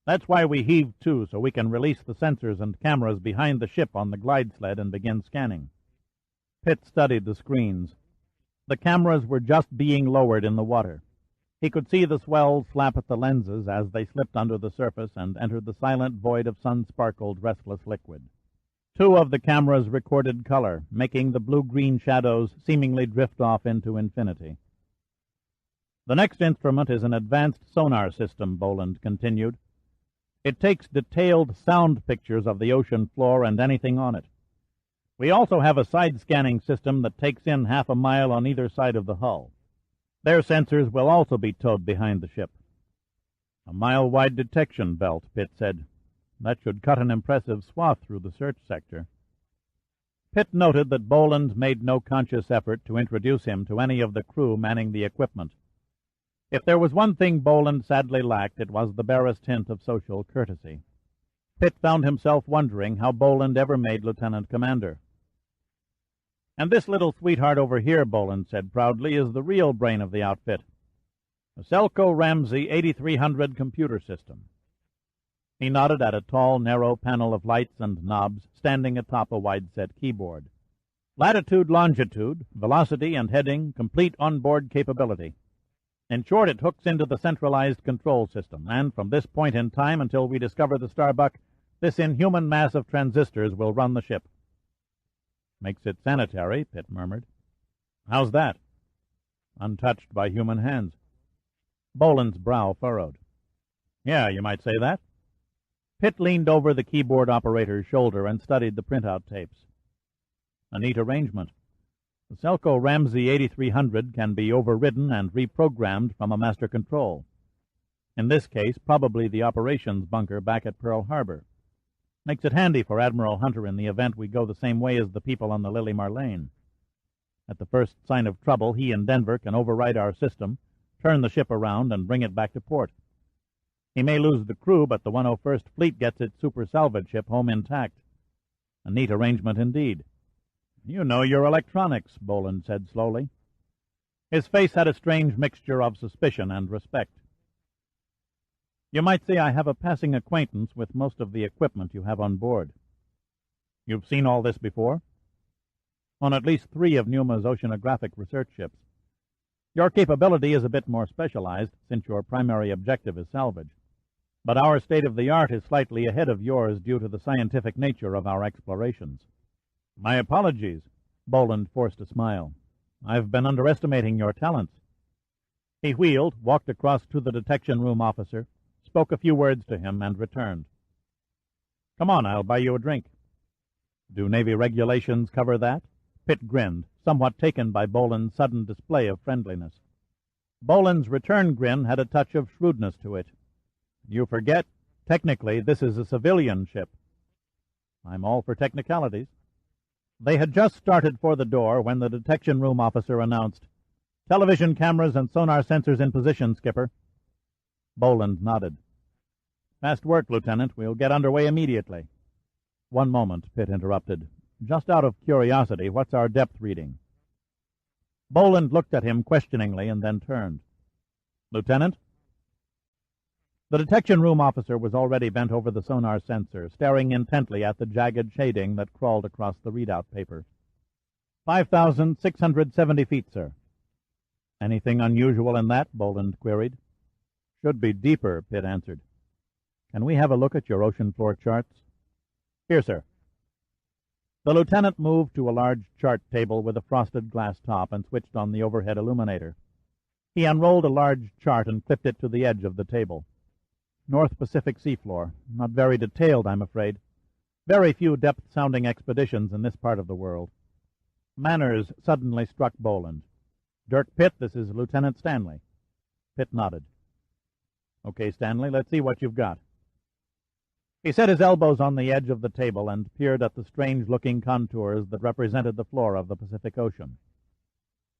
Speaker 2: "That's why we heave to, so we can release the sensors and cameras behind the ship on the glide sled and begin scanning." Pitt studied the screens. The cameras were just being lowered in the water. He could see the swells slap at the lenses as they slipped under the surface and entered the silent void of sun-sparkled, restless liquid. 2 of the cameras recorded color, making the blue-green shadows seemingly drift off into infinity. "The next instrument is an advanced sonar system," Boland continued. "It takes detailed sound pictures of the ocean floor and anything on it. We also have a side-scanning system that takes in half a mile on either side of the hull. Their sensors will also be towed behind the ship." "A mile-wide detection belt," Pitt said. "That should cut an impressive swath through the search sector." Pitt noted that Boland made no conscious effort to introduce him to any of the crew manning the equipment. If there was one thing Boland sadly lacked, it was the barest hint of social courtesy. Pitt found himself wondering how Boland ever made lieutenant commander. "And this little sweetheart over here," Boland said proudly, "is the real brain of the outfit. A Selco Ramsey 8300 computer system." He nodded at a tall, narrow panel of lights and knobs standing atop a wide-set keyboard. "Latitude, longitude, velocity and heading, complete onboard capability. In short, it hooks into the centralized control system, and from this point in time until we discover the Starbuck, this inhuman mass of transistors will run the ship." "Makes it sanitary," Pitt murmured. "How's that?" "Untouched by human hands." Boland's brow furrowed. Yeah, you might say that. Pitt leaned over the keyboard operator's shoulder and studied the printout tapes. A neat arrangement. The Selco Ramsey 8300 can be overridden and reprogrammed from a master control. In this case, probably the operations bunker back at Pearl Harbor. Makes it handy for Admiral Hunter in the event we go the same way as the people on the Lily Marlene. At the first sign of trouble, he and Denver can override our system, turn the ship around, and bring it back to port. He may lose the crew, but the 101st Fleet gets its super salvage ship home intact. A neat arrangement indeed. You know your electronics, Boland said slowly. His face had a strange mixture of suspicion and respect. You might say I have a passing acquaintance with most of the equipment you have on board. You've seen all this before? On at least 3 of Numa's oceanographic research ships. Your capability is a bit more specialized, since your primary objective is salvage. But our state-of-the-art is slightly ahead of yours due to the scientific nature of our explorations. My apologies. Boland forced a smile. I've been underestimating your talents. He wheeled, walked across to the detection room officer, spoke a few words to him, and returned. Come on, I'll buy you a drink. Do Navy regulations cover that? Pitt grinned, somewhat taken by Boland's sudden display of friendliness. Boland's return grin had a touch of shrewdness to it. You forget, technically, this is a civilian ship. I'm all for technicalities. They had just started for the door when the detection room officer announced, Television cameras and sonar sensors in position, Skipper. Boland nodded. Fast work, Lieutenant. We'll get underway immediately. One moment, Pitt interrupted. Just out of curiosity, what's our depth reading? Boland looked at him questioningly and then turned. Lieutenant? The detection room officer was already bent over the sonar sensor, staring intently at the jagged shading that crawled across the readout paper. 5,670 feet, sir. Anything unusual in that? Boland queried. Should be deeper, Pitt answered. Can we have a look at your ocean floor charts? Here, sir. The lieutenant moved to a large chart table with a frosted glass top and switched on the overhead illuminator. He unrolled a large chart and clipped it to the edge of the table. North Pacific seafloor. Not very detailed, I'm afraid. Very few depth-sounding expeditions in this part of the world. Manners suddenly struck Boland. Dirk Pitt, this is Lieutenant Stanley. Pitt nodded. Okay, Stanley, let's see what you've got. He set his elbows on the edge of the table and peered at the strange-looking contours that represented the floor of the Pacific Ocean.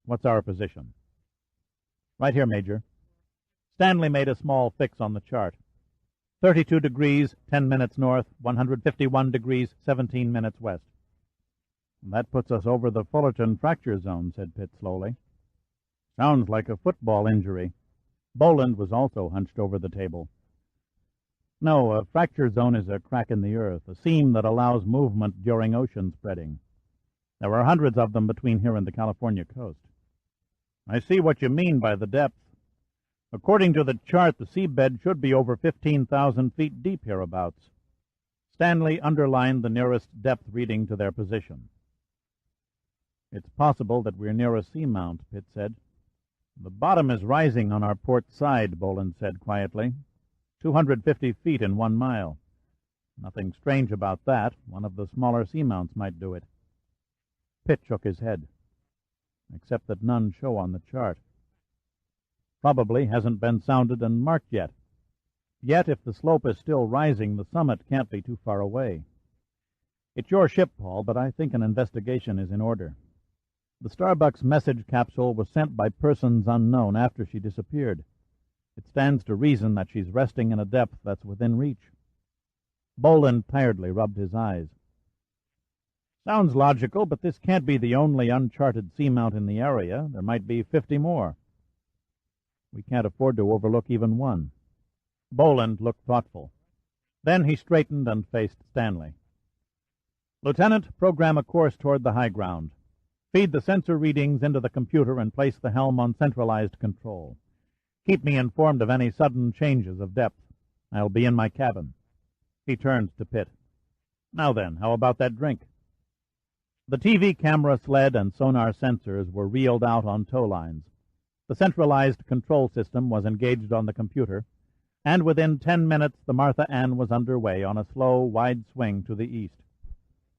Speaker 2: What's our position? Right here, Major. Stanley made a small fix on the chart. 32 degrees, 10 minutes north, 151 degrees, 17 minutes west. That puts us over the Fullerton fracture zone, said Pitt slowly. Sounds like a football injury. Boland was also hunched over the table. No, a fracture zone is a crack in the earth, a seam that allows movement during ocean spreading. There are hundreds of them between here and the California coast. I see what you mean by the depth. According to the chart, the seabed should be over 15,000 feet deep hereabouts. Stanley underlined the nearest depth reading to their position. It's possible that we're near a seamount, Pitt said. The bottom is rising on our port side, Boland said quietly. 250 feet in 1 mile. Nothing strange about that. One of the smaller seamounts might do it. Pitt shook his head. Except that none show on the chart. Probably hasn't been sounded and marked yet. Yet, if the slope is still rising, the summit can't be too far away. It's your ship, Paul, but I think an investigation is in order. The Starbuck's message capsule was sent by persons unknown after she disappeared. It stands to reason that she's resting in a depth that's within reach. Boland tiredly rubbed his eyes. Sounds logical, but this can't be the only uncharted seamount in the area. There might be 50 more. We can't afford to overlook even one. Boland looked thoughtful. Then he straightened and faced Stanley. Lieutenant, program a course toward the high ground. Feed the sensor readings into the computer and place the helm on centralized control. Keep me informed of any sudden changes of depth. I'll be in my cabin. He turned to Pitt. Now then, how about that drink? The TV camera sled and sonar sensors were reeled out on tow lines. The centralized control system was engaged on the computer. and within 10 minutes the Martha Ann was under way on a slow, wide swing to the east.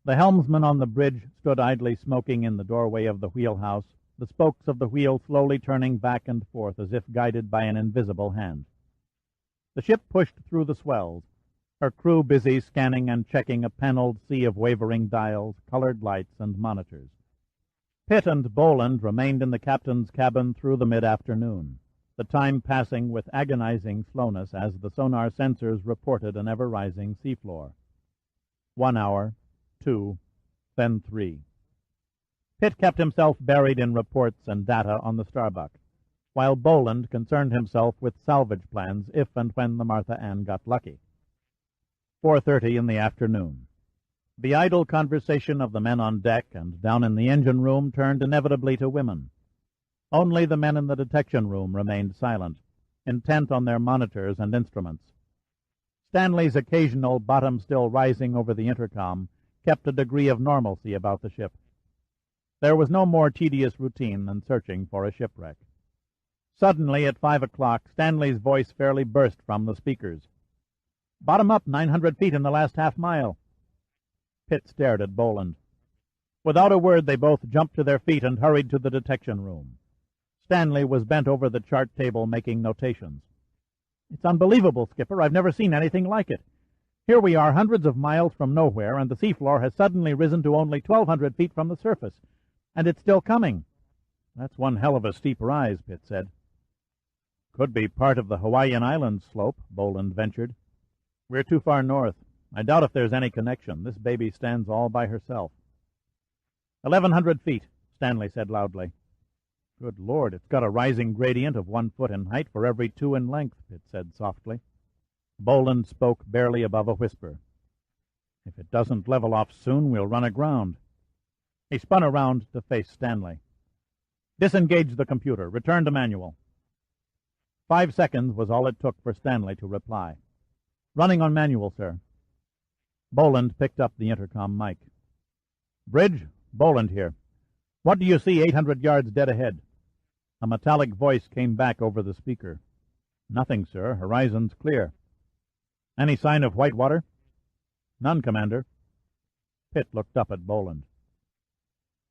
Speaker 2: The helmsman on the bridge stood idly smoking in the doorway of the wheelhouse, the spokes of the wheel slowly turning back and forth as if guided by an invisible hand. The ship pushed through the swells, her crew busy scanning and checking a paneled sea of wavering dials, colored lights, and monitors. Pitt and Boland remained in the captain's cabin through the mid-afternoon, the time passing with agonizing slowness as the sonar sensors reported an ever-rising seafloor. 1 hour, 2, then 3. Pitt kept himself buried in reports and data on the Starbuck, while Boland concerned himself with salvage plans if and when the Martha Ann got lucky. 4:30 in the afternoon. The idle conversation of the men on deck and down in the engine room turned inevitably to women. Only the men in the detection room remained silent, intent on their monitors and instruments. Stanley's occasional bottom still rising over the intercom kept a degree of normalcy about the ship. There was no more tedious routine than searching for a shipwreck. Suddenly, at 5 o'clock, Stanley's voice fairly burst from the speakers. "Bottom up 900 feet in the last half-mile." Pitt stared at Boland. Without a word, they both jumped to their feet and hurried to the detection room. Stanley was bent over the chart table making notations. "It's unbelievable, Skipper. I've never seen anything like it. Here we are hundreds of miles from nowhere, and the seafloor has suddenly risen to only 1,200 feet from the surface. And it's still coming." "That's one hell of a steep rise," Pitt said. "Could be part of the Hawaiian Islands slope," Boland ventured. "We're too far north. I doubt if there's any connection. This baby stands all by herself." 1,100 feet, Stanley said loudly. "Good Lord, it's got a rising gradient of 1 foot in height for every 2 in length," Pitt said softly. Boland spoke barely above a whisper. "If it doesn't level off soon, we'll run aground." He spun around to face Stanley. "Disengage the computer. Return to manual." 5 seconds was all it took for Stanley to reply. "Running on manual, sir." Boland picked up the intercom mic. "Bridge, Boland here. What do you see 800 yards dead ahead?" A metallic voice came back over the speaker. "Nothing, sir. Horizon's clear." "Any sign of white water?" "None, Commander." Pitt looked up at Boland.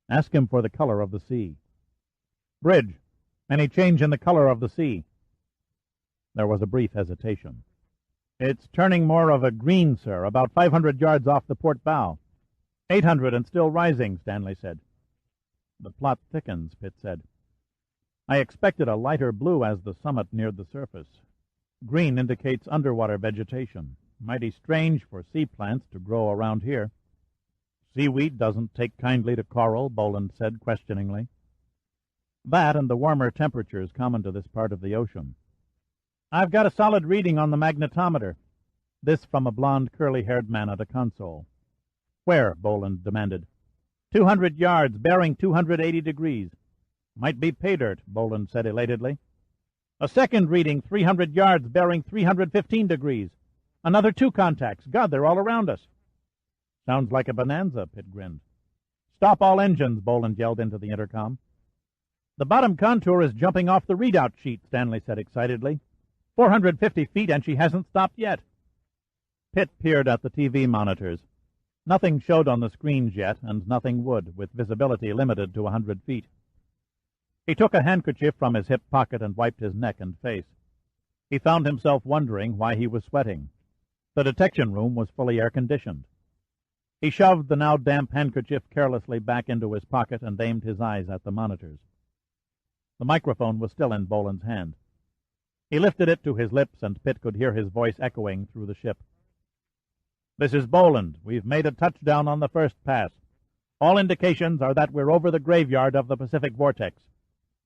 Speaker 2: "Ask him for the color of the sea." "Bridge, any change in the color of the sea?" There was a brief hesitation. "It's turning more of a green, sir, about 500 yards off the port bow." 800 and still rising, Stanley said. "The plot thickens," Pitt said. "I expected a lighter blue as the summit neared the surface. Green indicates underwater vegetation. Mighty strange for sea plants to grow around here." "Seaweed doesn't take kindly to coral," Boland said questioningly. "That and the warmer temperatures common to this part of the ocean." "I've got a solid reading on the magnetometer." This from a blond, curly-haired man at a console. "Where?" Boland demanded. 200 yards, bearing 280 degrees. "Might be pay dirt," Boland said elatedly. "A second reading, 300 yards, bearing 315 degrees. Another 2 contacts. God, they're all around us." "Sounds like a bonanza," Pitt grinned. "Stop all engines," Boland yelled into the intercom. "The bottom contour is jumping off the readout sheet," Stanley said excitedly. 450 feet, and she hasn't stopped yet." Pitt peered at the TV monitors. Nothing showed on the screens yet, and nothing would, with visibility limited to 100 feet. He took a handkerchief from his hip pocket and wiped his neck and face. He found himself wondering why he was sweating. The detection room was fully air-conditioned. He shoved the now damp handkerchief carelessly back into his pocket and aimed his eyes at the monitors. The microphone was still in Boland's hand. He lifted it to his lips, and Pitt could hear his voice echoing through the ship. "This is Boland. We've made a touchdown on the first pass. All indications are that we're over the graveyard of the Pacific Vortex.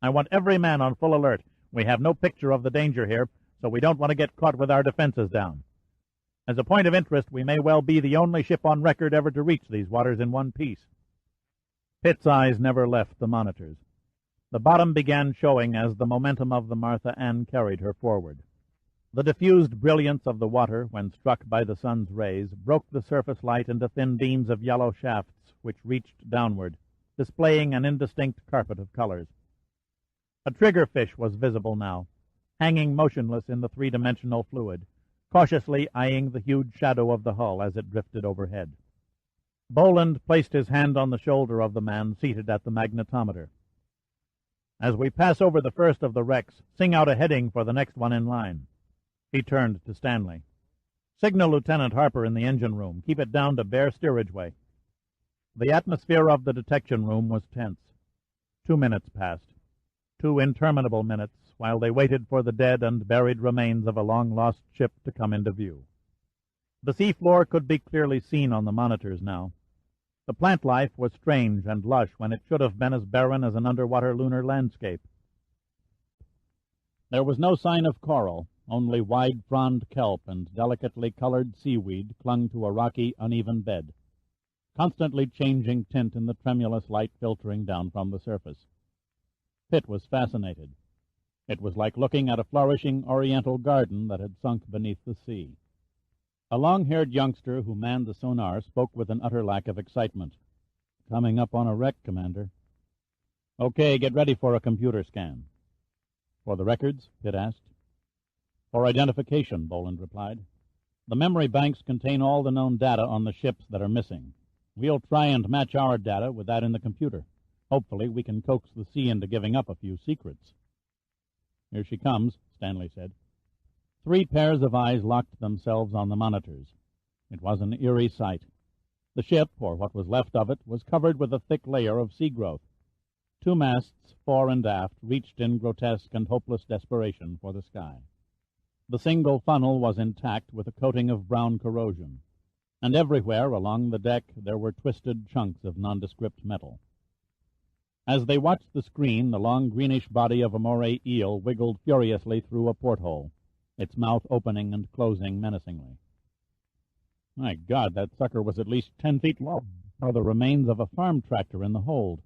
Speaker 2: I want every man on full alert. We have no picture of the danger here, so we don't want to get caught with our defenses down. As a point of interest, we may well be the only ship on record ever to reach these waters in one piece." Pitt's eyes never left the monitors. The bottom began showing as the momentum of the Martha Ann carried her forward. The diffused brilliance of the water, when struck by the sun's rays, broke the surface light into thin beams of yellow shafts which reached downward, displaying an indistinct carpet of colors. A triggerfish was visible now, hanging motionless in the three-dimensional fluid, cautiously eyeing the huge shadow of the hull as it drifted overhead. Boland placed his hand on the shoulder of the man seated at the magnetometer. "As we pass over the first of the wrecks, sing out a heading for the next one in line." He turned to Stanley. "Signal Lieutenant Harper in the engine room. Keep it down to bare steerage way." The atmosphere of the detection room was tense. 2 minutes passed. 2 interminable minutes, while they waited for the dead and buried remains of a long-lost ship to come into view. The seafloor could be clearly seen on the monitors now. The plant life was strange and lush when it should have been as barren as an underwater lunar landscape. There was no sign of coral, only wide-fronded kelp and delicately colored seaweed clung to a rocky, uneven bed, constantly changing tint in the tremulous light filtering down from the surface. Pitt was fascinated. It was like looking at a flourishing oriental garden that had sunk beneath the sea. A long-haired youngster who manned the sonar spoke with an utter lack of excitement. "Coming up on a wreck, Commander." "Okay, get ready for a computer scan." "For the records?" Pitt asked. "For identification," Boland replied. "The memory banks contain all the known data on the ships that are missing. We'll try and match our data with that in the computer. Hopefully we can coax the sea into giving up a few secrets." "Here she comes," Stanley said. 3 pairs of eyes locked themselves on the monitors. It was an eerie sight. The ship, or what was left of it, was covered with a thick layer of sea growth. 2 masts, fore and aft, reached in grotesque and hopeless desperation for the sky. The single funnel was intact with a coating of brown corrosion, and everywhere along the deck there were twisted chunks of nondescript metal. As they watched the screen, the long greenish body of a moray eel wiggled furiously through a porthole, its mouth opening and closing menacingly. My God, that sucker was at least 10 feet long, or the remains of a farm tractor in the hold.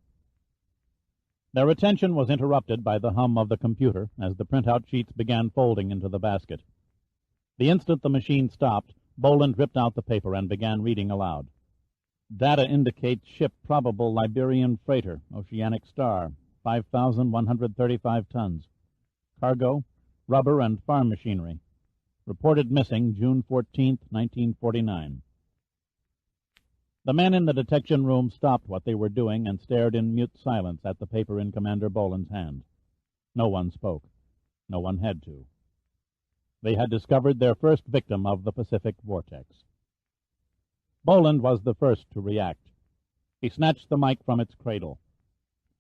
Speaker 2: Their attention was interrupted by the hum of the computer as the printout sheets began folding into the basket. The instant the machine stopped, Boland ripped out the paper and began reading aloud. "Data indicates ship probable Liberian freighter, Oceanic Star, 5,135 tons. Cargo, rubber and farm machinery. Reported missing June 14th, 1949. The men in the detection room stopped what they were doing and stared in mute silence at the paper in Commander Boland's hand. No one spoke. No one had to. They had discovered their first victim of the Pacific Vortex. Boland was the first to react. He snatched the mic from its cradle.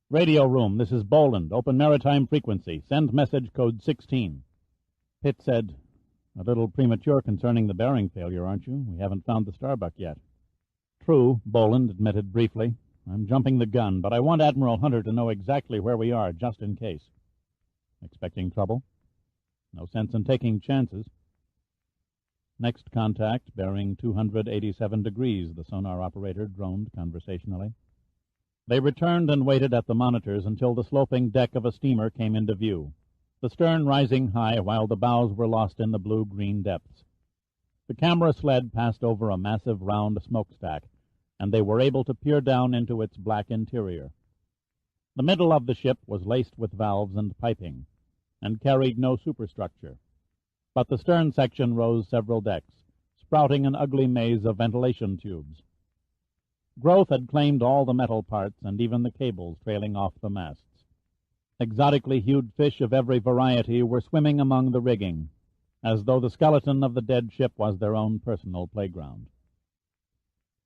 Speaker 2: "Radio room, this is Boland. Open maritime frequency. Send message code 16. Pitt said, "A little premature concerning the bearing failure, aren't you? We haven't found the Starbuck yet." "True," Boland admitted briefly. "I'm jumping the gun, but I want Admiral Hunter to know exactly where we are, just in case." "Expecting trouble?" "No sense in taking chances." "Next contact, bearing 287 degrees, the sonar operator droned conversationally. They returned and waited at the monitors until the sloping deck of a steamer came into view, the stern rising high while the bows were lost in the blue-green depths. The camera sled passed over a massive round smokestack, and they were able to peer down into its black interior. The middle of the ship was laced with valves and piping, and carried no superstructure. But the stern section rose several decks, sprouting an ugly maze of ventilation tubes. Growth had claimed all the metal parts and even the cables trailing off the masts. Exotically hued fish of every variety were swimming among the rigging, as though the skeleton of the dead ship was their own personal playground.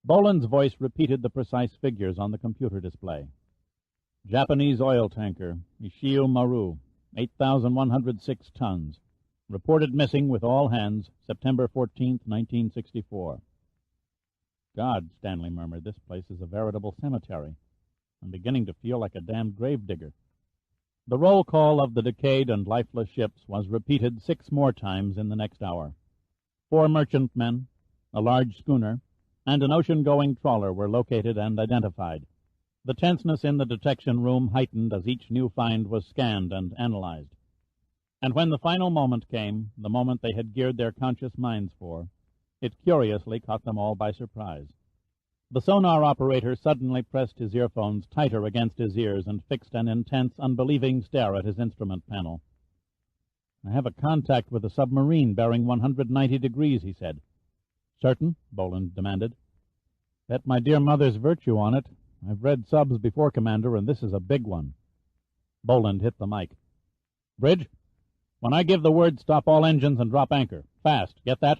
Speaker 2: Boland's voice repeated the precise figures on the computer display. "Japanese oil tanker, Ishio Maru, 8,106 tons. Reported missing with all hands, September 14th, 1964. "God," Stanley murmured, "this place is a veritable cemetery. I'm beginning to feel like a damned gravedigger." The roll call of the decayed and lifeless ships was repeated 6 more times in the next hour. 4 merchantmen, a large schooner, and an ocean-going trawler were located and identified. The tenseness in the detection room heightened as each new find was scanned and analyzed. And when the final moment came, the moment they had geared their conscious minds for, it curiously caught them all by surprise. The sonar operator suddenly pressed his earphones tighter against his ears and fixed an intense, unbelieving stare at his instrument panel. I have a contact with a submarine bearing 190 degrees, he said. Certain? Boland demanded. Bet my dear mother's virtue on it. I've read subs before, Commander, and this is a big one. Boland hit the mic. Bridge, when I give the word, stop all engines and drop anchor. Fast. Get that?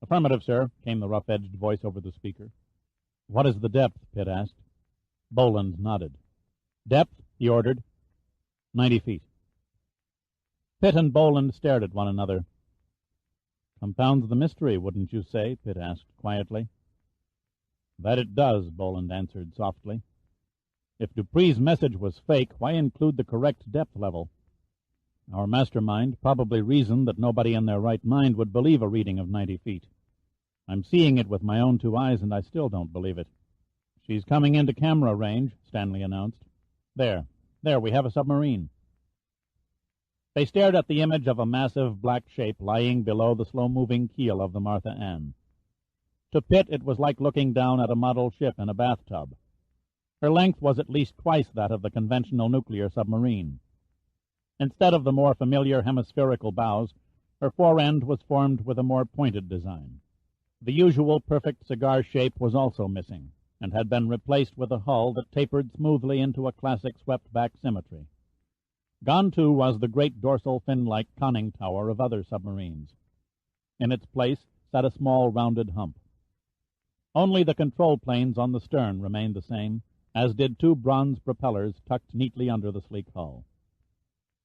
Speaker 2: Affirmative, sir, came the rough-edged voice over the speaker. What is the depth? Pitt asked. Boland nodded. Depth, he ordered. 90 feet. Pitt and Boland stared at one another. Compounds the mystery, wouldn't you say? Pitt asked quietly. That it does, Boland answered softly. If Dupree's message was fake, why include the correct depth level? Our mastermind probably reasoned that nobody in their right mind would believe a reading of 90 feet. I'm seeing it with my own 2 eyes, and I still don't believe it. She's coming into camera range, Stanley announced. There, we have a submarine. They stared at the image of a massive black shape lying below the slow-moving keel of the Martha Ann. To Pitt, it was like looking down at a model ship in a bathtub. Her length was at least twice that of the conventional nuclear submarine. Instead of the more familiar hemispherical bows, her fore end was formed with a more pointed design. The usual perfect cigar shape was also missing, and had been replaced with a hull that tapered smoothly into a classic swept-back symmetry. Gone, too, was the great dorsal fin-like conning tower of other submarines. In its place sat a small rounded hump. Only the control planes on the stern remained the same, as did 2 bronze propellers tucked neatly under the sleek hull.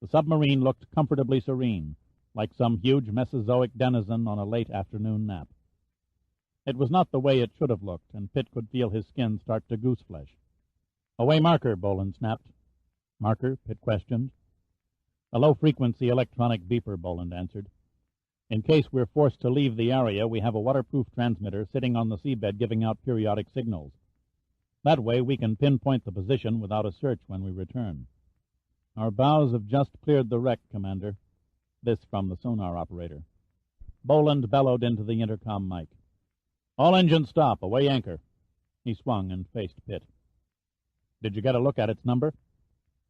Speaker 2: The submarine looked comfortably serene, like some huge Mesozoic denizen on a late afternoon nap. It was not the way it should have looked, and Pitt could feel his skin start to goose-flesh. Away marker, Boland snapped. Marker? Pitt questioned. A low-frequency electronic beeper, Boland answered. In case we're forced to leave the area, we have a waterproof transmitter sitting on the seabed giving out periodic signals. That way we can pinpoint the position without a search when we return. Our bows have just cleared the wreck, Commander. This from the sonar operator. Boland bellowed into the intercom mic. All engines stop. Away anchor. He swung and faced Pitt. Did you get a look at its number?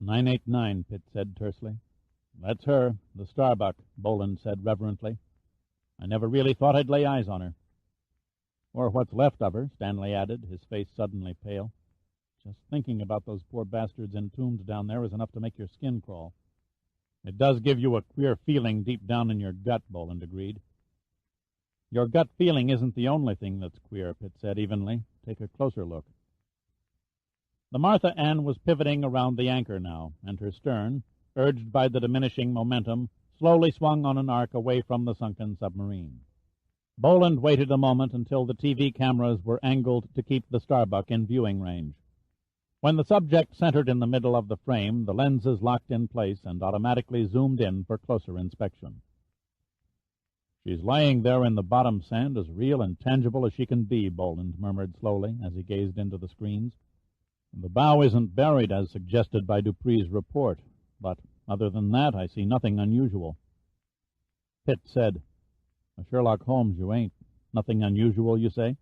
Speaker 2: 989, Pitt said tersely. That's her, the Starbuck, Boland said reverently. I never really thought I'd lay eyes on her. Or what's left of her, Stanley added, his face suddenly pale. Just thinking about those poor bastards entombed down there is enough to make your skin crawl. It does give you a queer feeling deep down in your gut, Boland agreed. Your gut feeling isn't the only thing that's queer, Pitt said evenly. Take a closer look. The Martha Ann was pivoting around the anchor now, and her stern, urged by the diminishing momentum, slowly swung on an arc away from the sunken submarine. Boland waited a moment until the TV cameras were angled to keep the Starbuck in viewing range. When the subject centered in the middle of the frame, the lenses locked in place and automatically zoomed in for closer inspection. She's lying there in the bottom sand as real and tangible as she can be, Boland murmured slowly as he gazed into the screens. The bow isn't buried as suggested by Dupree's report, but other than that, I see nothing unusual. Pitt said, A Sherlock Holmes you ain't. Nothing unusual, you say?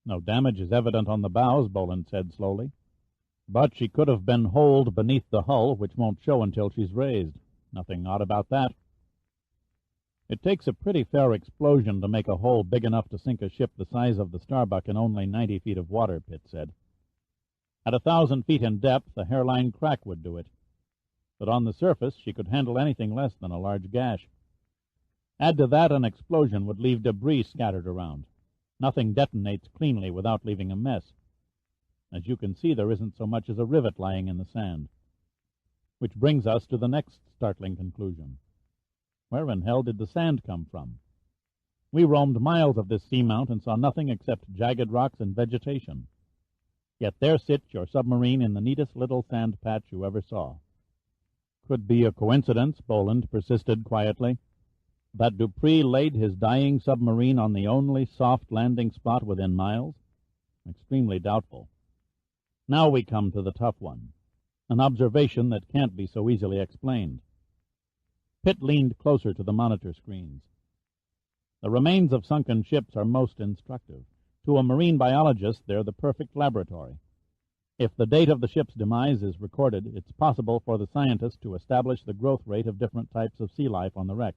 Speaker 2: No damage is evident on the bows, Boland said slowly. But she could have been holed beneath the hull, which won't show until she's raised. Nothing odd about that. It takes a pretty fair explosion to make a hole big enough to sink a ship the size of the Starbuck in only 90 feet of water, Pitt said. At 1,000 feet in depth, a hairline crack would do it. But on the surface, she could handle anything less than a large gash. Add to that, an explosion would leave debris scattered around. Nothing detonates cleanly without leaving a mess. As you can see, there isn't so much as a rivet lying in the sand. Which brings us to the next startling conclusion. Where in hell did the sand come from? We roamed miles of this seamount and saw nothing except jagged rocks and vegetation. Yet there sits your submarine in the neatest little sand patch you ever saw. Could be a coincidence, Boland persisted quietly, that Dupree laid his dying submarine on the only soft landing spot within miles? Extremely doubtful. Now we come to the tough one, an observation that can't be so easily explained. Pitt leaned closer to the monitor screens. The remains of sunken ships are most instructive. To a marine biologist, they're the perfect laboratory. If the date of the ship's demise is recorded, it's possible for the scientists to establish the growth rate of different types of sea life on the wreck.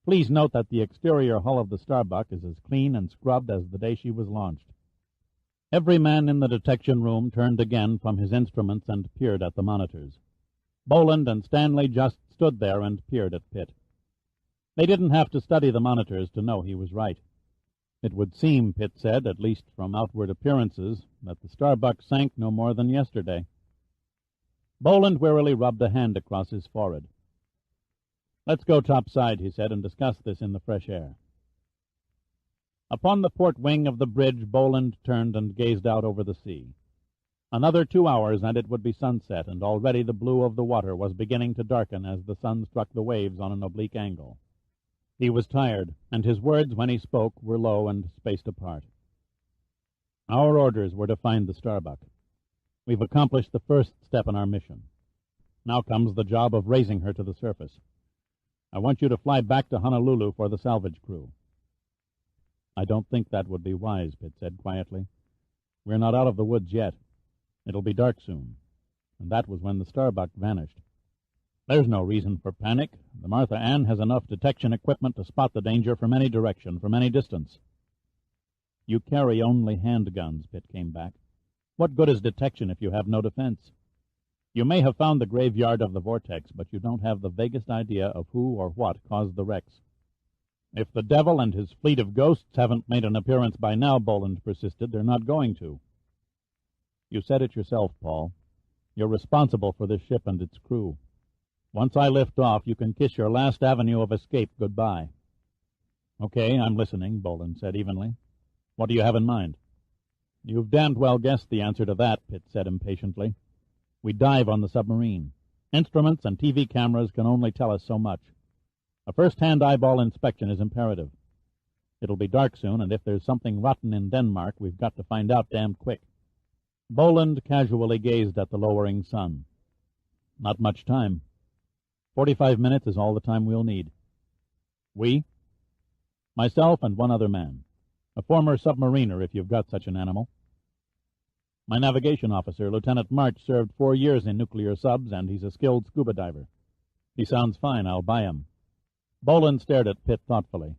Speaker 2: Please note that the exterior hull of the Starbuck is as clean and scrubbed as the day she was launched. Every man in the detection room turned again from his instruments and peered at the monitors. Boland and Stanley just stood there and peered at Pitt. They didn't have to study the monitors to know he was right. It would seem, Pitt said, at least from outward appearances, that the Starbuck sank no more than yesterday. Boland wearily rubbed a hand across his forehead. "Let's go topside," he said, "and discuss this in the fresh air." Upon the port wing of the bridge, Boland turned and gazed out over the sea. Another 2 hours and it would be sunset, and already the blue of the water was beginning to darken as the sun struck the waves on an oblique angle. He was tired, and his words, when he spoke, were low and spaced apart. "Our orders were to find the Starbuck. We've accomplished the first step in our mission. Now comes the job of raising her to the surface. I want you to fly back to Honolulu for the salvage crew." "I don't think that would be wise," Pitt said quietly. "We're not out of the woods yet. It'll be dark soon." And that was when the Starbuck vanished. "There's no reason for panic. The Martha Ann has enough detection equipment to spot the danger from any direction, from any distance." "You carry only handguns," Pitt came back. "What good is detection if you have no defense? You may have found the graveyard of the Vortex, but you don't have the vaguest idea of who or what caused the wrecks." "If the devil and his fleet of ghosts haven't made an appearance by now," Boland persisted, "they're not going to." "You said it yourself, Paul. You're responsible for this ship and its crew. Once I lift off, you can kiss your last avenue of escape goodbye." "Okay, I'm listening," Boland said evenly. "What do you have in mind?" "You've damned well guessed the answer to that," Pitt said impatiently. "We dive on the submarine. Instruments and TV cameras can only tell us so much. A first-hand eyeball inspection is imperative. It'll be dark soon, and if there's something rotten in Denmark, we've got to find out damned quick." Boland casually gazed at the lowering sun. "Not much time. 45 minutes is all the time we'll need." "We?" "Myself and one other man. A former submariner, if you've got such an animal." "My navigation officer, Lieutenant March, served 4 years in nuclear subs, and he's a skilled scuba diver. He sounds fine. I'll buy him." Boland stared at Pitt thoughtfully.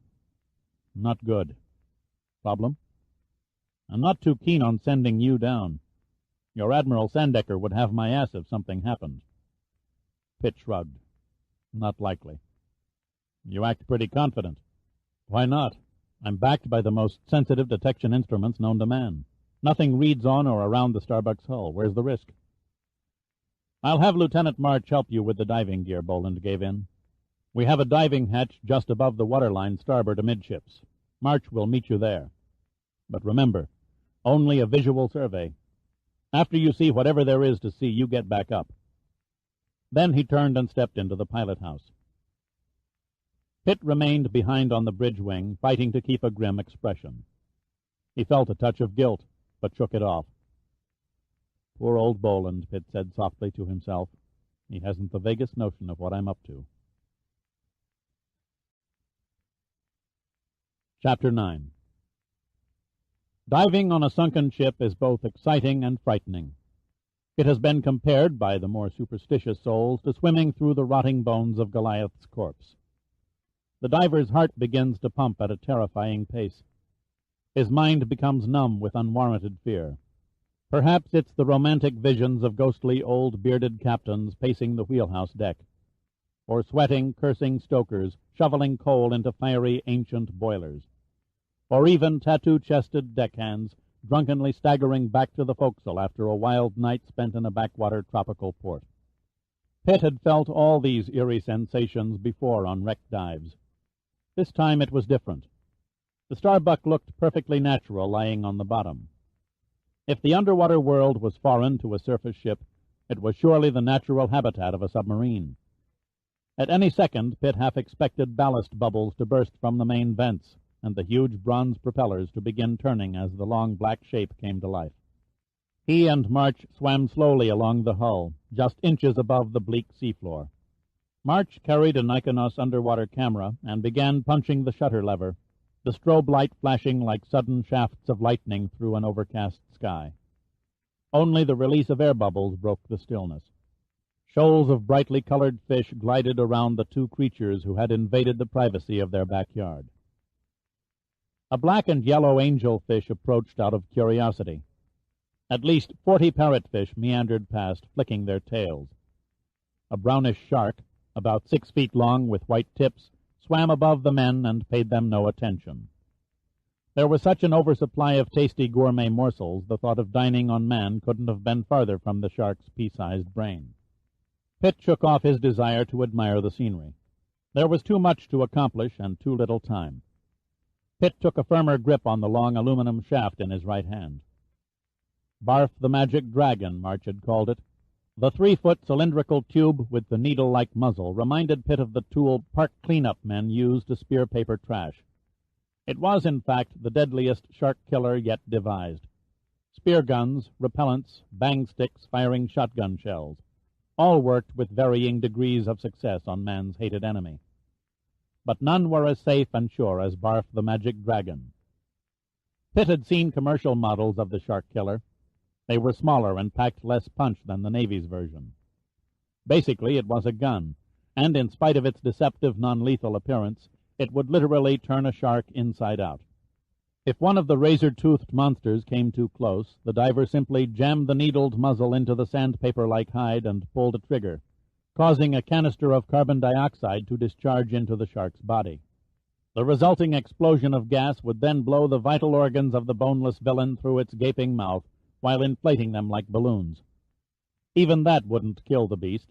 Speaker 2: "Not good." "Problem?" "I'm not too keen on sending you down. Your Admiral Sandecker would have my ass if something happened." Pitt shrugged. "Not likely." "You act pretty confident." "Why not? I'm backed by the most sensitive detection instruments known to man. Nothing reads on or around the Starbuck's hull. Where's the risk?" "I'll have Lieutenant March help you with the diving gear," Boland gave in. "We have a diving hatch just above the waterline starboard amidships. March will meet you there. But remember, only a visual survey. After you see whatever there is to see, you get back up." Then he turned and stepped into the pilot house. Pitt remained behind on the bridge wing, fighting to keep a grim expression. He felt a touch of guilt, but shook it off. "Poor old Boland," Pitt said softly to himself. "He hasn't the vaguest notion of what I'm up to." Chapter 9. Diving on a sunken ship is both exciting and frightening. It has been compared by the more superstitious souls to swimming through the rotting bones of Goliath's corpse. The diver's heart begins to pump at a terrifying pace. His mind becomes numb with unwarranted fear. Perhaps it's the romantic visions of ghostly old bearded captains pacing the wheelhouse deck, or sweating, cursing stokers shoveling coal into fiery ancient boilers, or even tattoo-chested deckhands drunkenly staggering back to the forecastle after a wild night spent in a backwater tropical port. Pitt had felt all these eerie sensations before on wreck dives. This time it was different. The Starbuck looked perfectly natural lying on the bottom. If the underwater world was foreign to a surface ship, it was surely the natural habitat of a submarine. At any second, Pitt half expected ballast bubbles to burst from the main vents, and the huge bronze propellers to begin turning as the long black shape came to life. He and March swam slowly along the hull, just inches above the bleak seafloor. March carried a Nikonos underwater camera and began punching the shutter lever, the strobe light flashing like sudden shafts of lightning through an overcast sky.
Speaker 1: Only the release of air bubbles broke the stillness. Shoals of brightly colored fish glided around the two creatures who had invaded the privacy of their backyard. A black and yellow angelfish approached out of curiosity. At least 40 parrotfish meandered past, flicking their tails. A brownish shark, about 6 feet long with white tips, swam above the men and paid them no attention. There was such an oversupply of tasty gourmet morsels, the thought of dining on man couldn't have been farther from the shark's pea-sized brain. Pitt shook off his desire to admire the scenery. There was too much to accomplish and too little time. Pitt took a firmer grip on the long aluminum shaft in his right hand. Barf the Magic Dragon, March had called it. The 3-foot cylindrical tube with the needle-like muzzle reminded Pitt of the tool park cleanup men use to spear paper trash. It was, in fact, the deadliest shark killer yet devised. Spear guns, repellents, bang sticks firing shotgun shells. All worked with varying degrees of success on man's hated enemy. But none were as safe and sure as Barf the Magic Dragon. Pitt had seen commercial models of the shark killer. They were smaller and packed less punch than the Navy's version. Basically, it was a gun, and in spite of its deceptive non-lethal appearance, it would literally turn a shark inside out. If one of the razor-toothed monsters came too close, the diver simply jammed the needled muzzle into the sandpaper-like hide and pulled a trigger, causing a canister of carbon dioxide to discharge into the shark's body. The resulting explosion of gas would then blow the vital organs of the boneless villain through its gaping mouth, while inflating them like balloons. Even that wouldn't kill the beast.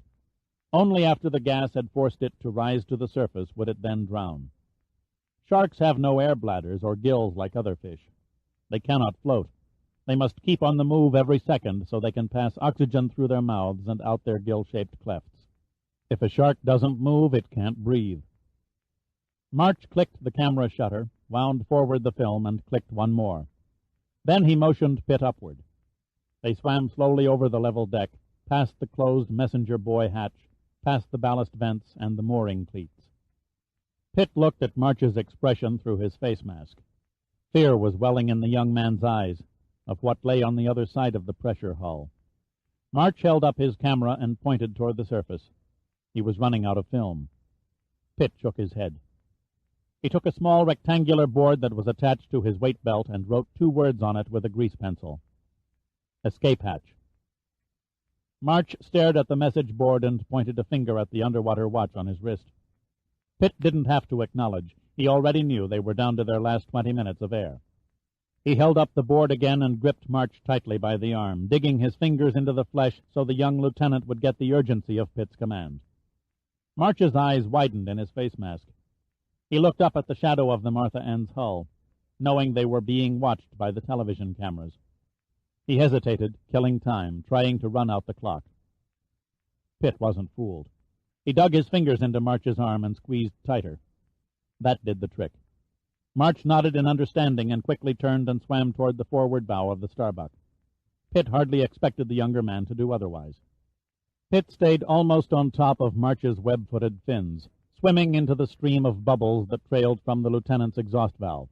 Speaker 1: Only after the gas had forced it to rise to the surface would it then drown. Sharks have no air bladders or gills like other fish. They cannot float. They must keep on the move every second so they can pass oxygen through their mouths and out their gill-shaped clefts. If a shark doesn't move, it can't breathe. March clicked the camera shutter, wound forward the film, and clicked one more. Then he motioned Pitt upward. They swam slowly over the level deck, past the closed messenger buoy hatch, past the ballast vents and the mooring cleats. Pitt looked at March's expression through his face mask. Fear was welling in the young man's eyes of what lay on the other side of the pressure hull. March held up his camera and pointed toward the surface. He was running out of film. Pitt shook his head. He took a small rectangular board that was attached to his weight belt and wrote 2 words on it with a grease pencil. Escape hatch. March stared at the message board and pointed a finger at the underwater watch on his wrist. Pitt didn't have to acknowledge. He already knew they were down to their last 20 minutes of air. He held up the board again and gripped March tightly by the arm, digging his fingers into the flesh so the young lieutenant would get the urgency of Pitt's command. March's eyes widened in his face mask. He looked up at the shadow of the Martha Ann's hull, knowing they were being watched by the television cameras. He hesitated, killing time, trying to run out the clock. Pitt wasn't fooled. He dug his fingers into March's arm and squeezed tighter. That did the trick. March nodded in understanding and quickly turned and swam toward the forward bow of the Starbuck. Pitt hardly expected the younger man to do otherwise. Pitt stayed almost on top of March's web-footed fins, swimming into the stream of bubbles that trailed from the lieutenant's exhaust valve.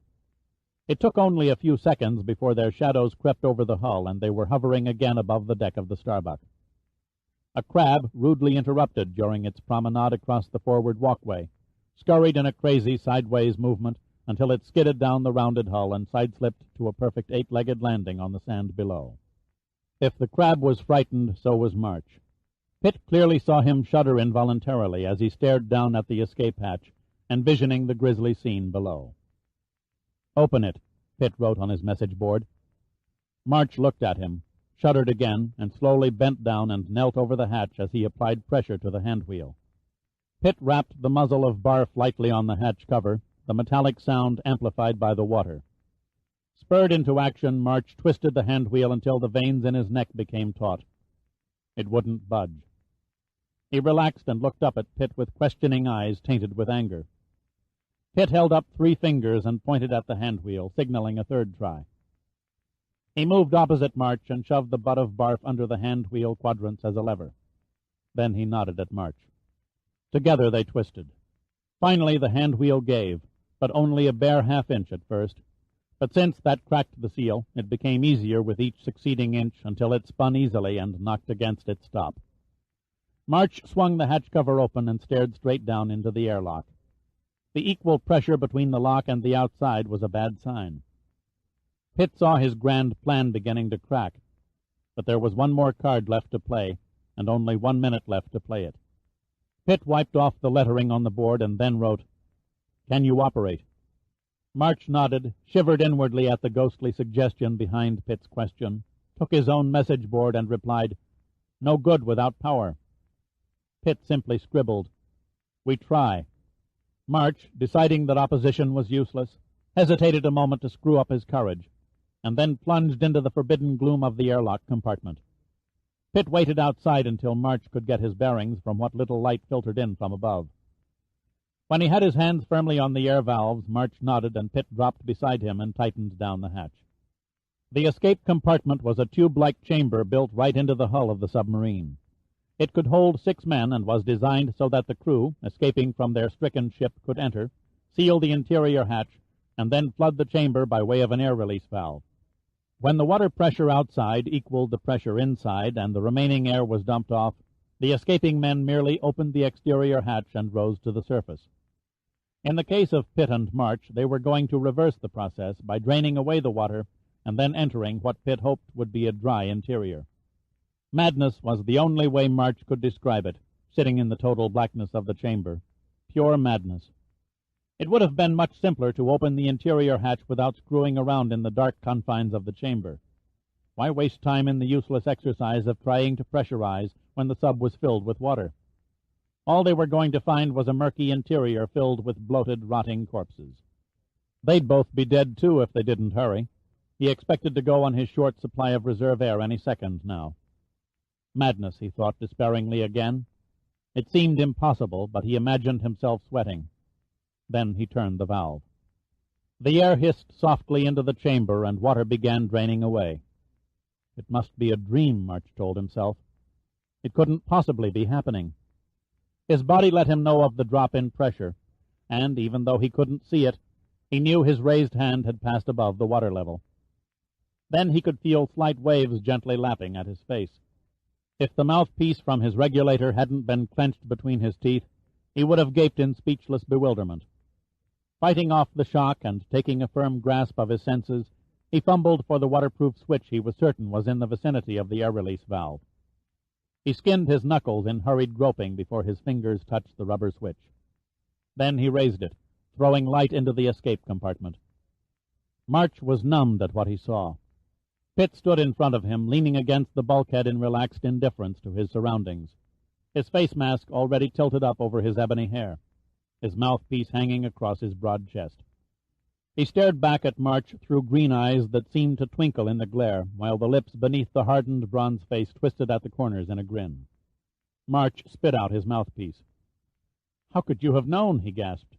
Speaker 1: It took only a few seconds before their shadows crept over the hull and they were hovering again above the deck of the Starbuck. A crab, rudely interrupted during its promenade across the forward walkway, scurried in a crazy sideways movement until it skidded down the rounded hull and sideslipped to a perfect 8-legged landing on the sand below. If the crab was frightened, so was March. Pitt clearly saw him shudder involuntarily as he stared down at the escape hatch, envisioning the grisly scene below. "Open it," Pitt wrote on his message board. March looked at him, shuddered again, and slowly bent down and knelt over the hatch as he applied pressure to the handwheel. Pitt rapped the muzzle of Barf lightly on the hatch cover, the metallic sound amplified by the water. Spurred into action, March twisted the handwheel until the veins in his neck became taut. It wouldn't budge. He relaxed and looked up at Pitt with questioning eyes tainted with anger. Pitt held up 3 fingers and pointed at the handwheel, signaling a third try. He moved opposite March and shoved the butt of Barf under the handwheel quadrants as a lever. Then he nodded at March. Together they twisted. Finally the handwheel gave, but only a bare half-inch at first.
Speaker 2: But since that cracked the seal, it became easier with each succeeding inch until it spun easily and knocked against its stop. March swung the hatch cover open and stared straight down into the airlock. The equal pressure between the lock and the outside was a bad sign. Pitt saw his grand plan beginning to crack, but there was one more card left to play, and only 1 minute left to play it. Pitt wiped off the lettering on the board and then wrote, "Can you operate?" March nodded, shivered inwardly at the ghostly suggestion behind Pitt's question, took his own message board and replied, "No good without power." Pitt simply scribbled, "We try." March, deciding that opposition was useless, hesitated a moment to screw up his courage, and then plunged into the forbidden gloom of the airlock compartment. Pitt waited outside until March could get his bearings from what little light filtered in from above. When he had his hands firmly on the air valves, March nodded and Pitt dropped beside him and tightened down the hatch. The escape compartment was a tube-like chamber built right into the hull of the submarine. It could hold 6 men and was designed so that the crew, escaping from their stricken ship, could enter, seal the interior hatch, and then flood the chamber by way of an air release valve. When the water pressure outside equaled the pressure inside and the remaining air was dumped off, the escaping men merely opened the exterior hatch and rose to the surface. In the case of Pitt and March, they were going to reverse the process by draining away the water and then entering what Pitt hoped would be a dry interior. Madness was the only way March could describe it, sitting in the total blackness of the chamber. Pure madness. It would have been much simpler to open the interior hatch without screwing around in the dark confines of the chamber. Why waste time in the useless exercise of trying to pressurize when the sub was filled with water? All they were going to find was a murky interior filled with bloated, rotting corpses. They'd both be dead, too, if they didn't hurry. He expected to go on his short supply of reserve air any second now. Madness, he thought despairingly again. It seemed impossible, but he imagined himself sweating. Then he turned the valve. The air hissed softly into the chamber, and water began draining away. It must be a dream, March told himself. It couldn't possibly be happening. His body let him know of the drop in pressure, and, even though he couldn't see it, he knew his raised hand had passed above the water level. Then he could feel slight waves gently lapping at his face. If the mouthpiece from his regulator hadn't been clenched between his teeth, he would have gaped in speechless bewilderment. Fighting off the shock and taking a firm grasp of his senses, he fumbled for the waterproof switch he was certain was in the vicinity of the air-release valve. He skinned his knuckles in hurried groping before his fingers touched the rubber switch. Then he raised it, throwing light into the escape compartment. March was numbed at what he saw. Pitt stood in front of him, leaning against the bulkhead in relaxed indifference to his surroundings, his face mask already tilted up over his ebony hair, his mouthpiece hanging across his broad chest. He stared back at March through green eyes that seemed to twinkle in the glare, while the lips beneath the hardened bronze face twisted at the corners in a grin. March spit out his mouthpiece. "How could you have known?" he gasped.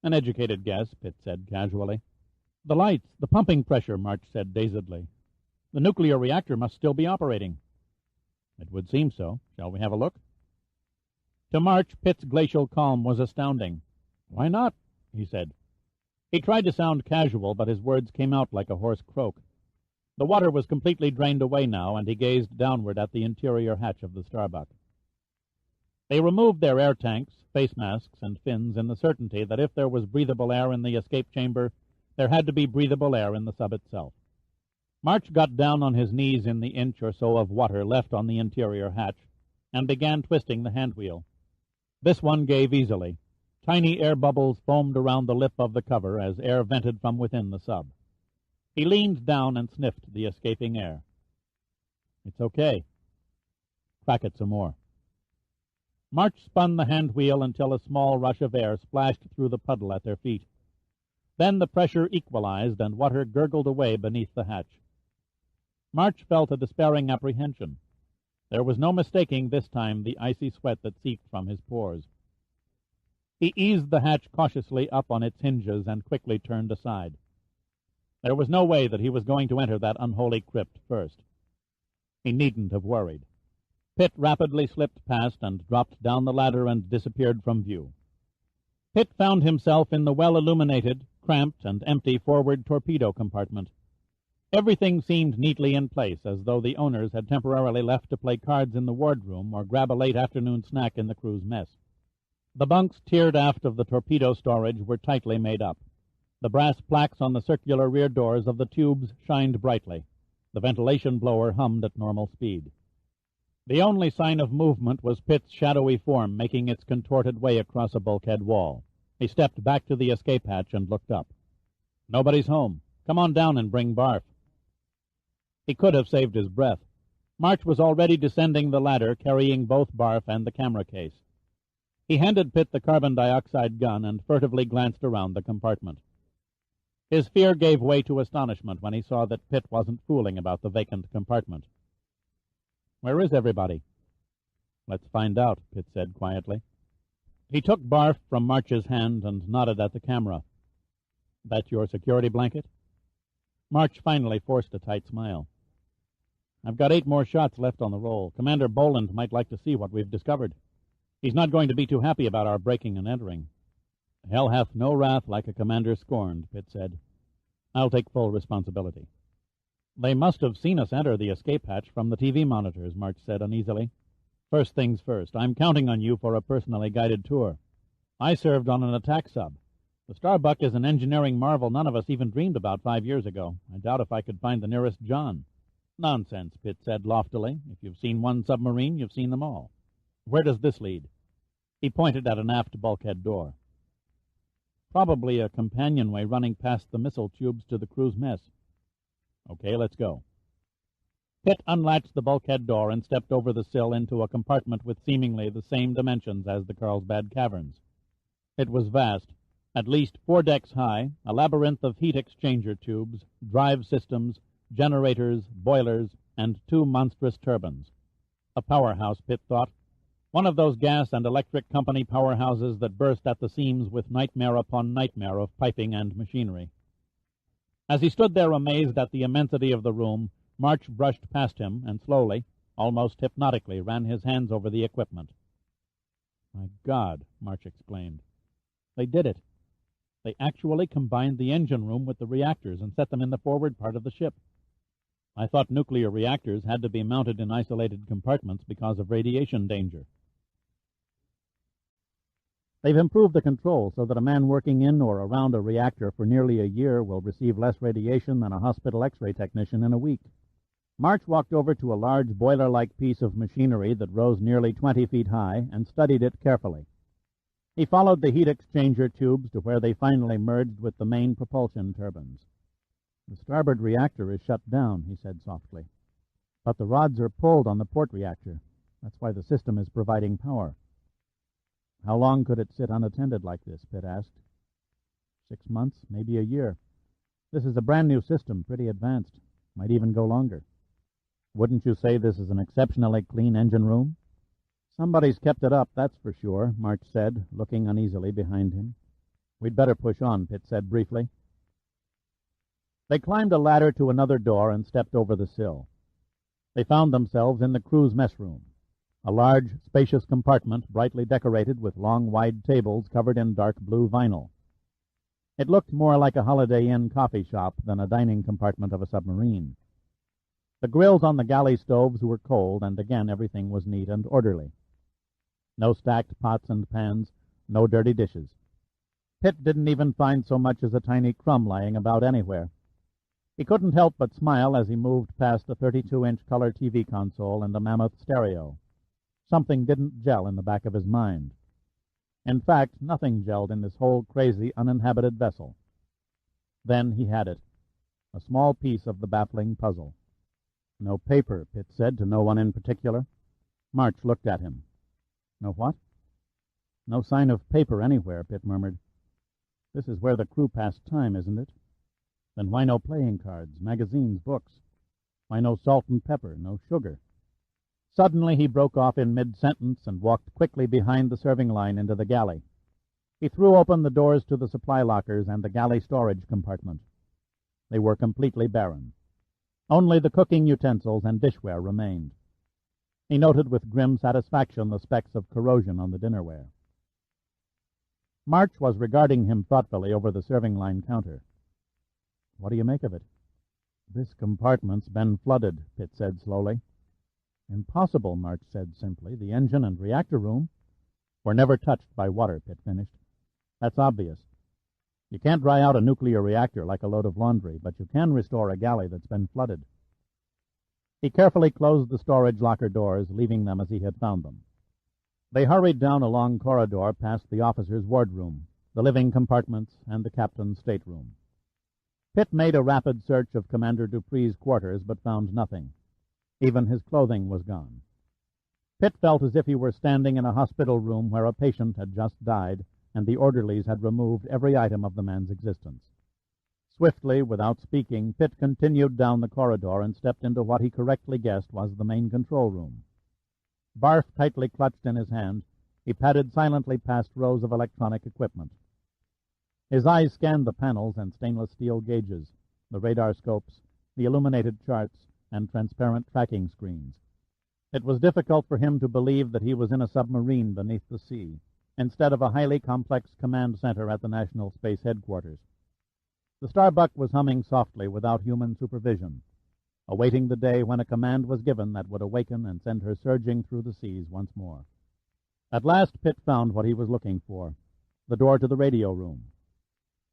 Speaker 2: "An educated guess," Pitt said casually. "The lights, the pumping pressure," March said dazedly. "The nuclear reactor must still be operating." "It would seem so. Shall we have a look?" To March, Pitt's glacial calm was astounding. "Why not?" he said. He tried to sound casual, but his words came out like a hoarse croak. The water was completely drained away now, and he gazed downward at the interior hatch of the Starbuck. They removed their air tanks, face masks, and fins in the certainty that if there was breathable air in the escape chamber, there had to be breathable air in the sub itself. March got down on his knees in the inch or so of water left on the interior hatch, and began twisting the handwheel. This one gave easily. Tiny air bubbles foamed around the lip of the cover as air vented from within the sub. He leaned down and sniffed the escaping air. "It's okay." "Crack it some more." March spun the handwheel until a small rush of air splashed through the puddle at their feet. Then the pressure equalized and water gurgled away beneath the hatch. March felt a despairing apprehension. There was no mistaking this time the icy sweat that seeped from his pores. He eased the hatch cautiously up on its hinges and quickly turned aside. There was no way that he was going to enter that unholy crypt first. He needn't have worried. Pitt rapidly slipped past and dropped down the ladder and disappeared from view. Pitt found himself in the well-illuminated, cramped, and empty forward torpedo compartment. Everything seemed neatly in place, as though the owners had temporarily left to play cards in the wardroom or grab a late afternoon snack in the crew's mess. The bunks tiered aft of the torpedo storage were tightly made up. The brass plaques on the circular rear doors of the tubes shined brightly. The ventilation blower hummed at normal speed. The only sign of movement was Pitt's shadowy form making its contorted way across a bulkhead wall. He stepped back to the escape hatch and looked up. "Nobody's home. Come on down and bring Barf." He could have saved his breath. March was already descending the ladder, carrying both Barf and the camera case. He handed Pitt the carbon dioxide gun and furtively glanced around the compartment. His fear gave way to astonishment when he saw that Pitt wasn't fooling about the vacant compartment. "Where is everybody?" "Let's find out," Pitt said quietly. He took Barf from March's hand and nodded at the camera. "That your security blanket?" March finally forced a tight smile. "I've got 8 more shots left on the roll. Commander Boland might like to see what we've discovered. He's not going to be too happy about our breaking and entering." "Hell hath no wrath like a commander scorned," Pitt said. "I'll take full responsibility." "They must have seen us enter the escape hatch from the TV monitors," March said uneasily. "First things first, I'm counting on you for a personally guided tour. I served on an attack sub. The Starbuck is an engineering marvel none of us even dreamed about 5 years ago. I doubt if I could find the nearest John." "Nonsense," Pitt said loftily. "If you've seen one submarine, you've seen them all. Where does this lead?" He pointed at an aft bulkhead door. "Probably a companionway running past the missile tubes to the crew's mess." "Okay, let's go." Pitt unlatched the bulkhead door and stepped over the sill into a compartment with seemingly the same dimensions as the Carlsbad Caverns. It was vast, at least 4 decks high, a labyrinth of heat exchanger tubes, drive systems, generators, boilers, and 2 monstrous turbines. A powerhouse, Pitt thought. One of those gas and electric company powerhouses that burst at the seams with nightmare upon nightmare of piping and machinery. As he stood there amazed at the immensity of the room, March brushed past him and slowly, almost hypnotically, ran his hands over the equipment. "My God," March exclaimed. "They did it. They actually combined the engine room with the reactors and set them in the forward part of the ship. I thought nuclear reactors had to be mounted in isolated compartments because of radiation danger." "They've improved the control so that a man working in or around a reactor for nearly a year will receive less radiation than a hospital X-ray technician in a week." March walked over to a large boiler-like piece of machinery that rose nearly 20 feet high and studied it carefully. He followed the heat exchanger tubes to where they finally merged with the main propulsion turbines. "The starboard reactor is shut down," he said softly. "But the rods are pulled on the port reactor. That's why the system is providing power." "How long could it sit unattended like this?" Pitt asked. 6 months, maybe a year. This is a brand new system, pretty advanced. Might even go longer." "Wouldn't you say this is an exceptionally clean engine room?" "Somebody's kept it up, that's for sure," March said, looking uneasily behind him. "We'd better push on," Pitt said briefly. They climbed a ladder to another door and stepped over the sill. They found themselves in the crew's mess room, a large, spacious compartment brightly decorated with long, wide tables covered in dark blue vinyl. It looked more like a Holiday Inn coffee shop than a dining compartment of a submarine. The grills on the galley stoves were cold, and again everything was neat and orderly. No stacked pots and pans, no dirty dishes. Pitt didn't even find so much as a tiny crumb lying about anywhere. He couldn't help but smile as he moved past the 32-inch color TV console and the mammoth stereo. Something didn't gel in the back of his mind. In fact, nothing gelled in this whole crazy, uninhabited vessel. Then he had it, a small piece of the baffling puzzle. "No paper," Pitt said to no one in particular. March looked at him. "No what?" "No sign of paper anywhere," Pitt murmured. "This is where the crew passed time, isn't it? Then why no playing cards, magazines, books? Why no salt and pepper, no sugar?" Suddenly he broke off in mid-sentence and walked quickly behind the serving line into the galley. He threw open the doors to the supply lockers and the galley storage compartment. They were completely barren. Only the cooking utensils and dishware remained. He noted with grim satisfaction the specks of corrosion on the dinnerware. March was regarding him thoughtfully over the serving line counter. "What do you make of it?" "This compartment's been flooded," Pitt said slowly. "Impossible," March said simply. "The engine and reactor room—" "Were never touched by water," Pitt finished. "That's obvious. You can't dry out a nuclear reactor like a load of laundry, but you can restore a galley that's been flooded." He carefully closed the storage locker doors, leaving them as he had found them. They hurried down a long corridor past the officer's wardroom, the living compartments, and the captain's stateroom. Pitt made a rapid search of Commander Dupree's quarters, but found nothing. Even his clothing was gone. Pitt felt as if he were standing in a hospital room where a patient had just died, and the orderlies had removed every item of the man's existence. Swiftly, without speaking, Pitt continued down the corridor and stepped into what he correctly guessed was the main control room. Barf tightly clutched in his hand, he padded silently past rows of electronic equipment. His eyes scanned the panels and stainless steel gauges, the radar scopes, the illuminated charts, and transparent tracking screens. It was difficult for him to believe that he was in a submarine beneath the sea, instead of a highly complex command center at the National Space Headquarters. The Starbuck was humming softly without human supervision, awaiting the day when a command was given that would awaken and send her surging through the seas once more. At last Pitt found what he was looking for, the door to the radio room.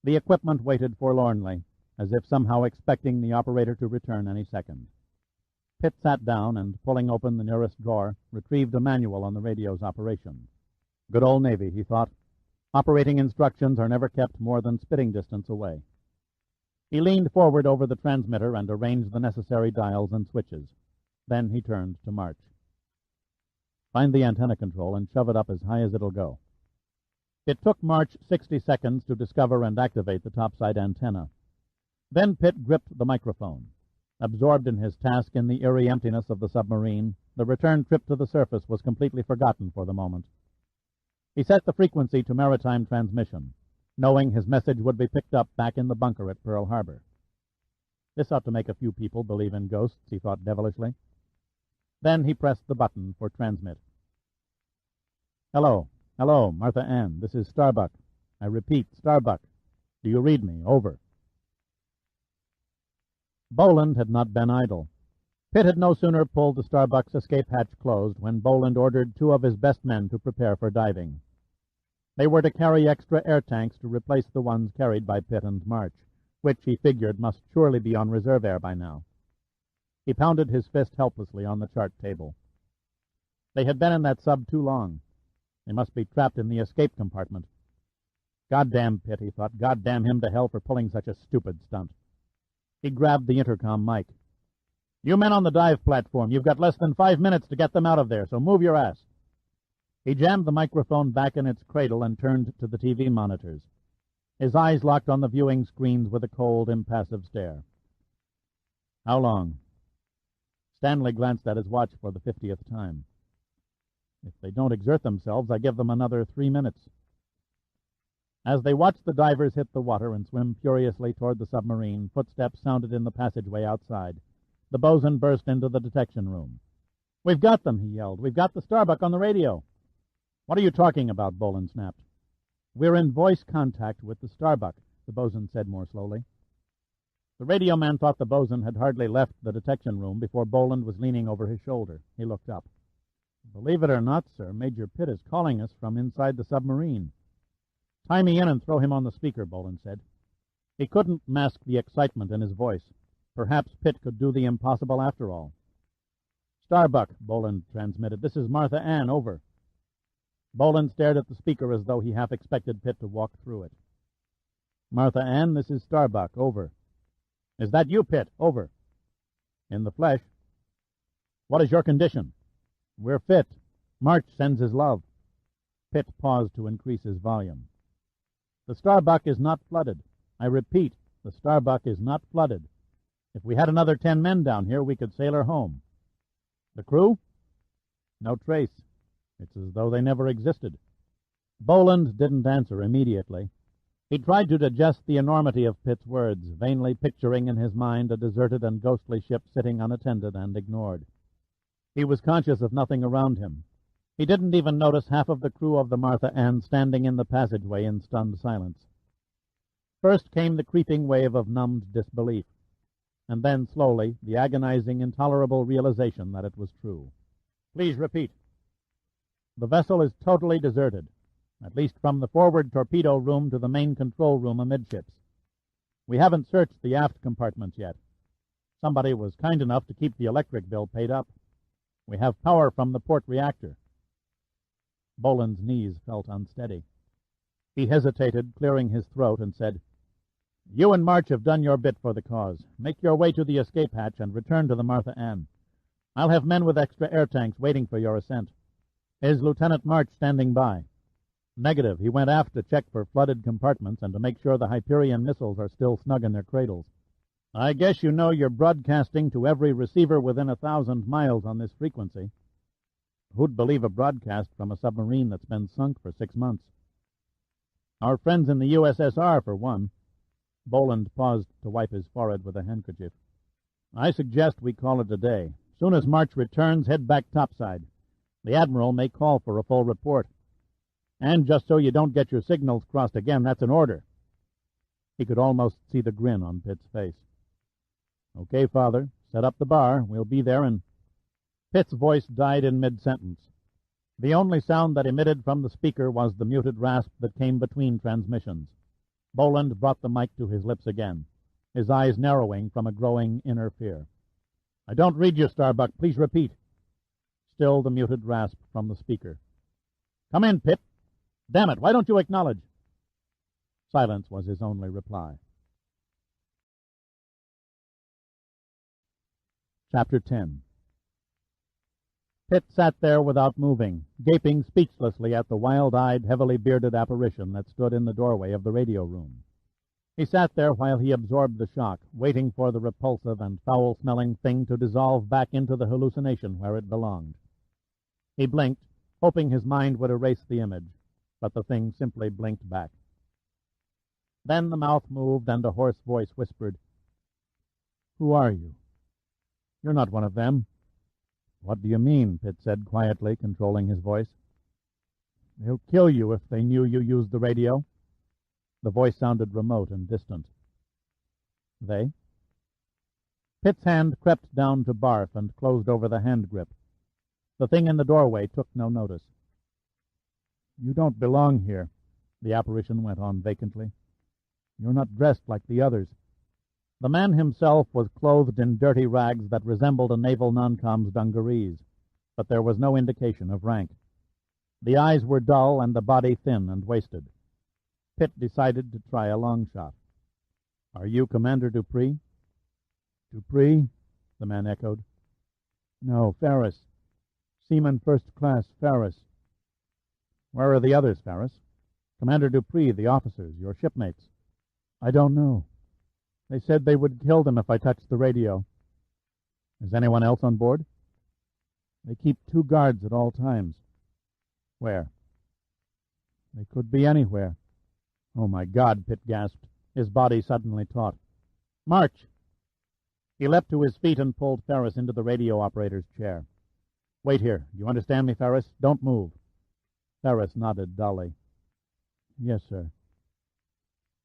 Speaker 2: The equipment waited forlornly, as if somehow expecting the operator to return any second. Pitt sat down and, pulling open the nearest drawer, retrieved a manual on the radio's operation. Good old Navy, he thought. Operating instructions are never kept more than spitting distance away. He leaned forward over the transmitter and arranged the necessary dials and switches. Then he turned to March. "Find the antenna control and shove it up as high as it'll go." It took March 60 seconds to discover and activate the topside antenna. Then Pitt gripped the microphone. Absorbed in his task in the eerie emptiness of the submarine, the return trip to the surface was completely forgotten for the moment. He set the frequency to maritime transmission, knowing his message would be picked up back in the bunker at Pearl Harbor. This ought to make a few people believe in ghosts, he thought devilishly. Then he pressed the button for transmit. "Hello, Martha Ann. This is Starbuck. I repeat, Starbuck. Do you read me? Over." Boland had not been idle. Pitt had no sooner pulled the Starbuck's escape hatch closed when Boland ordered 2 of his best men to prepare for diving. They were to carry extra air tanks to replace the ones carried by Pitt and March, which he figured must surely be on reserve air by now. He pounded his fist helplessly on the chart table. They had been in that sub too long. They must be trapped in the escape compartment. Goddamn Pitt, he thought. Goddamn him to hell for pulling such a stupid stunt. He grabbed the intercom mic. "You men on the dive platform, you've got less than 5 minutes to get them out of there, so move your ass." He jammed the microphone back in its cradle and turned to the TV monitors. His eyes locked on the viewing screens with a cold, impassive stare. "How long?" Stanley glanced at his watch for the 50th time. "If they don't exert themselves, I give them another 3 minutes." As they watched the divers hit the water and swim furiously toward the submarine, footsteps sounded in the passageway outside. The bosun burst into the detection room. "We've got them," he yelled. "We've got the Starbuck on the radio." "What are you talking about?" Boland snapped. "We're in voice contact with the Starbuck," the bosun said more slowly. The radio man thought the bosun had hardly left the detection room before Boland was leaning over his shoulder. He looked up. "Believe it or not, sir, Major Pitt is calling us from inside the submarine." "Tie me in and throw him on the speaker," Boland said. He couldn't mask the excitement in his voice. Perhaps Pitt could do the impossible after all. "Starbuck," Boland transmitted. "This is Martha Ann, over." Boland stared at the speaker as though he half expected Pitt to walk through it. "Martha Ann, this is Starbuck, over." "Is that you, Pitt? Over." "In the flesh." "What is your condition?" "We're fit. March sends his love." Pitt paused to increase his volume. "The Starbuck is not flooded. I repeat, the Starbuck is not flooded. If we had another 10 men down here, we could sail her home." "The crew?" "No trace. It's as though they never existed." Boland didn't answer immediately. He tried to digest the enormity of Pitt's words, vainly picturing in his mind a deserted and ghostly ship sitting unattended and ignored. He was conscious of nothing around him. He didn't even notice half of the crew of the Martha Ann standing in the passageway in stunned silence. First came the creeping wave of numbed disbelief, and then, slowly, the agonizing, intolerable realization that it was true. "Please repeat." "The vessel is totally deserted, at least from the forward torpedo room to the main control room amidships. We haven't searched the aft compartments yet. Somebody was kind enough to keep the electric bill paid up. We have power from the port reactor." Boland's knees felt unsteady. He hesitated, clearing his throat, and said, "You and March have done your bit for the cause. Make your way to the escape hatch and return to the Martha Ann. I'll have men with extra air tanks waiting for your ascent. Is Lieutenant March standing by?" "Negative. He went aft to check for flooded compartments and to make sure the Hyperion missiles are still snug in their cradles." "I guess you know you're broadcasting to every receiver within 1,000 miles on this frequency. Who'd believe a broadcast from a submarine that's been sunk for 6 months? Our friends in the USSR, for one." Boland paused to wipe his forehead with a handkerchief. "I suggest we call it a day. Soon as March returns, head back topside. The Admiral may call for a full report. And just so you don't get your signals crossed again, that's an order." He could almost see the grin on Pitt's face. "Okay, Father. Set up the bar. We'll be there in—" Pitt's voice died in mid-sentence. The only sound that emitted from the speaker was the muted rasp that came between transmissions. Boland brought the mic to his lips again, his eyes narrowing from a growing inner fear. "I don't read you, Starbuck. Please repeat." Still the muted rasp from the speaker. "Come in, Pitt. Damn it, why don't you acknowledge?" Silence was his only reply. Chapter 10. Pitt sat there without moving, gaping speechlessly at the wild-eyed, heavily bearded apparition that stood in the doorway of the radio room. He sat there while he absorbed the shock, waiting for the repulsive and foul-smelling thing to dissolve back into the hallucination where it belonged. He blinked, hoping his mind would erase the image, but the thing simply blinked back. Then the mouth moved and a hoarse voice whispered, "Who are you? You're not one of them." "What do you mean?" Pitt said quietly, controlling his voice. "They'll kill you if they knew you used the radio." The voice sounded remote and distant. "They?" Pitt's hand crept down to Barth and closed over the hand grip. The thing in the doorway took no notice. "You don't belong here," the apparition went on vacantly. "You're not dressed like the others." The man himself was clothed in dirty rags that resembled a naval non-com's dungarees, but there was no indication of rank. The eyes were dull and the body thin and wasted. Pitt decided to try a long shot. "Are you Commander Dupree?" "Dupree?" the man echoed. "No, Ferris. Seaman First Class Ferris." "Where are the others, Ferris? Commander Dupree, the officers, your shipmates?" "I don't know. They said they would kill them if I touched the radio." "Is anyone else on board?" "They keep 2 guards at all times." "Where?" "They could be anywhere." "Oh, my God," Pitt gasped, his body suddenly taut. "March!" He leapt to his feet and pulled Ferris into the radio operator's chair. "Wait here. You understand me, Ferris? Don't move." Ferris nodded dully. "Yes, sir."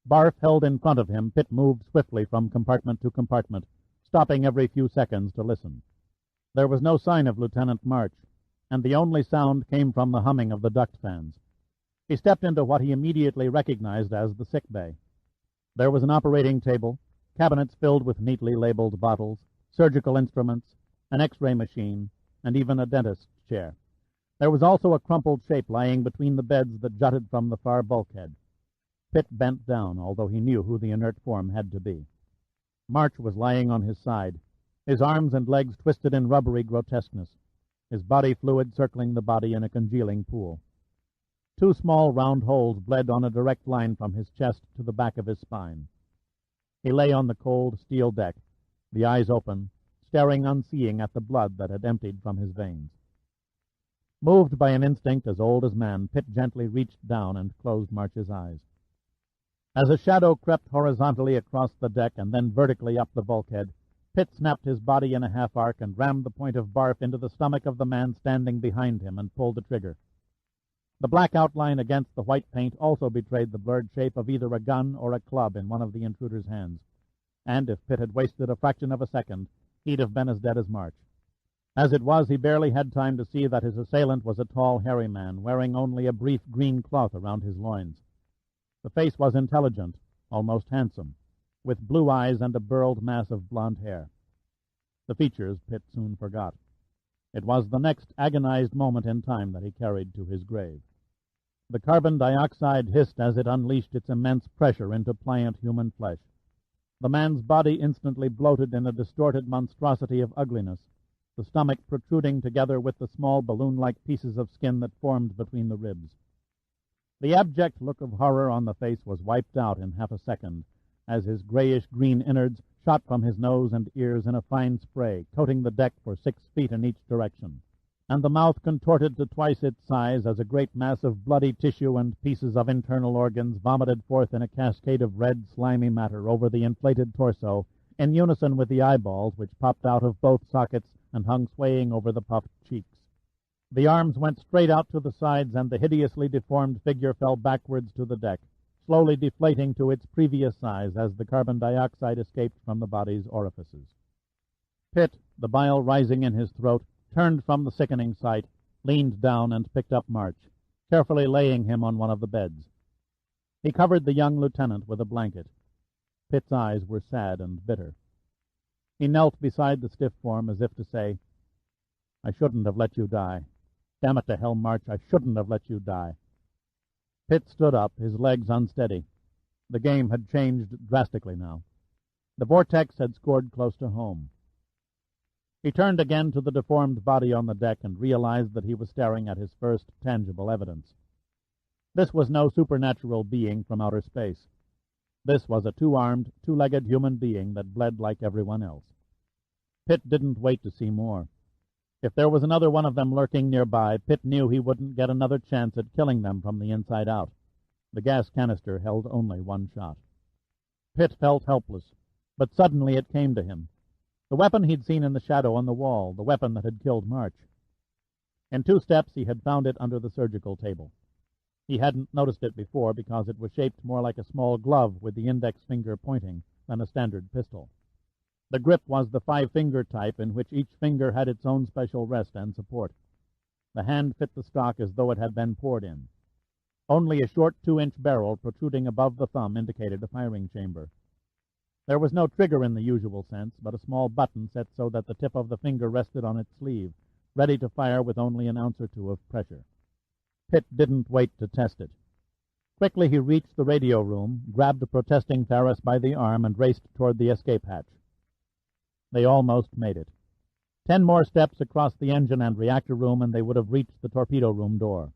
Speaker 2: Barth held in front of him. Pitt moved swiftly from compartment to compartment, stopping every few seconds to listen. There was no sign of Lieutenant March, and the only sound came from the humming of the duct fans. He stepped into what he immediately recognized as the sick bay. There was an operating table, cabinets filled with neatly labeled bottles, surgical instruments, an X-ray machine, and even a dentist's chair. There was also a crumpled shape lying between the beds that jutted from the far bulkhead. Pitt bent down, although he knew who the inert form had to be. March was lying on his side, his arms and legs twisted in rubbery grotesqueness, his body fluid circling the body in a congealing pool. 2 small round holes bled on a direct line from his chest to the back of his spine. He lay on the cold steel deck, the eyes open, staring unseeing at the blood that had emptied from his veins. Moved by an instinct as old as man, Pitt gently reached down and closed March's eyes. As a shadow crept horizontally across the deck and then vertically up the bulkhead, Pitt snapped his body in a half-arc and rammed the point of barf into the stomach of the man standing behind him and pulled the trigger. The black outline against the white paint also betrayed the blurred shape of either a gun or a club in one of the intruder's hands, and if Pitt had wasted a fraction of a second, he'd have been as dead as March. As it was, he barely had time to see that his assailant was a tall, hairy man, wearing only a brief green cloth around his loins. The face was intelligent, almost handsome, with blue eyes and a burled mass of blond hair. The features Pitt soon forgot. It was the next agonized moment in time that he carried to his grave. The carbon dioxide hissed as it unleashed its immense pressure into pliant human flesh. The man's body instantly bloated in a distorted monstrosity of ugliness, the stomach protruding together with the small balloon-like pieces of skin that formed between the ribs. The abject look of horror on the face was wiped out in half a second, as his grayish-green innards shot from his nose and ears in a fine spray, coating the deck for 6 feet in each direction, and the mouth contorted to twice its size as a great mass of bloody tissue and pieces of internal organs vomited forth in a cascade of red, slimy matter over the inflated torso, in unison with the eyeballs which popped out of both sockets and hung swaying over the puffed cheeks. The arms went straight out to the sides, and the hideously deformed figure fell backwards to the deck, slowly deflating to its previous size as the carbon dioxide escaped from the body's orifices. Pitt, the bile rising in his throat, turned from the sickening sight, leaned down and picked up March, carefully laying him on one of the beds. He covered the young lieutenant with a blanket. Pitt's eyes were sad and bitter. He knelt beside the stiff form as if to say, "I shouldn't have let you die. Damn it to hell, March, I shouldn't have let you die." Pitt stood up, his legs unsteady. The game had changed drastically now. The vortex had scored close to home. He turned again to the deformed body on the deck and realized that he was staring at his first tangible evidence. This was no supernatural being from outer space. This was a 2-armed, 2-legged human being that bled like everyone else. Pitt didn't wait to see more. If there was another one of them lurking nearby, Pitt knew he wouldn't get another chance at killing them from the inside out. The gas canister held only 1 shot. Pitt felt helpless, but suddenly it came to him. The weapon he'd seen in the shadow on the wall, the weapon that had killed March. In 2 steps he had found it under the surgical table. He hadn't noticed it before because it was shaped more like a small glove with the index finger pointing than a standard pistol. The grip was the 5-finger type in which each finger had its own special rest and support. The hand fit the stock as though it had been poured in. Only a short 2-inch barrel protruding above the thumb indicated a firing chamber. There was no trigger in the usual sense, but a small button set so that the tip of the finger rested on its sleeve, ready to fire with only an ounce or 2 of pressure. Pitt didn't wait to test it. Quickly he reached the radio room, grabbed a protesting Ferris by the arm, and raced toward the escape hatch. They almost made it. 10 more steps across the engine and reactor room, and they would have reached the torpedo room door.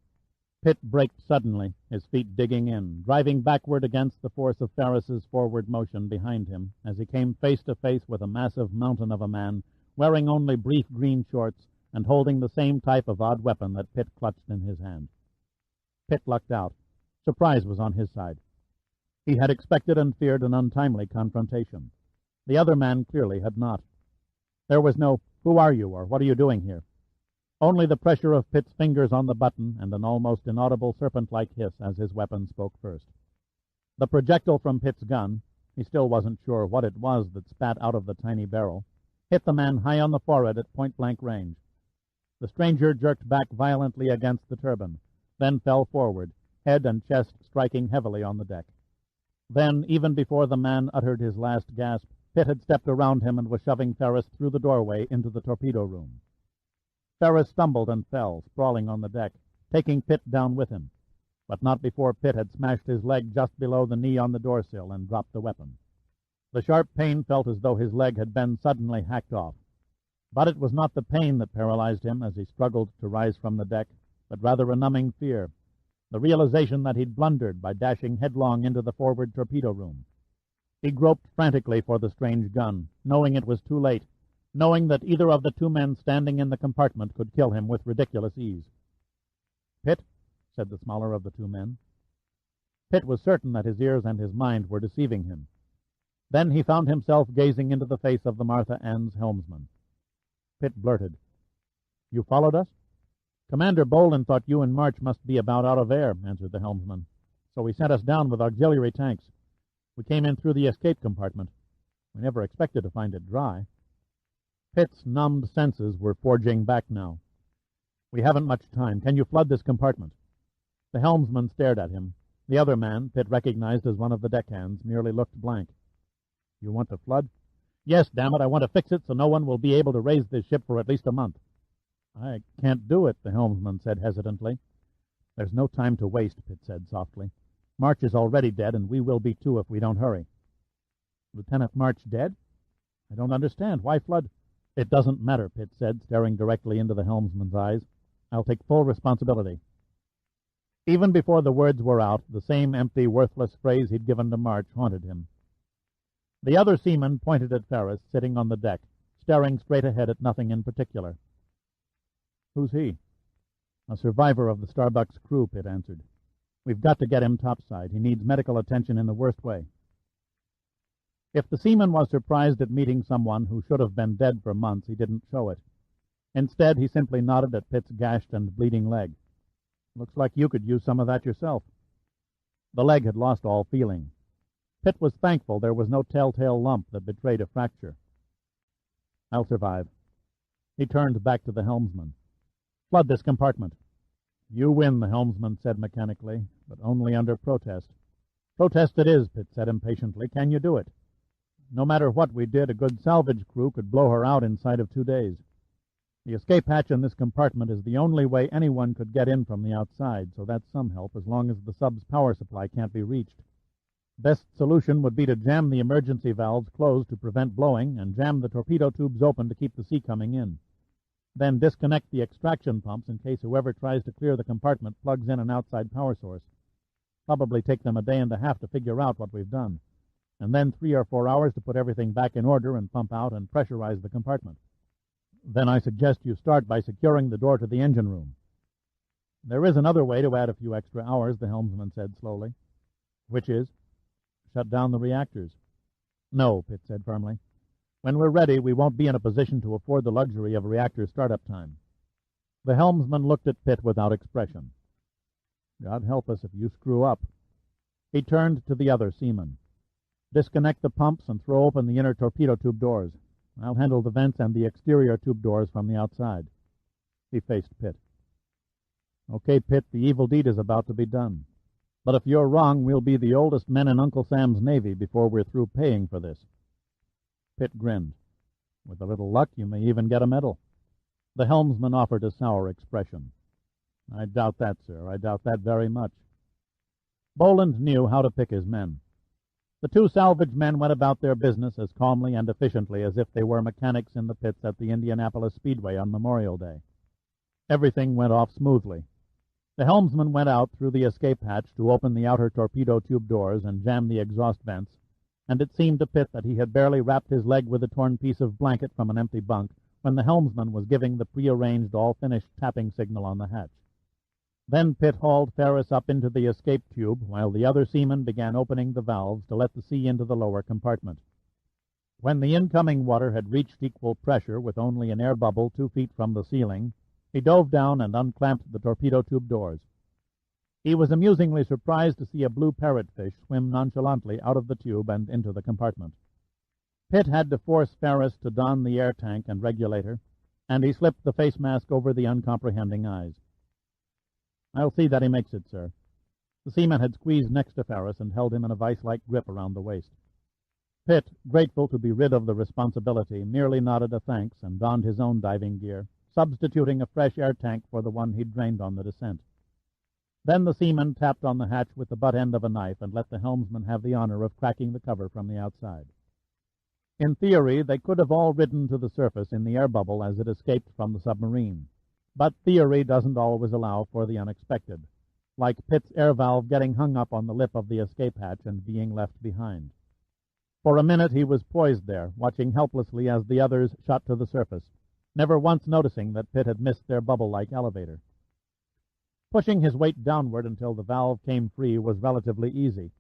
Speaker 2: Pitt braked suddenly, his feet digging in, driving backward against the force of Ferris's forward motion behind him as he came face to face with a massive mountain of a man, wearing only brief green shorts and holding the same type of odd weapon that Pitt clutched in his hand. Pitt lucked out. Surprise was on his side. He had expected and feared an untimely confrontation. The other man clearly had not. There was no, "Who are you?" or "What are you doing here?" Only the pressure of Pitt's fingers on the button and an almost inaudible serpent-like hiss as his weapon spoke first. The projectile from Pitt's gun, he still wasn't sure what it was that spat out of the tiny barrel, hit the man high on the forehead at point-blank range. The stranger jerked back violently against the turbine, then fell forward, head and chest striking heavily on the deck. Then, even before the man uttered his last gasp, Pitt had stepped around him and was shoving Ferris through the doorway into the torpedo room. Ferris stumbled and fell, sprawling on the deck, taking Pitt down with him, but not before Pitt had smashed his leg just below the knee on the doorsill and dropped the weapon. The sharp pain felt as though his leg had been suddenly hacked off. But it was not the pain that paralyzed him as he struggled to rise from the deck, but rather a numbing fear, the realization that he'd blundered by dashing headlong into the forward torpedo room. He groped frantically for the strange gun, knowing it was too late, knowing that either of the 2 men standing in the compartment could kill him with ridiculous ease. "Pitt," said the smaller of the 2 men. Pitt was certain that his ears and his mind were deceiving him. Then he found himself gazing into the face of the Martha Ann's helmsman. Pitt blurted, "You followed us?" "Commander Bolin thought you and March must be about out of air," answered the helmsman. "So he sent us down with auxiliary tanks. We came in through the escape compartment. We never expected to find it dry." Pitt's numbed senses were forging back now. "We haven't much time. Can you flood this compartment?" The helmsman stared at him. The other man, Pitt recognized as one of the deckhands, merely looked blank. "You want to flood?" "Yes, damn it, I want to fix it so no one will be able to raise this ship for at least a month." "I can't do it," the helmsman said hesitantly. "There's no time to waste," Pitt said softly. "March is already dead, and we will be too if we don't hurry." "Lieutenant March dead? I don't understand. Why flood?" "It doesn't matter," Pitt said, staring directly into the helmsman's eyes. "I'll take full responsibility." Even before the words were out, the same empty, worthless phrase he'd given to March haunted him. The other seaman pointed at Ferris, sitting on the deck, staring straight ahead at nothing in particular. "Who's he?" "A survivor of the Starbuck's crew," Pitt answered. "We've got to get him topside. He needs medical attention in the worst way." If the seaman was surprised at meeting someone who should have been dead for months, he didn't show it. Instead, he simply nodded at Pitt's gashed and bleeding leg. "Looks like you could use some of that yourself." The leg had lost all feeling. Pitt was thankful there was no telltale lump that betrayed a fracture. "I'll survive." He turned back to the helmsman. "Flood this compartment." "You win," the helmsman said mechanically, "but only under protest." "Protest it is," Pitt said impatiently. "Can you do it?" "No matter what we did, a good salvage crew could blow her out inside of 2 days. The escape hatch in this compartment is the only way anyone could get in from the outside, so that's some help as long as the sub's power supply can't be reached. Best solution would be to jam the emergency valves closed to prevent blowing and jam the torpedo tubes open to keep the sea coming in. Then disconnect the extraction pumps in case whoever tries to clear the compartment plugs in an outside power source. Probably take them a day and a half to figure out what we've done. And then 3 or 4 hours to put everything back in order and pump out and pressurize the compartment. Then I suggest you start by securing the door to the engine room." "There is another way to add a few extra hours," the helmsman said slowly. "Which is?" "Shut down the reactors." "No," Pitt said firmly. "When we're ready, we won't be in a position to afford the luxury of reactor startup time." The helmsman looked at Pitt without expression. "God help us if you screw up." He turned to the other seaman. "Disconnect the pumps and throw open the inner torpedo tube doors. I'll handle the vents and the exterior tube doors from the outside." He faced Pitt. "Okay, Pitt, the evil deed is about to be done. But if you're wrong, we'll be the oldest men in Uncle Sam's Navy before we're through paying for this." Pitt grinned. "With a little luck, you may even get a medal." The helmsman offered a sour expression. "I doubt that, sir. I doubt that very much." Boland knew how to pick his men. The 2 salvage men went about their business as calmly and efficiently as if they were mechanics in the pits at the Indianapolis Speedway on Memorial Day. Everything went off smoothly. The helmsman went out through the escape hatch to open the outer torpedo tube doors and jam the exhaust vents, and it seemed to Pitt that he had barely wrapped his leg with a torn piece of blanket from an empty bunk when the helmsman was giving the prearranged, all-finished tapping signal on the hatch. Then Pitt hauled Ferris up into the escape tube while the other seaman began opening the valves to let the sea into the lower compartment. When the incoming water had reached equal pressure with only an air bubble 2 feet from the ceiling, he dove down and unclamped the torpedo tube doors. He was amusingly surprised to see a blue parrotfish swim nonchalantly out of the tube and into the compartment. Pitt had to force Ferris to don the air tank and regulator, and he slipped the face mask over the uncomprehending eyes. "I'll see that he makes it, sir." The seaman had squeezed next to Ferris and held him in a vice-like grip around the waist. Pitt, grateful to be rid of the responsibility, merely nodded a thanks and donned his own diving gear, substituting a fresh air tank for the one he'd drained on the descent. Then the seaman tapped on the hatch with the butt end of a knife and let the helmsman have the honor of cracking the cover from the outside. In theory, they could have all ridden to the surface in the air bubble as it escaped from the submarine. But theory doesn't always allow for the unexpected, like Pitt's air valve getting hung up on the lip of the escape hatch and being left behind. For a minute he was poised there, watching helplessly as the others shot to the surface, never once noticing that Pitt had missed their bubble-like elevator. Pushing his weight downward until the valve came free was relatively easy,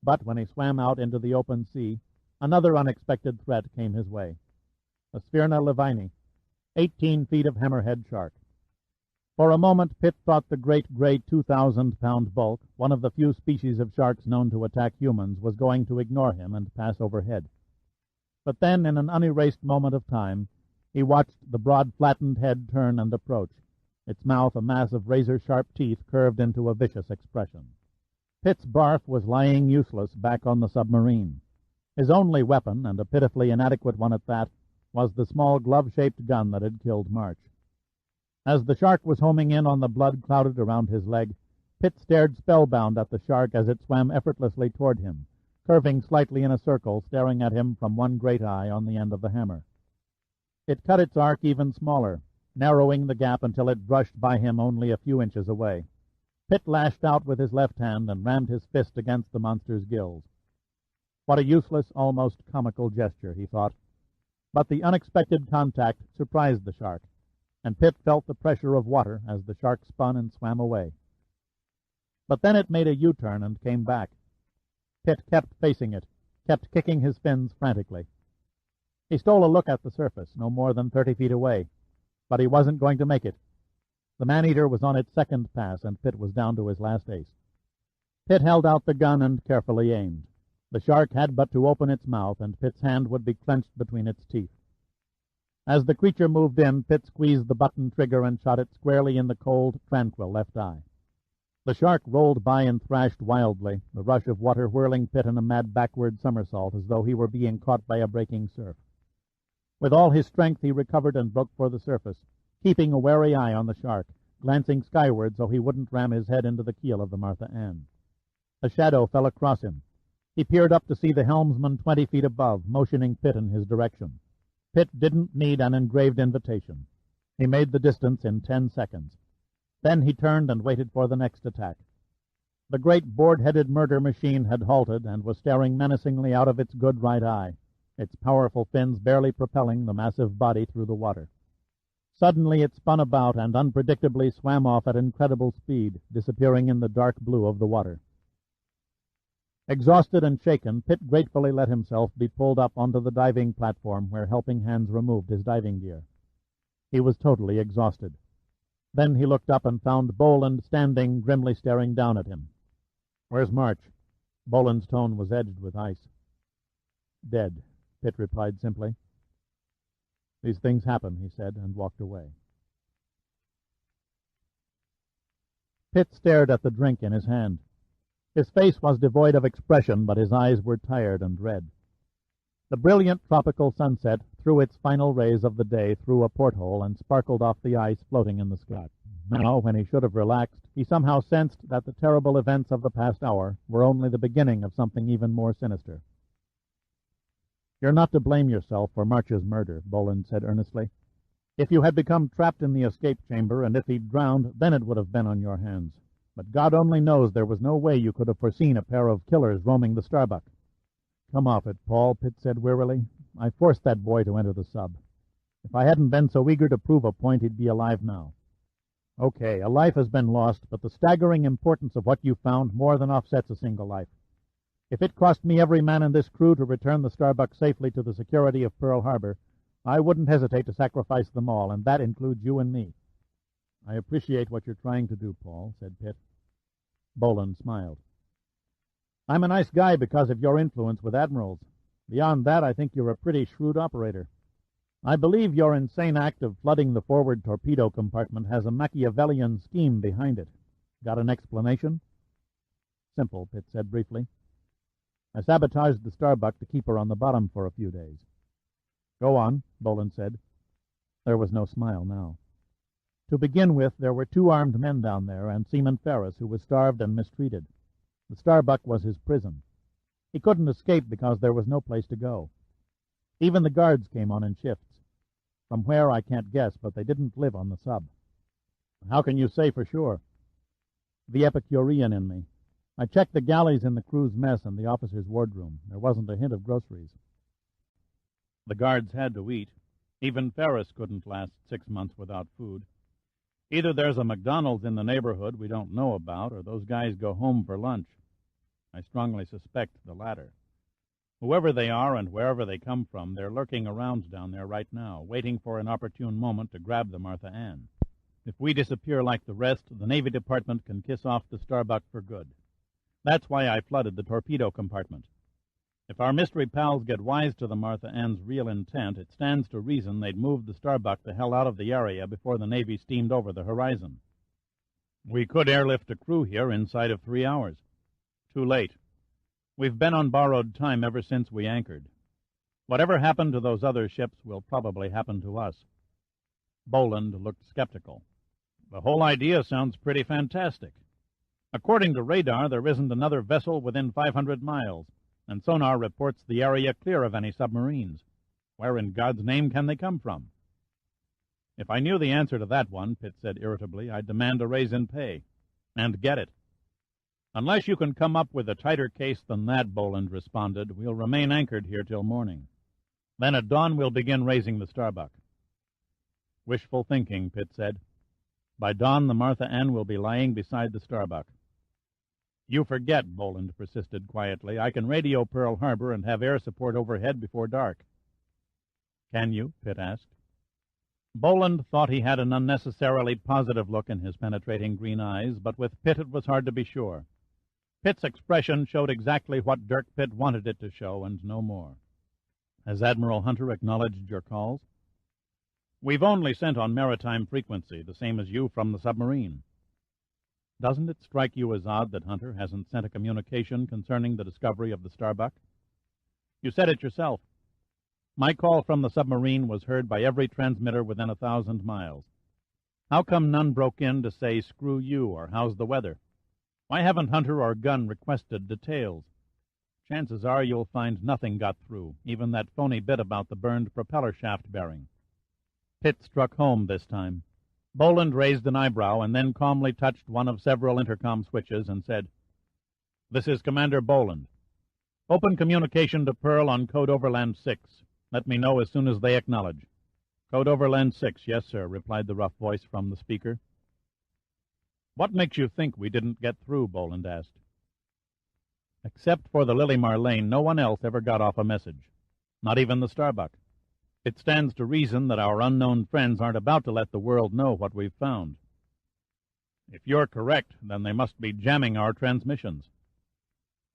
Speaker 2: but when he swam out into the open sea,
Speaker 1: Another unexpected threat came his way. A Sphyrna levini, 18 feet of hammerhead shark. For a moment, Pitt thought the great gray 2,000-pound bulk, one of the few species of sharks known to attack humans, was going to ignore him and pass overhead. But then, in an unerased moment of time, he watched the broad, flattened head turn and approach, its mouth a mass of razor-sharp teeth curved into a vicious expression. Pitt's barf was lying useless back on the submarine. His only weapon, and a pitifully inadequate one at that, was the small glove-shaped gun that had killed March. As the shark was homing in on the blood clouded around his leg, Pitt stared spellbound at the shark as it swam effortlessly toward him, curving slightly in a circle, staring at him from one great eye on the end of the hammer. It cut its arc even smaller, narrowing the gap until it brushed by him only a few inches away. Pitt lashed out with his left hand and rammed his fist against the monster's gills. What a useless, almost comical gesture, he thought. But the unexpected contact surprised the shark, and Pitt felt the pressure of water as the shark spun and swam away. But then it made a U-turn and came back. Pitt kept facing it, kept kicking his fins frantically. He stole a look at the surface, no more than 30 feet away, but he wasn't going to make it. The man-eater was on its second pass, and Pitt was down to his last ace. Pitt held out the gun and carefully aimed. The shark had but to open its mouth, and Pitt's hand would be clenched between its teeth. As the creature moved in, Pitt squeezed the button trigger and shot it squarely in the cold, tranquil left eye. The shark rolled by and thrashed wildly, the rush of water whirling Pitt in a mad backward somersault as though he were being caught by a breaking surf. With all his strength he recovered and broke for the surface, keeping a wary eye on the shark, glancing skyward so he wouldn't ram his head into the keel of the Martha Ann. A shadow fell across him. He peered up to see the helmsman 20 feet above, motioning Pitt in his direction. Pitt didn't need an engraved invitation. He made the distance in 10 seconds. Then he turned and waited for the next attack. The great board-headed murder machine had halted and was staring menacingly out of its good right eye, its powerful fins barely propelling the massive body through the water. Suddenly it spun about and unpredictably swam off at incredible speed, disappearing in the dark blue of the water. Exhausted and shaken, Pitt gratefully let himself be pulled up onto the diving platform where helping hands removed his diving gear. He was totally exhausted. Then he looked up and found Boland standing, grimly staring down at him. "Where's March?" Boland's tone was edged with ice. "Dead," Pitt replied simply. "These things happen," he said, and walked away. Pitt stared at the drink in his hand. His face was devoid of expression, but his eyes were tired and red. The brilliant tropical sunset threw its final rays of the day through a porthole and sparkled off the ice floating in the sky. Now, when he should have relaxed, he somehow sensed that the terrible events of the past hour were only the beginning of something even more sinister. "You're not to blame yourself for March's murder," Boland said earnestly. "If you had become trapped in the escape chamber, and if he'd drowned, then it would have been on your hands. But God only knows there was no way you could have foreseen a pair of killers roaming the Starbuck." "Come off it, Paul," Pitt said wearily. "I forced that boy to enter the sub. If I hadn't been so eager to prove a point, he'd be alive now. Okay, a life has been lost, but the staggering importance of what you found more than offsets a single life. If it cost me every man in this crew to return the Starbuck safely to the security of Pearl Harbor, I wouldn't hesitate to sacrifice them all, and that includes you and me." "I appreciate what you're trying to do, Paul," said Pitt. Boland smiled. "I'm a nice guy because of your influence with admirals. Beyond that, I think you're a pretty shrewd operator. I believe your insane act of flooding the forward torpedo compartment has a Machiavellian scheme behind it. Got an explanation?" "Simple," Pitt said briefly. "I sabotaged the Starbuck to keep her on the bottom for a few days." "Go on," Boland said. There was no smile now. "To begin with, there were 2 armed men down there, and Seaman Ferris, who was starved and mistreated. The Starbuck was his prison. He couldn't escape because there was no place to go. Even the guards came on in shifts. From where, I can't guess, but they didn't live on the sub." "How can you say for sure?" "The Epicurean in me. I checked the galleys in the crew's mess and the officer's wardroom. There wasn't a hint of groceries." "The guards had to eat. Even Ferris couldn't last 6 months without food. Either there's a McDonald's in the neighborhood we don't know about, or those guys go home for lunch. I strongly suspect the latter."
Speaker 2: Whoever they are and wherever they come from, they're lurking around down there right now, waiting for an opportune moment to grab the Martha Ann. If we disappear like the rest, the Navy Department can kiss off the Starbuck for good. That's why I flooded the torpedo compartment. If our mystery pals get wise to the Martha Ann's real intent, it stands to reason they'd move the Starbuck the hell out of the area before the Navy steamed over the horizon. We could airlift a crew here inside of 3 hours. Too late. We've been on borrowed time ever since we anchored. Whatever happened to those other ships will probably happen to us. Boland looked skeptical. The whole idea sounds pretty fantastic. According to radar, there isn't another vessel within 500 miles, and sonar reports the area clear of any submarines. Where in God's name can they come from? If I knew the answer to that one, Pitt said irritably, I'd demand a raise in pay. And get it. Unless you can come up with a tighter case than that, Boland responded, we'll remain anchored here till morning. Then at dawn we'll begin raising the Starbuck. Wishful thinking, Pitt said. By dawn the Martha Ann will be lying beside the Starbuck. You forget, Boland persisted quietly. I can radio Pearl Harbor and have air support overhead before dark. Can you? Pitt asked. Boland thought he had an unnecessarily positive look in his penetrating green eyes, but with Pitt it was hard to be sure. Pitt's expression showed exactly what Dirk Pitt wanted it to show, and no more. Has Admiral Hunter acknowledged your calls? We've only sent on maritime frequency, the same as you from the submarine. Doesn't it strike you as odd that Hunter hasn't sent a communication concerning the discovery of the Starbuck? You said it yourself. My call from the submarine was heard by every transmitter within 1,000 miles. How come none broke in to say, screw you, or how's the weather? Why haven't Hunter or Gunn requested details? Chances are you'll find nothing got through, even that phony bit about the burned propeller shaft bearing. Pitt struck home this time. Boland raised an eyebrow and then calmly touched one of several intercom switches and said, This is Commander Boland. Open communication to Pearl on Code Overland 6. Let me know as soon as they acknowledge. Code Overland 6, yes, sir, replied the rough voice from the speaker. What makes you think we didn't get through? Boland asked. Except for the Lily Marlene, no one else ever got off a message. Not even the Starbuck. It stands to reason that our unknown friends aren't about to let the world know what we've found. If you're correct, then they must be jamming our transmissions.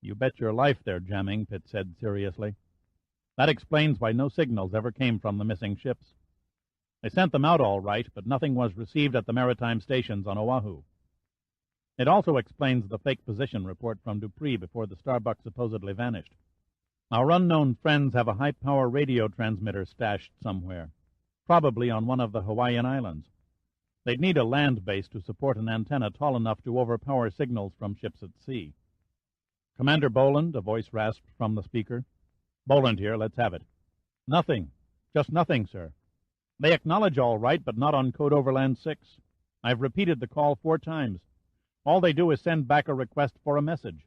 Speaker 2: You bet your life they're jamming, Pitt said seriously. That explains why no signals ever came from the missing ships. They sent them out all right, but nothing was received at the maritime stations on Oahu. It also explains the fake position report from Dupree before the Starbuck supposedly vanished. Our unknown friends have a high-power radio transmitter stashed somewhere, probably on one of the Hawaiian Islands. They'd need a land base to support an antenna tall enough to overpower signals from ships at sea. Commander Boland, a voice rasped from the speaker. Boland here, let's have it. Nothing. Just nothing, sir. They acknowledge all right, but not on Code Overland 6. I've repeated the call 4 times. All they do is send back a request for a message.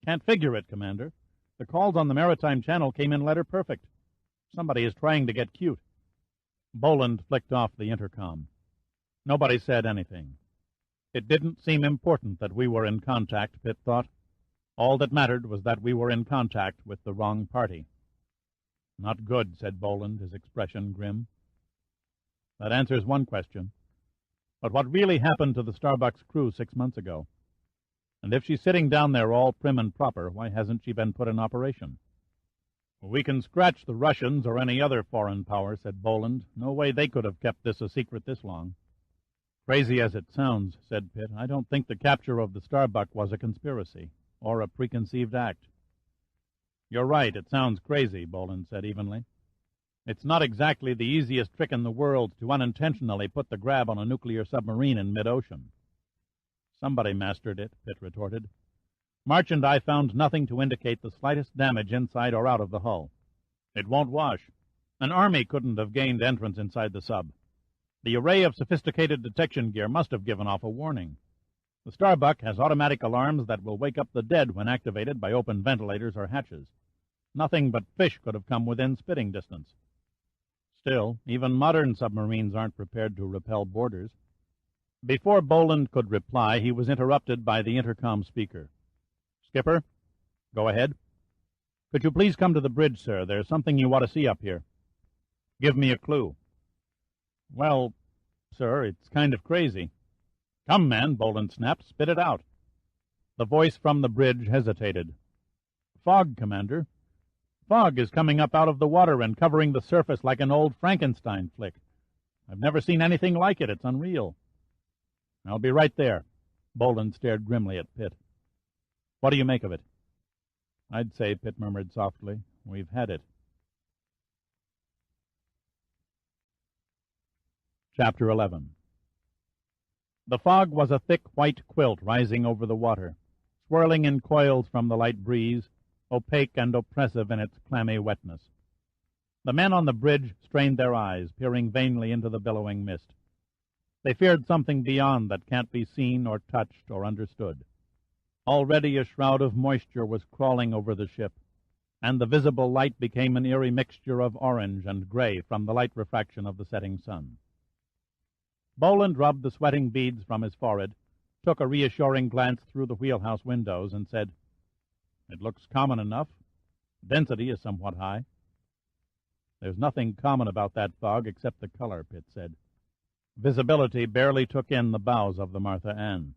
Speaker 2: Can't figure it, Commander. The calls on the maritime channel came in letter perfect. Somebody is trying to get cute. Boland flicked off the intercom. Nobody said anything. It didn't seem important that we were in contact, Pitt thought. All that mattered was that we were in contact with the wrong party. Not good, said Boland, his expression grim. That answers one question. But what really happened to the Starbuck's crew 6 months ago? And if she's sitting down there all prim and proper, why hasn't she been put in operation? We can scratch the Russians or any other foreign power, said Boland. No way they could have kept this a secret this long. Crazy as it sounds, said Pitt, I don't think the capture of the Starbuck was a conspiracy or a preconceived act. You're right, it sounds crazy, Boland said evenly. It's not exactly the easiest trick in the world to unintentionally put the grab on a nuclear submarine in mid-ocean. Somebody mastered it, Pitt retorted. March and I found nothing to indicate the slightest damage inside or out of the hull. It won't wash. An army couldn't have gained entrance inside the sub. The array of sophisticated detection gear must have given off a warning. The Starbuck has automatic alarms that will wake up the dead when activated by open ventilators or hatches. Nothing but fish could have come within spitting distance. Still, even modern submarines aren't prepared to repel boarders. Before Boland could reply, he was interrupted by the intercom speaker. Skipper, go ahead. Could you please come to the bridge, sir? There's something you ought to see up here. Give me a clue. Well, sir, it's kind of crazy. Come, man, Boland snapped. Spit it out. The voice from the bridge hesitated. Fog, Commander. Fog is coming up out of the water and covering the surface like an old Frankenstein flick. I've never seen anything like it. It's unreal. I'll be right there. Boland stared grimly at Pitt. What do you make of it? I'd say, Pitt murmured softly, we've had it. Chapter 11. The fog was a thick white quilt rising over the water, swirling in coils from the light breeze, opaque and oppressive in its clammy wetness. The men on the bridge strained their eyes, peering vainly into the billowing mist. They feared something beyond that can't be seen or touched or understood. Already a shroud of moisture was crawling over the ship, and the visible light became an eerie mixture of orange and gray from the light refraction of the setting sun. Boland rubbed the sweating beads from his forehead, took a reassuring glance through the wheelhouse windows, and said, It looks common enough. Density is somewhat high. There's nothing common about that fog except the color, Pitt said. Visibility barely took in the bows of the Martha Ann.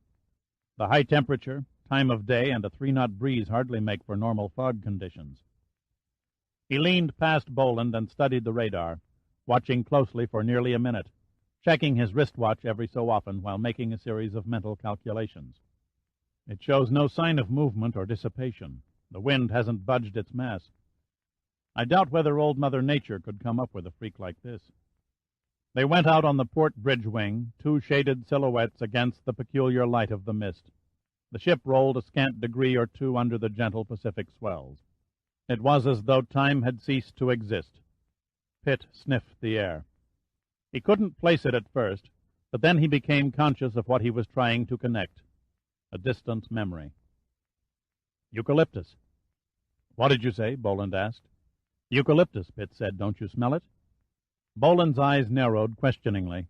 Speaker 2: The high temperature, time of day, and a 3-knot breeze hardly make for normal fog conditions. He leaned past Boland and studied the radar, watching closely for nearly a minute, checking his wristwatch every so often while making a series of mental calculations. It shows no sign of movement or dissipation. The wind hasn't budged its mass. I doubt whether old Mother Nature could come up with a freak like this. They went out on the port bridge wing, 2 shaded silhouettes against the peculiar light of the mist. The ship rolled a scant degree or 2 under the gentle Pacific swells. It was as though time had ceased to exist. Pitt sniffed the air. He couldn't place it at first, but then he became conscious of what he was trying to connect. A distant memory. Eucalyptus. What did you say? Boland asked. Eucalyptus, Pitt said. Don't you smell it? Boland's eyes narrowed questioningly.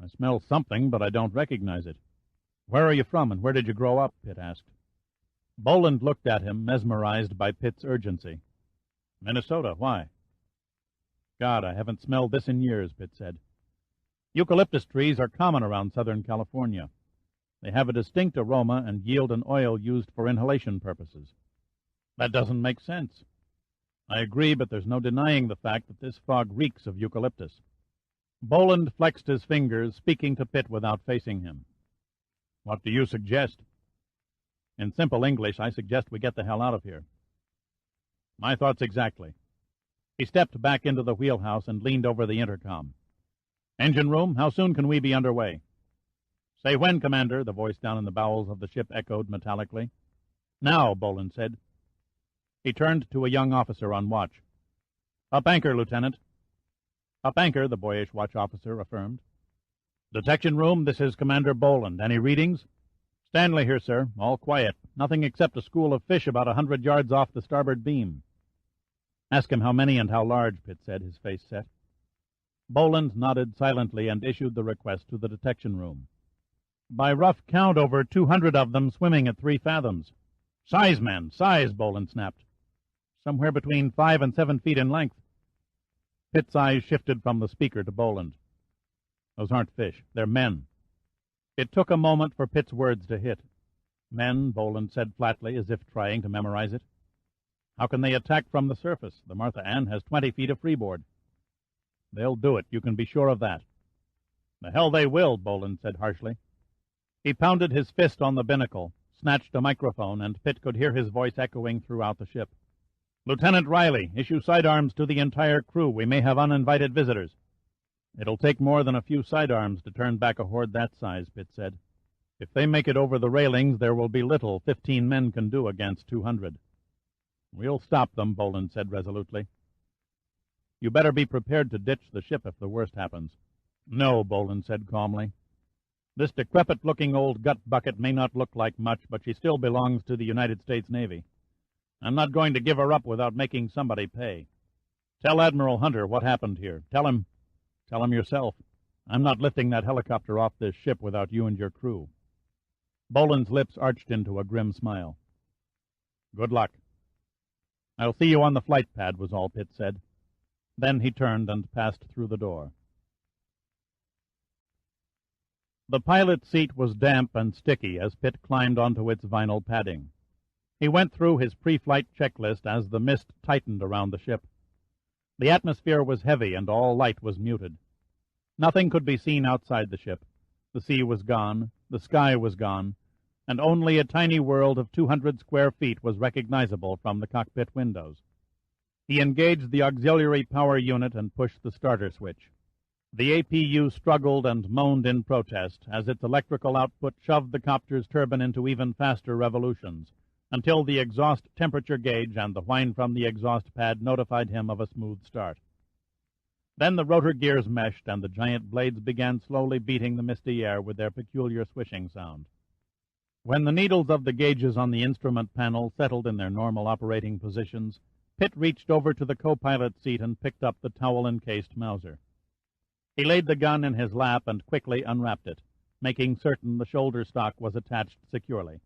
Speaker 2: I smell something, but I don't recognize it. Where are you from, and where did you grow up? Pitt asked. Boland looked at him, mesmerized by Pitt's urgency. Minnesota. Why? God, I haven't smelled this in years, Pitt said. Eucalyptus trees are common around Southern California. They have a distinct aroma and yield an oil used for inhalation purposes. That doesn't make sense. I agree, but there's no denying the fact that this fog reeks of eucalyptus. Boland flexed his fingers, speaking to Pitt without facing him. What do you suggest? In simple English, I suggest we get the hell out of here. My thoughts exactly. He stepped back into the wheelhouse and leaned over the intercom. Engine room, how soon can we be underway? Say when, Commander, the voice down in the bowels of the ship echoed metallically. Now, Boland said. He turned to a young officer on watch. Up anchor, Lieutenant. Up anchor, the boyish watch officer affirmed. Detection room, this is Commander Boland. Any readings? Stanley here, sir. All quiet. Nothing except a school of fish about 100 yards off the starboard beam. Ask him how many and how large, Pitt said, his face set. Boland nodded silently and issued the request to the detection room. By rough count, over 200 of them swimming at 3 fathoms. Size, men, size, Boland snapped. Somewhere between 5 and 7 feet in length. Pitt's eyes shifted from the speaker to Boland. Those aren't fish. They're men. It took a moment for Pitt's words to hit. Men, Boland said flatly, as if trying to memorize it. How can they attack from the surface? The Martha Ann has 20 feet of freeboard. They'll do it. You can be sure of that. The hell they will, Boland said harshly. He pounded his fist on the binnacle, snatched a microphone, and Pitt could hear his voice echoing throughout the ship. Lieutenant Riley, issue sidearms to the entire crew. We may have uninvited visitors. It'll take more than a few sidearms to turn back a horde that size, Pitt said. If they make it over the railings, there will be little 15 men can do against 200. We'll stop them, Boland said resolutely. You better be prepared to ditch the ship if the worst happens. No, Boland said calmly. This decrepit-looking old gut bucket may not look like much, but she still belongs to the United States Navy. I'm not going to give her up without making somebody pay. Tell Admiral Hunter what happened here. Tell him yourself. I'm not lifting that helicopter off this ship without you and your crew. Boland's lips arched into a grim smile. Good luck. "I'll see you on the flight pad," was all Pitt said. Then he turned and passed through the door. The pilot's seat was damp and sticky as Pitt climbed onto its vinyl padding. He went through his pre-flight checklist as the mist tightened around the ship. The atmosphere was heavy and all light was muted. Nothing could be seen outside the ship. The sea was gone, the sky was gone, and only a tiny world of 200 square feet was recognizable from the cockpit windows. He engaged the auxiliary power unit and pushed the starter switch. The APU struggled and moaned in protest as its electrical output shoved the copter's turbine into even faster revolutions, until the exhaust temperature gauge and the whine from the exhaust pad notified him of a smooth start. Then the rotor gears meshed and the giant blades began slowly beating the misty air with their peculiar swishing sound. When the needles of the gauges on the instrument panel settled in their normal operating positions, Pitt reached over to the co-pilot's seat and picked up the towel-encased Mauser. He laid the gun in his lap and quickly unwrapped it, making certain the shoulder stock was attached securely.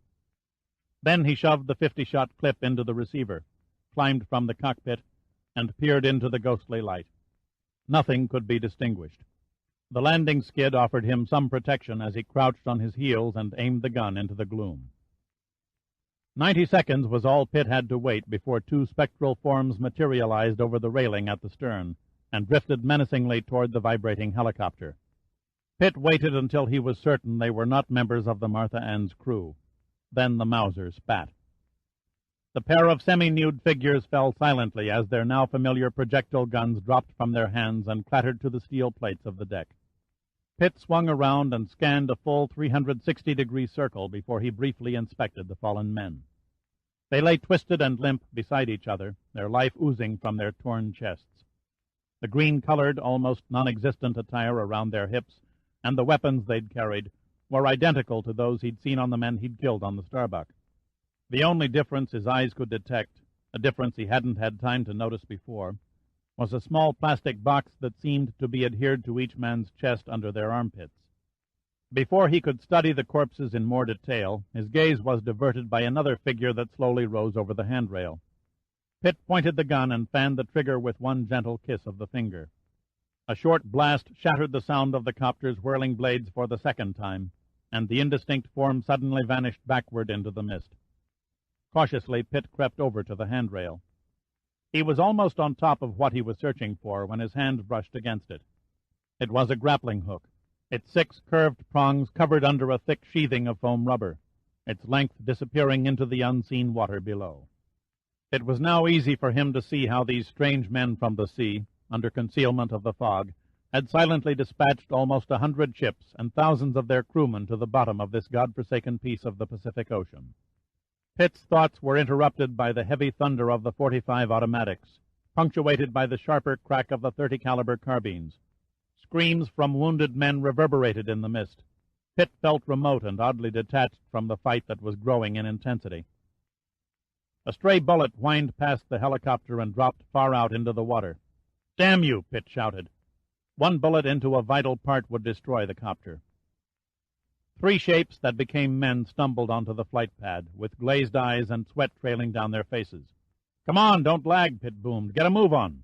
Speaker 2: Then he shoved the 50-shot clip into the receiver, climbed from the cockpit, and peered into the ghostly light. Nothing could be distinguished. The landing skid offered him some protection as he crouched on his heels and aimed the gun into the gloom. 90 seconds was all Pitt had to wait before two spectral forms materialized over the railing at the stern and drifted menacingly toward the vibrating helicopter. Pitt waited until he was certain they were not members of the Martha Ann's crew. Then the Mauser spat. The pair of semi-nude figures fell silently as their now familiar projectile guns dropped from their hands and clattered to the steel plates of the deck. Pitt swung around and scanned a full 360-degree circle before he briefly inspected the fallen men. They lay twisted and limp beside each other, their life oozing from their torn chests. The green-colored, almost non-existent attire around their hips and the weapons they'd carried were identical to those he'd seen on the men he'd killed on the Starbuck. The only difference his eyes could detect, a difference he hadn't had time to notice before, was a small plastic box that seemed to be adhered to each man's chest under their armpits. Before he could study the corpses in more detail, his gaze was diverted by another figure that slowly rose over the handrail. Pitt pointed the gun and fanned the trigger with one gentle kiss of the finger. A short blast shattered the sound of the copter's whirling blades for the second time, and the indistinct form suddenly vanished backward into the mist. Cautiously, Pitt crept over to the handrail. He was almost on top of what he was searching for when his hand brushed against it. It was a grappling hook, its 6 curved prongs covered under a thick sheathing of foam rubber, its length disappearing into the unseen water below. It was now easy for him to see how these strange men from the sea, under concealment of the fog, had silently dispatched almost 100 ships and thousands of their crewmen to the bottom of this god-forsaken piece of the Pacific Ocean. Pitt's thoughts were interrupted by the heavy thunder of the .45 automatics, punctuated by the sharper crack of the .30 caliber carbines. Screams from wounded men reverberated in the mist. Pitt felt remote and oddly detached from the fight that was growing in intensity. A stray bullet whined past the helicopter and dropped far out into the water. "Damn you!" Pitt shouted. One bullet into a vital part would destroy the copter. 3 shapes that became men stumbled onto the flight pad, with glazed eyes and sweat trailing down their faces. "Come on, don't lag," Pitt boomed. "Get a move on."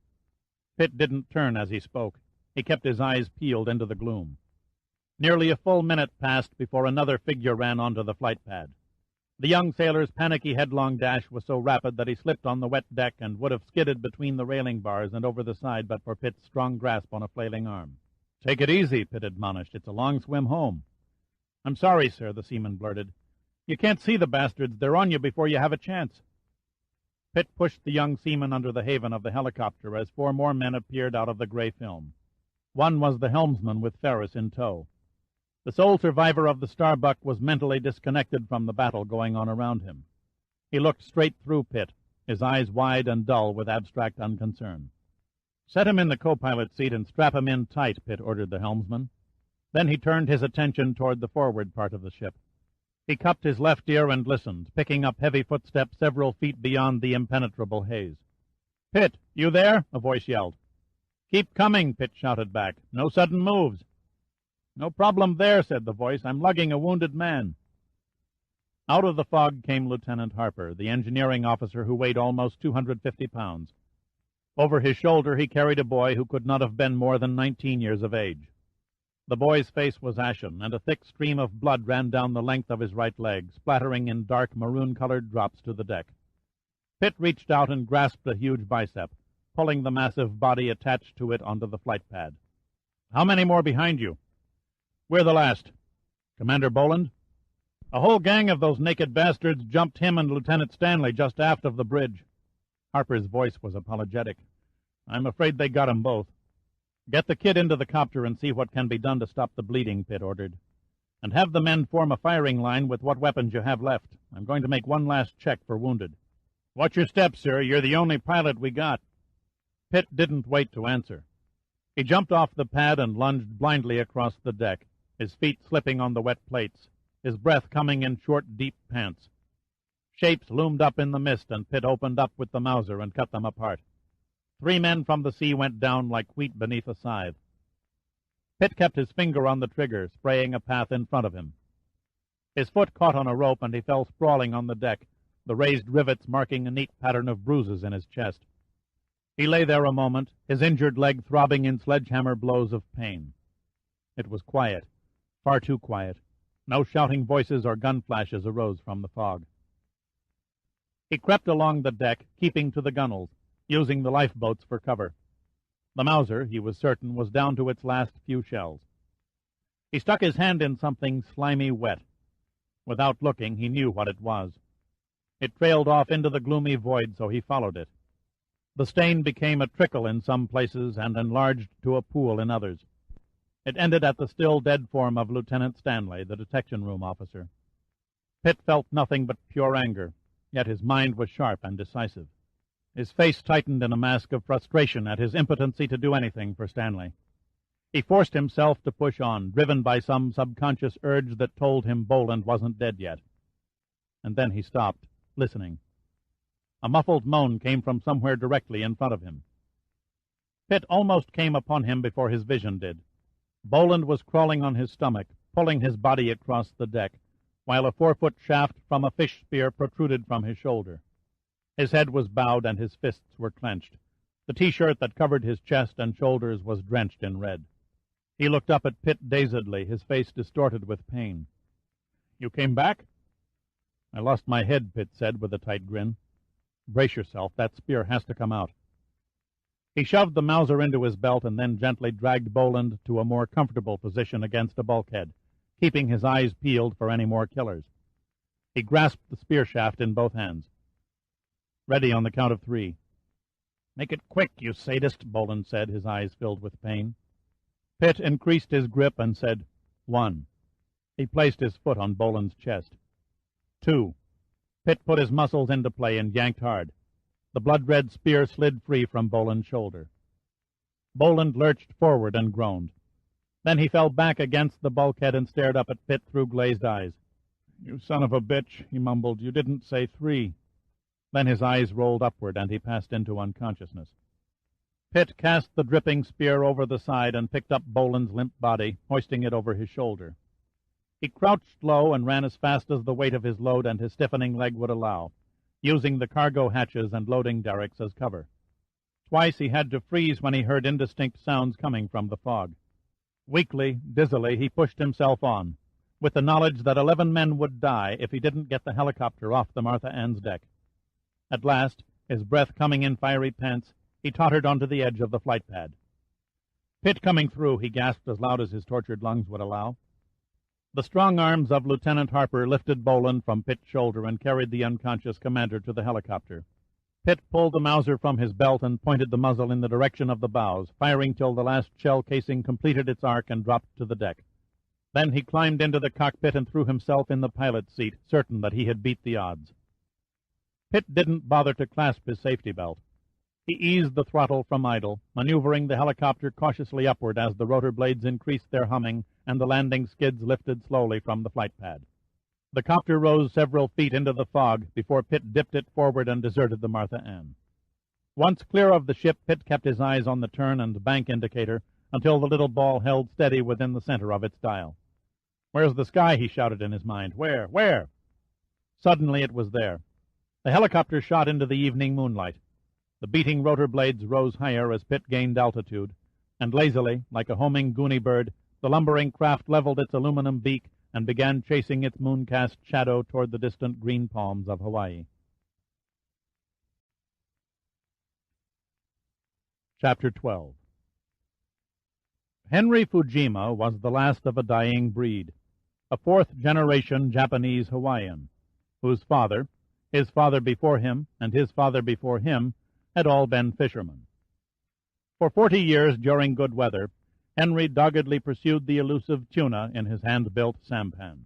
Speaker 2: Pitt didn't turn as he spoke. He kept his eyes peeled into the gloom. Nearly a full minute passed before another figure ran onto the flight pad. The young sailor's panicky headlong dash was so rapid that he slipped on the wet deck and would have skidded between the railing bars and over the side but for Pitt's strong grasp on a flailing arm. "Take it easy," Pitt admonished. "It's a long swim home." "I'm sorry, sir," the seaman blurted. "You can't see the bastards. They're on you before you have a chance." Pitt pushed the young seaman under the haven of the helicopter as 4 more men appeared out of the gray film. One was the helmsman with Ferris in tow. The sole survivor of the Starbuck was mentally disconnected from the battle going on around him. He looked straight through Pitt, his eyes wide and dull with abstract unconcern. "Set him in the co-pilot seat and strap him in tight," Pitt ordered the helmsman. Then he turned his attention toward the forward part of the ship. He cupped his left ear and listened, picking up heavy footsteps several feet beyond the impenetrable haze. "Pitt, you there?" a voice yelled. "Keep coming," Pitt shouted back. "No sudden moves." "No problem there," said the voice. "I'm lugging a wounded man." Out of the fog came Lieutenant Harper, the engineering officer who weighed almost 250 pounds. Over his shoulder he carried a boy who could not have been more than 19 years of age. The boy's face was ashen, and a thick stream of blood ran down the length of his right leg, splattering in dark maroon-colored drops to the deck. Pitt reached out and grasped a huge bicep, pulling the massive body attached to it onto the flight pad. "How many more behind you?" "We're the last." "Commander Boland?" "A whole gang of those naked bastards jumped him and Lieutenant Stanley just aft of the bridge." Harper's voice was apologetic. "I'm afraid they got 'em both." "Get the kid into the copter and see what can be done to stop the bleeding," Pitt ordered. "And have the men form a firing line with what weapons you have left. I'm going to make one last check for wounded." "Watch your step, sir. You're the only pilot we got." Pitt didn't wait to answer. He jumped off the pad and lunged blindly across the deck, his feet slipping on the wet plates, his breath coming in short, deep pants. Shapes loomed up in the mist, and Pitt opened up with the Mauser and cut them apart. 3 men from the sea went down like wheat beneath a scythe. Pitt kept his finger on the trigger, spraying a path in front of him. His foot caught on a rope, and he fell sprawling on the deck, the raised rivets marking a neat pattern of bruises in his chest. He lay there a moment, his injured leg throbbing in sledgehammer blows of pain. It was quiet, far too quiet. No shouting voices or gun flashes arose from the fog. He crept along the deck, keeping to the gunwales, using the lifeboats for cover. The Mauser, he was certain, was down to its last few shells. He stuck his hand in something slimy wet. Without looking, he knew what it was. It trailed off into the gloomy void, so he followed it. The stain became a trickle in some places and enlarged to a pool in others. It ended at the still dead form of Lieutenant Stanley, the detection room officer. Pitt felt nothing but pure anger, yet his mind was sharp and decisive. His face tightened in a mask of frustration at his impotency to do anything for Stanley. He forced himself to push on, driven by some subconscious urge that told him Boland wasn't dead yet. And then he stopped, listening. A muffled moan came from somewhere directly in front of him. Pitt almost came upon him before his vision did. Boland was crawling on his stomach, pulling his body across the deck, while a 4-foot shaft from a fish spear protruded from his shoulder. His head was bowed and his fists were clenched. The T-shirt that covered his chest and shoulders was drenched in red. He looked up at Pitt dazedly, his face distorted with pain. "You came back?" "I lost my head," Pitt said with a tight grin. "Brace yourself. That spear has to come out." He shoved the Mauser into his belt and then gently dragged Boland to a more comfortable position against a bulkhead, keeping his eyes peeled for any more killers. He grasped the spear shaft in both hands. "Ready on the count of 3. "Make it quick, you sadist," Boland said, his eyes filled with pain. Pitt increased his grip and said, 1. He placed his foot on Boland's chest. 2. Pitt put his muscles into play and yanked hard. The blood-red spear slid free from Boland's shoulder. Boland lurched forward and groaned. Then he fell back against the bulkhead and stared up at Pitt through glazed eyes. "You son of a bitch," he mumbled. "You didn't say 3. Then his eyes rolled upward, and he passed into unconsciousness. Pitt cast the dripping spear over the side and picked up Boland's limp body, hoisting it over his shoulder. He crouched low and ran as fast as the weight of his load and his stiffening leg would allow, using the cargo hatches and loading derricks as cover. Twice he had to freeze when he heard indistinct sounds coming from the fog. Weakly, dizzily, he pushed himself on, with the knowledge that 11 men would die if he didn't get the helicopter off the Martha Ann's deck. At last, his breath coming in fiery pants, he tottered onto the edge of the flight pad. "Pitt coming through," he gasped as loud as his tortured lungs would allow. The strong arms of Lieutenant Harper lifted Boland from Pitt's shoulder and carried the unconscious commander to the helicopter. Pitt pulled the Mauser from his belt and pointed the muzzle in the direction of the bows, firing till the last shell casing completed its arc and dropped to the deck. Then he climbed into the cockpit and threw himself in the pilot's seat, certain that he had beat the odds. Pitt didn't bother to clasp his safety belt. He eased the throttle from idle, maneuvering the helicopter cautiously upward as the rotor blades increased their humming and the landing skids lifted slowly from the flight pad. The copter rose several feet into the fog before Pitt dipped it forward and deserted the Martha Ann. Once clear of the ship, Pitt kept his eyes on the turn and bank indicator until the little ball held steady within the center of its dial. "Where's the sky?" he shouted in his mind. "Where? Where?" Suddenly it was there. The helicopter shot into the evening moonlight. The beating rotor blades rose higher as Pitt gained altitude, and lazily, like a homing goony bird, the lumbering craft leveled its aluminum beak and began chasing its moon-cast shadow toward the distant green palms of Hawaii. Chapter 12. Henry Fujima was the last of a dying breed, a fourth-generation Japanese Hawaiian, whose father, his father before him, and his father before him had all been fishermen. For 40 years during good weather, Henry doggedly pursued the elusive tuna in his hand-built sampan.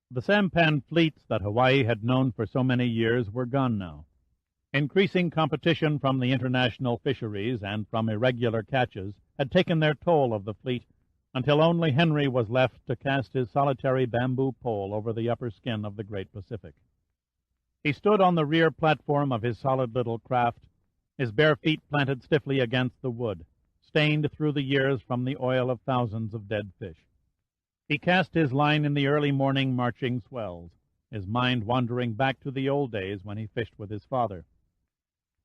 Speaker 2: The sampan fleets that Hawaii had known for so many years were gone now. Increasing competition from the international fisheries and from irregular catches had taken their toll of the fleet until only Henry was left to cast his solitary bamboo pole over the upper skin of the great Pacific. He stood on the rear platform of his solid little craft, his bare feet planted stiffly against the wood, stained through the years from the oil of thousands of dead fish. He cast his line in the early morning marching swells, his mind wandering back to the old days when he fished with his father.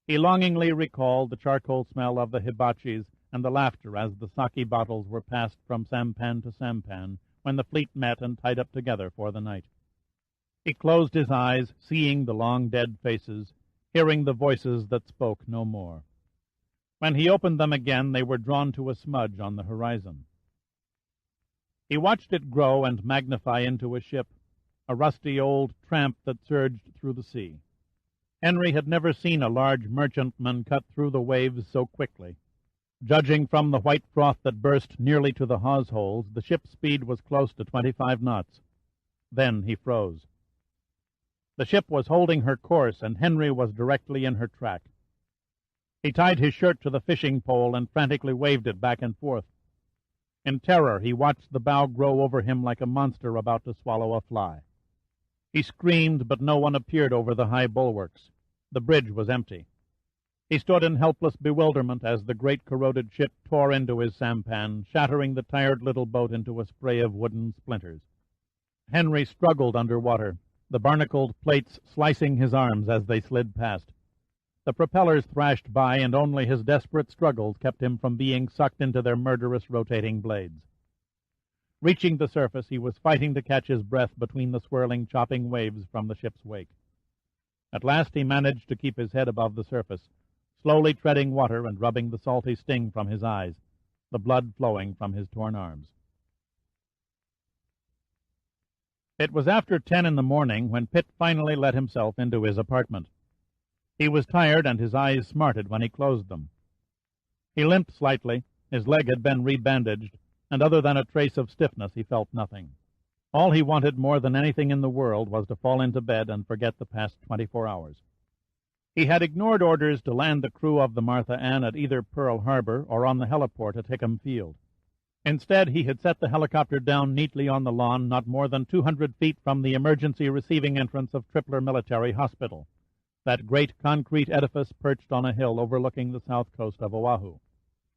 Speaker 2: He longingly recalled the charcoal smell of the hibachis and the laughter as the sake bottles were passed from sampan to sampan when the fleet met and tied up together for the night. He closed his eyes, seeing the long dead faces, hearing the voices that spoke no more. When he opened them again, they were drawn to a smudge on the horizon. He watched it grow and magnify into a ship, a rusty old tramp that surged through the sea. Henry had never seen a large merchantman cut through the waves so quickly. Judging from the white froth that burst nearly to the hawse holes, the ship's speed was close to 25 knots. Then he froze. The ship was holding her course, and Henry was directly in her track. He tied his shirt to the fishing pole and frantically waved it back and forth. In terror, he watched the bow grow over him like a monster about to swallow a fly. He screamed, but no one appeared over the high bulwarks. The bridge was empty. He stood in helpless bewilderment as the great corroded ship tore into his sampan, shattering the tired little boat into a spray of wooden splinters. Henry struggled underwater, the barnacled plates slicing his arms as they slid past. The propellers thrashed by, and only his desperate struggles kept him from being sucked into their murderous rotating blades. Reaching the surface, he was fighting to catch his breath between the swirling, chopping waves from the ship's wake. At last he managed to keep his head above the surface, slowly treading water and rubbing the salty sting from his eyes, the blood flowing from his torn arms. It was after 10 in the morning when Pitt finally let himself into his apartment. He was tired, and his eyes smarted when he closed them. He limped slightly, his leg had been rebandaged, and other than a trace of stiffness, he felt nothing. All he wanted more than anything in the world was to fall into bed and forget the past 24 hours. He had ignored orders to land the crew of the Martha Ann at either Pearl Harbor or on the heliport at Hickam Field. Instead, he had set the helicopter down neatly on the lawn not more than 200 feet from the emergency receiving entrance of Tripler Military Hospital, that great concrete edifice perched on a hill overlooking the south coast of Oahu.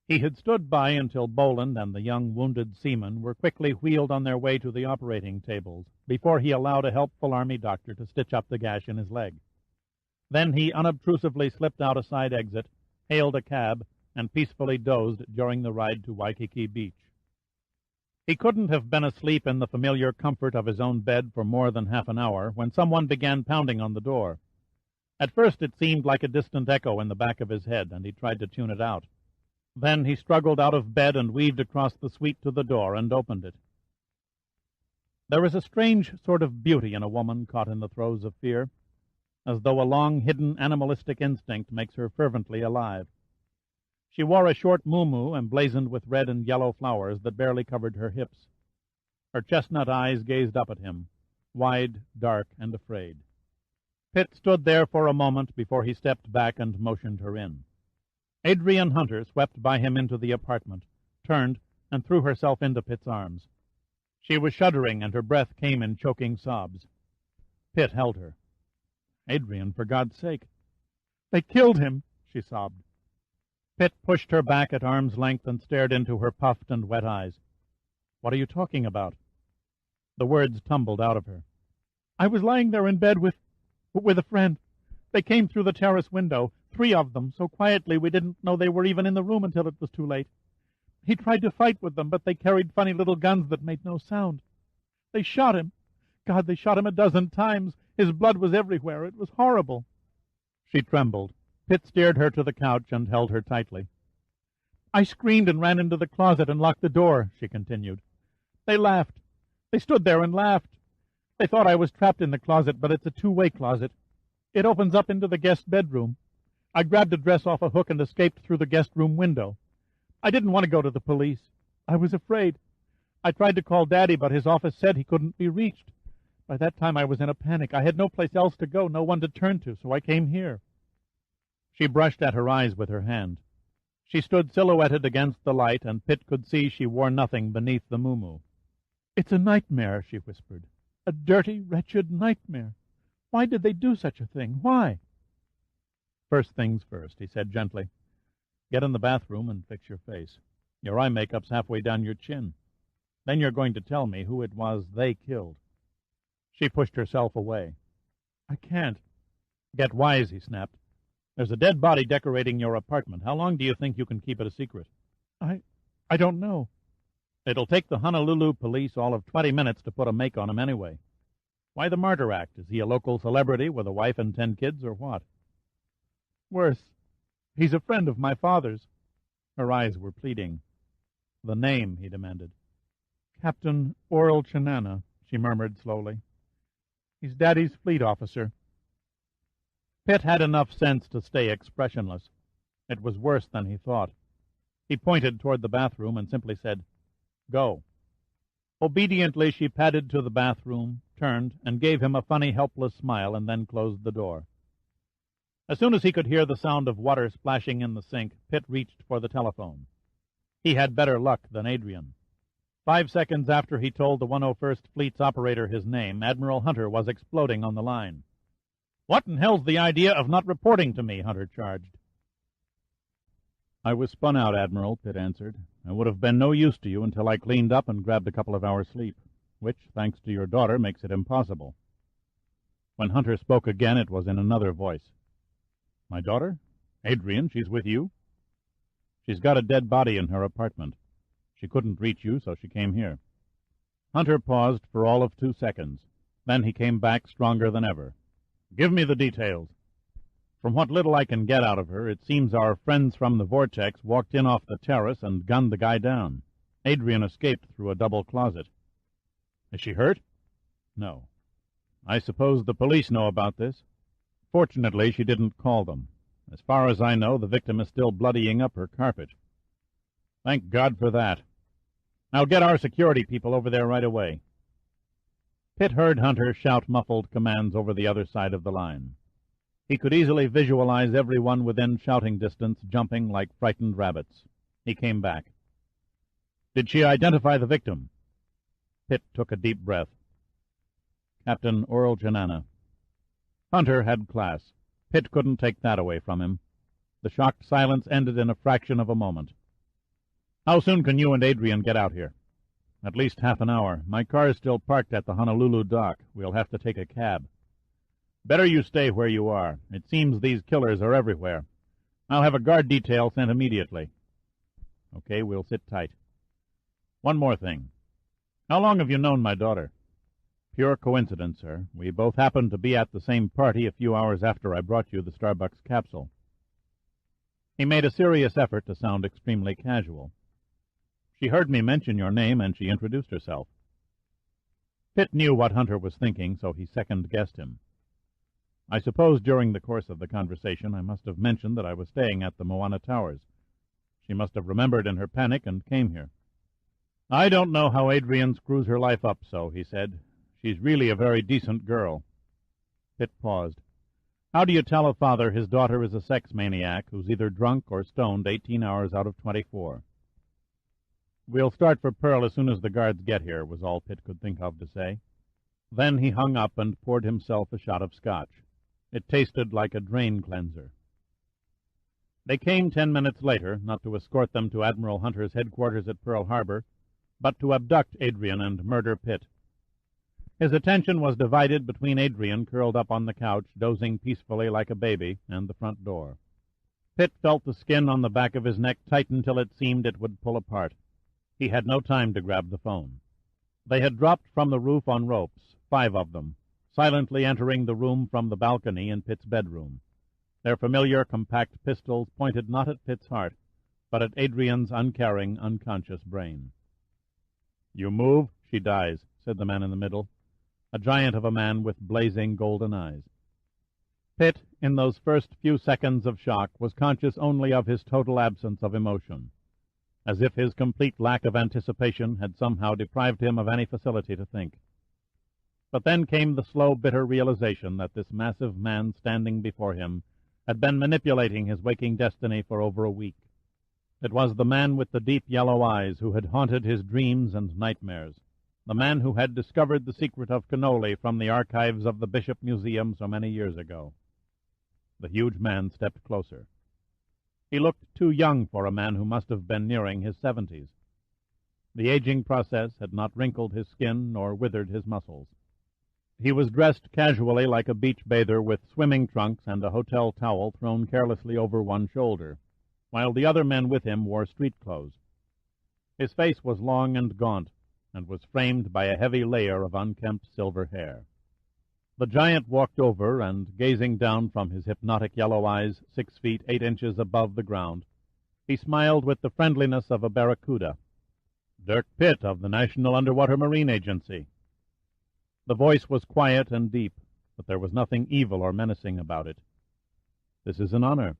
Speaker 2: He had stood by until Boland and the young wounded seamen were quickly wheeled on their way to the operating tables before he allowed a helpful army doctor to stitch up the gash in his leg. Then he unobtrusively slipped out a side exit, hailed a cab, and peacefully dozed during the ride to Waikiki Beach. He couldn't have been asleep in the familiar comfort of his own bed for more than half an hour when someone began pounding on the door. At first it seemed like a distant echo in the back of his head, and he tried to tune it out. Then he struggled out of bed and weaved across the suite to the door and opened it. There is a strange sort of beauty in a woman caught in the throes of fear, as though a long-hidden animalistic instinct makes her fervently alive. She wore a short muumuu emblazoned with red and yellow flowers that barely covered her hips. Her chestnut eyes gazed up at him, wide, dark, and afraid. Pitt stood there for a moment before he stepped back and motioned her in. Adrian Hunter swept by him into the apartment, turned, and threw herself into Pitt's arms. She was shuddering, and her breath came in choking sobs. Pitt held her. "Adrian, for God's sake." "They killed him," she sobbed. Pitt pushed her back at arm's length and stared into her puffed and wet eyes. "What are you talking about?" The words tumbled out of her.
Speaker 3: I was lying there in bed with a friend. They came through the terrace window, 3 of them, so quietly we didn't know they were even in the room until it was too late. He tried to fight with them, but they carried funny little guns that made no sound. They shot him. God, they shot him a dozen times. His blood was everywhere. It was horrible."
Speaker 1: She trembled. Pitt steered her to the couch and held her tightly.
Speaker 3: "I screamed and ran into the closet and locked the door," she continued. "They laughed. They stood there and laughed. They thought I was trapped in the closet, but it's a 2-way closet. It opens up into the guest bedroom. I grabbed a dress off a hook and escaped through the guest room window. I didn't want to go to the police. I was afraid. I tried to call Daddy, but his office said he couldn't be reached. By that time I was in a panic. I had no place else to go, no one to turn to, so I came here."
Speaker 1: She brushed at her eyes with her hand. She stood silhouetted against the light, and Pitt could see she wore nothing beneath the muumuu.
Speaker 3: "It's a nightmare," she whispered. "A dirty, wretched nightmare. Why did they do such a thing? Why?"
Speaker 1: "First things first," he said gently. "Get in the bathroom and fix your face. Your eye makeup's halfway down your chin. Then you're going to tell me who it was they killed." She pushed herself away.
Speaker 3: "I can't."
Speaker 1: "Get wise," he snapped. "There's a dead body decorating your apartment. How long do you think you can keep it a secret?"
Speaker 3: I don't know."
Speaker 1: "It'll take the Honolulu police all of 20 minutes to put a make on him anyway. Why the martyr act? Is he a local celebrity with a wife and 10 kids, or what?"
Speaker 3: "Worse. He's a friend of my father's."
Speaker 1: Her eyes were pleading. "The name," he demanded.
Speaker 3: "Captain Oral Chanana," she murmured slowly. "He's Daddy's fleet officer."
Speaker 1: Pitt had enough sense to stay expressionless. It was worse than he thought. He pointed toward the bathroom and simply said, "Go." Obediently she padded to the bathroom, turned, and gave him a funny, helpless smile, and then closed the door. As soon as he could hear the sound of water splashing in the sink, Pitt reached for the telephone. He had better luck than Adrian. 5 seconds after he told the 101st Fleet's operator his name, Admiral Hunter was exploding on the line. "What in hell's the idea of not reporting to me?" Hunter charged. "I was spun out, Admiral," Pitt answered. "I would have been no use to you until I cleaned up and grabbed a couple of hours' sleep, which, thanks to your daughter, makes it impossible." When Hunter spoke again, it was in another voice. "My daughter? Adrian, she's with you?" "She's got a dead body in her apartment. She couldn't reach you, so she came here." Hunter paused for all of 2 seconds. Then he came back stronger than ever. "Give me the details." "From what little I can get out of her, it seems our friends from the Vortex walked in off the terrace and gunned the guy down. Adrian escaped through a double closet." "Is she hurt?" "No." "I suppose the police know about this?" "Fortunately, she didn't call them. As far as I know, the victim is still bloodying up her carpet." "Thank God for that. Now get our security people over there right away." Pitt heard Hunter shout muffled commands over the other side of the line. He could easily visualize everyone within shouting distance jumping like frightened rabbits. He came back. "Did she identify the victim?" Pitt took a deep breath. "Captain Oral Janana." Hunter had class. Pitt couldn't take that away from him. The shocked silence ended in a fraction of a moment. "How soon can you and Adrian get out here?" "At least half an hour. My car's still parked at the Honolulu dock. We'll have to take a cab." "Better you stay where you are. It seems these killers are everywhere. I'll have a guard detail sent immediately." "Okay, we'll sit tight." "One more thing. How long have you known my daughter?" "Pure coincidence, sir. We both happened to be at the same party a few hours after I brought you the Starbucks capsule." He made a serious effort to sound extremely casual. "She heard me mention your name, and she introduced herself." Pitt knew what Hunter was thinking, so he second-guessed him. "I suppose during the course of the conversation I must have mentioned that I was staying at the Moana Towers. She must have remembered in her panic and came here." "I don't know how Adrian screws her life up so," he said. "She's really a very decent girl." Pitt paused. "How do you tell a father his daughter is a sex maniac who's either drunk or stoned 18 hours out of 24? "We'll start for Pearl as soon as the guards get here," was all Pitt could think of to say. Then he hung up and poured himself a shot of scotch. It tasted like a drain cleanser. They came 10 minutes later, not to escort them to Admiral Hunter's headquarters at Pearl Harbor, but to abduct Adrian and murder Pitt. His attention was divided between Adrian, curled up on the couch, dozing peacefully like a baby, and the front door. Pitt felt the skin on the back of his neck tighten till it seemed it would pull apart. He had no time to grab the phone. They had dropped from the roof on ropes, 5 of them, silently entering the room from the balcony in Pitt's bedroom. Their familiar, compact pistols pointed not at Pitt's heart, but at Adrian's uncaring, unconscious brain. "You move, she dies," said the man in the middle, a giant of a man with blazing golden eyes. Pitt, in those first few seconds of shock, was conscious only of his total absence of emotion, as if his complete lack of anticipation had somehow deprived him of any facility to think. But then came the slow, bitter realization that this massive man standing before him had been manipulating his waking destiny for over a week. It was the man with the deep yellow eyes who had haunted his dreams and nightmares, the man who had discovered the secret of cannoli from the archives of the Bishop Museum so many years ago. The huge man stepped closer. He looked too young for a man who must have been nearing his 70s. The aging process had not wrinkled his skin nor withered his muscles. He was dressed casually like a beach bather with swimming trunks and a hotel towel thrown carelessly over one shoulder, while the other men with him wore street clothes. His face was long and gaunt, and was framed by a heavy layer of unkempt silver hair. The giant walked over, and, gazing down from his hypnotic yellow eyes 6 feet 8 inches above the ground, he smiled with the friendliness of a barracuda. "Dirk Pitt of the National Underwater Marine Agency." The voice was quiet and deep, but there was nothing evil or menacing about it. "This is an honor.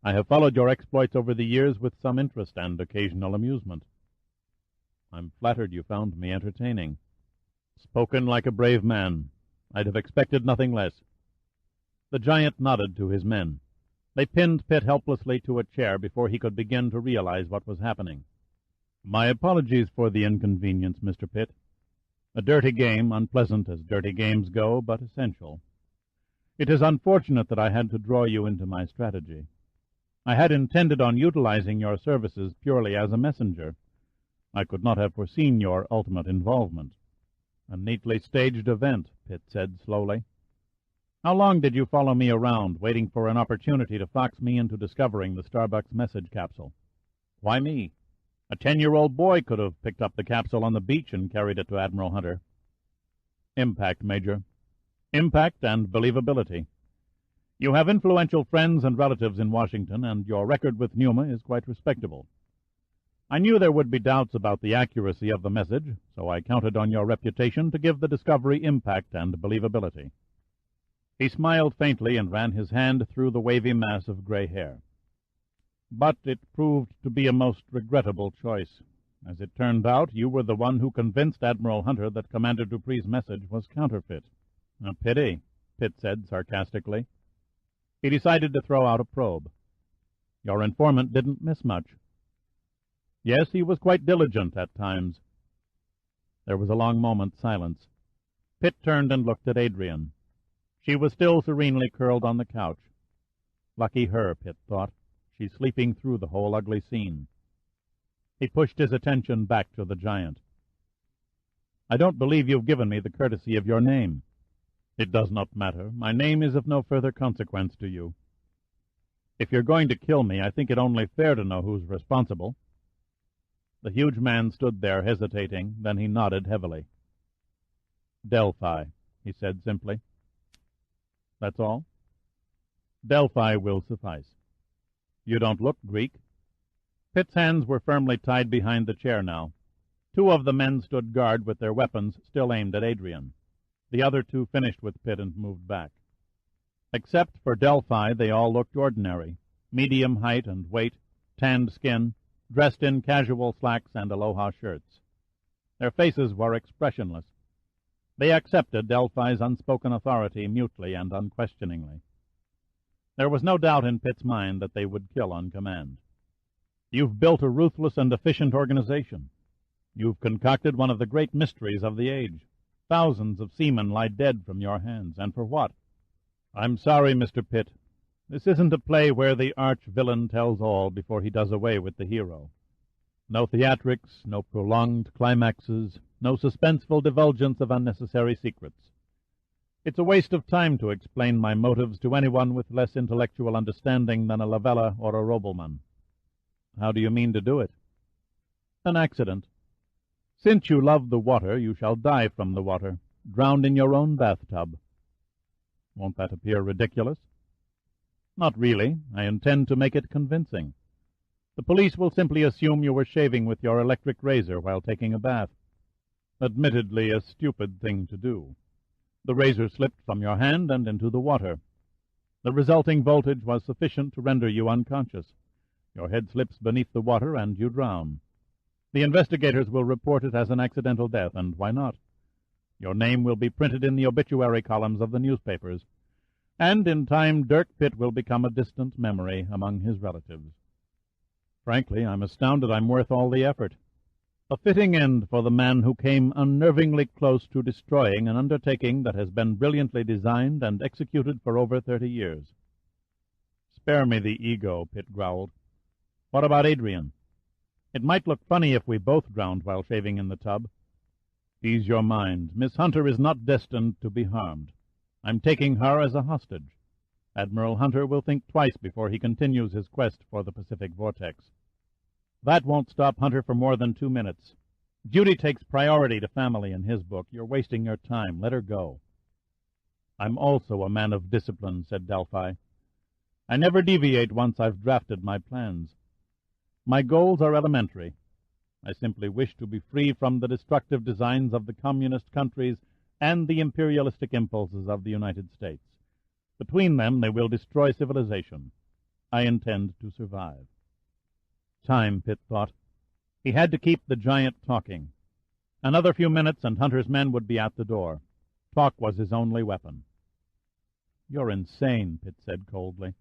Speaker 1: I have followed your exploits over the years with some interest and occasional amusement. I'm flattered you found me entertaining." "Spoken like a brave man. I'd have expected nothing less." The giant nodded to his men. They pinned Pitt helplessly to a chair before he could begin to realize what was happening. "My apologies for the inconvenience, Mr. Pitt. A dirty game, unpleasant as dirty games go, but essential. It is unfortunate that I had to draw you into my strategy. I had intended on utilizing your services purely as a messenger. I could not have foreseen your ultimate involvement." "A neatly staged event," Pitt said slowly. "How long did you follow me around, waiting for an opportunity to fox me into discovering the Starbucks message capsule?" "Why me? A 10-year-old boy could have picked up the capsule on the beach and carried it to Admiral Hunter." "Impact, Major. Impact and believability. You have influential friends and relatives in Washington, and your record with Numa is quite respectable. I knew there would be doubts about the accuracy of the message, so I counted on your reputation to give the discovery impact and believability." He smiled faintly and ran his hand through the wavy mass of gray hair. "But it proved to be a most regrettable choice. As it turned out, you were the one who convinced Admiral Hunter that Commander Dupree's message was counterfeit." "A pity," Pitt said sarcastically. He decided to throw out a probe. "Your informant didn't miss much." "Yes, he was quite diligent at times." There was a long moment's silence. Pitt turned and looked at Adrian. She was still serenely curled on the couch. Lucky her, Pitt thought. She's sleeping through the whole ugly scene. He pushed his attention back to the giant. "I don't believe you've given me the courtesy of your name." "It does not matter. My name is of no further consequence to you. If you're going to kill me, I think it only fair to know who's responsible." The huge man stood there hesitating, then he nodded heavily. "Delphi," he said simply. "That's all?" "Delphi will suffice. You don't look Greek." Pitt's hands were firmly tied behind the chair now. 2 of the men stood guard with their weapons still aimed at Adrian. The other 2 finished with Pitt and moved back. Except for Delphi, they all looked ordinary, medium height and weight, tanned skin, dressed in casual slacks and aloha shirts. Their faces were expressionless. They accepted Delphi's unspoken authority mutely and unquestioningly. There was no doubt in Pitt's mind that they would kill on command. "You've built a ruthless and efficient organization. You've concocted one of the great mysteries of the age. Thousands of seamen lie dead from your hands, and for what?" "I'm sorry, Mr. Pitt. This isn't a play where the arch-villain tells all before he does away with the hero. No theatrics, no prolonged climaxes,
Speaker 2: no suspenseful divulgence of unnecessary secrets. It's a waste of time to explain my motives to anyone with less intellectual understanding than a Lavella or a Robelman. How do you mean to do it? An accident. Since you love the water, you shall die from the water, drowned in your own bathtub. Won't that appear ridiculous? Not really. I intend to make it convincing. The police will simply assume you were shaving with your electric razor while taking a bath. Admittedly, a stupid thing to do. The razor slipped from your hand and into the water. The resulting voltage was sufficient to render you unconscious. Your head slips beneath the water and you drown. The investigators will report it as an accidental death, and why not? Your name will be printed in the obituary columns of the newspapers, and in time Dirk Pitt will become a distant memory among his relatives. Frankly, I'm astounded I'm worth all the effort. A fitting end for the man who came unnervingly close to destroying an undertaking that has been brilliantly designed and executed for over 30 years. Spare me the ego, Pitt growled. What about Adrian? It might look funny if we both drowned while shaving in the tub. Ease your mind. Miss Hunter is not destined to be harmed. I'm taking her as a hostage. Admiral Hunter will think twice before he continues his quest for the Pacific Vortex. That won't stop Hunter for more than 2 minutes. Duty takes priority to family in his book. You're wasting your time. Let her go. I'm also a man of discipline, said Delphi. I never deviate once I've drafted my plans. My goals are elementary. I simply wish to be free from the destructive designs of the communist countries and the imperialistic impulses of the United States. Between them, they will destroy civilization. I intend to survive. Time, Pitt thought. He had to keep the giant talking. Another few minutes and Hunter's men would be at the door. Talk was his only weapon. You're insane, Pitt said coldly.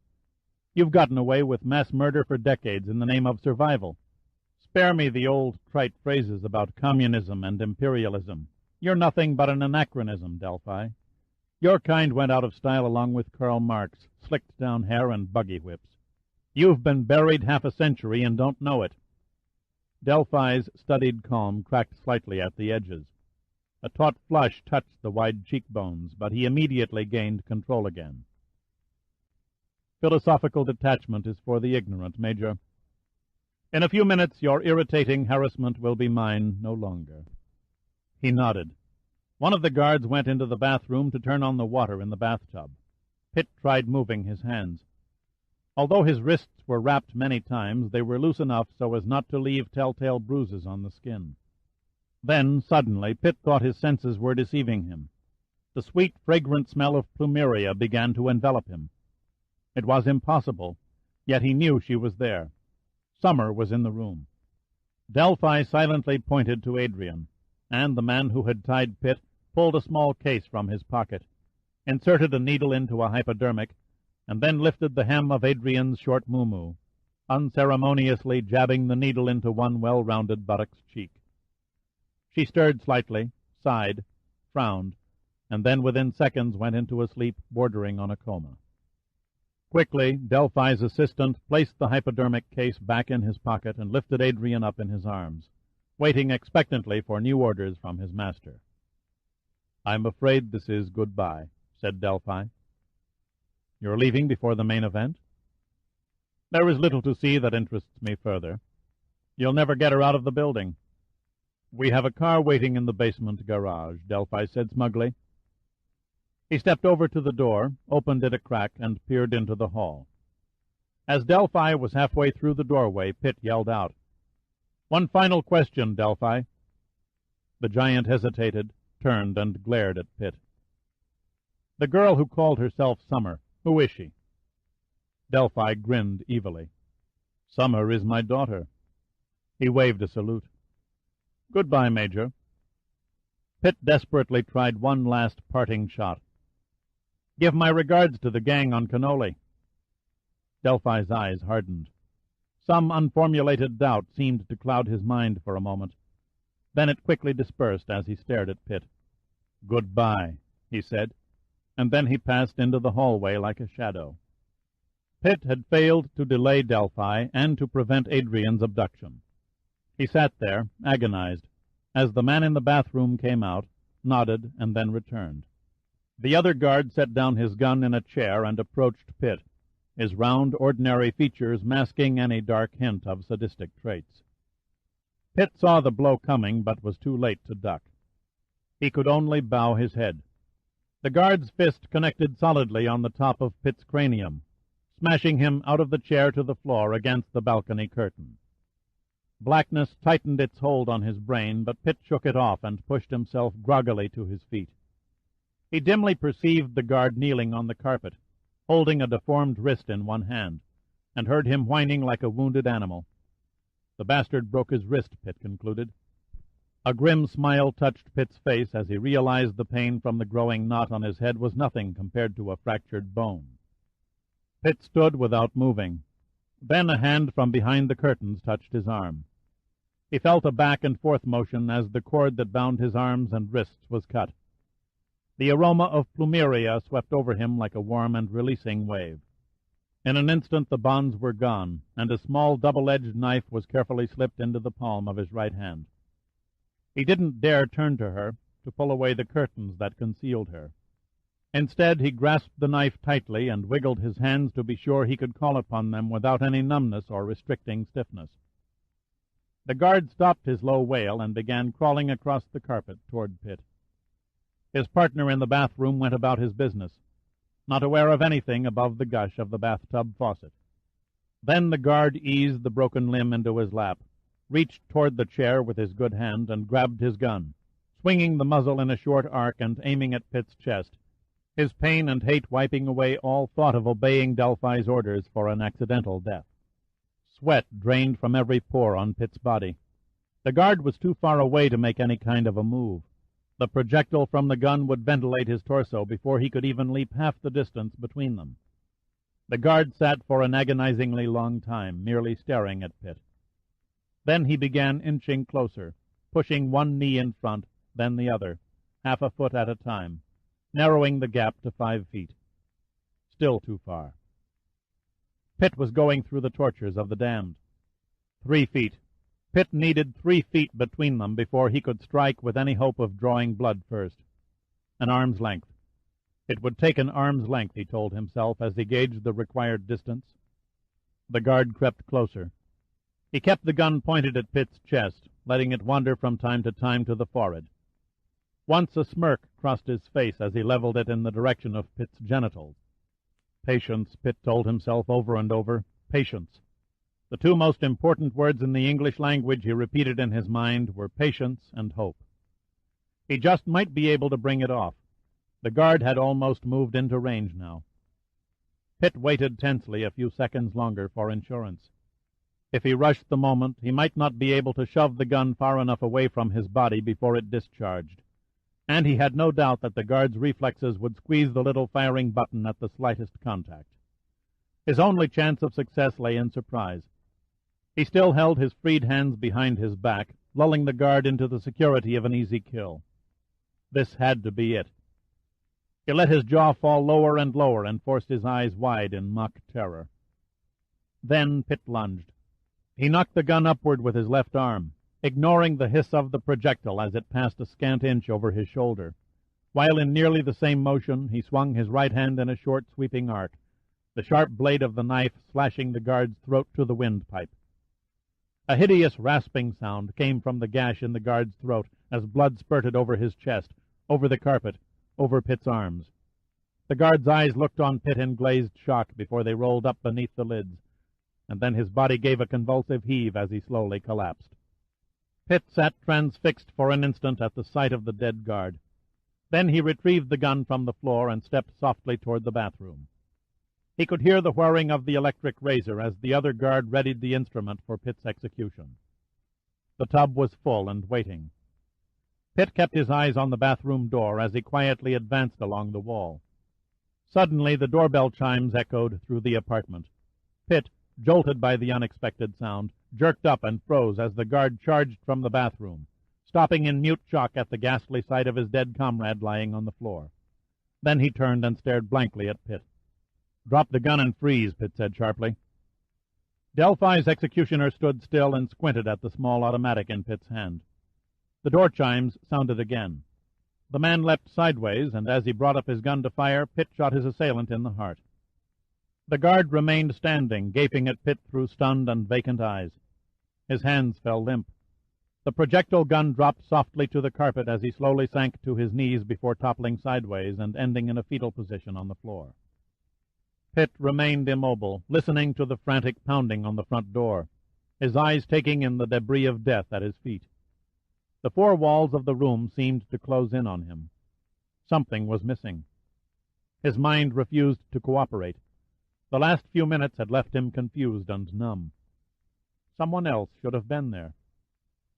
Speaker 2: You've gotten away with mass murder for decades in the name of survival. Spare me the old trite phrases about communism and imperialism. You're nothing but an anachronism, Delphi. Your kind went out of style along with Karl Marx, slicked down hair and buggy whips. You've been buried half a century and don't know it. Delphi's studied calm cracked slightly at the edges. A taut flush touched the wide cheekbones, but he immediately gained control again. Philosophical detachment is for the ignorant, Major. In a few minutes your irritating harassment will be mine no longer. He nodded. One of the guards went into the bathroom to turn on the water in the bathtub. Pitt tried moving his hands. Although his wrists were wrapped many times, they were loose enough so as not to leave telltale bruises on the skin. Then, suddenly, Pitt thought his senses were deceiving him. The sweet, fragrant smell of plumeria began to envelop him. It was impossible, yet he knew she was there. Summer was in the room. Delphi silently pointed to Adrian, and the man who had tied Pitt pulled a small case from his pocket, inserted a needle into a hypodermic, and then lifted the hem of Adrian's short muumuu, unceremoniously jabbing the needle into one well-rounded buttock's cheek. She stirred slightly, sighed, frowned, and then within seconds went into a sleep bordering on a coma. Quickly, Delphi's assistant placed the hypodermic case back in his pocket and lifted Adrian up in his arms, waiting expectantly for new orders from his master. "I'm afraid this is goodbye," said Delphi. "You're leaving before the main event?" "There is little to see that interests me further. You'll never get her out of the building." "We have a car waiting in the basement garage," Delphi said smugly. He stepped over to the door, opened it a crack, and peered into the hall. As Delphi was halfway through the doorway, Pitt yelled out, "One final question, Delphi." The giant hesitated, turned, and glared at Pitt. "The girl who called herself Summer, who is she?" Delphi grinned evilly. "Summer is my daughter." He waved a salute. "Goodbye, Major." Pitt desperately tried one last parting shot. "Give my regards to the gang on Cannoli." Delphi's eyes hardened. Some unformulated doubt seemed to cloud his mind for a moment. Then it quickly dispersed as he stared at Pitt. "Goodbye," he said, and then he passed into the hallway like a shadow. Pitt had failed to delay Delphi and to prevent Adrian's abduction. He sat there, agonized, as the man in the bathroom came out, nodded, and then returned. The other guard set down his gun in a chair and approached Pitt, his round, ordinary features masking any dark hint of sadistic traits. Pitt saw the blow coming, but was too late to duck. He could only bow his head. The guard's fist connected solidly on the top of Pitt's cranium, smashing him out of the chair to the floor against the balcony curtain. Blackness tightened its hold on his brain, but Pitt shook it off and pushed himself groggily to his feet. He dimly perceived the guard kneeling on the carpet, holding a deformed wrist in one hand, and heard him whining like a wounded animal. The bastard broke his wrist, Pitt concluded. A grim smile touched Pitt's face as he realized the pain from the growing knot on his head was nothing compared to a fractured bone. Pitt stood without moving. Then a hand from behind the curtains touched his arm. He felt a back-and-forth motion as the cord that bound his arms and wrists was cut. The aroma of plumeria swept over him like a warm and releasing wave. In an instant the bonds were gone, and a small double-edged knife was carefully slipped into the palm of his right hand. He didn't dare turn to her to pull away the curtains that concealed her. Instead, he grasped the knife tightly and wiggled his hands to be sure he could call upon them without any numbness or restricting stiffness. The guard stopped his low wail and began crawling across the carpet toward Pitt. His partner in the bathroom went about his business, not aware of anything above the gush of the bathtub faucet. Then the guard eased the broken limb into his lap, reached toward the chair with his good hand, and grabbed his gun, swinging the muzzle in a short arc and aiming at Pitt's chest, his pain and hate wiping away all thought of obeying Delphi's orders for an accidental death. Sweat drained from every pore on Pitt's body. The guard was too far away to make any kind of a move. The projectile from the gun would ventilate his torso before he could even leap half the distance between them. The guard sat for an agonizingly long time, merely staring at Pitt. Then he began inching closer, pushing one knee in front, then the other, half a foot at a time, narrowing the gap to 5 feet. Still too far. Pitt was going through the tortures of the damned. 3 feet. Pitt needed 3 feet between them before he could strike with any hope of drawing blood first. An arm's length. It would take an arm's length, he told himself as he gauged the required distance. The guard crept closer. He kept the gun pointed at Pitt's chest, letting it wander from time to time to the forehead. Once a smirk crossed his face as he leveled it in the direction of Pitt's genitals. Patience, Pitt told himself over and over. Patience. The two most important words in the English language he repeated in his mind were patience and hope. He just might be able to bring it off. The guard had almost moved into range now. Pitt waited tensely a few seconds longer for insurance. If he rushed the moment, he might not be able to shove the gun far enough away from his body before it discharged. And he had no doubt that the guard's reflexes would squeeze the little firing button at the slightest contact. His only chance of success lay in surprise. He still held his freed hands behind his back, lulling the guard into the security of an easy kill. This had to be it. He let his jaw fall lower and lower and forced his eyes wide in mock terror. Then Pitt lunged. He knocked the gun upward with his left arm, ignoring the hiss of the projectile as it passed a scant inch over his shoulder, while in nearly the same motion he swung his right hand in a short sweeping arc, the sharp blade of the knife slashing the guard's throat to the windpipe. A hideous rasping sound came from the gash in the guard's throat as blood spurted over his chest, over the carpet, over Pitt's arms. The guard's eyes looked on Pitt in glazed shock before they rolled up beneath the lids, and then his body gave a convulsive heave as he slowly collapsed. Pitt sat transfixed for an instant at the sight of the dead guard. Then he retrieved the gun from the floor and stepped softly toward the bathroom. He could hear the whirring of the electric razor as the other guard readied the instrument for Pitt's execution. The tub was full and waiting. Pitt kept his eyes on the bathroom door as he quietly advanced along the wall. Suddenly the doorbell chimes echoed through the apartment. Pitt, jolted by the unexpected sound, jerked up and froze as the guard charged from the bathroom, stopping in mute shock at the ghastly sight of his dead comrade lying on the floor. Then he turned and stared blankly at Pitt. "Drop the gun and freeze," Pitt said sharply. Delphi's executioner stood still and squinted at the small automatic in Pitt's hand. The door chimes sounded again. The man leapt sideways, and as he brought up his gun to fire, Pitt shot his assailant in the heart. The guard remained standing, gaping at Pitt through stunned and vacant eyes. His hands fell limp. The projectile gun dropped softly to the carpet as he slowly sank to his knees before toppling sideways and ending in a fetal position on the floor. Pitt remained immobile, listening to the frantic pounding on the front door, his eyes taking in the debris of death at his feet. The four walls of the room seemed to close in on him. Something was missing. His mind refused to cooperate. The last few minutes had left him confused and numb. Someone else should have been there.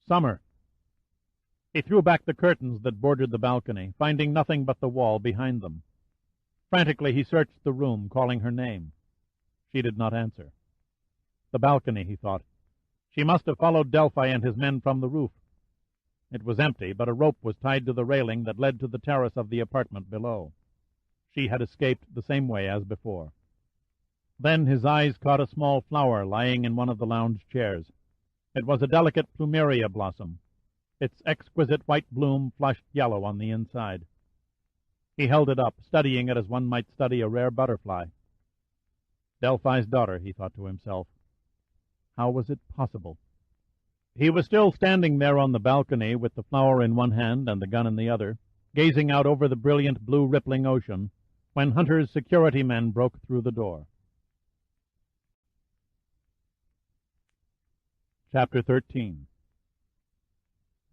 Speaker 2: Summer. He threw back the curtains that bordered the balcony, finding nothing but the wall behind them. Frantically he searched the room, calling her name. She did not answer. The balcony, he thought. She must have followed Delphi and his men from the roof. It was empty, but a rope was tied to the railing that led to the terrace of the apartment below. She had escaped the same way as before. Then his eyes caught a small flower lying in one of the lounge chairs. It was a delicate plumeria blossom, its exquisite white bloom flushed yellow on the inside. He held it up, studying it as one might study a rare butterfly. Delphi's daughter, he thought to himself. How was it possible? He was still standing there on the balcony with the flower in one hand and the gun in the other, gazing out over the brilliant blue rippling ocean, when Hunter's security men broke through the door. Chapter 13.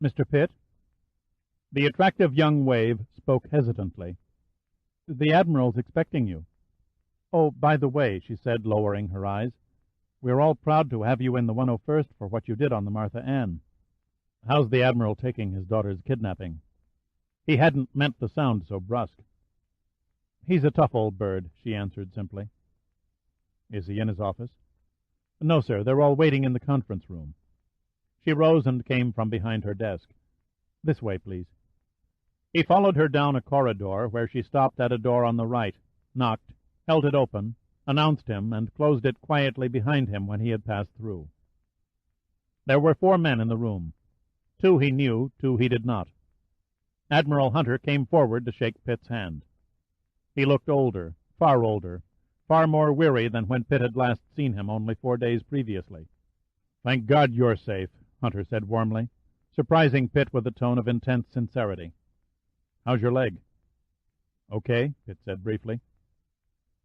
Speaker 2: Mr. Pitt? The attractive young wave spoke hesitantly. The Admiral's expecting you. Oh, by the way, she said, lowering her eyes, we're all proud to have you in the 101st for what you did on the Martha Ann. How's the Admiral taking his daughter's kidnapping? He hadn't meant to sound so brusque. He's a tough old bird, she answered simply. Is he in his office? No, sir, they're all waiting in the conference room. She rose and came from behind her desk. This way, please. He followed her down a corridor where she stopped at a door on the right, knocked, held it open, announced him, and closed it quietly behind him when he had passed through. There were 4 men in the room. 2 he knew, 2 he did not. Admiral Hunter came forward to shake Pitt's hand. He looked older, far more weary than when Pitt had last seen him only 4 days previously. Thank God you're safe, Hunter said warmly, surprising Pitt with a tone of intense sincerity. How's your leg? Okay, Pitt said briefly.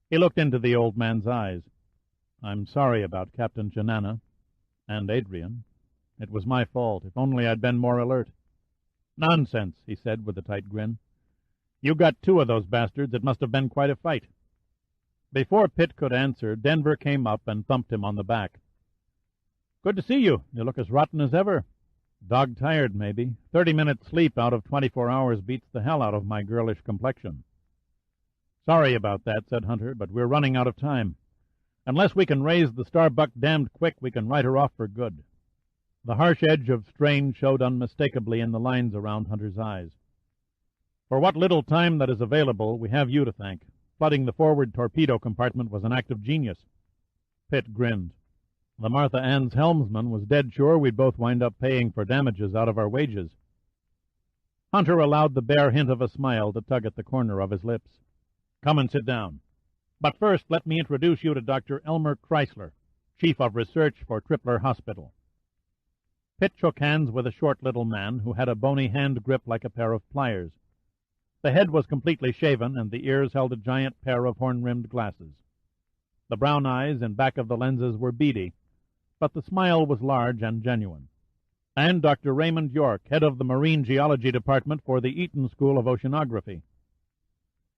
Speaker 2: He looked into the old man's eyes. I'm sorry about Captain Janana and Adrian. It was my fault. If only I'd been more alert. Nonsense, he said with a tight grin. You got 2 of those bastards. It must have been quite a fight. Before Pitt could answer, Denver came up and thumped him on the back. Good to see you. You look as rotten as ever. Dog-tired, maybe. 30 minutes sleep out of 24 hours beats the hell out of my girlish complexion. Sorry about that, said Hunter, but we're running out of time. Unless we can raise the Starbuck damned quick, we can write her off for good. The harsh edge of strain showed unmistakably in the lines around Hunter's eyes. For what little time that is available, we have you to thank. Flooding the forward torpedo compartment was an act of genius. Pitt grinned. The Martha Ann's helmsman was dead sure we'd both wind up paying for damages out of our wages. Hunter allowed the bare hint of a smile to tug at the corner of his lips. Come and sit down. But first, let me introduce you to Dr. Elmer Chrysler, Chief of Research for Tripler Hospital. Pitt shook hands with a short little man who had a bony hand grip like a pair of pliers. The head was completely shaven, and the ears held a giant pair of horn-rimmed glasses. The brown eyes in back of the lenses were beady, but the smile was large and genuine. And Dr. Raymond York, head of the Marine Geology Department for the Eaton School of Oceanography.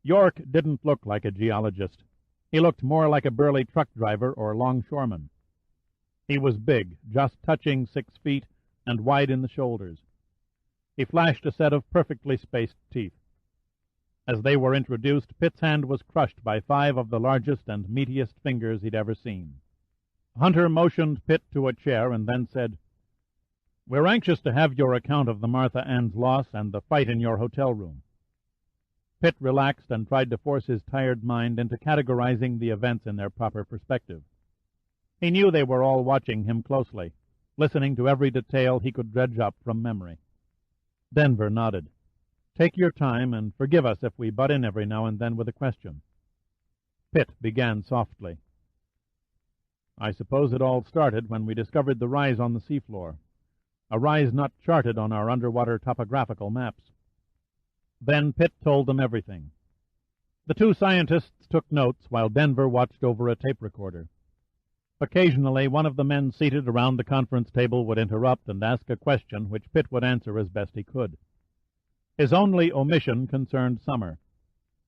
Speaker 2: York didn't look like a geologist. He looked more like a burly truck driver or longshoreman. He was big, just touching 6 feet, and wide in the shoulders. He flashed a set of perfectly spaced teeth. As they were introduced, Pitt's hand was crushed by 5 of the largest and meatiest fingers he'd ever seen. Hunter motioned Pitt to a chair and then said, We're anxious to have your account of the Martha Ann's loss and the fight in your hotel room. Pitt relaxed and tried to force his tired mind into categorizing the events in their proper perspective. He knew they were all watching him closely, listening to every detail he could dredge up from memory.
Speaker 3: Denver nodded. "Take your time, and forgive us if we butt in every now and then with a question." Pitt began softly. "I suppose it all started when we discovered the rise on the seafloor, a rise not charted on our underwater topographical maps." Then Pitt told them everything. The two scientists took notes while Denver watched over a tape recorder. Occasionally, one of the men seated around the conference table would interrupt and ask a question which Pitt would answer as best he could. His only omission concerned Summer.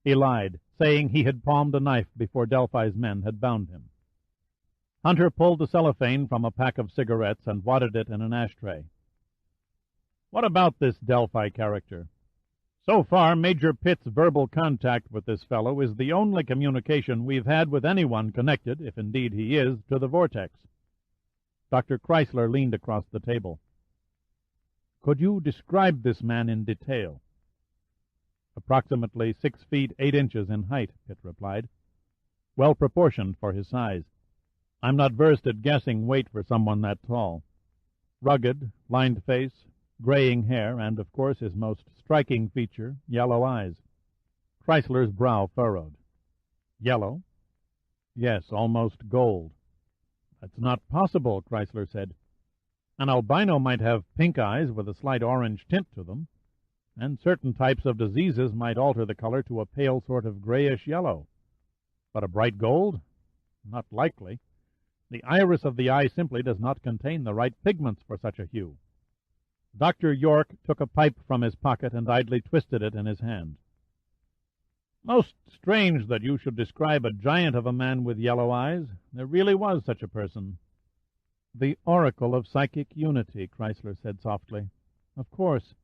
Speaker 3: He lied, saying he had palmed a knife before Delphi's men had bound him. Hunter pulled the cellophane from a pack of cigarettes and wadded it in an ashtray. "What about this Delphi character? So far, Major Pitt's verbal contact with this fellow is the only communication we've had with anyone connected, if indeed he is, to the vortex." Dr. Chrysler leaned across the table. "Could you describe this man in detail?" "Approximately 6 feet 8 inches in height," Pitt replied. "Well proportioned for his size. I'm not versed at guessing weight for someone that tall. Rugged, lined face, graying hair, and, of course, his most striking feature, yellow eyes." Chrysler's brow furrowed. "Yellow?" "Yes, almost gold." "That's not possible," Chrysler said. "An albino might have pink eyes with a slight orange tint to them, and certain types of diseases might alter the color to a pale sort of grayish yellow. But a bright gold? Not likely. The iris of the eye simply does not contain the right pigments for such a hue." Dr. York took a pipe from his pocket and idly twisted it in his hand. "Most strange that you should describe a giant of a man with yellow eyes. There really was such a person." "The oracle of psychic unity," Chrysler said softly. "Of course.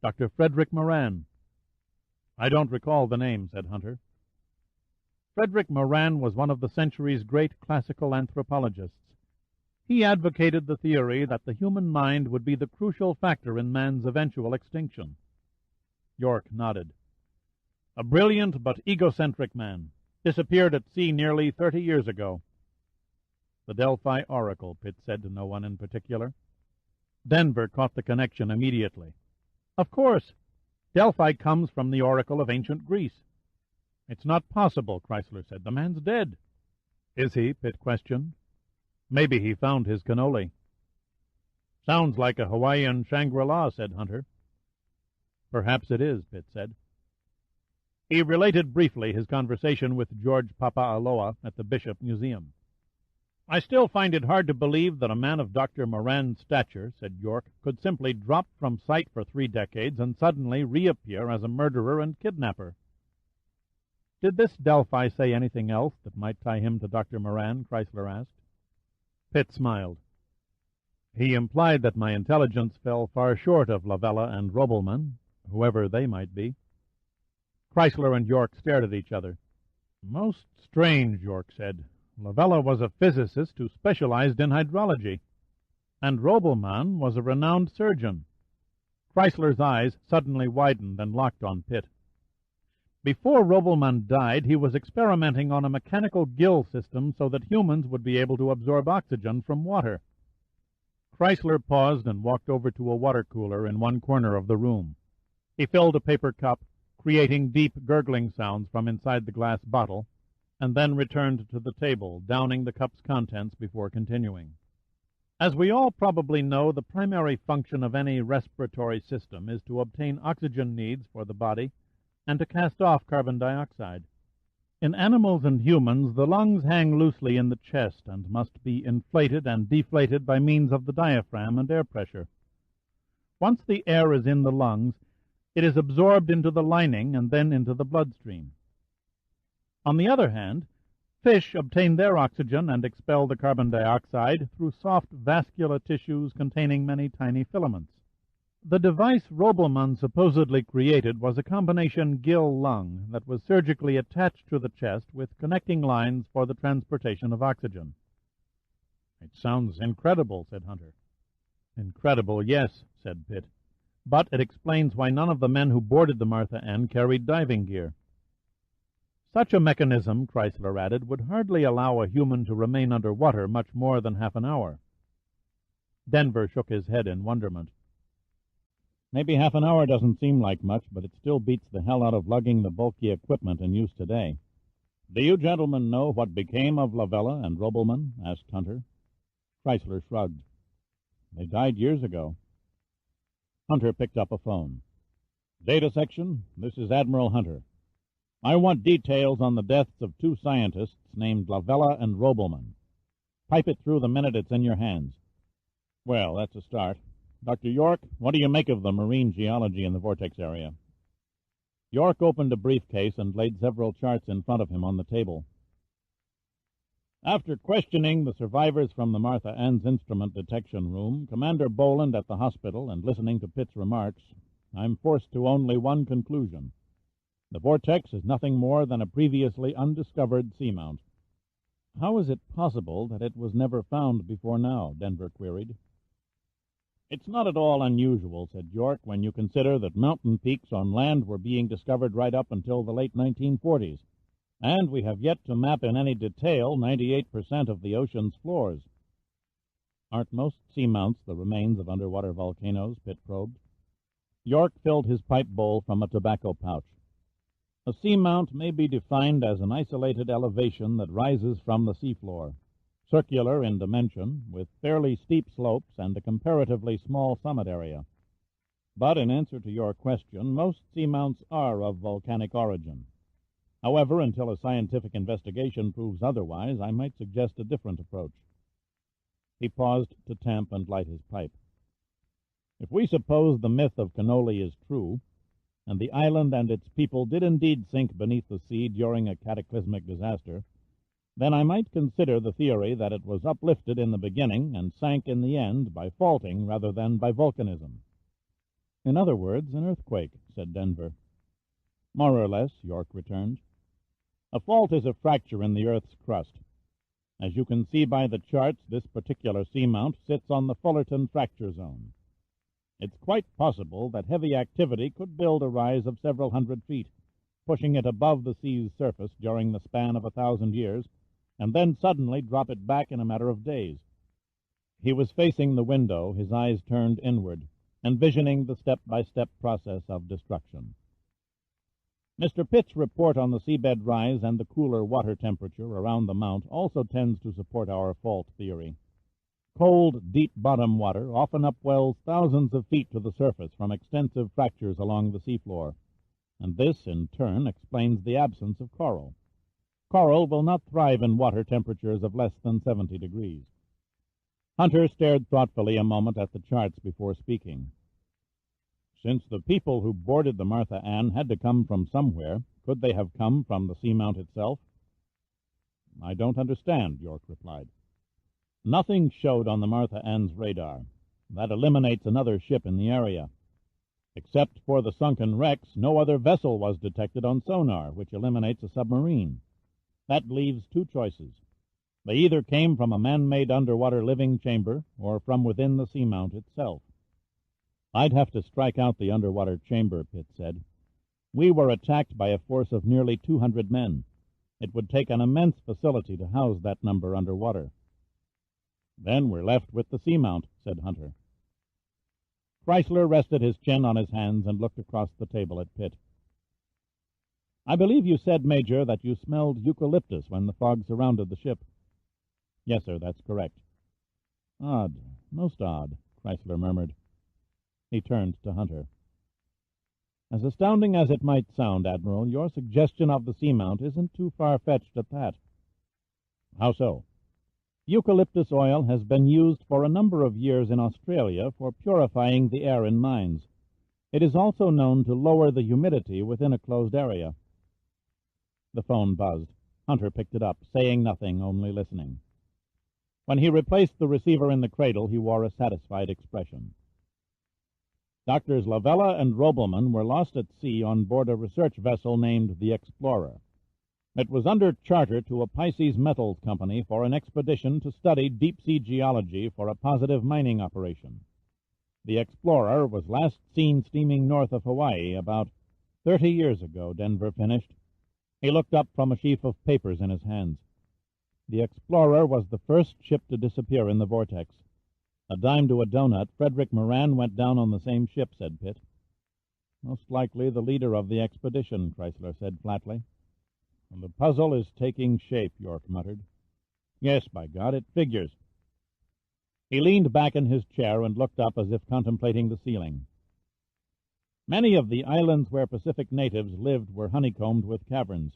Speaker 3: Dr. Frederick Moran." "I don't recall the name," said Hunter. Frederick Moran was one of the century's great classical anthropologists. He advocated the theory that the human mind would be the crucial factor in man's eventual extinction. York nodded. "A brilliant but egocentric man. Disappeared at sea nearly 30 years ago." "The Delphi oracle," Pitt said to no one in particular. Denver caught the connection immediately. "Of course. Delphi comes from the oracle of ancient Greece." "It's not possible," Chrysler said. "The man's dead." "Is he?" Pitt questioned. "Maybe he found his cannoli." "Sounds like a Hawaiian Shangri-La," said Hunter. "Perhaps it is," Pitt said. He related briefly his conversation with George Papaaloa at the Bishop Museum. "I still find it hard to believe that a man of Dr. Moran's stature," said York, "could simply drop from sight for 3 decades and suddenly reappear as a murderer and kidnapper." "Did this Delphi say anything else that might tie him to Dr. Moran?" Chrysler asked. Pitt smiled. "He implied that my intelligence fell far short of Lavella and Robelman, whoever they might be." Chrysler and York stared at each other. "Most strange," York said. "Lavella was a physicist who specialized in hydrology, and Robelman was a renowned surgeon." Chrysler's eyes suddenly widened and locked on Pitt. "Before Robelman died, he was experimenting on a mechanical gill system so that humans would be able to absorb oxygen from water." Chrysler paused and walked over to a water cooler in one corner of the room. He filled a paper cup, creating deep gurgling sounds from inside the glass bottle, and then returned to the table, downing the cup's contents before continuing. "As we all probably know, the primary function of any respiratory system is to obtain oxygen needs for the body and to cast off carbon dioxide. In animals and humans, the lungs hang loosely in the chest and must be inflated and deflated by means of the diaphragm and air pressure. Once the air is in the lungs, it is absorbed into the lining and then into the bloodstream. On the other hand, fish obtain their oxygen and expel the carbon dioxide through soft vascular tissues containing many tiny filaments. The device Robelman supposedly created was a combination gill-lung that was surgically attached to the chest with connecting lines for the transportation of oxygen." "It sounds incredible," said Hunter. "Incredible, yes," said Pitt. "But it explains why none of the men who boarded the Martha N carried diving gear." "Such a mechanism," Chrysler added, "would hardly allow a human to remain under water much more than half an hour." Denver shook his head in wonderment.
Speaker 2: Maybe half an hour doesn't seem like much, but it still beats the hell out of lugging the bulky equipment in use today. Do you gentlemen know what became of Lavella and Robelman? Asked Hunter. Chrysler shrugged. They died years ago. Hunter picked up a phone. Data section, this is Admiral Hunter. I want details on the deaths of two scientists named Lavella and Robelman. Pipe it through the minute it's in your hands. Well, that's a start. Dr. York, what do you make of the marine geology in the vortex area? York opened a briefcase and laid several charts in front of him on the table. After questioning the survivors from the Martha Ann's instrument detection room, Commander Boland at the hospital, and listening to Pitt's remarks, I'm forced to only one conclusion. The vortex is nothing more than a previously undiscovered seamount. How is it possible that it was never found before now? Denver queried. It's not at all unusual, said York, when you consider that mountain peaks on land were being discovered right up until the late 1940s, and we have yet to map in any detail 98% of the ocean's floors. Aren't most seamounts the remains of underwater volcanoes? Pitt probed. York filled his pipe bowl from a tobacco pouch. A seamount may be defined as an isolated elevation that rises from the seafloor, circular in dimension, with fairly steep slopes and a comparatively small summit area. But in answer to your question, most seamounts are of volcanic origin. However, until a scientific investigation proves otherwise, I might suggest a different approach. He paused to tamp and light his pipe. If we suppose the myth of Cannoli is true, and the island and its people did indeed sink beneath the sea during a cataclysmic disaster, then I might consider the theory that it was uplifted in the beginning and sank in the end by faulting rather than by volcanism. In other words, an earthquake, said Denver. More or less, York returned. A fault is a fracture in the Earth's crust. As you can see by the charts, this particular seamount sits on the Fullerton fracture zone. It's quite possible that heavy activity could build a rise of several hundred feet, pushing it above the sea's surface during the span of 1,000 years, and then suddenly drop it back in a matter of days. He was facing the window, his eyes turned inward, envisioning the step-by-step process of destruction. Mr. Pitt's report on the seabed rise and the cooler water temperature around the mount also tends to support our fault theory. Cold, deep bottom water often upwells thousands of feet to the surface from extensive fractures along the seafloor, and this, in turn, explains the absence of coral. Coral will not thrive in water temperatures of less than 70 degrees. Hunter stared thoughtfully a moment at the charts before speaking. Since the people who boarded the Martha Ann had to come from somewhere, could they have come from the seamount itself? I don't understand, York replied. Nothing showed on the Martha Ann's radar. That eliminates another ship in the area. Except for the sunken wrecks, no other vessel was detected on sonar, which eliminates a submarine. That leaves two choices. They either came from a man-made underwater living chamber or from within the seamount itself. I'd have to strike out the underwater chamber, Pitt said. We were attacked by a force of nearly 200 men. It would take an immense facility to house that number underwater. Then we're left with the seamount, said Hunter. Chrysler rested his chin on his hands and looked across the table at Pitt. I believe you said, Major, that you smelled eucalyptus when the fog surrounded the ship. Yes, sir, that's correct. Odd, most odd, Chrysler murmured. He turned to Hunter. As astounding as it might sound, Admiral, your suggestion of the seamount isn't too far-fetched at that. How so? Eucalyptus oil has been used for a number of years in Australia for purifying the air in mines. It is also known to lower the humidity within a closed area. The phone buzzed. Hunter picked it up, saying nothing, only listening. When he replaced the receiver in the cradle, he wore a satisfied expression. Doctors Lavella and Robelman were lost at sea on board a research vessel named the Explorer. It was under charter to a Pisces Metals company for an expedition to study deep-sea geology for a positive mining operation. The Explorer was last seen steaming north of Hawaii about 30 years ago, Denver finished. He looked up from a sheaf of papers in his hands. The Explorer was the first ship to disappear in the vortex. A dime to a donut, Frederick Moran went down on the same ship, said Pitt. Most likely the leader of the expedition, Chrysler said flatly. And the puzzle is taking shape, York muttered. Yes, by God, it figures. He leaned back in his chair and looked up as if contemplating the ceiling. Many of the islands where Pacific natives lived were honeycombed with caverns.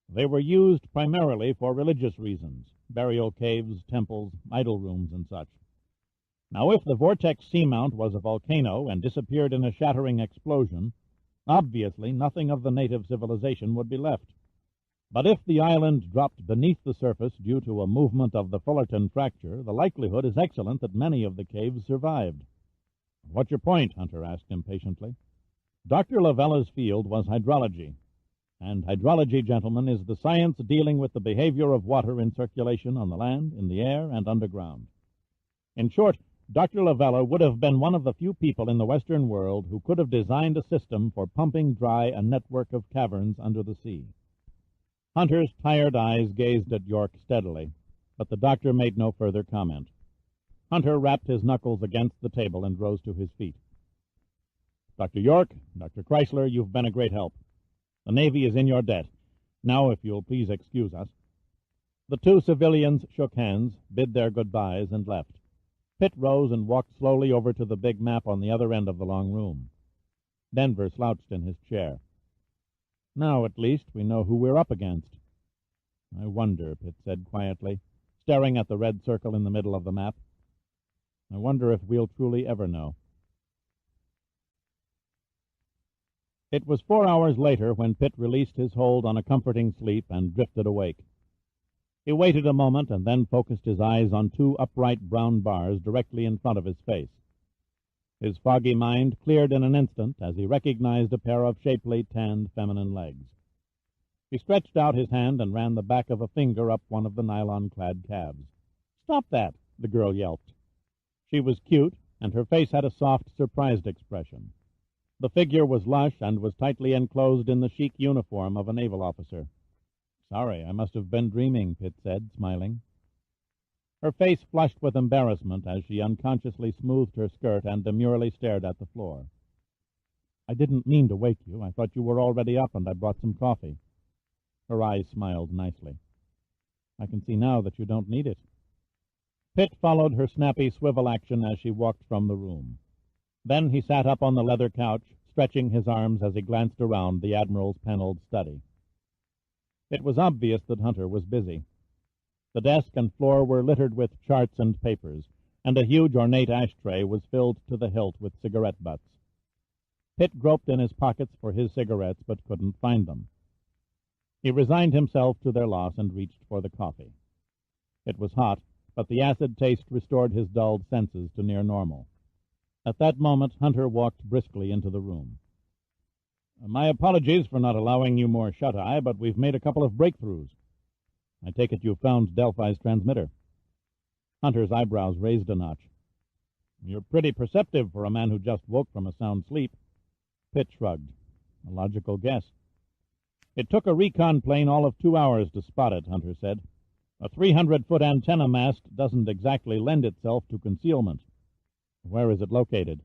Speaker 2: They were used primarily for religious reasons, burial caves, temples, idol rooms, and such. Now, if the Vortex seamount was a volcano and disappeared in a shattering explosion, obviously nothing of the native civilization would be left. But if the island dropped beneath the surface due to a movement of the Fullerton fracture, the likelihood is excellent that many of the caves survived. What's your point? Hunter asked impatiently. Dr. Lavella's field was hydrology, and hydrology, gentlemen, is the science dealing with the behavior of water in circulation on the land, in the air, and underground. In short, Dr. Lavella would have been one of the few people in the Western world who could have designed a system for pumping dry a network of caverns under the sea. Hunter's tired eyes gazed at York steadily, but the doctor made no further comment. Hunter rapped his knuckles against the table and rose to his feet. Dr. York, Dr. Chrysler, you've been a great help. The Navy is in your debt. Now, if you'll please excuse us. The two civilians shook hands, bid their goodbyes, and left. Pitt rose and walked slowly over to the big map on the other end of the long room. Denver slouched in his chair. Now, at least, we know who we're up against. I wonder, Pitt said quietly, staring at the red circle in the middle of the map. I wonder if we'll truly ever know. It was 4 hours later when Pitt released his hold on a comforting sleep and drifted awake. He waited a moment and then focused his eyes on two upright brown bars directly in front of his face. His foggy mind cleared in an instant as he recognized a pair of shapely, tanned, feminine legs. He stretched out his hand and ran the back of a finger up one of the nylon-clad calves. "Stop that!" the girl yelped. She was cute, and her face had a soft, surprised expression. The figure was lush and was tightly enclosed in the chic uniform of a naval officer. "Sorry, I must have been dreaming," Pitt said, smiling. Her face flushed with embarrassment as she unconsciously smoothed her skirt and demurely stared at the floor. "I didn't mean to wake you. I thought you were already up, and I brought some coffee." Her eyes smiled nicely. "I can see now that you don't need it." Pitt followed her snappy swivel action as she walked from the room. Then he sat up on the leather couch, stretching his arms as he glanced around the Admiral's paneled study. It was obvious that Hunter was busy. The desk and floor were littered with charts and papers, and a huge ornate ashtray was filled to the hilt with cigarette butts. Pitt groped in his pockets for his cigarettes, but couldn't find them. He resigned himself to their loss and reached for the coffee. It was hot, but the acid taste restored his dulled senses to near normal. At that moment, Hunter walked briskly into the room. "My apologies for not allowing you more shut-eye, but we've made a couple of breakthroughs. I take it you found Delphi's transmitter." Hunter's eyebrows raised a notch. "You're pretty perceptive for a man who just woke from a sound sleep." Pitt shrugged. "A logical guess." "It took a recon plane all of 2 hours to spot it," Hunter said. "A 300-foot antenna mast doesn't exactly lend itself to concealment." "Where is it located?"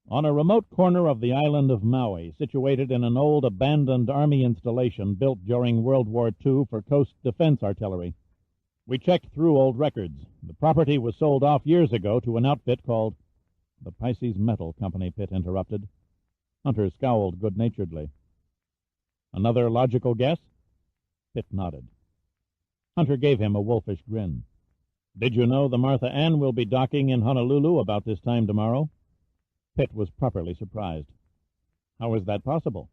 Speaker 2: "On a remote corner of the island of Maui, situated in an old abandoned army installation built during World War II for coast defense artillery. We checked through old records. The property was sold off years ago to an outfit called—" "The Pisces Metal Company," Pitt interrupted. Hunter scowled good-naturedly. "Another logical guess?" Pitt nodded. Hunter gave him a wolfish grin. "Did you know the Martha Ann will be docking in Honolulu about this time tomorrow?" Pitt was properly surprised. "How is that possible?"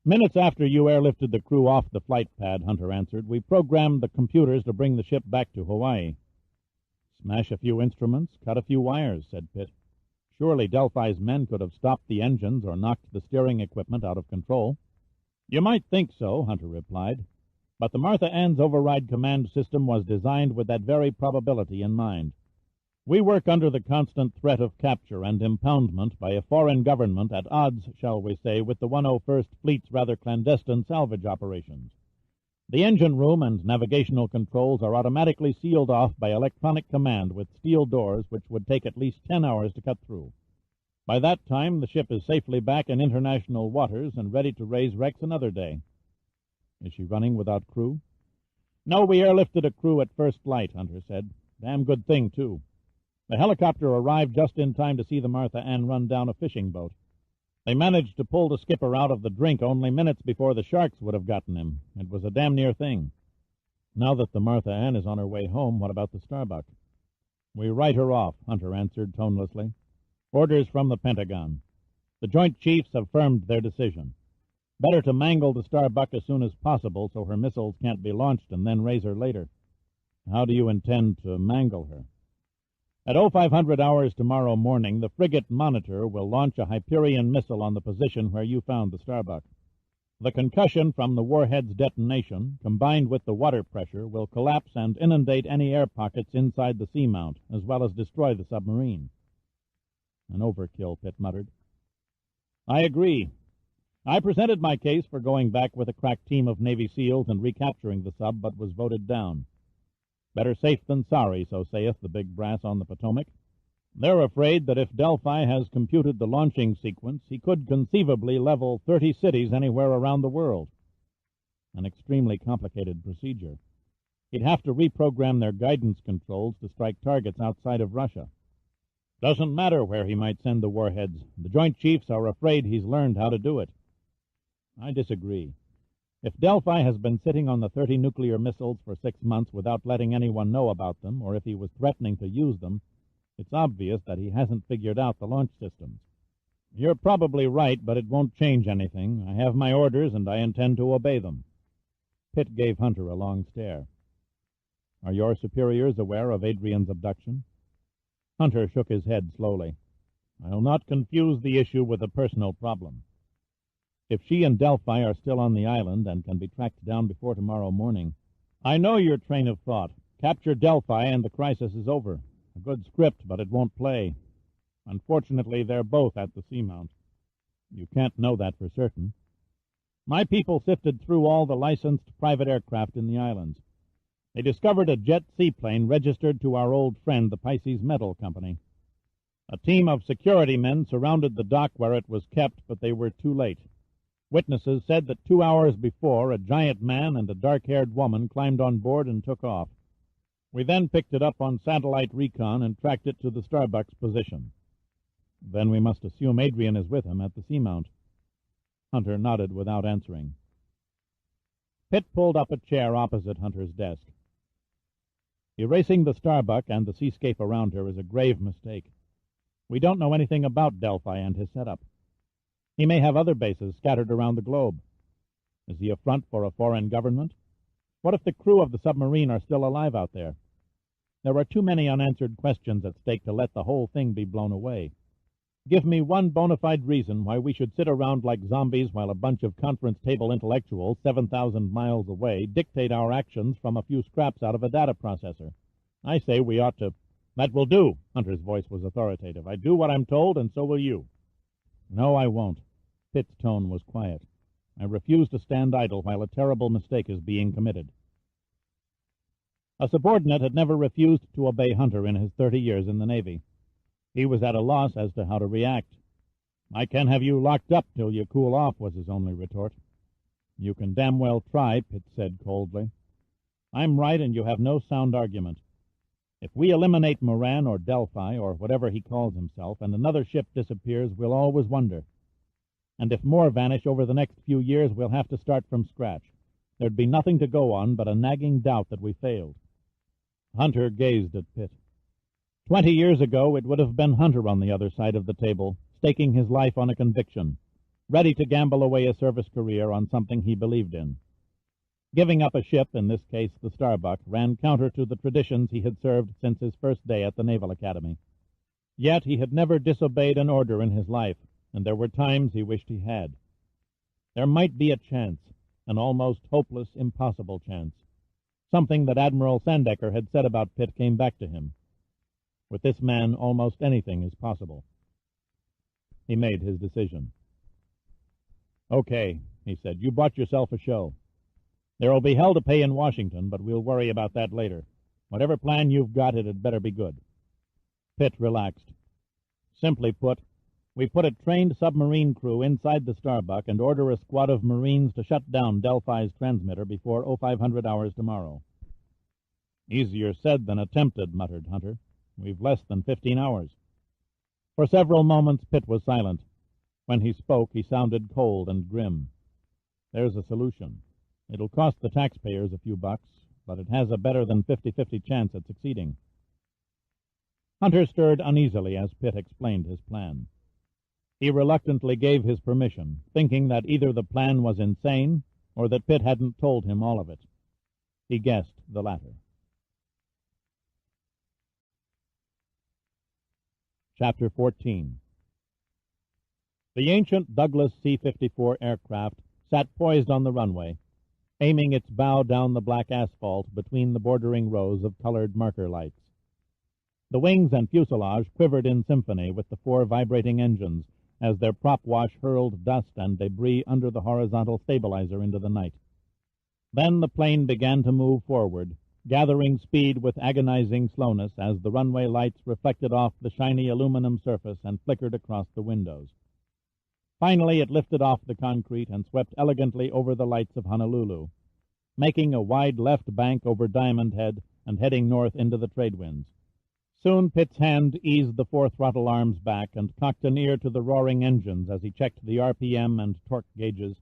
Speaker 2: "Minutes after you airlifted the crew off the flight pad," Hunter answered, "we programmed the computers to bring the ship back to Hawaii." "Smash a few instruments, cut a few wires," said Pitt. "Surely Delphi's men could have stopped the engines or knocked the steering equipment out of control." "You might think so," Hunter replied. "But the Martha Ann's override command system was designed with that very probability in mind. We work under the constant threat of capture and impoundment by a foreign government at odds, shall we say, with the 101st Fleet's rather clandestine salvage operations.
Speaker 1: The engine room and navigational controls are automatically sealed off by electronic command with steel doors which would take at least 10 hours to cut through. By that time, the ship is safely back in international waters and ready to raise wrecks another day. Is she running without crew? No, we airlifted a crew at first light, Hunter said. Damn good thing, too. The helicopter arrived just in time to see the Martha Ann run down a fishing boat. They managed to pull the skipper out of the drink only minutes before the sharks would have gotten him. It was a damn near thing. Now that the Martha Ann is on her way home, what about the Starbuck? We write her off, Hunter answered tonelessly. Orders from the Pentagon. The Joint Chiefs have firmed their decision. Better to mangle the Starbuck as soon as possible so her missiles can't be launched and then raise her later. How do you intend to mangle her? At 0500 hours tomorrow morning, the frigate Monitor will launch a Hyperion missile on the position where you found the Starbuck. The concussion from the warhead's detonation, combined with the water pressure, will collapse and inundate any air pockets inside the seamount, as well as destroy the submarine. An overkill, Pitt muttered. I agree. I presented my case for going back with a crack team of Navy SEALs and recapturing the sub, but was voted down. Better safe than sorry, so saith the big brass on the Potomac. They're afraid that if Delphi has computed the launching sequence, he could conceivably level 30 cities anywhere around the world. An extremely complicated procedure. He'd have to reprogram their guidance controls to strike targets outside of Russia. Doesn't matter where he might send the warheads. The Joint Chiefs are afraid he's learned how to do it. I disagree. If Delphi has been sitting on the 30 nuclear missiles for 6 months without letting anyone know about them, or if he was threatening to use them, it's obvious that he hasn't figured out the launch systems. You're probably right, but it won't change anything. I have my orders, and I intend to obey them. Pitt gave Hunter a long stare. Are your superiors aware of Adrian's abduction? Hunter shook his head slowly. I'll not confuse the issue with a personal problem. If she and Delphi are still on the island and can be tracked down before tomorrow morning, I know your train of thought. Capture Delphi and the crisis is over. A good script, but it won't play. Unfortunately, they're both at the seamount. You can't know that for certain. My people sifted through all the licensed private aircraft in the islands. They discovered a jet seaplane registered to our old friend, the Pisces Metal Company. A team of security men surrounded the dock where it was kept, but they were too late. Witnesses said that 2 hours before, a giant man and a dark-haired woman climbed on board and took off. We then picked it up on satellite recon and tracked it to the Starbuck's position. Then we must assume Adrian is with him at the seamount. Hunter nodded without answering. Pitt pulled up a chair opposite Hunter's desk. Erasing the Starbuck and the seascape around her is a grave mistake. We don't know anything about Delphi and his setup. He may have other bases scattered around the globe. Is he a front for a foreign government? What if the crew of the submarine are still alive out there? There are too many unanswered questions at stake to let the whole thing be blown away. Give me one bona fide reason why we should sit around like zombies while a bunch of conference table intellectuals 7,000 miles away dictate our actions from a few scraps out of a data processor. I say we ought to... That will do. Hunter's voice was authoritative. I do what I'm told, and so will you. No, I won't. Pitt's tone was quiet. I refuse to stand idle while a terrible mistake is being committed. A subordinate had never refused to obey Hunter in his 30 years in the Navy. He was at a loss as to how to react. I can have you locked up till you cool off, was his only retort. You can damn well try, Pitt said coldly. I'm right, and you have no sound argument. If we eliminate Moran or Delphi, or whatever he calls himself, and another ship disappears, we'll always wonder. And if more vanish over the next few years, we'll have to start from scratch. There'd be nothing to go on but a nagging doubt that we failed. Hunter gazed at Pitt. 20 years ago, it would have been Hunter on the other side of the table, staking his life on a conviction, ready to gamble away a service career on something he believed in. Giving up a ship, in this case the Starbuck, ran counter to the traditions he had served since his first day at the Naval Academy. Yet he had never disobeyed an order in his life, and there were times he wished he had. There might be a chance, an almost hopeless, impossible chance. Something that Admiral Sandecker had said about Pitt came back to him. With this man, almost anything is possible. He made his decision. Okay, he said, you bought yourself a show.
Speaker 2: There will be hell to pay in Washington, but we'll worry about that later. Whatever plan you've got, it had better be good. Pitt relaxed. Simply put, we put a trained submarine crew inside the Starbuck and order a squad of Marines to shut down Delphi's transmitter before 0500 hours tomorrow. Easier said than attempted, muttered Hunter. We've less than 15 hours. For several moments Pitt was silent. When he spoke, he sounded cold and grim. There's a solution. It'll cost the taxpayers a few bucks, but it has a better than 50-50 chance at succeeding. Hunter stirred uneasily as Pitt explained his plan. He reluctantly gave his permission, thinking that either the plan was insane or that Pitt hadn't told him all of it. He guessed the latter. Chapter 14. The ancient Douglas C-54 aircraft sat poised on the runway, aiming its bow down the black asphalt between the bordering rows of colored marker lights. The wings and fuselage quivered in symphony with the 4 vibrating engines as their prop wash hurled dust and debris under the horizontal stabilizer into the night. Then the plane began to move forward, gathering speed with agonizing slowness as the runway lights reflected off the shiny aluminum surface and flickered across the windows. Finally, it lifted off the concrete and swept elegantly over the lights of Honolulu, making a wide left bank over Diamond Head and heading north into the trade winds. Soon Pitt's hand eased the 4 throttle arms back and cocked an ear to the roaring engines as he checked the RPM and torque gauges,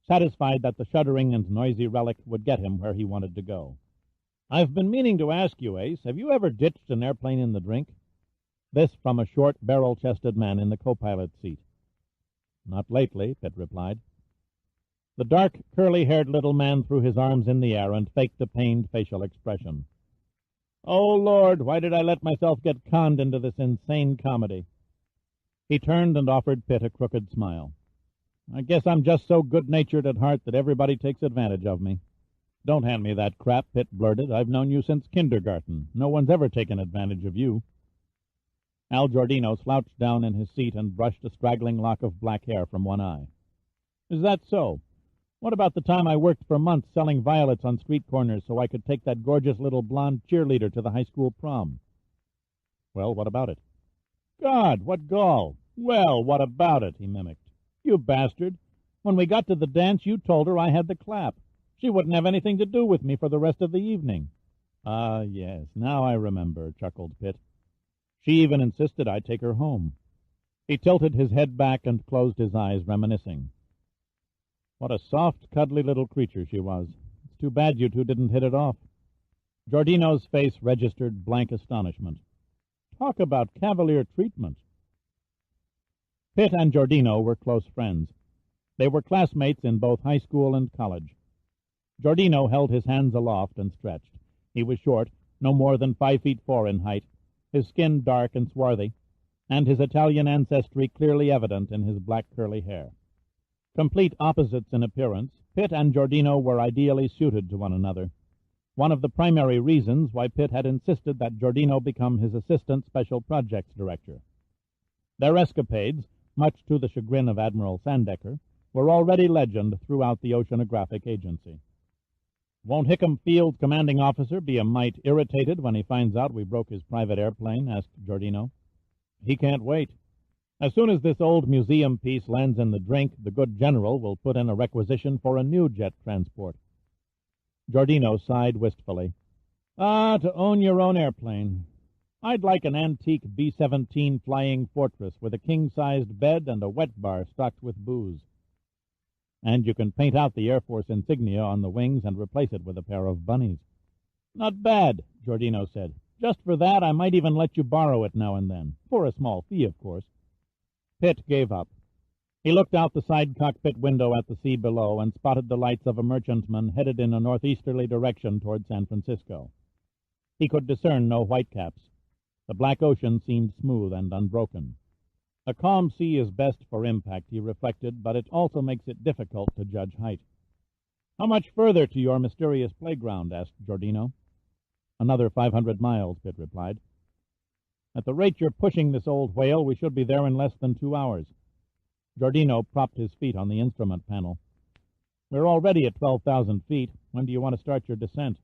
Speaker 2: satisfied that the shuddering and noisy relic would get him where he wanted to go. "I've been meaning to ask you, Ace, have you ever ditched an airplane in the drink?" This from a short, barrel-chested man in the co-pilot's seat. "Not lately," Pitt replied. The dark, curly-haired little man threw his arms in the air and faked a pained facial expression. "Oh, Lord, why did I let myself get conned into this insane comedy?" He turned and offered Pitt a crooked smile. "I guess I'm just so good-natured at heart that everybody takes advantage of me." "Don't hand me that crap," Pitt blurted. "I've known you since kindergarten. No one's ever taken advantage of you." Al Giordino slouched down in his seat and brushed a straggling lock of black hair from one eye. "Is that so? What about the time I worked for months selling violets on street corners so I could take that gorgeous little blonde cheerleader to the high school prom?" "Well, what about it?" "God, what gall! Well, what about it?" he mimicked. "You bastard! When we got to the dance, you told her I had the clap. She wouldn't have anything to do with me for the rest of the evening." "Ah, yes, now I remember," chuckled Pitt. "She even insisted I take her home." He tilted his head back and closed his eyes, reminiscing. What a soft, cuddly little creature she was. It's too bad you two didn't hit it off. Giordino's face registered blank astonishment. Talk about cavalier treatment. Pitt and Giordino were close friends. They were classmates in both high school and college. Giordino held his hands aloft and stretched. He was short, no more than 5'4" in height, his skin dark and swarthy, and his Italian ancestry clearly evident in his black curly hair. Complete opposites in appearance, Pitt and Giordino were ideally suited to one another. One of the primary reasons why Pitt had insisted that Giordino become his assistant special projects director. Their escapades, much to the chagrin of Admiral Sandecker, were already legend throughout the Oceanographic Agency. "Won't Hickam Field's commanding officer be a mite irritated when he finds out we broke his private airplane?" asked Giordino. "He can't wait. As soon as this old museum piece lands in the drink, the good general will put in a requisition for a new jet transport." Giordino sighed wistfully. "Ah, to own your own airplane. I'd like an antique B-17 Flying Fortress with a king-sized bed and a wet bar stocked with booze." "And you can paint out the Air Force insignia on the wings and replace it with a pair of bunnies." "Not bad," Giordino said. "Just for that, I might even let you borrow it now and then. For a small fee, of course." Pitt gave up. He looked out the side cockpit window at the sea below and spotted the lights of a merchantman headed in a northeasterly direction toward San Francisco. He could discern no whitecaps. The black ocean seemed smooth and unbroken. A calm sea is best for impact, he reflected, but it also makes it difficult to judge height. "How much further to your mysterious playground?" asked Giordino. "Another 500 miles," Pitt replied. "At the rate you're pushing this old whale, we should be there in less than 2 hours." Giordino propped his feet on the instrument panel. We're already at 12,000 feet. When do you want to start your descent?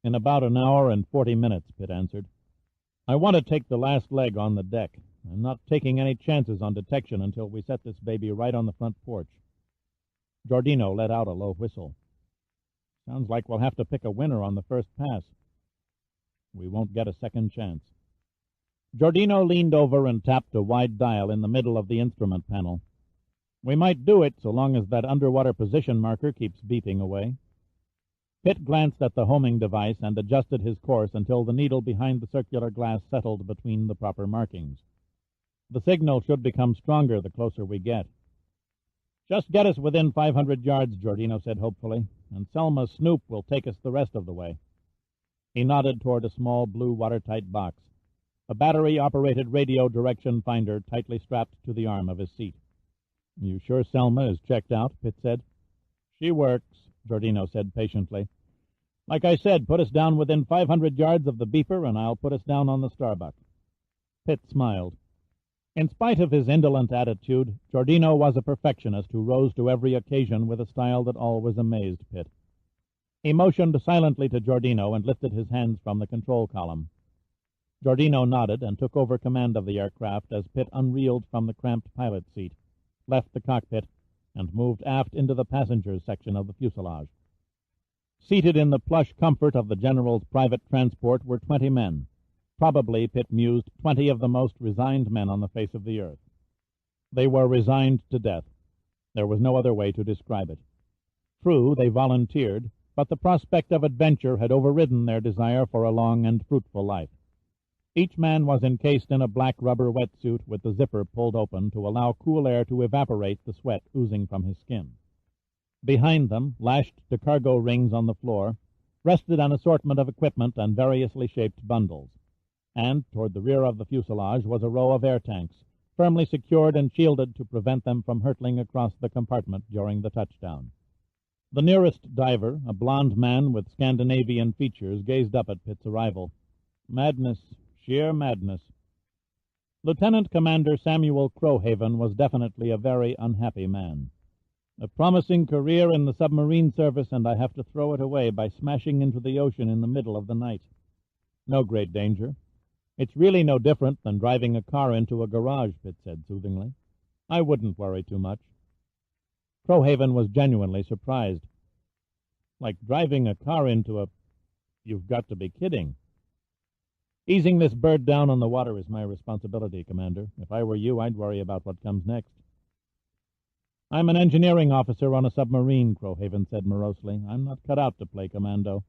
Speaker 3: In about an hour and 40 minutes, Pitt answered. I want to take the last leg on the deck. I'm not taking any chances on detection until we set this baby right on the front porch. Giordino let out a low whistle. Sounds like we'll have to pick a winner on the first pass. We won't get a second chance. Giordino leaned over and tapped a wide dial in the middle of the instrument panel. We might do it so long as that underwater position marker keeps beeping away. Pitt glanced at the homing device and adjusted his course until the needle behind the circular glass settled between the proper markings. The signal should become stronger the closer we get. Just get us within 500 yards, Giordino said hopefully, and Selma's snoop will take us the rest of the way. He nodded toward a small blue watertight box, a battery-operated radio direction finder tightly strapped to the arm of his seat. You sure Selma is checked out? Pitt said. She works, Giordino said patiently. Like I said, put us down within 500 yards of the beeper, and I'll put us down on the Starbuck. Pitt smiled. In spite of his indolent attitude, Giordino was a perfectionist who rose to every occasion with a style that always amazed Pitt. He motioned silently to Giordino and lifted his hands from the control column. Giordino nodded and took over command of the aircraft as Pitt unreeled from the cramped pilot seat, left the cockpit, and moved aft into the passengers section of the fuselage. Seated in the plush comfort of the General's private transport were 20 men. Probably, Pitt mused, 20 of the most resigned men on the face of the earth. They were resigned to death. There was no other way to describe it. True, they volunteered, but the prospect of adventure had overridden their desire for a long and fruitful life. Each man was encased in a black rubber wetsuit with the zipper pulled open to allow cool air to evaporate the sweat oozing from his skin. Behind them, lashed to cargo rings on the floor, rested an assortment of equipment and variously shaped bundles. And toward the rear of the fuselage was a row of air tanks, firmly secured and shielded to prevent them from hurtling across the compartment during the touchdown. The nearest diver, a blond man with Scandinavian features, gazed up at Pitt's arrival. Madness, sheer madness. Lieutenant Commander Samuel Crowhaven was definitely a very unhappy man. A promising career in the submarine service, and I have to throw it away by smashing into the ocean in the middle of the night. No great danger. It's really no different than driving a car into a garage, Pitt said soothingly. I wouldn't worry too much. Crowhaven was genuinely surprised. Like driving a car into a... You've got to be kidding. Easing this bird down on the water is my responsibility, Commander. If I were you, I'd worry about what comes next. I'm an engineering officer on a submarine, Crowhaven said morosely. I'm not cut out to play commando.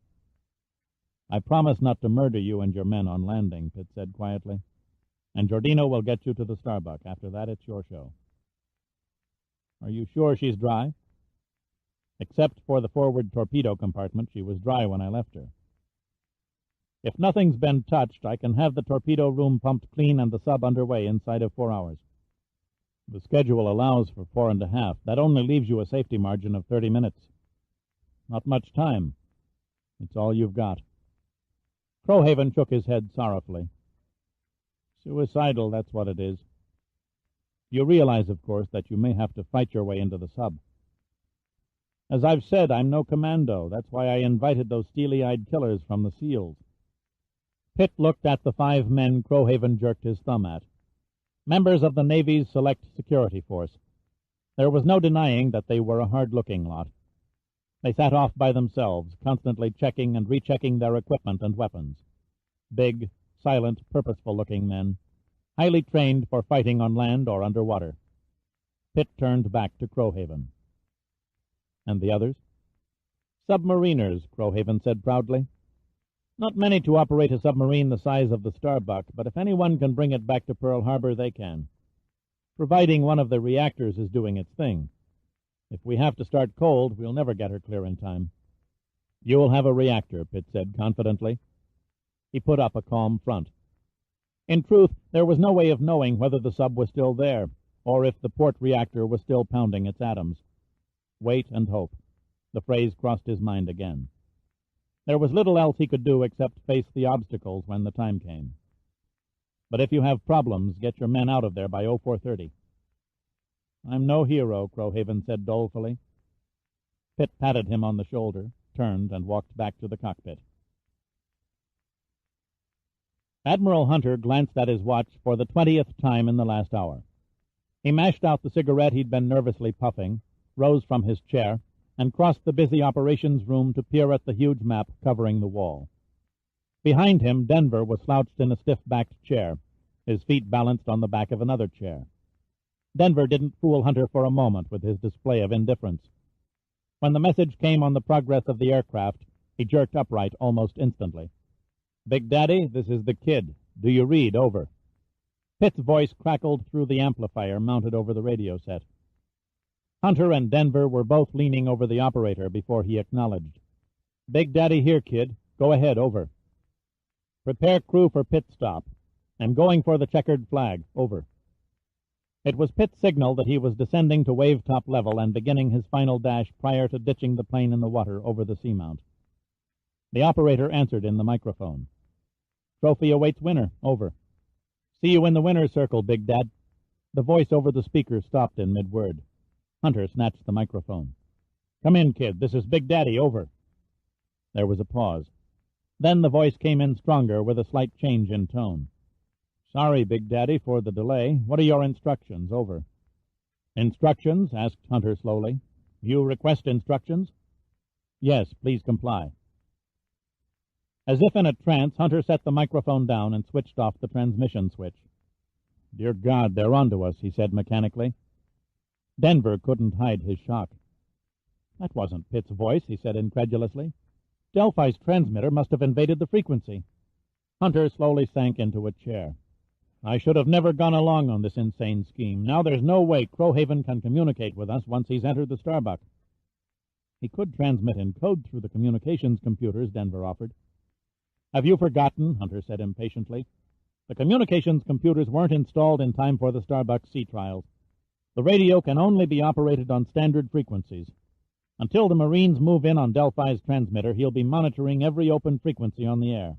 Speaker 3: I promise not to murder you and your men on landing, Pitt said quietly. And Giordino will get you to the Starbuck. After that, it's your show. Are you sure she's dry? Except for the forward torpedo compartment, she was dry when I left her. If nothing's been touched, I can have the torpedo room pumped clean and the sub underway inside of 4 hours. The schedule allows for 4.5. That only leaves you a safety margin of 30 minutes. Not much time. It's all you've got. Crowhaven shook his head sorrowfully. Suicidal, that's what it is. You realize, of course, that you may have to fight your way into the sub. As I've said, I'm no commando. That's why I invited those steely-eyed killers from the SEALs. Pitt looked at the 5 men Crowhaven jerked his thumb at. Members of the Navy's Select Security Force. There was no denying that they were a hard-looking lot. They sat off by themselves, constantly checking and rechecking their equipment and weapons. Big, silent, purposeful-looking men, highly trained for fighting on land or underwater. Pitt turned back to Crowhaven. And the others? Submariners, Crowhaven said proudly. Not many to operate a submarine the size of the Starbuck, but if anyone can bring it back to Pearl Harbor, they can. Providing one of the reactors is doing its thing. If we have to start cold, we'll never get her clear in time. You'll have a reactor, Pitt said confidently. He put up a calm front. In truth, there was no way of knowing whether the sub was still there, or if the port reactor was still pounding its atoms. Wait and hope. The phrase crossed his mind again. There was little else he could do except face the obstacles when the time came. But if you have problems, get your men out of there by 0430. I'm no hero, Crowhaven said dolefully.
Speaker 2: Pitt patted him on the shoulder, turned, and walked back to the cockpit. Admiral Hunter glanced at his watch for the 20th time in the last hour. He mashed out the cigarette he'd been nervously puffing, rose from his chair, and crossed the busy operations room to peer at the huge map covering the wall. Behind him, Denver was slouched in a stiff-backed chair, his feet balanced on the back of another chair. Denver didn't fool Hunter for a moment with his display of indifference. When the message came on the progress of the aircraft, he jerked upright almost instantly. "Big Daddy, this is the Kid. Do you read? Over." Pitt's voice crackled through the amplifier mounted over the radio set. Hunter and Denver were both leaning over the operator before he acknowledged. "Big Daddy here, Kid. Go ahead, over." "Prepare crew for pit stop. I'm going for the checkered flag, over." It was Pitt's signal that he was descending to wave-top level and beginning his final dash prior to ditching the plane in the water over the seamount. The operator answered in the microphone. "Trophy awaits winner, over." "See you in the winner's circle, Big Dad." The voice over the speaker stopped in mid-word. Hunter snatched the microphone. "Come in, Kid. This is Big Daddy, over." There was a pause. Then the voice came in stronger with a slight change in tone. "Sorry, Big Daddy, for the delay. What are your instructions? Over." "Instructions?" asked Hunter slowly. "You request instructions?" "Yes, please comply." As if in a trance, Hunter set the microphone down and switched off the transmission switch. "Dear God, they're onto us," he said mechanically. Denver couldn't hide his shock. "That wasn't Pitt's voice," he said incredulously. "Delphi's transmitter must have invaded the frequency." Hunter slowly sank into a chair. "I should have never gone along on this insane scheme. Now there's no way Crowhaven can communicate with us once he's entered the Starbuck." "He could transmit in code through the communications computers," Denver offered. "Have you forgotten?" Hunter said impatiently. "The communications computers weren't installed in time for the Starbuck sea trials. The radio can only be operated on standard frequencies. Until the Marines move in on Delphi's transmitter, he'll be monitoring every open frequency on the air.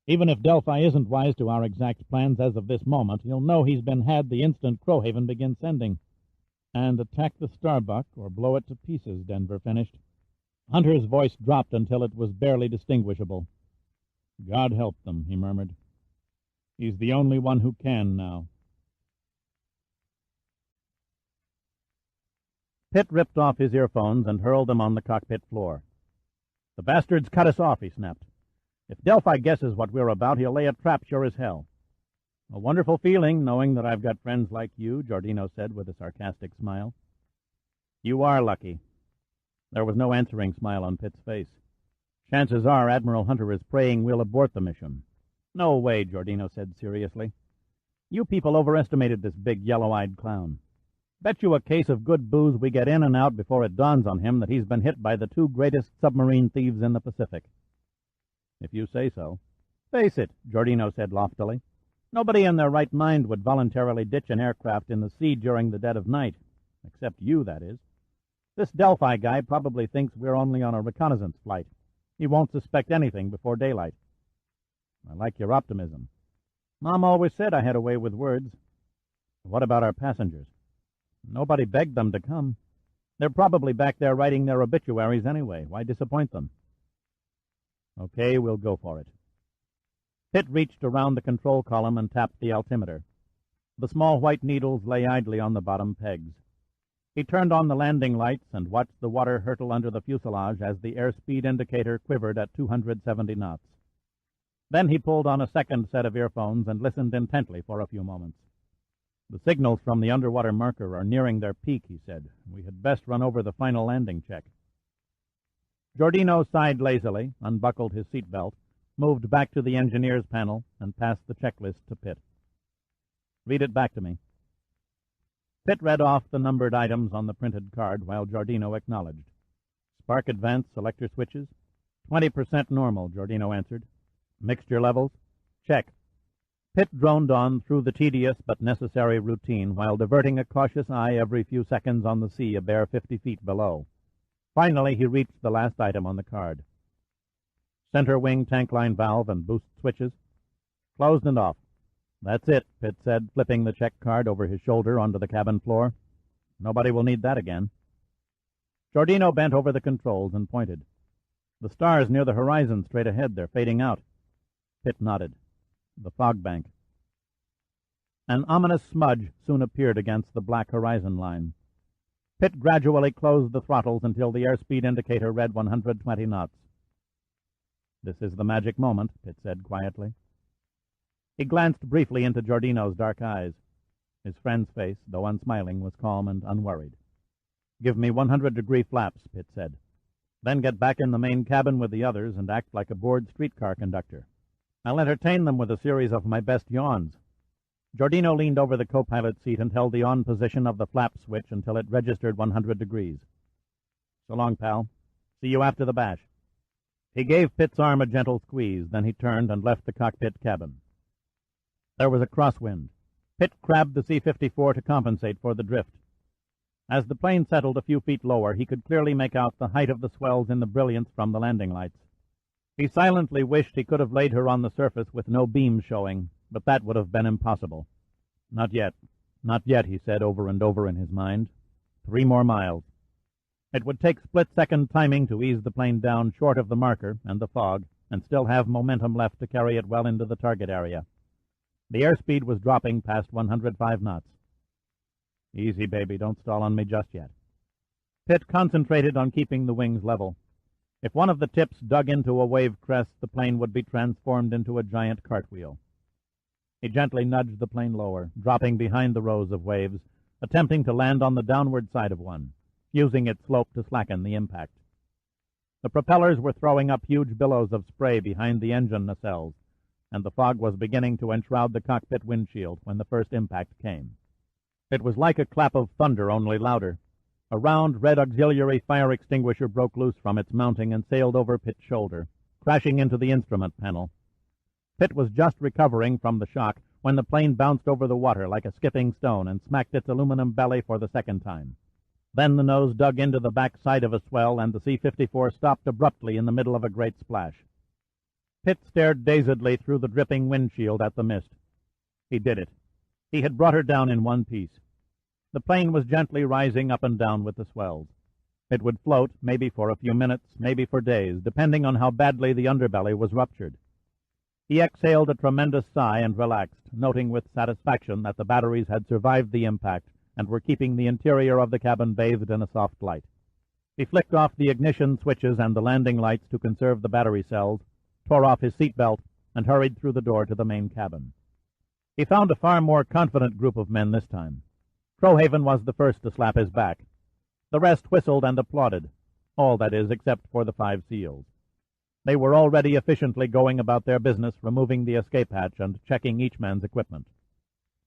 Speaker 2: Even if Delphi isn't wise to our exact plans as of this moment, he'll know he's been had the instant Crowhaven begins sending." "And attack the Starbuck or blow it to pieces," Denver finished. Hunter's voice dropped until it was barely distinguishable. "God help them," he murmured. "He's the only one who can now." Pitt ripped off his earphones and hurled them on the cockpit floor. "The bastard's cut us off," he snapped. "If Delphi guesses what we're about, he'll lay a trap sure as hell." "A wonderful feeling, knowing that I've got friends like you," Giordino said with a sarcastic smile. "You are lucky." There was no answering smile on Pitt's face. "Chances are Admiral Hunter is praying we'll abort the mission." "No way," Giordino said seriously. "You people overestimated this big yellow-eyed clown. Bet you a case of good booze we get in and out before it dawns on him that he's been hit by the two greatest submarine thieves in the Pacific." "If you say so." "Face it," Giordino said loftily. "Nobody in their right mind would voluntarily ditch an aircraft in the sea during the dead of night. Except you, that is. This Delphi guy probably thinks we're only on a reconnaissance flight. He won't suspect anything before daylight." "I like your optimism. Mom always said I had a way with words." "What about our passengers?" "Nobody begged them to come. They're probably back there writing their obituaries anyway. Why disappoint them?" "Okay, we'll go for it." Pitt reached around the control column and tapped the altimeter. The small white needles lay idly on the bottom pegs. He turned on the landing lights and watched the water hurtle under the fuselage as the airspeed indicator quivered at 270 knots. Then he pulled on a second set of earphones and listened intently for a few moments. "The signals from the underwater marker are nearing their peak," he said. "We had best run over the final landing check." Giordino sighed lazily, unbuckled his seatbelt, moved back to the engineer's panel, and passed the checklist to Pitt. "Read it back to me." Pitt read off the numbered items on the printed card while Giordino acknowledged. "Spark advance selector switches." 20% normal, Giordino answered. "Mixture levels?" "Check." Pitt droned on through the tedious but necessary routine while diverting a cautious eye every few seconds on the sea a bare 50 feet below. Finally, he reached the last item on the card. "Center wing tank line valve and boost switches." "Closed and off." "That's it," Pitt said, flipping the check card over his shoulder onto the cabin floor. "Nobody will need that again." Giordino bent over the controls and pointed. "The stars near the horizon straight ahead. They're fading out." Pitt nodded. "The fog bank." An ominous smudge soon appeared against the black horizon line. Pitt gradually closed the throttles until the airspeed indicator read 120 knots. "This is the magic moment," Pitt said quietly. He glanced briefly into Giordino's dark eyes. His friend's face, though unsmiling, was calm and unworried. "Give me 100-degree flaps," Pitt said. "Then get back in the main cabin with the others and act like a bored streetcar conductor. I'll entertain them with a series of my best yawns." Giordino leaned over the co-pilot seat and held the on position of the flap switch until it registered 100 degrees. "So long, pal. See you after the bash." He gave Pitt's arm a gentle squeeze, then he turned and left the cockpit cabin. There was a crosswind. Pitt crabbed the C-54 to compensate for the drift. As the plane settled a few feet lower, he could clearly make out the height of the swells in the brilliance from the landing lights. He silently wished he could have laid her on the surface with no beams showing, but that would have been impossible. "Not yet. Not yet," he said over and over in his mind. 3 more miles. It would take split-second timing to ease the plane down short of the marker and the fog, and still have momentum left to carry it well into the target area. The airspeed was dropping past 105 knots. "Easy, baby. Don't stall on me just yet." Pitt concentrated on keeping the wings level. If one of the tips dug into a wave crest, the plane would be transformed into a giant cartwheel. He gently nudged the plane lower, dropping behind the rows of waves, attempting to land on the downward side of one, using its slope to slacken the impact. The propellers were throwing up huge billows of spray behind the engine nacelles, and the fog was beginning to enshroud the cockpit windshield when the first impact came. It was like a clap of thunder, only louder. A round, red auxiliary fire extinguisher broke loose from its mounting and sailed over Pitt's shoulder, crashing into the instrument panel. Pitt was just recovering from the shock when the plane bounced over the water like a skipping stone and smacked its aluminum belly for the second time. Then the nose dug into the back side of a swell, and the C-54 stopped abruptly in the middle of a great splash. Pitt stared dazedly through the dripping windshield at the mist. He did it. He had brought her down in one piece. The plane was gently rising up and down with the swells. It would float, maybe for a few minutes, maybe for days, depending on how badly the underbelly was ruptured. He exhaled a tremendous sigh and relaxed, noting with satisfaction that the batteries had survived the impact and were keeping the interior of the cabin bathed in a soft light. He flicked off the ignition switches and the landing lights to conserve the battery cells, tore off his seatbelt, and hurried through the door to the main cabin. He found a far more confident group of men this time. Crowhaven was the first to slap his back. The rest whistled and applauded, all, that is, except for the 5 SEALs. They were already efficiently going about their business, removing the escape hatch and checking each man's equipment.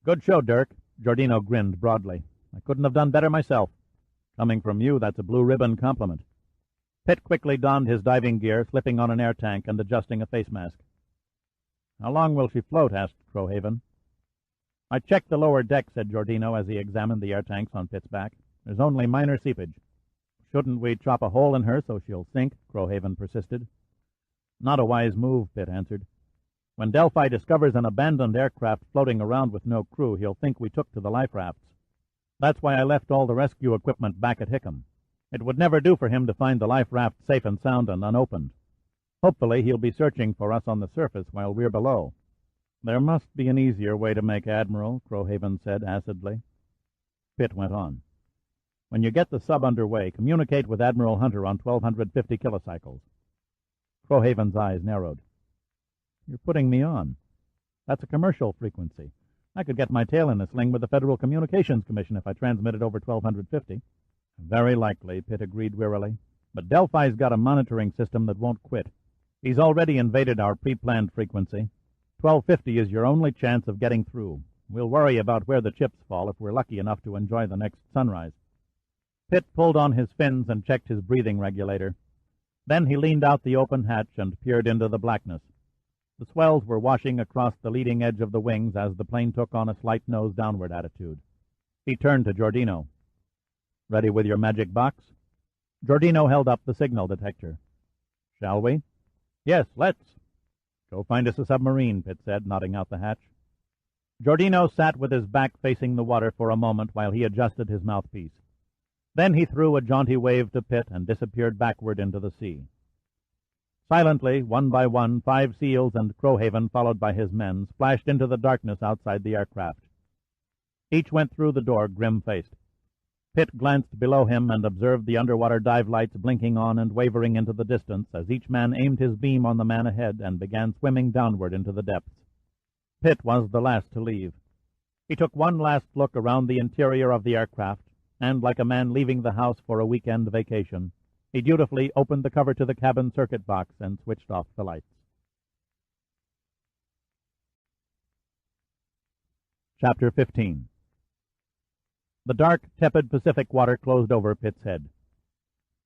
Speaker 2: "Good show, Dirk." Giordino grinned broadly. "I couldn't have done better myself. Coming from you, that's a blue ribbon compliment." Pitt quickly donned his diving gear, slipping on an air tank and adjusting a face mask. "How long will she float?" asked Crowhaven. "I checked the lower deck," said Giordino as he examined the air tanks on Pitt's back. "There's only minor seepage." "Shouldn't we chop a hole in her so she'll sink?" Crowhaven persisted. "Not a wise move," Pitt answered. "When Delphi discovers an abandoned aircraft floating around with no crew, he'll think we took to the life rafts. That's why I left all the rescue equipment back at Hickam. It would never do for him to find the life raft safe and sound and unopened. Hopefully he'll be searching for us on the surface while we're below." "There must be an easier way to make Admiral," Crowhaven said acidly. Pitt went on. "When you get the sub underway, communicate with Admiral Hunter on 1250 kilocycles." Crowhaven's eyes narrowed. "You're putting me on. That's a commercial frequency. I could get my tail in a sling with the Federal Communications Commission if I transmitted over 1250. "Very likely," Pitt agreed wearily. "But Delphi's got a monitoring system that won't quit. He's already invaded our pre-planned frequency. 1250 is your only chance of getting through. We'll worry about where the chips fall if we're lucky enough to enjoy the next sunrise." Pitt pulled on his fins and checked his breathing regulator. Then he leaned out the open hatch and peered into the blackness. The swells were washing across the leading edge of the wings as the plane took on a slight nose-downward attitude. He turned to Giordino. "Ready with your magic box?" Giordino held up the signal detector. "Shall we?" "Yes, let's." "Go find us a submarine," Pitt said, nodding out the hatch. Giordino sat with his back facing the water for a moment while he adjusted his mouthpiece. Then he threw a jaunty wave to Pitt and disappeared backward into the sea. Silently, one by one, 5 SEALs and Crowhaven, followed by his men, splashed into the darkness outside the aircraft. Each went through the door grim-faced. Pitt glanced below him and observed the underwater dive lights blinking on and wavering into the distance as each man aimed his beam on the man ahead and began swimming downward into the depths. Pitt was the last to leave. He took one last look around the interior of the aircraft, and, like a man leaving the house for a weekend vacation, he dutifully opened the cover to the cabin circuit box and switched off the lights. Chapter 15. The dark, tepid Pacific water closed over Pitt's head.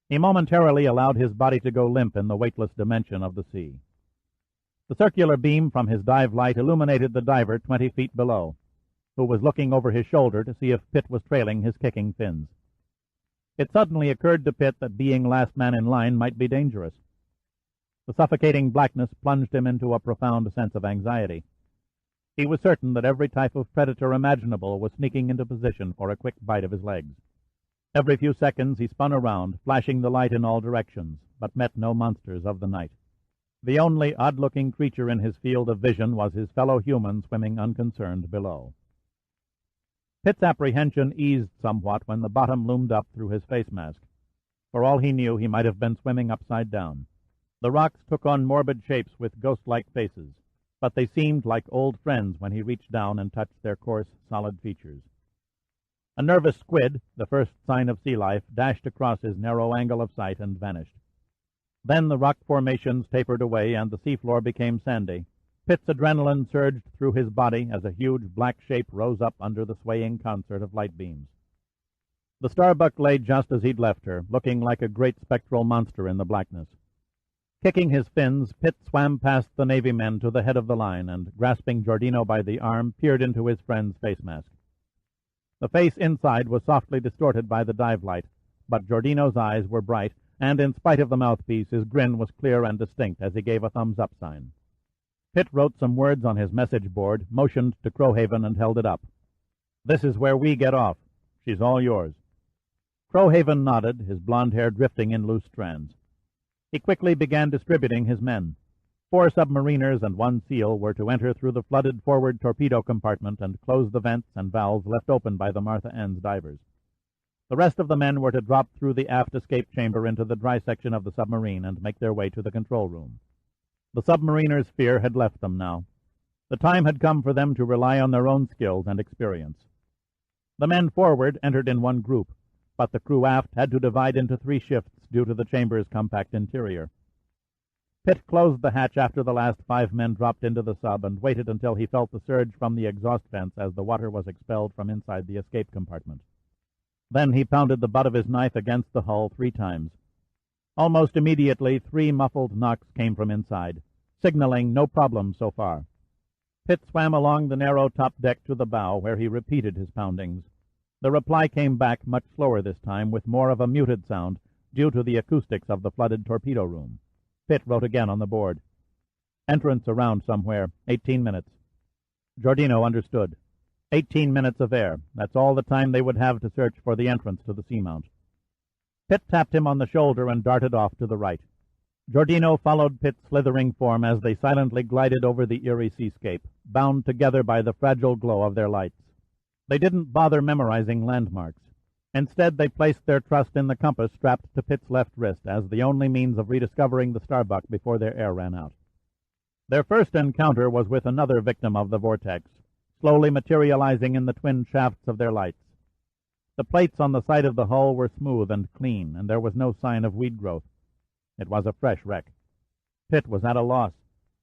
Speaker 2: He momentarily allowed his body to go limp in the weightless dimension of the sea. The circular beam from his dive light illuminated the diver 20 feet below, who was looking over his shoulder to see if Pitt was trailing his kicking fins. It suddenly occurred to Pitt that being last man in line might be dangerous. The suffocating blackness plunged him into a profound sense of anxiety. He was certain that every type of predator imaginable was sneaking into position for a quick bite of his legs. Every few seconds he spun around, flashing the light in all directions, but met no monsters of the night. The only odd-looking creature in his field of vision was his fellow human swimming unconcerned below. Pitt's apprehension eased somewhat when the bottom loomed up through his face mask. For all he knew, he might have been swimming upside down. The rocks took on morbid shapes with ghost-like faces, but they seemed like old friends when he reached down and touched their coarse, solid features. A nervous squid, the first sign of sea life, dashed across his narrow angle of sight and vanished. Then the rock formations tapered away and the seafloor became sandy. Pitt's adrenaline surged through his body as a huge black shape rose up under the swaying concert of light beams. The Starbuck lay just as he'd left her, looking like a great spectral monster in the blackness. Kicking his fins, Pitt swam past the Navy men to the head of the line and, grasping Giordino by the arm, peered into his friend's face mask. The face inside was softly distorted by the dive light, but Giordino's eyes were bright, and in spite of the mouthpiece, his grin was clear and distinct as he gave a thumbs-up sign. Pitt wrote some words on his message board, motioned to Crowhaven, and held it up. "This is where we get off. She's all yours." Crowhaven nodded, his blond hair drifting in loose strands. He quickly began distributing his men. 4 submariners and 1 SEAL were to enter through the flooded forward torpedo compartment and close the vents and valves left open by the Martha Ann's divers. The rest of the men were to drop through the aft escape chamber into the dry section of the submarine and make their way to the control room. The submariners' fear had left them now. The time had come for them to rely on their own skills and experience. The men forward entered in one group, but the crew aft had to divide into 3 shifts due to the chamber's compact interior. Pitt closed the hatch after the last 5 men dropped into the sub and waited until he felt the surge from the exhaust vents as the water was expelled from inside the escape compartment. Then he pounded the butt of his knife against the hull 3 times. Almost immediately, 3 muffled knocks came from inside, signaling no problem so far. Pitt swam along the narrow top deck to the bow, where he repeated his poundings. The reply came back much slower this time, with more of a muted sound, due to the acoustics of the flooded torpedo room. Pitt wrote again on the board. "Entrance around somewhere, 18 minutes." Giordino understood. 18 minutes of air. That's all the time they would have to search for the entrance to the seamount. Pitt tapped him on the shoulder and darted off to the right. Giordino followed Pitt's slithering form as they silently glided over the eerie seascape, bound together by the fragile glow of their lights. They didn't bother memorizing landmarks. Instead, they placed their trust in the compass strapped to Pitt's left wrist as the only means of rediscovering the Starbuck before their air ran out. Their first encounter was with another victim of the vortex, slowly materializing in the twin shafts of their lights. The plates on the side of the hull were smooth and clean, and there was no sign of weed growth. It was a fresh wreck. Pitt was at a loss.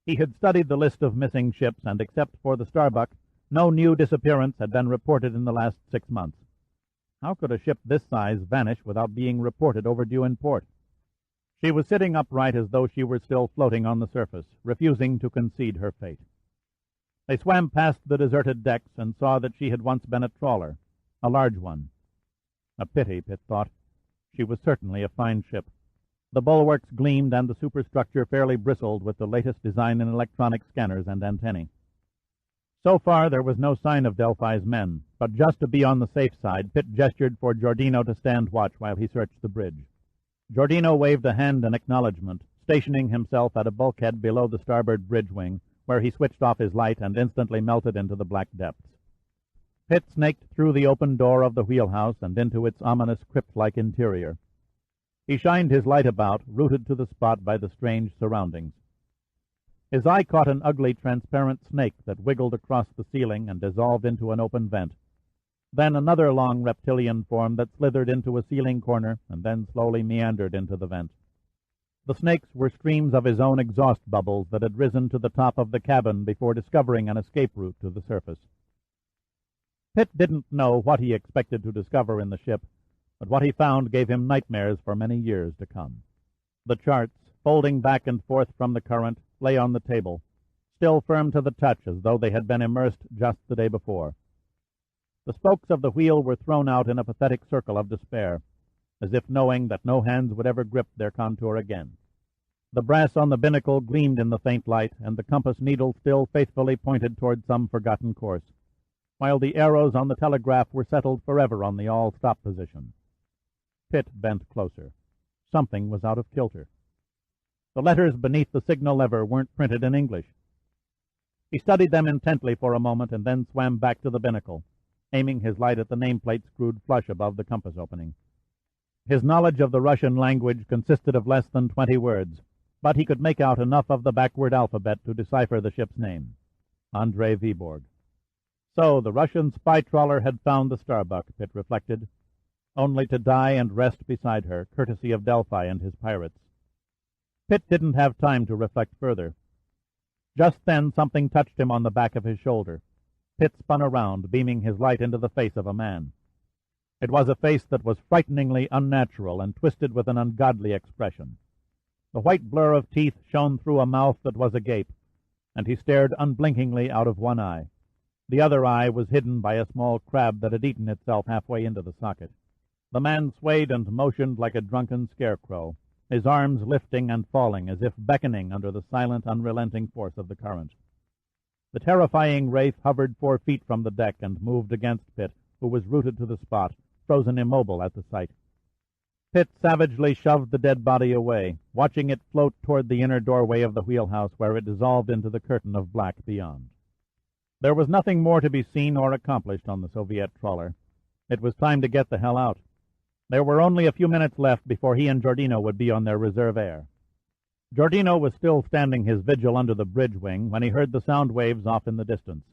Speaker 2: He had studied the list of missing ships, and except for the Starbuck, no new disappearance had been reported in the last 6 months. How could a ship this size vanish without being reported overdue in port? She was sitting upright as though she were still floating on the surface, refusing to concede her fate. They swam past the deserted decks and saw that she had once been a trawler, a large one. A pity, Pitt thought. She was certainly a fine ship. The bulwarks gleamed and the superstructure fairly bristled with the latest design in electronic scanners and antennae. So far there was no sign of Delphi's men, but just to be on the safe side, Pitt gestured for Giordino to stand watch while he searched the bridge. Giordino waved a hand in acknowledgment, stationing himself at a bulkhead below the starboard bridge wing, where he switched off his light and instantly melted into the black depths. Pitt snaked through the open door of the wheelhouse and into its ominous crypt-like interior. He shined his light about, rooted to the spot by the strange surroundings. His eye caught an ugly, transparent snake that wiggled across the ceiling and dissolved into an open vent. Then another long reptilian form that slithered into a ceiling corner and then slowly meandered into the vent. The snakes were streams of his own exhaust bubbles that had risen to the top of the cabin before discovering an escape route to the surface. Pitt didn't know what he expected to discover in the ship, but what he found gave him nightmares for many years to come. The charts, folding back and forth from the current, lay on the table, still firm to the touch as though they had been immersed just the day before. The spokes of the wheel were thrown out in a pathetic circle of despair, as if knowing that no hands would ever grip their contour again. The brass on the binnacle gleamed in the faint light, and the compass needle still faithfully pointed toward some forgotten course, while the arrows on the telegraph were settled forever on the all-stop position. Pitt bent closer. Something was out of kilter. The letters beneath the signal lever weren't printed in English. He studied them intently for a moment and then swam back to the binnacle, aiming his light at the nameplate screwed flush above the compass opening. His knowledge of the Russian language consisted of less than 20 words, but he could make out enough of the backward alphabet to decipher the ship's name, Andrei Viborg. So the Russian spy trawler had found the Starbuck, Pitt reflected, only to die and rest beside her, courtesy of Delphi and his pirates. Pitt didn't have time to reflect further. Just then something touched him on the back of his shoulder. Pitt spun around, beaming his light into the face of a man. It was a face that was frighteningly unnatural and twisted with an ungodly expression. The white blur of teeth shone through a mouth that was agape, and he stared unblinkingly out of one eye. The other eye was hidden by a small crab that had eaten itself halfway into the socket. The man swayed and motioned like a drunken scarecrow, his arms lifting and falling as if beckoning under the silent, unrelenting force of the current. The terrifying wraith hovered 4 feet from the deck and moved against Pitt, who was rooted to the spot, frozen immobile at the sight. Pitt savagely shoved the dead body away, watching it float toward the inner doorway of the wheelhouse where it dissolved into the curtain of black beyond. There was nothing more to be seen or accomplished on the Soviet trawler. It was time to get the hell out. There were only a few minutes left before he and Giordino would be on their reserve air. Giordino was still standing his vigil under the bridge wing when he heard the sound waves off in the distance.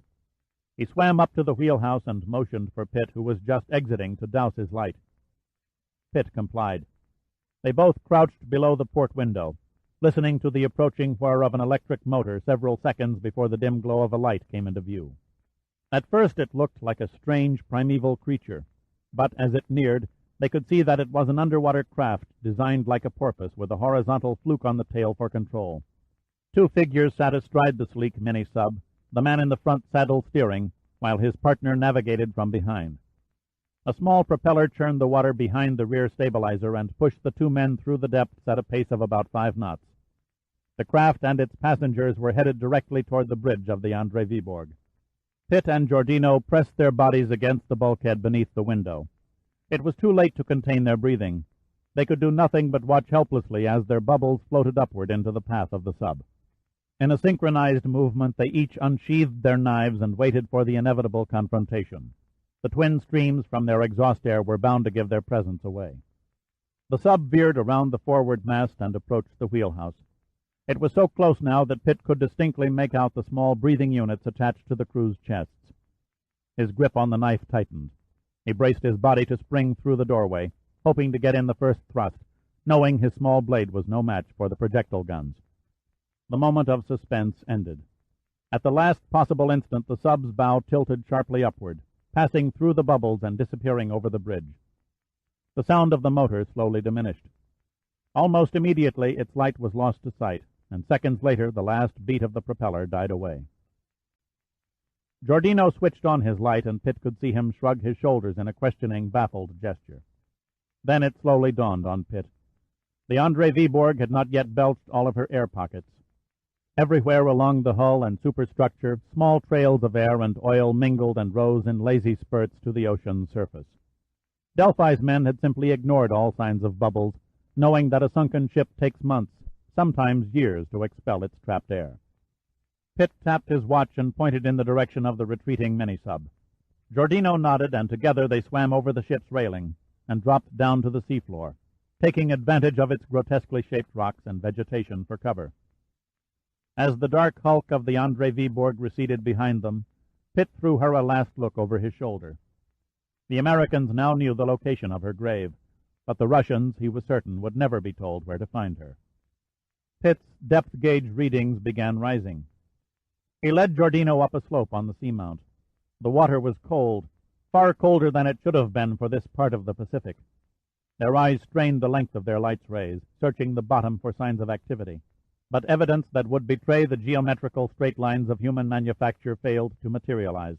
Speaker 2: He swam up to the wheelhouse and motioned for Pitt, who was just exiting, to douse his light. Pitt complied. They both crouched below the port window, listening to the approaching whir of an electric motor several seconds before the dim glow of a light came into view. At first it looked like a strange primeval creature, but as it neared, they could see that it was an underwater craft designed like a porpoise with a horizontal fluke on the tail for control. 2 figures sat astride the sleek mini-sub, the man in the front saddle steering, while his partner navigated from behind. A small propeller churned the water behind the rear stabilizer and pushed the 2 men through the depths at a pace of about 5 knots. The craft and its passengers were headed directly toward the bridge of the Andrei Viborg. Pitt and Giordino pressed their bodies against the bulkhead beneath the window. It was too late to contain their breathing. They could do nothing but watch helplessly as their bubbles floated upward into the path of the sub. In a synchronized movement, they each unsheathed their knives and waited for the inevitable confrontation. The twin streams from their exhaust air were bound to give their presence away. The sub veered around the forward mast and approached the wheelhouse. It was so close now that Pitt could distinctly make out the small breathing units attached to the crew's chests. His grip on the knife tightened. He braced his body to spring through the doorway, hoping to get in the first thrust, knowing his small blade was no match for the projectile guns. The moment of suspense ended. At the last possible instant, the sub's bow tilted sharply upward, passing through the bubbles and disappearing over the bridge. The sound of the motor slowly diminished. Almost immediately, its light was lost to sight, and seconds later, the last beat of the propeller died away. Giordino switched on his light, and Pitt could see him shrug his shoulders in a questioning, baffled gesture. Then it slowly dawned on Pitt. The Andrei Viborg had not yet belched all of her air pockets. Everywhere along the hull and superstructure, small trails of air and oil mingled and rose in lazy spurts to the ocean's surface. Delphi's men had simply ignored all signs of bubbles, knowing that a sunken ship takes months, sometimes years, to expel its trapped air. Pitt tapped his watch and pointed in the direction of the retreating mini-sub. Giordino nodded, and together they swam over the ship's railing and dropped down to the seafloor, taking advantage of its grotesquely shaped rocks and vegetation for cover. As the dark hulk of the Andre Viborg receded behind them, Pitt threw her a last look over his shoulder. The Americans now knew the location of her grave, but the Russians, he was certain, would never be told where to find her. Pitt's depth gauge readings began rising. He led Giordino up a slope on the seamount. The water was cold, far colder than it should have been for this part of the Pacific. Their eyes strained the length of their light's rays, searching the bottom for signs of activity, but evidence that would betray the geometrical straight lines of human manufacture failed to materialize.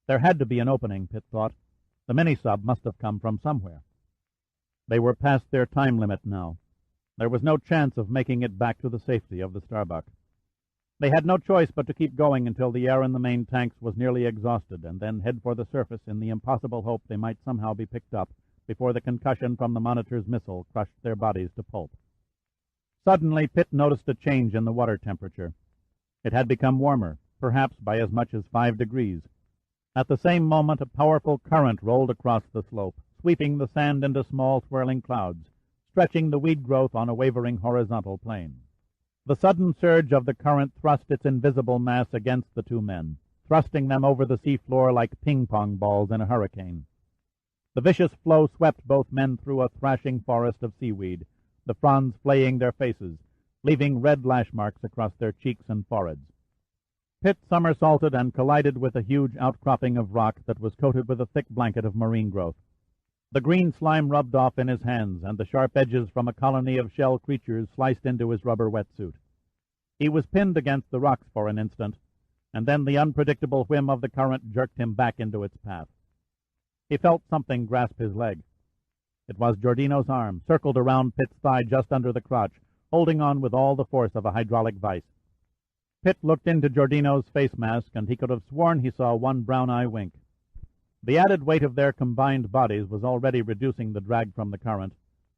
Speaker 2: There had to be an opening, Pitt thought. The mini-sub must have come from somewhere. They were past their time limit now. There was no chance of making it back to the safety of the Starbuck. They had no choice but to keep going until the air in the main tanks was nearly exhausted, and then head for the surface in the impossible hope they might somehow be picked up before the concussion from the Monitor's missile crushed their bodies to pulp. Suddenly, Pitt noticed a change in the water temperature. It had become warmer, perhaps by as much as 5 degrees. At the same moment, a powerful current rolled across the slope, sweeping the sand into small swirling clouds, stretching the weed growth on a wavering horizontal plane. The sudden surge of the current thrust its invisible mass against the two men, thrusting them over the seafloor like ping-pong balls in a hurricane. The vicious flow swept both men through a thrashing forest of seaweed, the fronds flaying their faces, leaving red lash marks across their cheeks and foreheads. Pitt somersaulted and collided with a huge outcropping of rock that was coated with a thick blanket of marine growth. The green slime rubbed off in his hands, and the sharp edges from a colony of shell creatures sliced into his rubber wetsuit. He was pinned against the rocks for an instant, and then the unpredictable whim of the current jerked him back into its path. He felt something grasp his leg. It was Giordino's arm, circled around Pitt's thigh just under the crotch, holding on with all the force of a hydraulic vice. Pitt looked into Giordino's face mask, and he could have sworn he saw one brown eye wink. The added weight of their combined bodies was already reducing the drag from the current,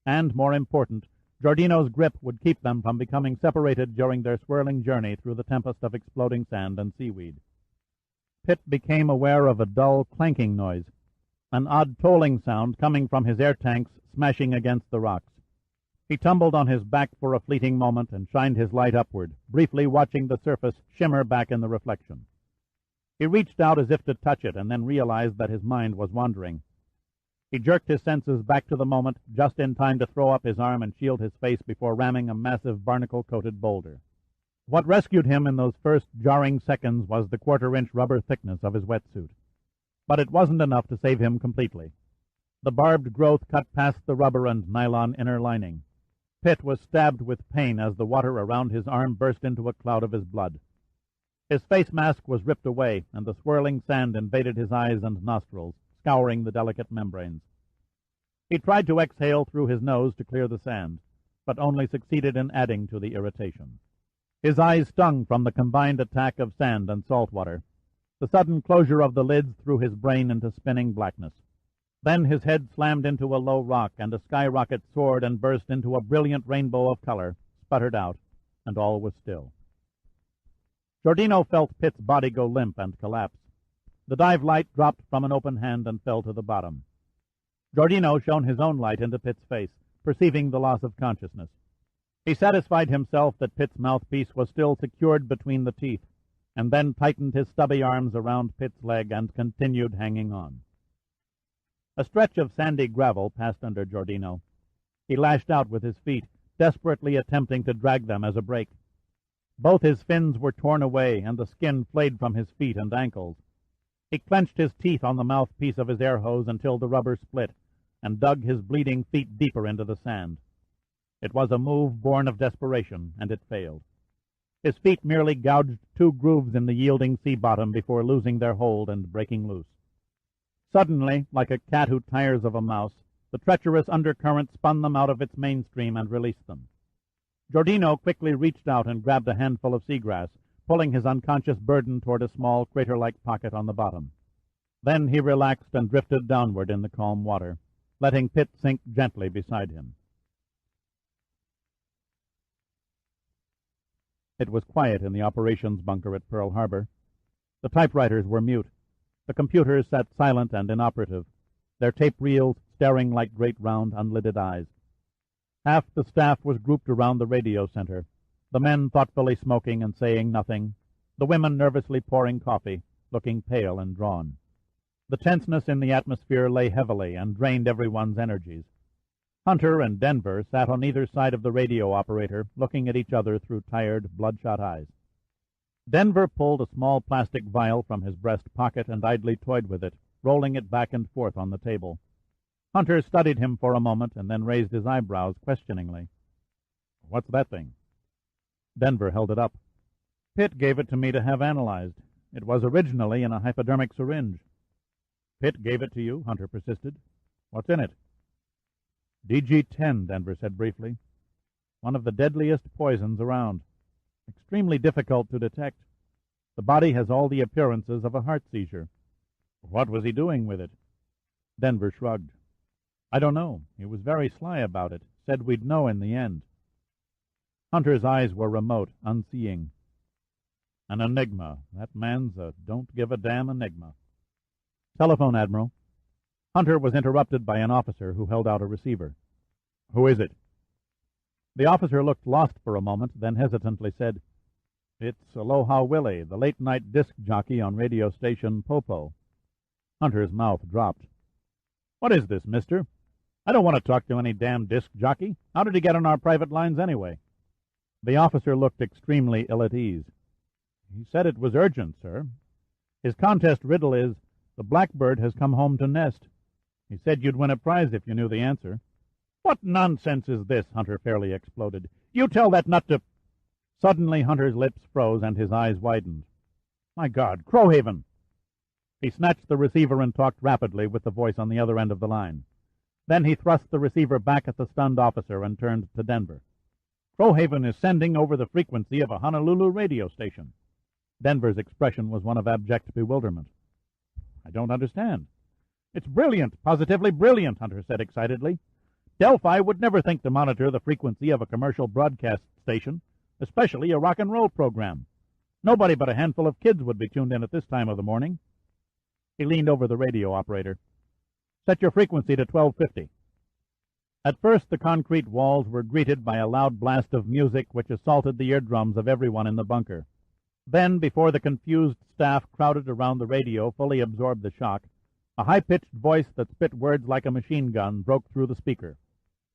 Speaker 2: and, more important, Giordino's grip would keep them from becoming separated during their swirling journey through the tempest of exploding sand and seaweed. Pitt became aware of a dull clanking noise, an odd tolling sound coming from his air tanks smashing against the rocks. He tumbled on his back for a fleeting moment and shined his light upward, briefly watching the surface shimmer back in the reflection. He reached out as if to touch it, and then realized that his mind was wandering. He jerked his senses back to the moment, just in time to throw up his arm and shield his face before ramming a massive barnacle-coated boulder. What rescued him in those first jarring seconds was the quarter-inch rubber thickness of his wetsuit. But it wasn't enough to save him completely. The barbed growth cut past the rubber and nylon inner lining. Pitt was stabbed with pain as the water around his arm burst into a cloud of his blood. His face mask was ripped away, and the swirling sand invaded his eyes and nostrils, scouring the delicate membranes. He tried to exhale through his nose to clear the sand, but only succeeded in adding to the irritation. His eyes stung from the combined attack of sand and salt water. The sudden closure of the lids threw his brain into spinning blackness. Then his head slammed into a low rock, and a skyrocket soared and burst into a brilliant rainbow of color, sputtered out, and all was still. Giordino felt Pitt's body go limp and collapse. The dive light dropped from an open hand and fell to the bottom. Giordino shone his own light into Pitt's face, perceiving the loss of consciousness. He satisfied himself that Pitt's mouthpiece was still secured between the teeth, and then tightened his stubby arms around Pitt's leg and continued hanging on. A stretch of sandy gravel passed under Giordino. He lashed out with his feet, desperately attempting to drag them as a brake. Both his fins were torn away, and the skin flayed from his feet and ankles. He clenched his teeth on the mouthpiece of his air hose until the rubber split, and dug his bleeding feet deeper into the sand. It was a move born of desperation, and it failed. His feet merely gouged 2 grooves in the yielding sea bottom before losing their hold and breaking loose. Suddenly, like a cat who tires of a mouse, the treacherous undercurrent spun them out of its mainstream and released them. Giordino quickly reached out and grabbed a handful of seagrass, pulling his unconscious burden toward a small crater-like pocket on the bottom. Then he relaxed and drifted downward in the calm water, letting Pitt sink gently beside him. It was quiet in the operations bunker at Pearl Harbor. The typewriters were mute. The computers sat silent and inoperative, their tape reels staring like great round unlidded eyes. Half the staff was grouped around the radio center, the men thoughtfully smoking and saying nothing, the women nervously pouring coffee, looking pale and drawn. The tenseness in the atmosphere lay heavily and drained everyone's energies. Hunter and Denver sat on either side of the radio operator, looking at each other through tired, bloodshot eyes. Denver pulled a small plastic vial from his breast pocket and idly toyed with it, rolling it back and forth on the table. Hunter studied him for a moment and then raised his eyebrows questioningly. "What's that thing?" Denver held it up. "Pitt gave it to me to have analyzed. It was originally in a hypodermic syringe." "Pitt gave it to you?" Hunter persisted. "What's in it?" "DG-10, Denver said briefly. "One of the deadliest poisons around. Extremely difficult to detect. The body has all the appearances of a heart seizure." "What was he doing with it?" Denver shrugged. "I don't know. He was very sly about it. Said we'd know in the end." Hunter's eyes were remote, unseeing. "An enigma. That man's a don't-give-a-damn enigma." "Telephone, Admiral." Hunter was interrupted by an officer who held out a receiver. "Who is it?" The officer looked lost for a moment, then hesitantly said, "It's Aloha Willie, the late-night disc jockey on radio station Popo." Hunter's mouth dropped. "What is this, mister? I don't want to talk to any damn disc jockey. How did he get on our private lines anyway?" The officer looked extremely ill at ease. "He said it was urgent, sir. His contest riddle is, the blackbird has come home to nest. He said you'd win a prize if you knew the answer." "What nonsense is this?" Hunter fairly exploded. "You tell that nut to—" Suddenly Hunter's lips froze and his eyes widened. "My God, Crowhaven!" He snatched the receiver and talked rapidly with the voice on the other end of the line. Then he thrust the receiver back at the stunned officer and turned to Denver. "Crowhaven is sending over the frequency of a Honolulu radio station." Denver's expression was one of abject bewilderment. "I don't understand." "It's brilliant, positively brilliant," Hunter said excitedly. "Delphi would never think to monitor the frequency of a commercial broadcast station, especially a rock and roll program. Nobody but a handful of kids would be tuned in at this time of the morning." He leaned over the radio operator. "Set your frequency to 1250. At first the concrete walls were greeted by a loud blast of music which assaulted the eardrums of everyone in the bunker. Then, before the confused staff crowded around the radio fully absorbed the shock, a high-pitched voice that spit words like a machine gun broke through the speaker.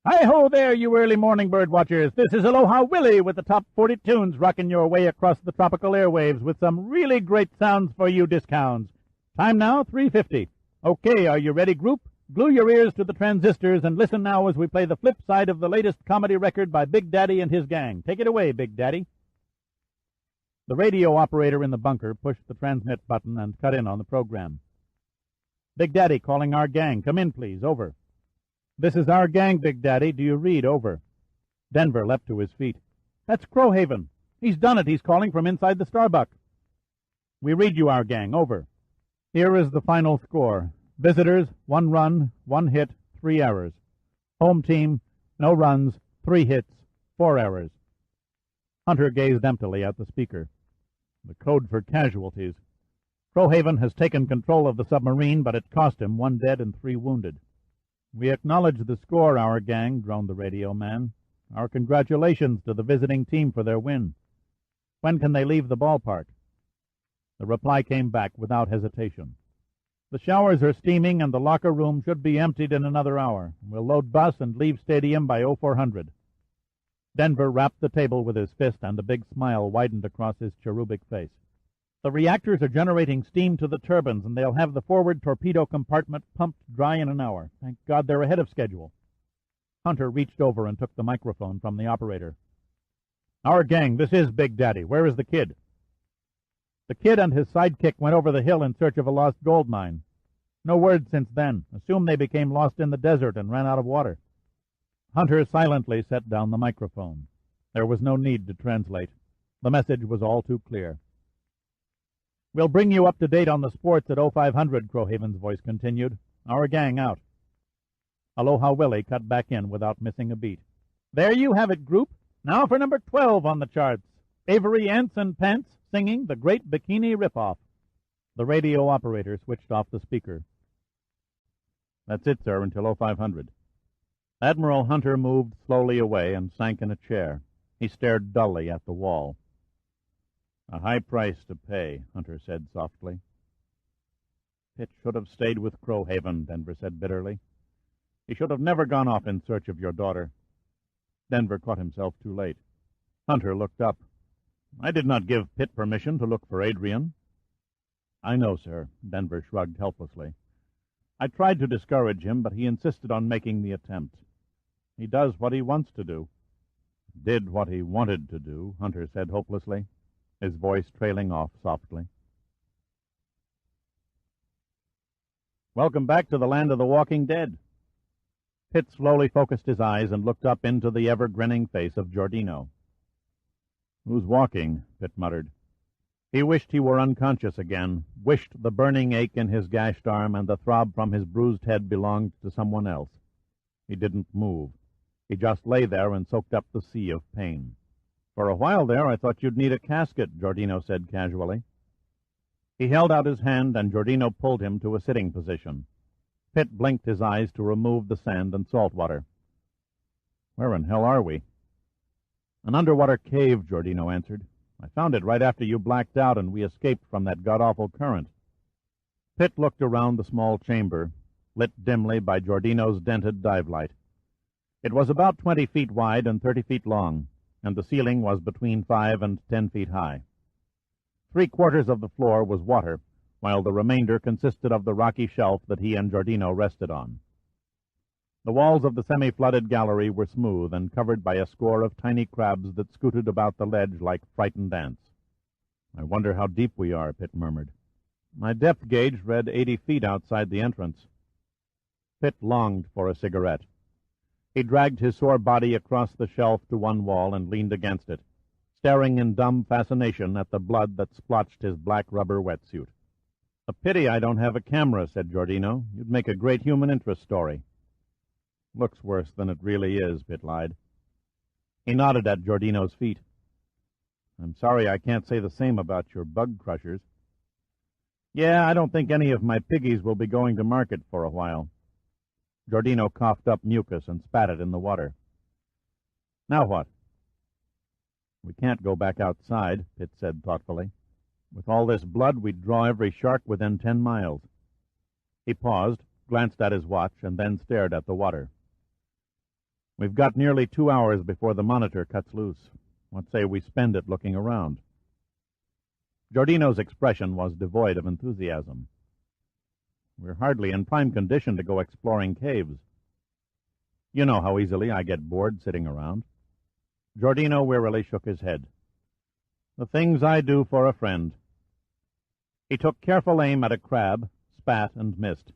Speaker 2: "Hi-ho there, you early morning bird watchers. This is Aloha Willie with the top 40 tunes rocking your way across the tropical airwaves with some really great sounds for you discounts. Time now, 3:50. Okay, are you ready, group? Glue your ears to the transistors and listen now as we play the flip side of the latest comedy record by Big Daddy and his gang. Take it away, Big Daddy." The radio operator in the bunker pushed the transmit button and cut in on the program. "Big Daddy calling our gang. Come in, please. Over." "This is our gang, Big Daddy. Do you read? Over." Denver leapt to his feet. "That's Crowhaven. He's done it. He's calling from inside the Starbuck." "We read you, our gang. Over." "Here is the final score. Visitors, 1 run, 1 hit, 3 errors. Home team, no runs, 3 hits, 4 errors." Hunter gazed emptily at the speaker. The code for casualties. Crowhaven has taken control of the submarine, but it cost him 1 dead and 3 wounded. "We acknowledge the score, our gang," droned the radio man. "Our congratulations to the visiting team for their win. When can they leave the ballpark?" The reply came back without hesitation. "The showers are steaming and the locker room should be emptied in another hour. We'll load bus and leave stadium by 0400. Denver rapped the table with his fist and a big smile widened across his cherubic face. "The reactors are generating steam to the turbines, and they'll have the forward torpedo compartment pumped dry in an hour. Thank God they're ahead of schedule." Hunter reached over and took the microphone from the operator. "Our gang, this is Big Daddy. Where is the kid?" "The kid and his sidekick went over the hill in search of a lost gold mine. No word since then. Assume they became lost in the desert and ran out of water." Hunter silently set down the microphone. There was no need to translate. The message was all too clear. "We'll bring you up to date on the sports at 0500, Crowhaven's voice continued. "Our gang out." Aloha Willie cut back in without missing a beat. "There you have it, group. Now for number 12 on the charts. Avery Ents and Pence singing The Great Bikini Ripoff." The radio operator switched off the speaker. "That's it, sir, until 0500. Admiral Hunter moved slowly away and sank in a chair. He stared dully at the wall. "A high price to pay," Hunter said softly. "Pitt should have stayed with Crowhaven," Denver said bitterly. "He should have never gone off in search of your daughter." Denver caught himself too late. Hunter looked up. "I did not give Pitt permission to look for Adrian." "I know, sir," Denver shrugged helplessly. "I tried to discourage him, but he insisted on making the attempt. He does what he wants to do." "Did what he wanted to do," Hunter said hopelessly, his voice trailing off softly. Welcome back to the land of the walking dead. Pitt slowly focused his eyes and looked up into the ever-grinning face of Giordino. "Who's walking?" Pitt muttered. He wished he were unconscious again, wished the burning ache in his gashed arm and the throb from his bruised head belonged to someone else. He didn't move. He just lay there and soaked up the sea of pain. "For a while there, I thought you'd need a casket," Giordino said casually. He held out his hand, and Giordino pulled him to a sitting position. Pitt blinked his eyes to remove the sand and salt water. "Where in hell are we?" "An underwater cave," Giordino answered. "I found it right after you blacked out and we escaped from that god-awful current." Pitt looked around the small chamber, lit dimly by Giordino's dented dive light. It was about 20 feet wide and 30 feet long, and the ceiling was between 5 and 10 feet high. 3/4 of the floor was water, while the remainder consisted of the rocky shelf that he and Giordino rested on. The walls of the semi-flooded gallery were smooth and covered by a score of tiny crabs that scooted about the ledge like frightened ants. "I wonder how deep we are," Pitt murmured. "My depth gauge read 80 feet outside the entrance." Pitt longed for a cigarette. He dragged his sore body across the shelf to one wall and leaned against it, staring in dumb fascination at the blood that splotched his black rubber wetsuit. "A pity I don't have a camera," said Giordino. "You'd make a great human interest story." "Looks worse than it really is," Pitt lied. He nodded at Giordino's feet. "I'm sorry I can't say the same about your bug crushers." "Yeah, I don't think any of my piggies will be going to market for a while." Giordino coughed up mucus and spat it in the water. "Now what?" "We can't go back outside," Pitt said thoughtfully. "With all this blood, we'd draw every shark within 10 miles. He paused, glanced at his watch, and then stared at the water. "We've got nearly 2 hours before the monitor cuts loose. What say we spend it looking around?" Giordino's expression was devoid of enthusiasm. "We're hardly in prime condition to go exploring caves. You know how easily I get bored sitting around." Giordino wearily shook his head. "The things I do for a friend." He took careful aim at a crab, spat, and missed.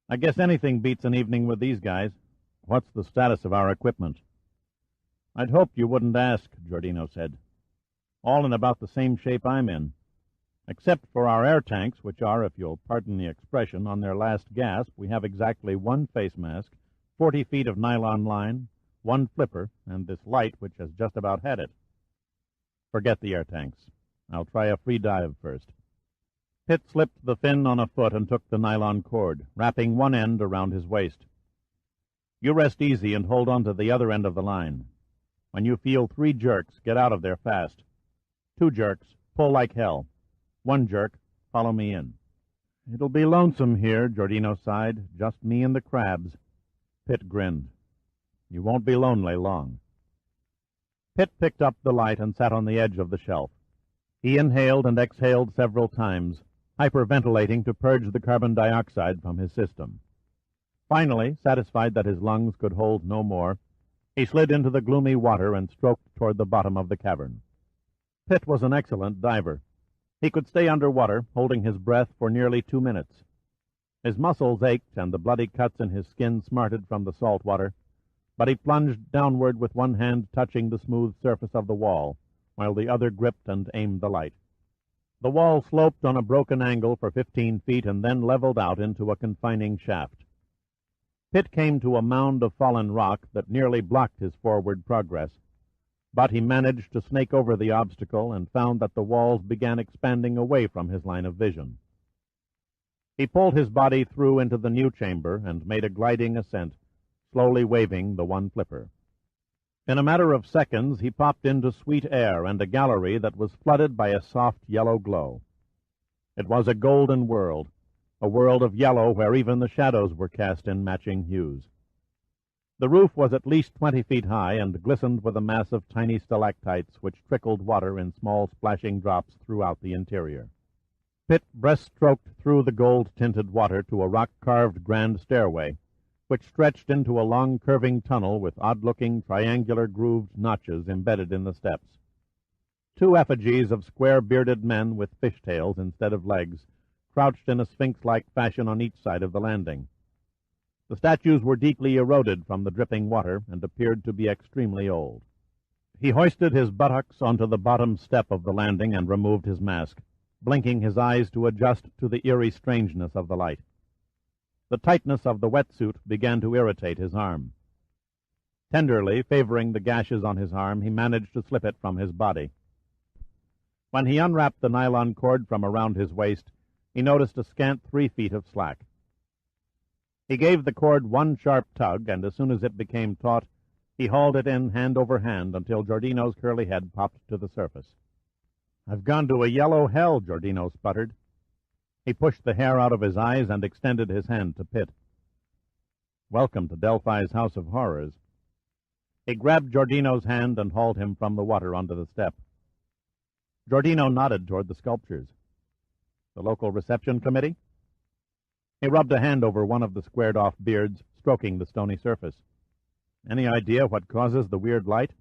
Speaker 2: "I guess anything beats an evening with these guys. What's the status of our equipment?" "I'd hoped you wouldn't ask," Giordino said. "All in about the same shape I'm in. Except for our air tanks, which are, if you'll pardon the expression, on their last gasp, we have exactly 1 face mask, 40 feet of nylon line, 1 flipper, and this light which has just about had it. Forget the air tanks. I'll try a free dive first." Pitt slipped the fin on a foot and took the nylon cord, wrapping one end around his waist. "You rest easy and hold on to the other end of the line. When you feel 3 jerks, get out of there fast. 2 jerks, pull like hell. 1 jerk, follow me in." "It'll be lonesome here," Giordino sighed. "Just me and the crabs." Pitt grinned. "You won't be lonely long." Pitt picked up the light and sat on the edge of the shelf. He inhaled and exhaled several times, hyperventilating to purge the carbon dioxide from his system. Finally, satisfied that his lungs could hold no more, he slid into the gloomy water and stroked toward the bottom of the cavern. Pitt was an excellent diver. He could stay underwater, holding his breath for nearly 2 minutes. His muscles ached and the bloody cuts in his skin smarted from the salt water,
Speaker 1: but he plunged downward with one hand touching the smooth surface of the wall, while the other gripped and aimed the light. The wall sloped on a broken angle for 15 feet and then leveled out into a confining shaft. Pitt came to a mound of fallen rock that nearly blocked his forward progress, but he managed to snake over the obstacle and found that the walls began expanding away from his line of vision. He pulled his body through into the new chamber and made a gliding ascent, slowly waving the one flipper. In a matter of seconds, he popped into sweet air and a gallery that was flooded by a soft yellow glow. It was a golden world, a world of yellow where even the shadows were cast in matching hues. The roof was at least 20 feet high and glistened with a mass of tiny stalactites which trickled water in small splashing drops throughout the interior. Pitt breaststroked through the gold-tinted water to a rock-carved grand stairway, which stretched into a long curving tunnel with odd-looking triangular grooved notches embedded in the steps. 2 effigies of square-bearded men with fishtails instead of legs crouched in a sphinx-like fashion on each side of the landing. The statues were deeply eroded from the dripping water and appeared to be extremely old. He hoisted his buttocks onto the bottom step of the landing and removed his mask, blinking his eyes to adjust to the eerie strangeness of the light. The tightness of the wetsuit began to irritate his arm. Tenderly, favoring the gashes on his arm, he managed to slip it from his body. When he unwrapped the nylon cord from around his waist, he noticed a scant 3 feet of slack. He gave the cord one sharp tug, and as soon as it became taut, he hauled it in hand over hand until Giordino's curly head popped to the surface. "I've gone to a yellow hell," Giordino sputtered. He pushed the hair out of his eyes and extended his hand to Pitt. "Welcome to Delphi's House of Horrors." He grabbed Giordino's hand and hauled him from the water onto the step. Giordino nodded toward the sculptures. "The local reception committee?" He rubbed a hand over one of the squared-off beards, stroking the stony surface. "Any idea what causes the weird light?"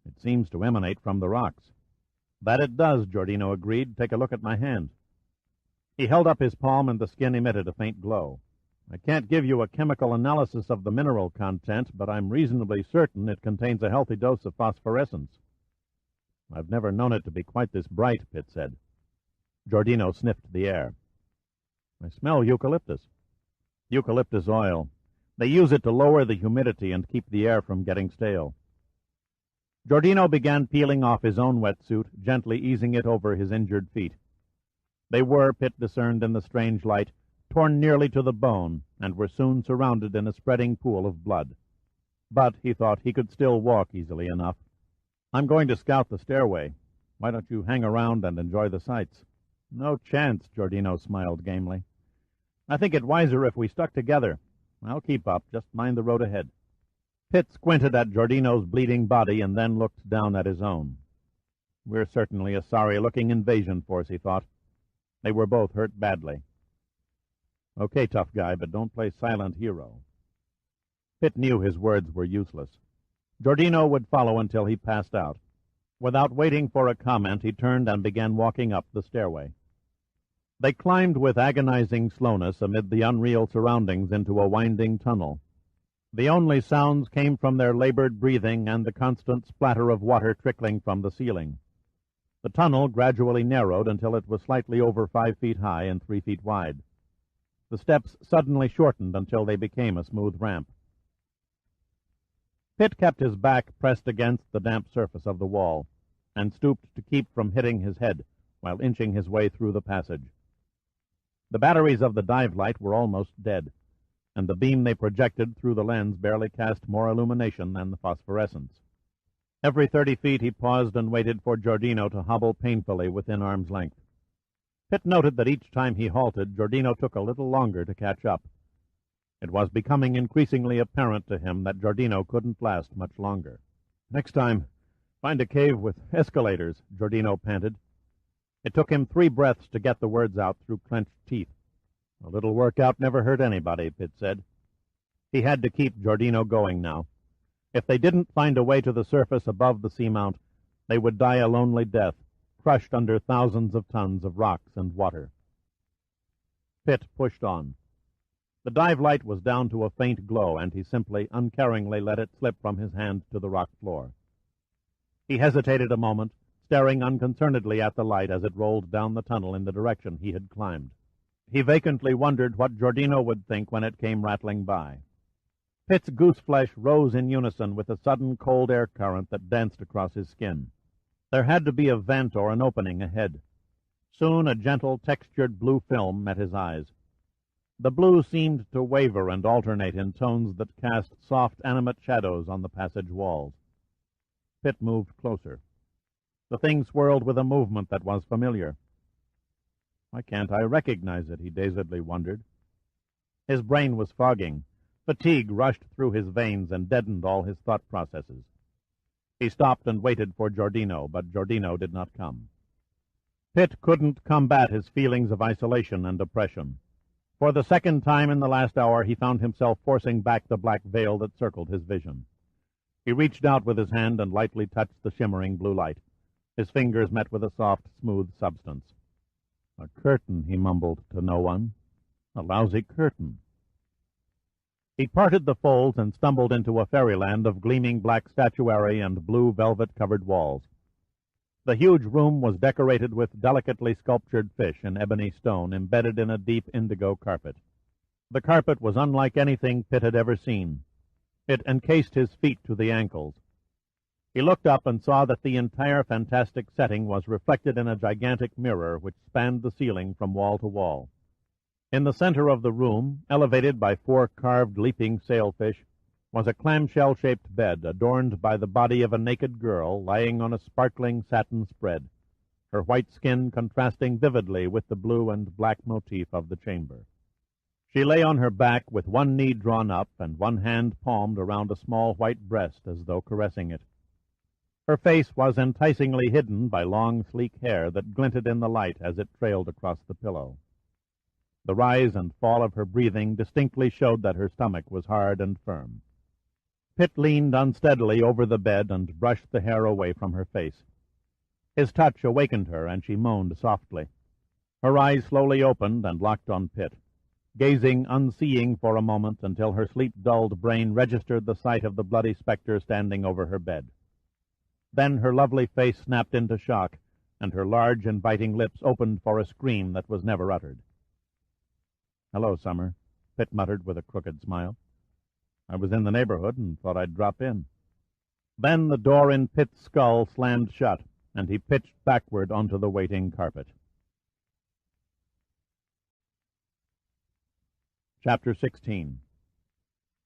Speaker 1: "It seems to emanate from the rocks." "That it does," Giordino agreed. "Take a look at my hand." He held up his palm, and the skin emitted a faint glow. "I can't give you a chemical analysis of the mineral content, but I'm reasonably certain it contains a healthy dose of phosphorescence." "I've never known it to be quite this bright," Pitt said. Giordino sniffed the air. "I smell eucalyptus." "Eucalyptus oil. They use it to lower the humidity and keep the air from getting stale." Giordino began peeling off his own wetsuit, gently easing it over his injured feet. They were, Pitt discerned in the strange light, torn nearly to the bone, and were soon surrounded in a spreading pool of blood. But, he thought, he could still walk easily enough. "I'm going to scout the stairway. Why don't you hang around and enjoy the sights?" "No chance," Giordino smiled gamely. "I think it wiser if we stuck together. I'll keep up. Just mind the road ahead." Pitt squinted at Giordino's bleeding body and then looked down at his own. "We're certainly a sorry-looking invasion force," he thought. They were both hurt badly. "Okay, tough guy, but don't play silent hero." Pitt knew his words were useless. Giordino would follow until he passed out. Without waiting for a comment, he turned and began walking up the stairway. They climbed with agonizing slowness amid the unreal surroundings into a winding tunnel. The only sounds came from their labored breathing and the constant splatter of water trickling from the ceiling. The tunnel gradually narrowed until it was slightly over 5 feet high and 3 feet wide. The steps suddenly shortened until they became a smooth ramp. Pitt kept his back pressed against the damp surface of the wall, and stooped to keep from hitting his head while inching his way through the passage. The batteries of the dive light were almost dead, and the beam they projected through the lens barely cast more illumination than the phosphorescence. Every 30 feet he paused and waited for Giordino to hobble painfully within arm's length. Pitt noted that each time he halted, Giordino took a little longer to catch up. It was becoming increasingly apparent to him that Giordino couldn't last much longer. "Next time, find a cave with escalators," Giordino panted. It took him 3 breaths to get the words out through clenched teeth. "A little workout never hurt anybody," Pitt said. He had to keep Giordino going now. If they didn't find a way to the surface above the seamount, they would die a lonely death, crushed under thousands of tons of rocks and water. Pitt pushed on. The dive light was down to a faint glow, and he simply, uncaringly let it slip from his hand to the rock floor. He hesitated a moment, staring unconcernedly at the light as it rolled down the tunnel in the direction he had climbed. He vacantly wondered what Giordino would think when it came rattling by. Pitt's goose-flesh rose in unison with the sudden cold air current that danced across his skin. There had to be a vent or an opening ahead. Soon a gentle, textured blue film met his eyes. The blue seemed to waver and alternate in tones that cast soft, animate shadows on the passage walls. Pitt moved closer. The thing swirled with a movement that was familiar. Why can't I recognize it, he dazedly wondered. His brain was fogging. Fatigue rushed through his veins and deadened all his thought processes. He stopped and waited for Giordino, but Giordino did not come. Pitt couldn't combat his feelings of isolation and oppression. For the second time in the last hour, he found himself forcing back the black veil that circled his vision. He reached out with his hand and lightly touched the shimmering blue light. His fingers met with a soft, smooth substance. A curtain, he mumbled to no one. A lousy curtain. He parted the folds and stumbled into a fairyland of gleaming black statuary and blue velvet-covered walls. The huge room was decorated with delicately sculptured fish in ebony stone embedded in a deep indigo carpet. The carpet was unlike anything Pitt had ever seen. It encased his feet to the ankles. He looked up and saw that the entire fantastic setting was reflected in a gigantic mirror which spanned the ceiling from wall to wall. In the center of the room, elevated by 4 carved leaping sailfish, was a clamshell-shaped bed adorned by the body of a naked girl lying on a sparkling satin spread, her white skin contrasting vividly with the blue and black motif of the chamber. She lay on her back with one knee drawn up and one hand palmed around a small white breast as though caressing it. Her face was enticingly hidden by long, sleek hair that glinted in the light as it trailed across the pillow. The rise and fall of her breathing distinctly showed that her stomach was hard and firm. Pitt leaned unsteadily over the bed and brushed the hair away from her face. His touch awakened her, and she moaned softly. Her eyes slowly opened and locked on Pitt, gazing unseeing for a moment until her sleep-dulled brain registered the sight of the bloody spectre standing over her bed. Then her lovely face snapped into shock, and her large, inviting lips opened for a scream that was never uttered. "Hello, Summer," Pitt muttered with a crooked smile. "I was in the neighborhood and thought I'd drop in." Then the door in Pitt's skull slammed shut, and he pitched backward onto the waiting carpet. Chapter 16.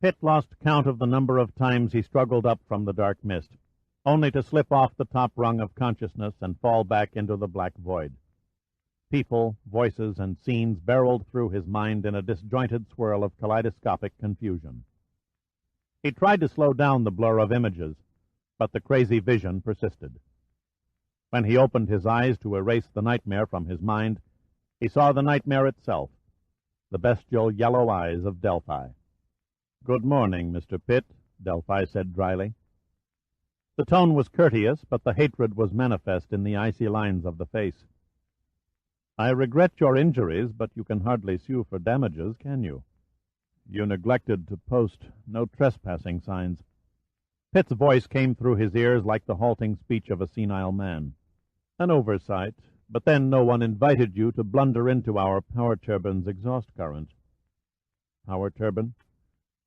Speaker 1: Pitt lost count of the number of times he struggled up from the dark mist, only to slip off the top rung of consciousness and fall back into the black void. People, voices, and scenes barreled through his mind in a disjointed swirl of kaleidoscopic confusion. He tried to slow down the blur of images, but the crazy vision persisted. When he opened his eyes to erase the nightmare from his mind, he saw the nightmare itself, the bestial yellow eyes of Delphi. "Good morning, Mr. Pitt," Delphi said dryly. The tone was courteous, but the hatred was manifest in the icy lines of the face. "I regret your injuries, but you can hardly sue for damages, can you? You neglected to post no trespassing signs." Pitt's voice came through his ears like the halting speech of a senile man. "An oversight, but then no one invited you to blunder into our power turbine's exhaust current." "Power turbine?"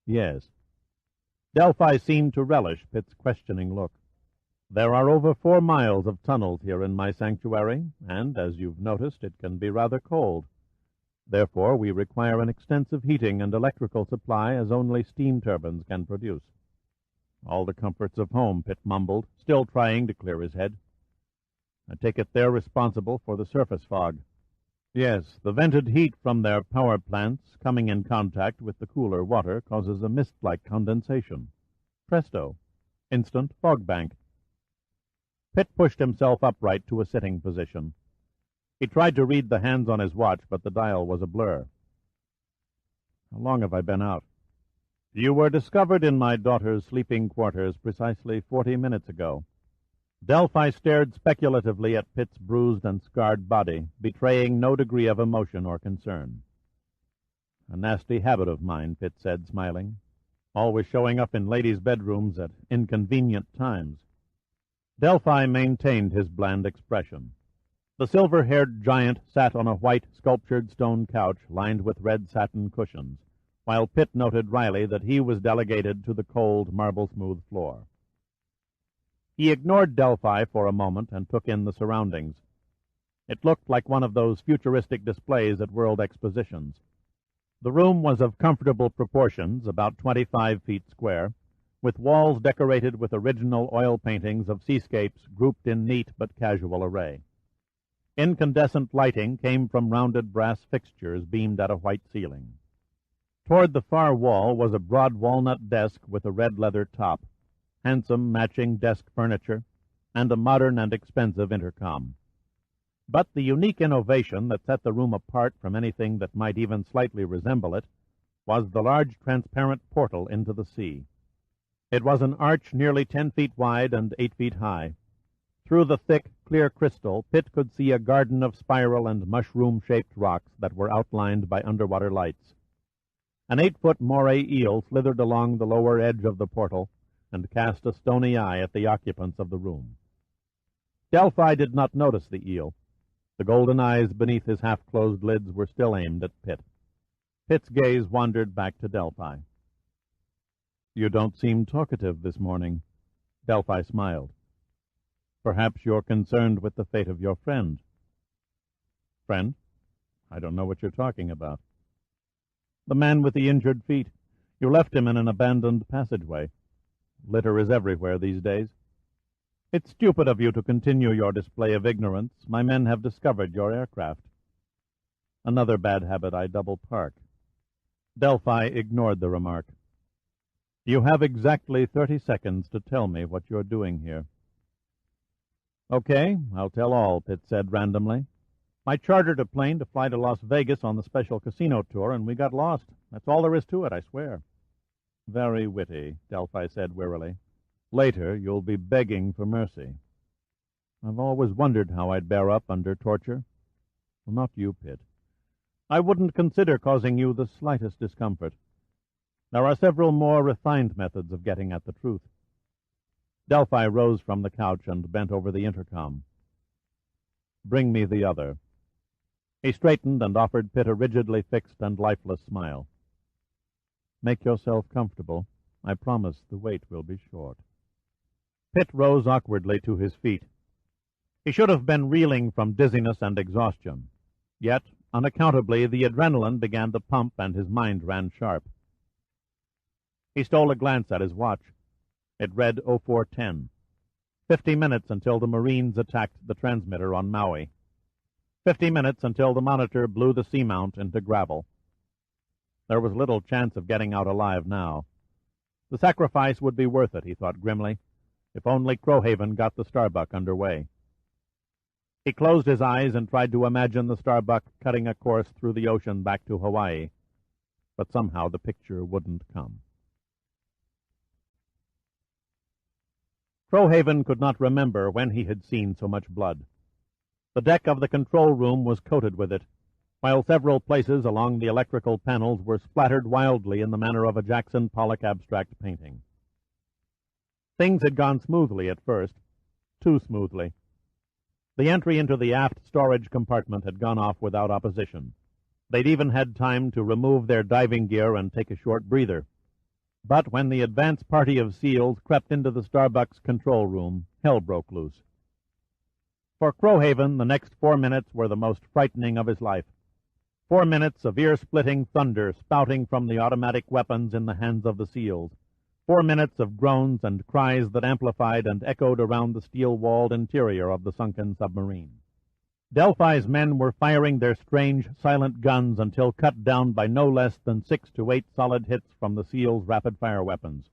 Speaker 1: "Yes." Delphi seemed to relish Pitt's questioning look. "There are over 4 miles of tunnels here in my sanctuary, and, as you've noticed, it can be rather cold. Therefore, we require an extensive heating and electrical supply as only steam turbines can produce." "All the comforts of home," Pitt mumbled, still trying to clear his head. "I take it they're responsible for the surface fog." "Yes, the vented heat from their power plants coming in contact with the cooler water causes a mist-like condensation. Presto! Instant fog bank." Pitt pushed himself upright to a sitting position. He tried to read the hands on his watch, but the dial was a blur. "How long have I been out?" "You were discovered in my daughter's sleeping quarters precisely 40 minutes ago." Delphi stared speculatively at Pitt's bruised and scarred body, betraying no degree of emotion or concern. A nasty habit of mine, Pitt said, smiling. Always showing up in ladies' bedrooms at inconvenient times. Delphi maintained his bland expression. The silver-haired giant sat on a white, sculptured stone couch lined with red satin cushions, while Pitt noted wryly that he was delegated to the cold, marble-smooth floor. He ignored Delphi for a moment and took in the surroundings. It looked like one of those futuristic displays at World Expositions. The room was of comfortable proportions, about 25 feet square, with walls decorated with original oil paintings of seascapes grouped in neat but casual array. Incandescent lighting came from rounded brass fixtures beamed at a white ceiling. Toward the far wall was a broad walnut desk with a red leather top, handsome matching desk furniture, and a modern and expensive intercom. But the unique innovation that set the room apart from anything that might even slightly resemble it was the large transparent portal into the sea. It was an arch nearly 10 feet wide and 8 feet high. Through the thick, clear crystal, Pitt could see a garden of spiral and mushroom-shaped rocks that were outlined by underwater lights. An 8-foot moray eel slithered along the lower edge of the portal and cast a stony eye at the occupants of the room. Delphi did not notice the eel. The golden eyes beneath his half-closed lids were still aimed at Pitt. Pitt's gaze wandered back to Delphi. "You don't seem talkative this morning." Delphi smiled. "Perhaps you're concerned with the fate of your friend." "Friend? I don't know what you're talking about." "The man with the injured feet. You left him in an abandoned passageway. Litter is everywhere these days. It's stupid of you to continue your display of ignorance. My men have discovered your aircraft." "Another bad habit, I double park." Delphi ignored the remark. "You have exactly 30 seconds to tell me what you're doing here." "Okay, I'll tell all," Pitt said randomly. "I chartered a plane to fly to Las Vegas on the special casino tour, and we got lost. That's all there is to it, I swear." "Very witty," Delphi said wearily. "Later, you'll be begging for mercy." "I've always wondered how I'd bear up under torture." "Well, not you, Pitt. I wouldn't consider causing you the slightest discomfort. There are several more refined methods of getting at the truth." Delphi rose from the couch and bent over the intercom. "Bring me the other." He straightened and offered Pitt a rigidly fixed and lifeless smile. "Make yourself comfortable. I promise the wait will be short." Pitt rose awkwardly to his feet. He should have been reeling from dizziness and exhaustion. Yet, unaccountably, the adrenaline began to pump and his mind ran sharp. He stole a glance at his watch. It read 0410. 50 minutes until the Marines attacked the transmitter on Maui. 50 minutes until the monitor blew the seamount into gravel. There was little chance of getting out alive now. The sacrifice would be worth it, he thought grimly, if only Crowhaven got the Starbuck underway. He closed his eyes and tried to imagine the Starbuck cutting a course through the ocean back to Hawaii, but somehow the picture wouldn't come. Crowhaven could not remember when he had seen so much blood. The deck of the control room was coated with it, while several places along the electrical panels were splattered wildly in the manner of a Jackson Pollock abstract painting. Things had gone smoothly at first, too smoothly. The entry into the aft storage compartment had gone off without opposition. They'd even had time to remove their diving gear and take a short breather. But when the advance party of SEALs crept into the Starbuck's control room, hell broke loose. For Crowhaven, the next 4 minutes were the most frightening of his life. 4 minutes of ear-splitting thunder spouting from the automatic weapons in the hands of the SEALs. 4 minutes of groans and cries that amplified and echoed around the steel-walled interior of the sunken submarine. Delphi's men were firing their strange, silent guns until cut down by no less than 6 to 8 solid hits from the SEALs' rapid-fire weapons.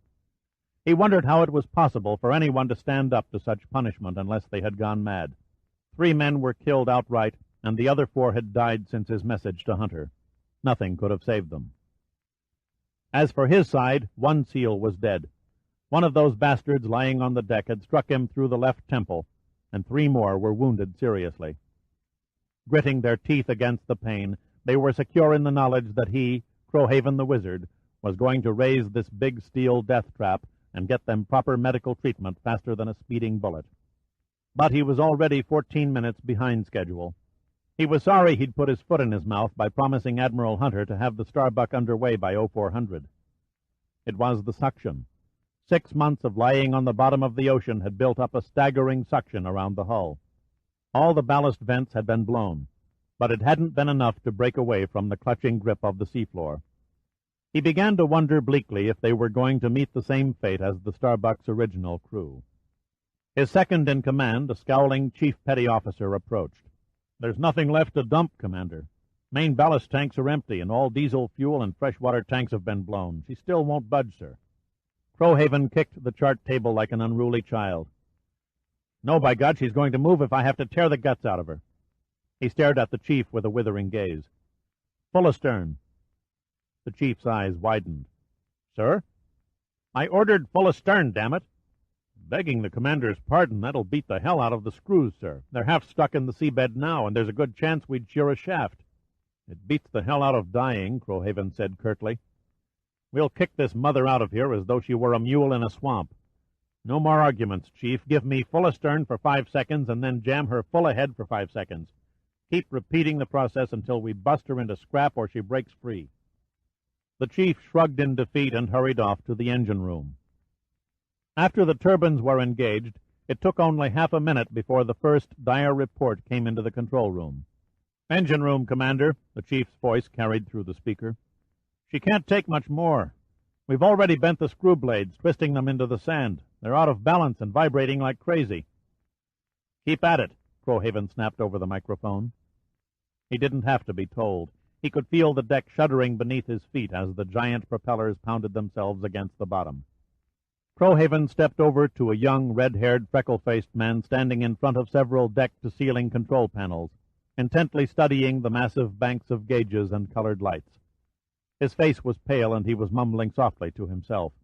Speaker 1: He wondered how it was possible for anyone to stand up to such punishment unless they had gone mad. 3 men were killed outright, and the other 4 had died since his message to Hunter. Nothing could have saved them. As for his side, 1 SEAL was dead. One of those bastards lying on the deck had struck him through the left temple, and 3 more were wounded seriously. Gritting their teeth against the pain, they were secure in the knowledge that he, Crowhaven the wizard was going to raise this big steel death trap and get them proper medical treatment faster than a speeding bullet. But he was already 14 minutes behind schedule. He was sorry he'd put his foot in his mouth by promising Admiral Hunter to have the Starbuck underway by 0400. It was the suction. 6 months of lying on the bottom of the ocean had built up a staggering suction around the hull. All the ballast vents had been blown, but it hadn't been enough to break away from the clutching grip of the seafloor. He began to wonder bleakly if they were going to meet the same fate as the Starbuck's original crew. His second-in-command, a scowling chief petty officer, approached. "There's nothing left to dump, Commander. Main ballast tanks are empty, and all diesel fuel and freshwater tanks have been blown. She still won't budge, sir." Crowhaven kicked the chart table like an unruly child. "No, by God, she's going to move if I have to tear the guts out of her." He stared at the chief with a withering gaze. "Full astern." The chief's eyes widened. "Sir?" "I ordered full astern, damn it." "Begging the commander's pardon, that'll beat the hell out of the screws, sir. They're half stuck in the seabed now, and there's a good chance we'd shear a shaft." "It beats the hell out of dying," Crowhaven said curtly. "We'll kick this mother out of here as though she were a mule in a swamp. No more arguments, Chief. Give me full astern for 5 seconds, and then jam her full ahead for 5 seconds. Keep repeating the process until we bust her into scrap or she breaks free." The chief shrugged in defeat and hurried off to the engine room. After the turbines were engaged, it took only half a minute before the first dire report came into the control room. "Engine room, Commander," the chief's voice carried through the speaker. "She can't take much more. We've already bent the screw blades, twisting them into the sand. They're out of balance and vibrating like crazy." "Keep at it," Crowhaven snapped over the microphone. He didn't have to be told. He could feel the deck shuddering beneath his feet as the giant propellers pounded themselves against the bottom. Crowhaven stepped over to a young, red-haired, freckle-faced man standing in front of several deck-to-ceiling control panels, intently studying the massive banks of gauges and colored lights. His face was pale, and he was mumbling softly to himself.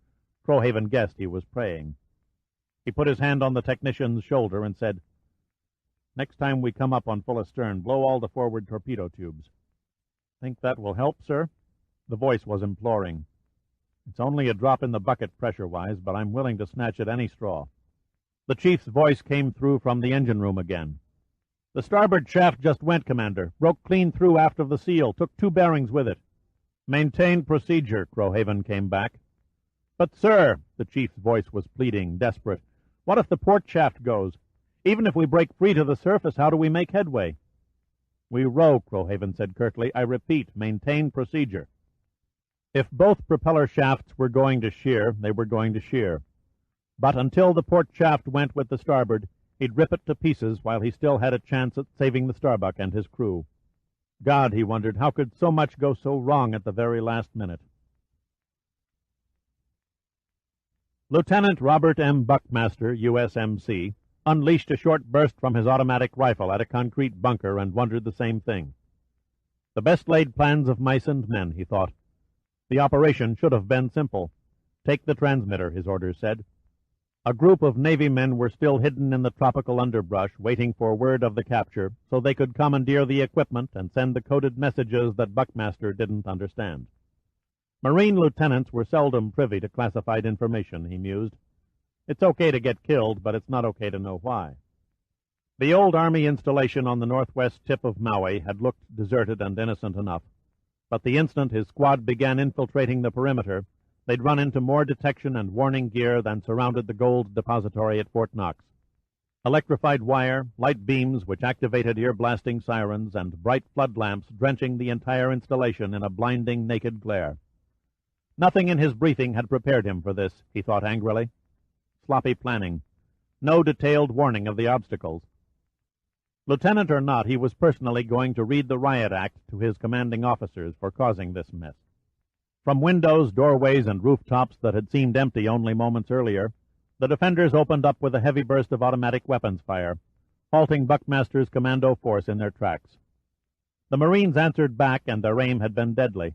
Speaker 1: Crowhaven guessed he was praying. He put his hand on the technician's shoulder and said, "Next time we come up on full astern, blow all the forward torpedo tubes." "Think that will help, sir?" The voice was imploring. "It's only a drop in the bucket pressure-wise, but I'm willing to snatch at any straw." The chief's voice came through from the engine room again. "The starboard shaft just went, Commander. Broke clean through aft of the seal. Took 2 bearings with it." "Maintain procedure," Crowhaven came back. "But, sir," the chief's voice was pleading, desperate, "what if the port shaft goes? Even if we break free to the surface, how do we make headway?" "We row," Crowhaven said curtly. "I repeat, maintain procedure." If both propeller shafts were going to shear, they were going to shear. But until the port shaft went with the starboard, he'd rip it to pieces while he still had a chance at saving the Starbuck and his crew. God, he wondered, how could so much go so wrong at the very last minute? Lieutenant Robert M. Buckmaster, USMC, unleashed a short burst from his automatic rifle at a concrete bunker and wondered the same thing. The best-laid plans of mice and men, he thought. The operation should have been simple. Take the transmitter, his orders said. A group of Navy men were still hidden in the tropical underbrush, waiting for word of the capture, so they could commandeer the equipment and send the coded messages that Buckmaster didn't understand. Marine lieutenants were seldom privy to classified information, he mused. It's okay to get killed, but it's not okay to know why. The old Army installation on the northwest tip of Maui had looked deserted and innocent enough, but the instant his squad began infiltrating the perimeter, they'd run into more detection and warning gear than surrounded the gold depository at Fort Knox. Electrified wire, light beams which activated ear-blasting sirens, and bright flood lamps drenching the entire installation in a blinding naked glare. Nothing in his briefing had prepared him for this, he thought angrily. Sloppy planning. No detailed warning of the obstacles. Lieutenant or not, he was personally going to read the riot act to his commanding officers for causing this mess. From windows, doorways, and rooftops that had seemed empty only moments earlier, the defenders opened up with a heavy burst of automatic weapons fire, halting Buckmaster's commando force in their tracks. The Marines answered back, and their aim had been deadly.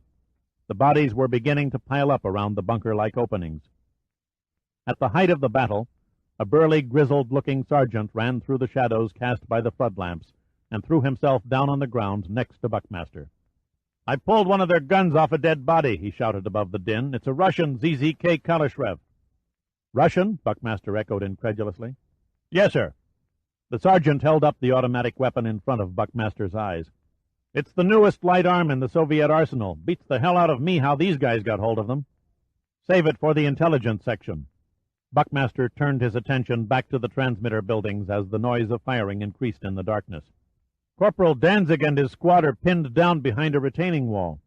Speaker 1: The bodies were beginning to pile up around the bunker-like openings. At the height of the battle, a burly, grizzled-looking sergeant ran through the shadows cast by the flood lamps and threw himself down on the ground next to Buckmaster. I pulled one of their guns off a dead body, he shouted above the din. It's a Russian ZZK Kalashrev. Russian? Buckmaster echoed incredulously. Yes, sir. The sergeant held up the automatic weapon in front of Buckmaster's eyes. It's the newest light arm in the Soviet arsenal. Beats the hell out of me how these guys got hold of them. Save it for the intelligence section. Buckmaster turned his attention back to the transmitter buildings as the noise of firing increased in the darkness. Corporal Danzig and his squad are pinned down behind a retaining wall.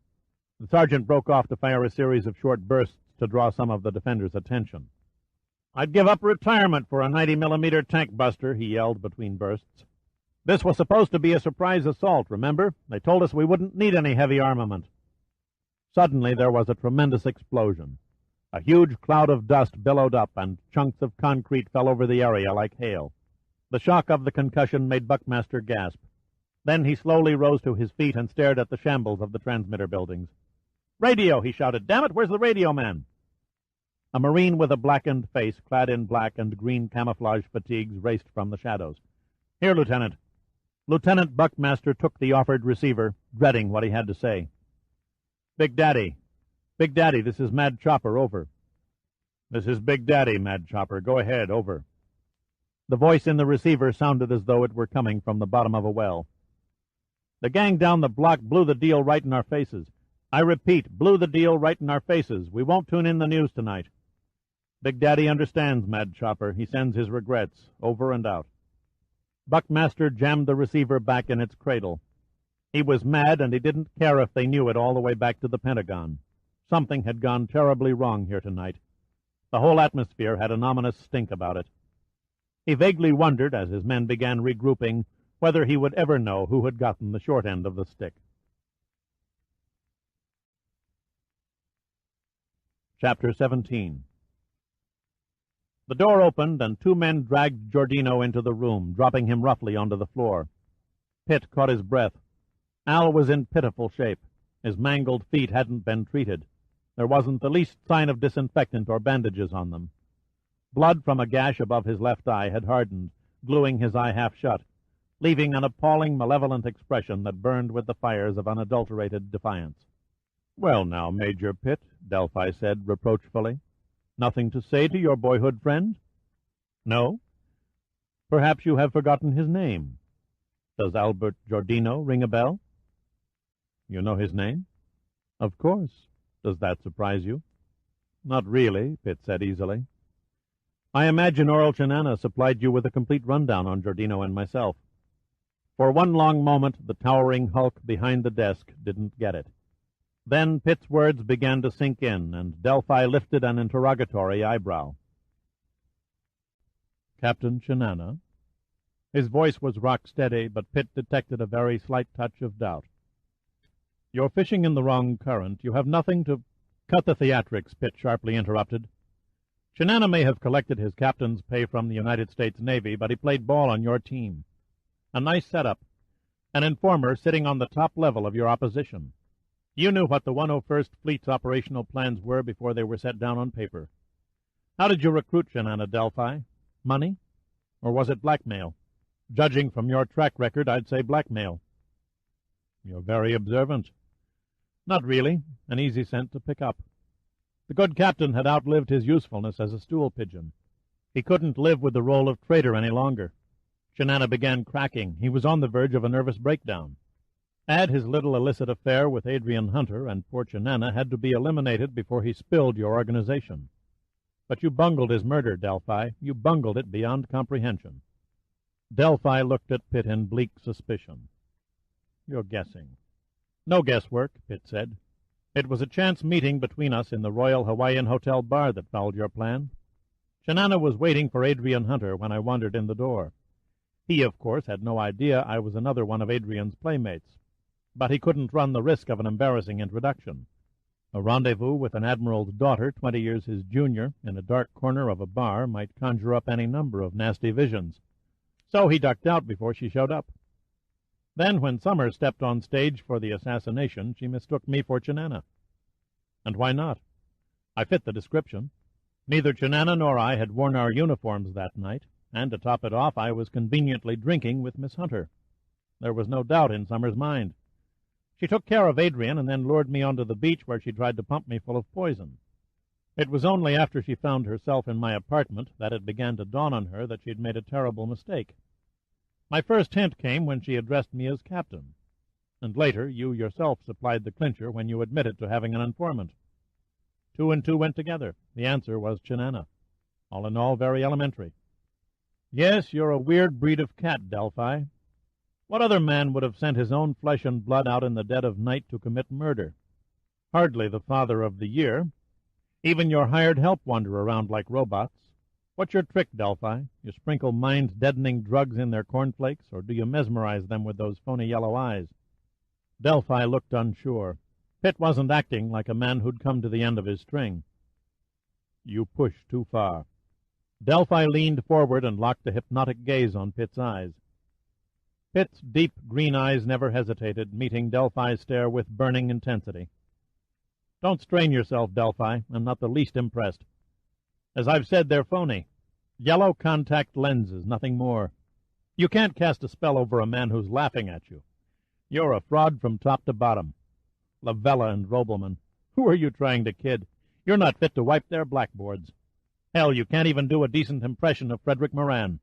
Speaker 1: The sergeant broke off to fire a series of short bursts to draw some of the defenders' attention. I'd give up retirement for a 90-millimeter tank buster, he yelled between bursts. This was supposed to be a surprise assault, remember? They told us we wouldn't need any heavy armament. Suddenly there was a tremendous explosion. A huge cloud of dust billowed up, and chunks of concrete fell over the area like hail. The shock of the concussion made Buckmaster gasp. Then he slowly rose to his feet and stared at the shambles of the transmitter buildings. Radio, he shouted. Damn it, where's the radio man? A Marine with a blackened face, clad in black and green camouflage fatigues, raced from the shadows. Here, Lieutenant. Lieutenant Buckmaster took the offered receiver, dreading what he had to say. Big Daddy, this is Mad Chopper, over. This is Big Daddy, Mad Chopper. Go ahead, over. The voice in the receiver sounded as though it were coming from the bottom of a well. The gang down the block blew the deal right in our faces. I repeat, blew the deal right in our faces. We won't tune in the news tonight. Big Daddy understands, Mad Chopper. He sends his regrets. Over and out. Buckmaster jammed the receiver back in its cradle. He was mad, and he didn't care if they knew it all the way back to the Pentagon. Something had gone terribly wrong here tonight. The whole atmosphere had an ominous stink about it. He vaguely wondered, as his men began regrouping, whether he would ever know who had gotten the short end of the stick. Chapter 17. The door opened, and two men dragged Giordino into the room, dropping him roughly onto the floor. Pitt caught his breath. Al was in pitiful shape. His mangled feet hadn't been treated. There wasn't the least sign of disinfectant or bandages on them. Blood from a gash above his left eye had hardened, gluing his eye half shut, leaving an appalling, malevolent expression that burned with the fires of unadulterated defiance. Well now, Major Pitt, Delphi said reproachfully. Nothing to say to your boyhood friend? No? Perhaps you have forgotten his name. Does Albert Giordino ring a bell? You know his name? Of course. Does that surprise you? Not really, Pitt said easily. I imagine Oral Chinana supplied you with a complete rundown on Giordino and myself. For one long moment, the towering hulk behind the desk didn't get it. Then Pitt's words began to sink in, and Delphi lifted an interrogatory eyebrow. Captain Chinana? His voice was rock-steady, but Pitt detected a very slight touch of doubt. You're fishing in the wrong current. You have nothing to— Cut the theatrics, Pitt sharply interrupted. Chinana may have collected his captain's pay from the United States Navy, but he played ball on your team. A nice setup. An informer sitting on the top level of your opposition. You knew what the 101st Fleet's operational plans were before they were set down on paper. How did you recruit Chinana, Delphi? Money? Or was it blackmail? Judging from your track record, I'd say blackmail. You're very observant. Not really. An easy scent to pick up. The good captain had outlived his usefulness as a stool pigeon. He couldn't live with the role of traitor any longer. Chinana began cracking. He was on the verge of a nervous breakdown. Add his little illicit affair with Adrian Hunter, and poor Chinana had to be eliminated before he spilled your organization. But you bungled his murder, Delphi. You bungled it beyond comprehension. Delphi looked at Pitt in bleak suspicion. You're guessing. No guesswork, Pitt said. It was a chance meeting between us in the Royal Hawaiian Hotel bar that fouled your plan. Chinana was waiting for Adrian Hunter when I wandered in the door. He, of course, had no idea I was another one of Adrian's playmates, but he couldn't run the risk of an embarrassing introduction. A rendezvous with an admiral's daughter 20 years his junior in a dark corner of a bar might conjure up any number of nasty visions. So he ducked out before she showed up. Then, when Summer stepped on stage for the assassination, she mistook me for Chinana. And why not? I fit the description. Neither Chinana nor I had worn our uniforms that night, and to top it off, I was conveniently drinking with Miss Hunter. There was no doubt in Summer's mind.
Speaker 3: She took care of Adrian and then lured me onto the beach where she tried to pump me full of poison. It was only after she found herself in my apartment that it began to dawn on her that she'd made a terrible mistake. My first hint came when she addressed me as Captain, and later you yourself supplied the clincher when you admitted to having an informant. 2 and 2 went together. The answer was Chinana. All in all, very elementary. Yes, you're a weird breed of cat, Delphi. What other man would have sent his own flesh and blood out in the dead of night to commit murder? Hardly the Father of the Year. Even your hired help wander around like robots. What's your trick, Delphi? You sprinkle mind-deadening drugs in their cornflakes, or do you mesmerize them with those phony yellow eyes? Delphi looked unsure. Pitt wasn't acting like a man who'd come to the end of his string. You push too far. Delphi leaned forward and locked a hypnotic gaze on Pitt's eyes. Pitt's deep green eyes never hesitated, meeting Delphi's stare with burning intensity. Don't strain yourself, Delphi. I'm not the least impressed. As I've said, they're phony. Yellow contact lenses, nothing more. You can't cast a spell over a man who's laughing at you. You're a fraud from top to bottom. Lavella and Robelman, who are you trying to kid? You're not fit to wipe their blackboards. Hell, you can't even do a decent impression of Frederick Moran.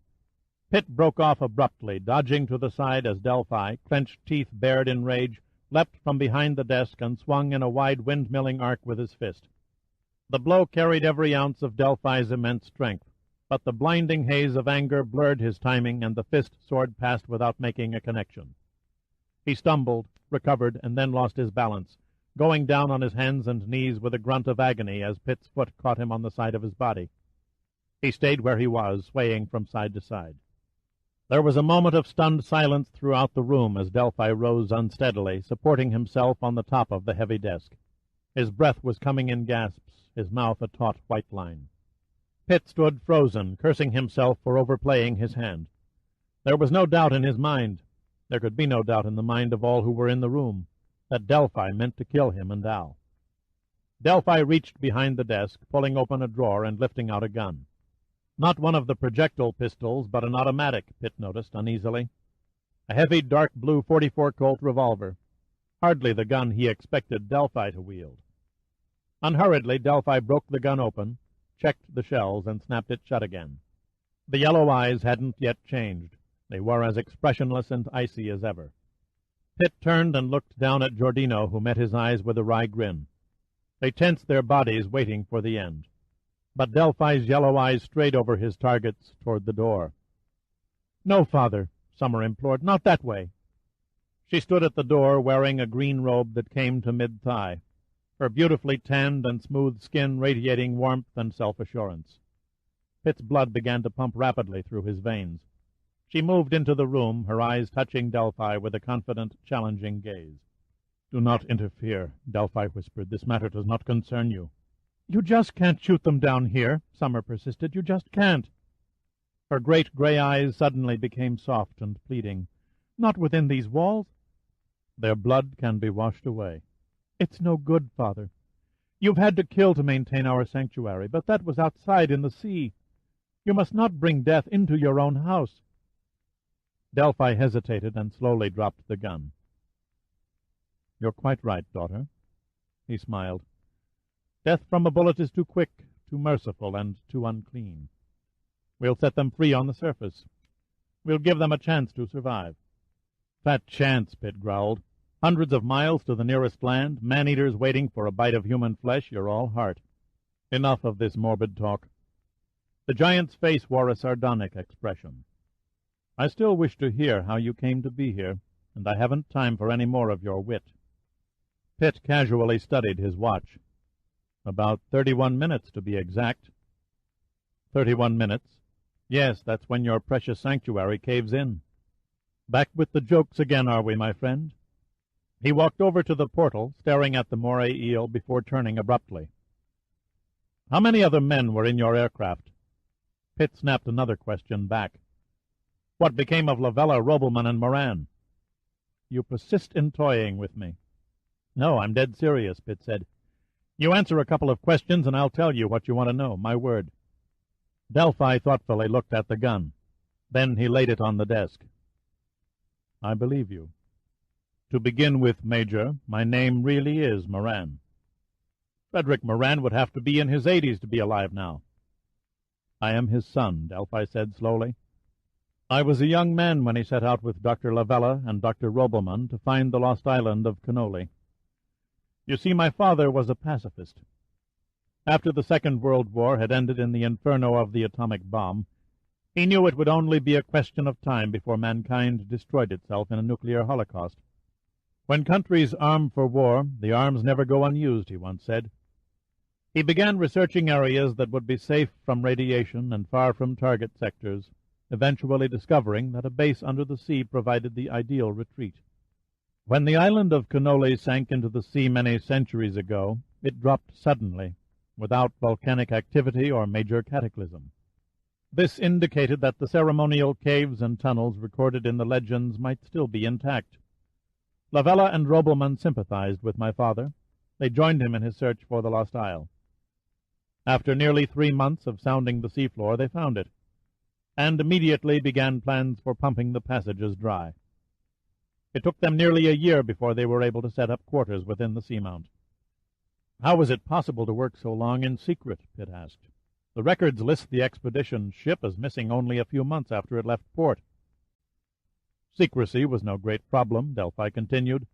Speaker 3: Pitt broke off abruptly, dodging to the side as Delphi, clenched teeth bared in rage, leapt from behind the desk and swung in a wide windmilling arc with his fist. The blow carried every ounce of Delphi's immense strength, but the blinding haze of anger blurred his timing, and the fist soared past without making a connection. He stumbled, recovered, and then lost his balance, going down on his hands and knees with a grunt of agony as Pitt's foot caught him on the side of his body. He stayed where he was, swaying from side to side. There was a moment of stunned silence throughout the room as Delphi rose unsteadily, supporting himself on the top of the heavy desk. His breath was coming in gasps, his mouth a taut white line. Pitt stood frozen, cursing himself for overplaying his hand. There was no doubt in his mind, there could be no doubt in the mind of all who were in the room, that Delphi meant to kill him and Al. Delphi reached behind the desk, pulling open a drawer and lifting out a gun. Not one of the projectile pistols, but an automatic, Pitt noticed uneasily. A heavy, dark blue 44 Colt revolver. Hardly the gun he expected Delphi to wield. Unhurriedly, Delphi broke the gun open, checked the shells, and snapped it shut again. The yellow eyes hadn't yet changed. They were as expressionless and icy as ever. Pitt turned and looked down at Giordino, who met his eyes with a wry grin. They tensed their bodies, waiting for the end. But Delphi's yellow eyes strayed over his targets toward the door. "No, Father," Summer implored, "not that way." She stood at the door, wearing a green robe that came to mid-thigh, her beautifully tanned and smooth skin radiating warmth and self-assurance. Pitt's blood began to pump rapidly through his veins. She moved into the room, her eyes touching Delphi with a confident, challenging gaze. "Do not interfere," Delphi whispered. "This matter does not concern you." "You just can't shoot them down here," Summer persisted. "You just can't." Her great gray eyes suddenly became soft and pleading. "Not within these walls." "Their blood can be washed away." "It's no good, Father. You've had to kill to maintain our sanctuary, but that was outside in the sea. You must not bring death into your own house." Delphi hesitated and slowly dropped the gun. "You're quite right, daughter." He smiled. "Death from a bullet is too quick, too merciful, and too unclean. We'll set them free on the surface. We'll give them a chance to survive." "Fat chance," Pitt growled. "Hundreds of miles to the nearest land, man-eaters waiting for a bite of human flesh, you're all heart. Enough of this morbid talk." The giant's face wore a sardonic expression. "I still wish to hear how you came to be here, and I haven't time for any more of your wit." Pitt casually studied his watch. "About 31 minutes, to be exact." 31 minutes? Yes, that's when your precious sanctuary caves in. Back with the jokes again, are we, my friend?" He walked over to the portal, staring at the moray eel before turning abruptly. "How many other men were in your aircraft?" Pitt snapped another question back. "What became of Lavella, Robelman, and Moran?" "You persist in toying with me." "No, I'm dead serious," Pitt said. "You answer a couple of questions, and I'll tell you what you want to know, my word." Delphi thoughtfully looked at the gun. Then he laid it on the desk. "I believe you." To begin with, Major, my name really is Moran. Frederick Moran would have to be in his 80s to be alive now. I am his son, Delphi said slowly. I was a young man when he set out with Dr. Lavella and Dr. Robelman to find the lost island of Cannoli. You see, my father was a pacifist. After the Second World War had ended in the inferno of the atomic bomb, he knew it would only be a question of time before mankind destroyed itself in a nuclear holocaust. When countries arm for war, the arms never go unused, he once said. He began researching areas that would be safe from radiation and far from target sectors, eventually discovering that a base under the sea provided the ideal retreat. When the island of Cannoli sank into the sea many centuries ago, it dropped suddenly, without volcanic activity or major cataclysm. This indicated that the ceremonial caves and tunnels recorded in the legends might still be intact. Lavella and Robelman sympathized with my father. They joined him in his search for the lost isle. After nearly 3 months of sounding the seafloor, they found it, and immediately began plans for pumping the passages dry. It took them nearly a year before they were able to set up quarters within the seamount. How was it possible to work so long in secret? Pitt asked. The records list the expedition ship as missing only a few months after it left port. Secrecy was no great problem, Delphi continued.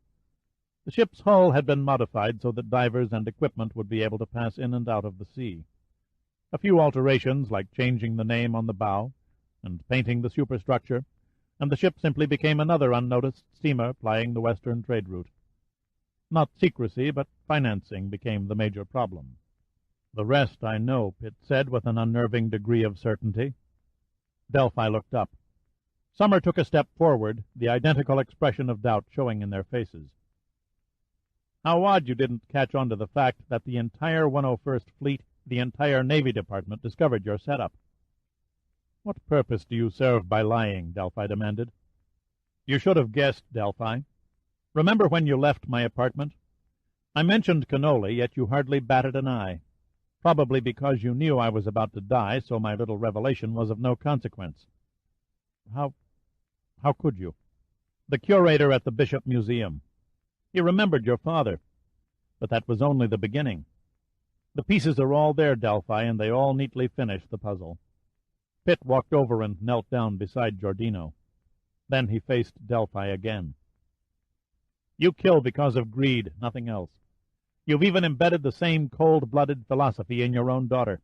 Speaker 3: The ship's hull had been modified so that divers and equipment would be able to pass in and out of the sea. A few alterations, like changing the name on the bow and painting the superstructure, and the ship simply became another unnoticed steamer plying the western trade route. Not secrecy, but financing became the major problem. The rest I know, Pitt said with an unnerving degree of certainty. Delphi looked up. Summer took a step forward, the identical expression of doubt showing in their faces. How odd you didn't catch on to the fact that the entire 101st Fleet, the entire Navy Department, discovered your setup. What purpose do you serve by lying? Delphi demanded. You should have guessed, Delphi. Remember when you left my apartment? I mentioned Cannoli, yet you hardly batted an eye. Probably because you knew I was about to die, so my little revelation was of no consequence. How could you? The curator at the Bishop Museum. He remembered your father, but that was only the beginning. The pieces are all there, Delphi, and they all neatly finish the puzzle. Pitt walked over and knelt down beside Giordino. Then he faced Delphi again. You kill because of greed, nothing else. You've even embedded the same cold-blooded philosophy in your own daughter.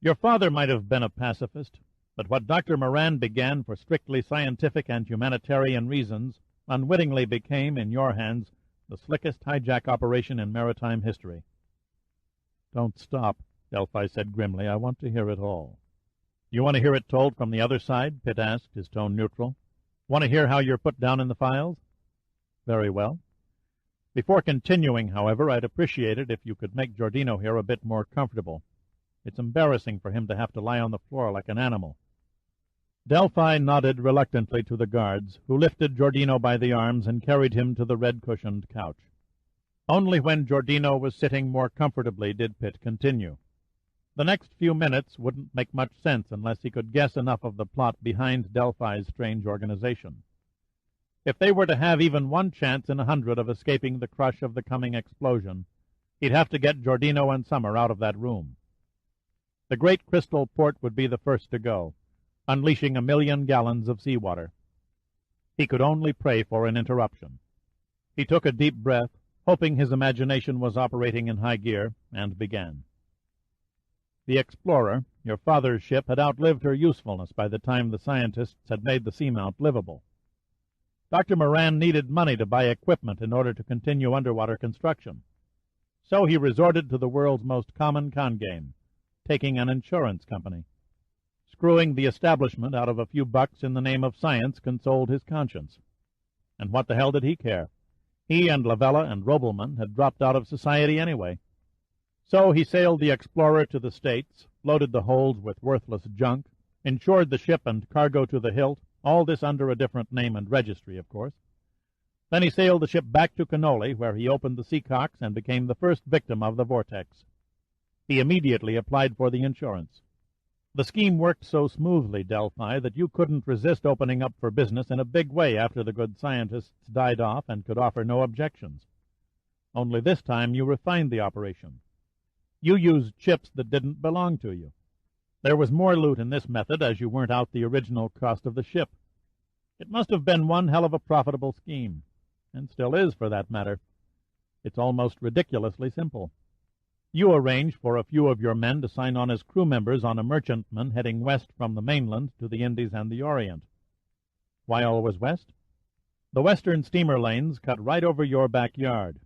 Speaker 3: Your father might have been a pacifist, but what Dr. Moran began for strictly scientific and humanitarian reasons unwittingly became, in your hands, the slickest hijack operation in maritime history. Don't stop, Delphi said grimly. I want to hear it all. You want to hear it told from the other side? Pitt asked, his tone neutral. Want to hear how you're put down in the files? Very well. Before continuing, however, I'd appreciate it if you could make Giordino here a bit more comfortable. It's embarrassing for him to have to lie on the floor like an animal. Delphi nodded reluctantly to the guards, who lifted Giordino by the arms and carried him to the red-cushioned couch. Only when Giordino was sitting more comfortably did Pitt continue. The next few minutes wouldn't make much sense unless he could guess enough of the plot behind Delphi's strange organization. If they were to have even one chance in 100 of escaping the crush of the coming explosion, he'd have to get Giordino and Summer out of that room. The great crystal port would be the first to go, unleashing 1 million gallons of seawater. He could only pray for an interruption. He took a deep breath, hoping his imagination was operating in high gear, and began. The Explorer, your father's ship, had outlived her usefulness by the time the scientists had made the seamount livable. Dr. Moran needed money to buy equipment in order to continue underwater construction. So he resorted to the world's most common con game, taking an insurance company. Screwing the establishment out of a few bucks in the name of science consoled his conscience. And what the hell did he care? He and Lavella and Robelman had dropped out of society anyway. So he sailed the Explorer to the States, loaded the holds with worthless junk, insured the ship and cargo to the hilt, all this under a different name and registry, of course. Then he sailed the ship back to Cannoli, where he opened the seacocks and became the first victim of the vortex. He immediately applied for the insurance. The scheme worked so smoothly, Delphi, that you couldn't resist opening up for business in a big way after the good scientists died off and could offer no objections. Only this time you refined the operation. You used chips that didn't belong to you. There was more loot in this method, as you weren't out the original cost of the ship. It must have been one hell of a profitable scheme, and still is, for that matter. It's almost ridiculously simple. You arranged for a few of your men to sign on as crew members on a merchantman heading west from the mainland to the Indies and the Orient. Why always west? The western steamer lanes cut right over your backyard,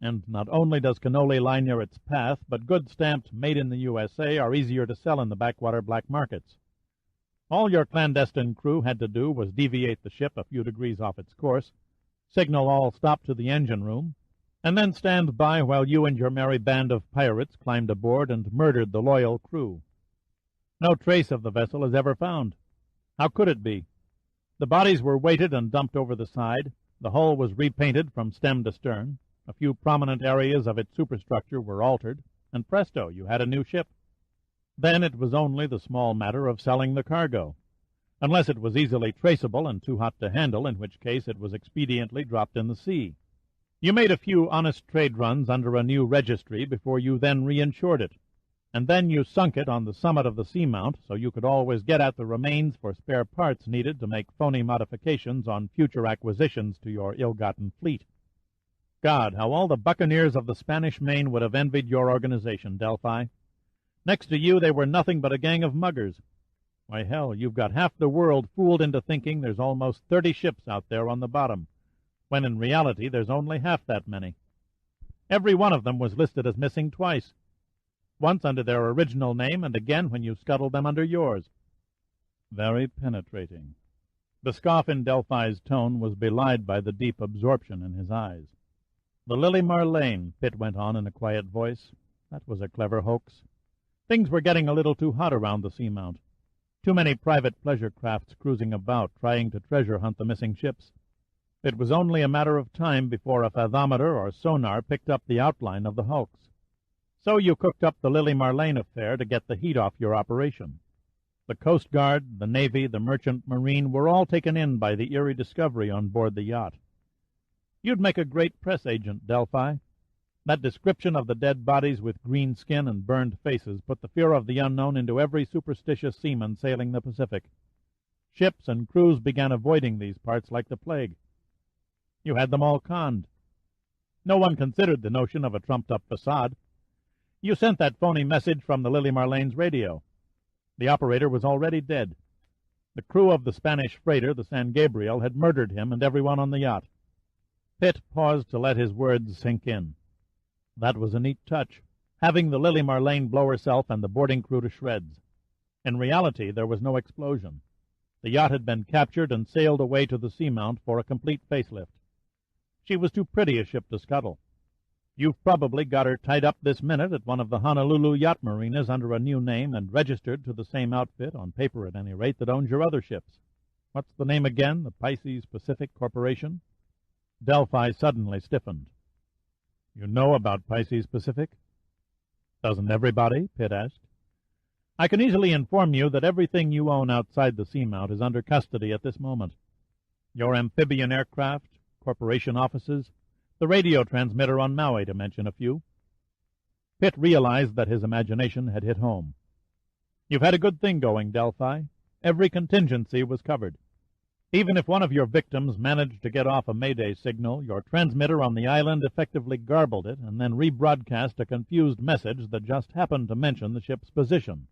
Speaker 3: and not only does cannoli lie near its path, but goods stamped "Made in the USA" are easier to sell in the backwater black markets. All your clandestine crew had to do was deviate the ship a few degrees off its course, signal all stop to the engine room, and then stand by while you and your merry band of pirates climbed aboard and murdered the loyal crew. No trace of the vessel is ever found. How could it be? The bodies were weighted and dumped over the side, the hull was repainted from stem to stern, a few prominent areas of its superstructure were altered, and presto, you had a new ship. Then it was only the small matter of selling the cargo, unless it was easily traceable and too hot to handle, in which case it was expediently dropped in the sea. You made a few honest trade runs under a new registry before you then reinsured it, and then you sunk it on the summit of the seamount so you could always get at the remains for spare parts needed to make phony modifications on future acquisitions to your ill-gotten fleet. God, how all the buccaneers of the Spanish Main would have envied your organization, Delphi. Next to you, they were nothing but a gang of muggers. Why, hell, you've got half the world fooled into thinking there's almost 30 ships out there on the bottom, when in reality there's only half that many. Every one of them was listed as missing twice, once under their original name and again when you scuttled them under yours. Very penetrating. The scoff in Delphi's tone was belied by the deep absorption in his eyes. The Lily Marlene, Pitt went on in a quiet voice. That was a clever hoax. Things were getting a little too hot around the seamount. Too many private pleasure crafts cruising about, trying to treasure hunt the missing ships. It was only a matter of time before a fathometer or sonar picked up the outline of the hulks. So you cooked up the Lily Marlene affair to get the heat off your operation. The Coast Guard, the Navy, the Merchant Marine were all taken in by the eerie discovery on board the yacht. You'd make a great press agent, Delphi. That description of the dead bodies with green skin and burned faces put the fear of the unknown into every superstitious seaman sailing the Pacific. Ships and crews began avoiding these parts like the plague. You had them all conned. No one considered the notion of a trumped-up facade. You sent that phony message from the Lily Marlene's radio. The operator was already dead. The crew of the Spanish freighter, the San Gabriel, had murdered him and everyone on the yacht. Pitt paused to let his words sink in. That was a neat touch, having the Lily Marlene blow herself and the boarding crew to shreds. In reality, there was no explosion. The yacht had been captured and sailed away to the seamount for a complete facelift. She was too pretty a ship to scuttle. You've probably got her tied up this minute at one of the Honolulu yacht marinas under a new name and registered to the same outfit, on paper at any rate, that owns your other ships. What's the name again? The Pisces Pacific Corporation? Delphi suddenly stiffened. You know about Pisces Pacific? Doesn't everybody? Pitt asked. I can easily inform you that everything you own outside the seamount is under custody at this moment. Your amphibian aircraft, corporation offices, the radio transmitter on Maui, to mention a few. Pitt realized that his imagination had hit home. You've had a good thing going, Delphi. Every contingency was covered. Even if one of your victims managed to get off a Mayday signal, your transmitter on the island effectively garbled it and then rebroadcast a confused message that just happened to mention the ship's position,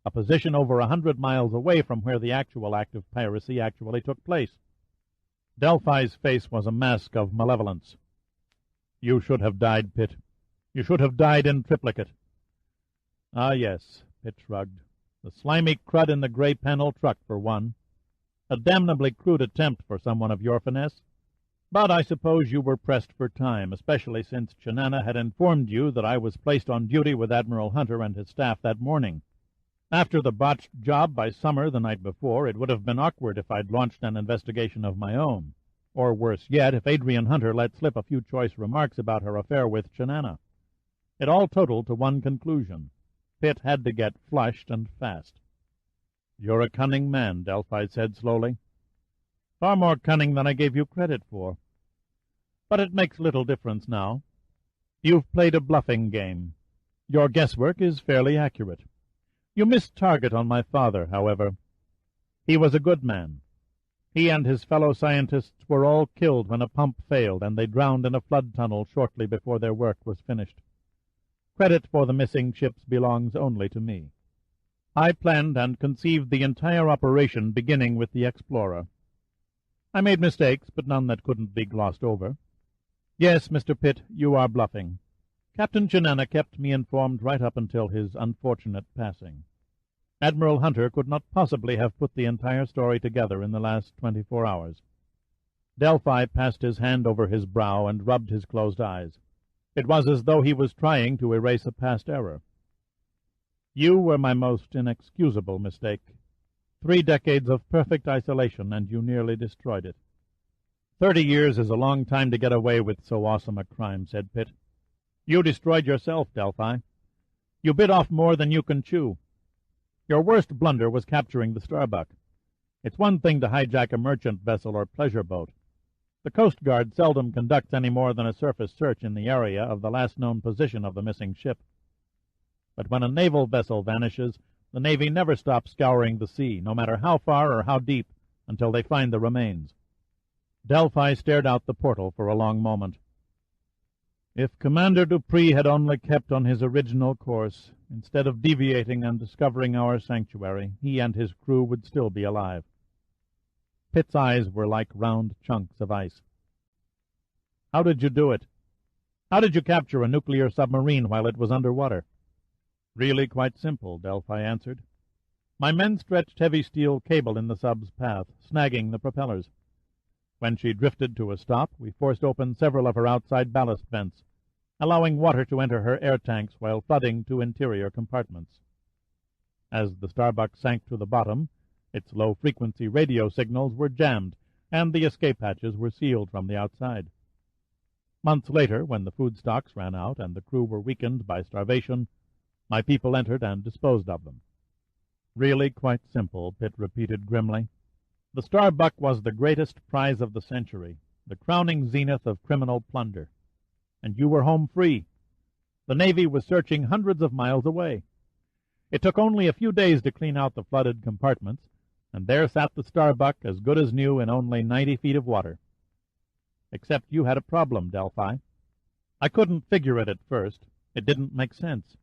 Speaker 3: a position over 100 miles away from where the actual act of piracy actually took place. Delphi's face was a mask of malevolence. You should have died, Pitt. You should have died in triplicate. Ah, yes, Pitt shrugged. The slimy crud in the gray panel truck, for one. A damnably crude attempt for someone of your finesse. But I suppose you were pressed for time, especially since Chinana had informed you that I was placed on duty with Admiral Hunter and his staff that morning. After the botched job by Summer the night before, it would have been awkward if I'd launched an investigation of my own. Or worse yet, if Adrian Hunter let slip a few choice remarks about her affair with Chinana. It all totaled to one conclusion. Pitt had to get flushed and fast.
Speaker 2: "You're a cunning man," Delphi said slowly. "Far more cunning than I gave you credit for. But it makes little difference now. You've played a bluffing game. Your guesswork is fairly accurate. You missed target on my father, however. He was a good man. He and his fellow scientists were all killed when a pump failed, and they drowned in a flood tunnel shortly before their work was finished. Credit for the missing ships belongs only to me. I planned and conceived the entire operation, beginning with the Explorer. I made mistakes, but none that couldn't be glossed over. Yes, Mr. Pitt, you are bluffing. Captain Chenana kept me informed right up until his unfortunate passing. Admiral Hunter could not possibly have put the entire story together in the last 24 hours. Delphi passed his hand over his brow and rubbed his closed eyes. It was as though he was trying to erase a past error. You were my most inexcusable mistake. 3 decades of perfect isolation, and you nearly destroyed it. 30 years is a long time to get away with so awesome a crime, said Pitt. You destroyed yourself, Delphi. You bit off more than you can chew. Your worst blunder was capturing the Starbuck. It's one thing to hijack a merchant vessel or pleasure boat. The Coast Guard seldom conducts any more than a surface search in the area of the last known position of the missing ship. But when a naval vessel vanishes, the Navy never stops scouring the sea, no matter how far or how deep, until they find the remains. Delphi stared out the portal for a long moment. If Commander Dupree had only kept on his original course, instead of deviating and discovering our sanctuary, he and his crew would still be alive. Pitt's eyes were like round chunks of ice. How did you do it? How did you capture a nuclear submarine while it was underwater? Really quite simple, Delphi answered. My men stretched heavy steel cable in the sub's path, snagging the propellers. When she drifted to a stop, we forced open several of her outside ballast vents, allowing water to enter her air tanks while flooding 2 interior compartments. As the Starbuck sank to the bottom, its low-frequency radio signals were jammed, and the escape hatches were sealed from the outside. Months later, when the food stocks ran out and the crew were weakened by starvation, my people entered and disposed of them. Really quite simple, Pitt repeated grimly. The Starbuck was the greatest prize of the century, the crowning zenith of criminal plunder. And you were home free. The Navy was searching hundreds of miles away. It took only a few days to clean out the flooded compartments, and there sat the Starbuck as good as new in only 90 feet of water. Except you had a problem, Delphi. I couldn't figure it at first. It didn't make sense.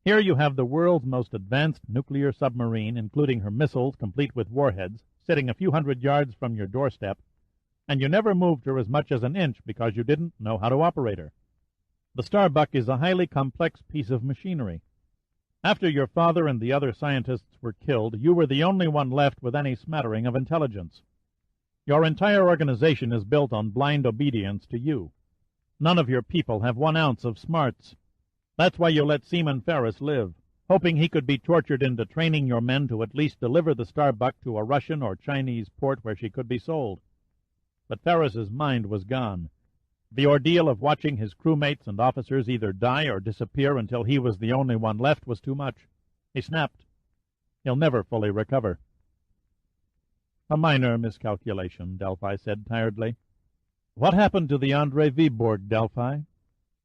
Speaker 2: Here you have the world's most advanced nuclear submarine, including her missiles complete with warheads, sitting a few hundred yards from your doorstep, and you never moved her as much as an inch because you didn't know how to operate her. The Starbuck is a highly complex piece of machinery. After your father and the other scientists were killed, you were the only one left with any smattering of intelligence. Your entire organization is built on blind obedience to you. None of your people have 1 ounce of smarts. That's why you let Seaman Ferris live, hoping he could be tortured into training your men to at least deliver the Starbuck to a Russian or Chinese port where she could be sold. But Ferris's mind was gone. The ordeal of watching his crewmates and officers either die or disappear until he was the only one left was too much. He snapped. He'll never fully recover. A minor miscalculation, Delphi said tiredly. What happened to the Andrei Viborg, Delphi?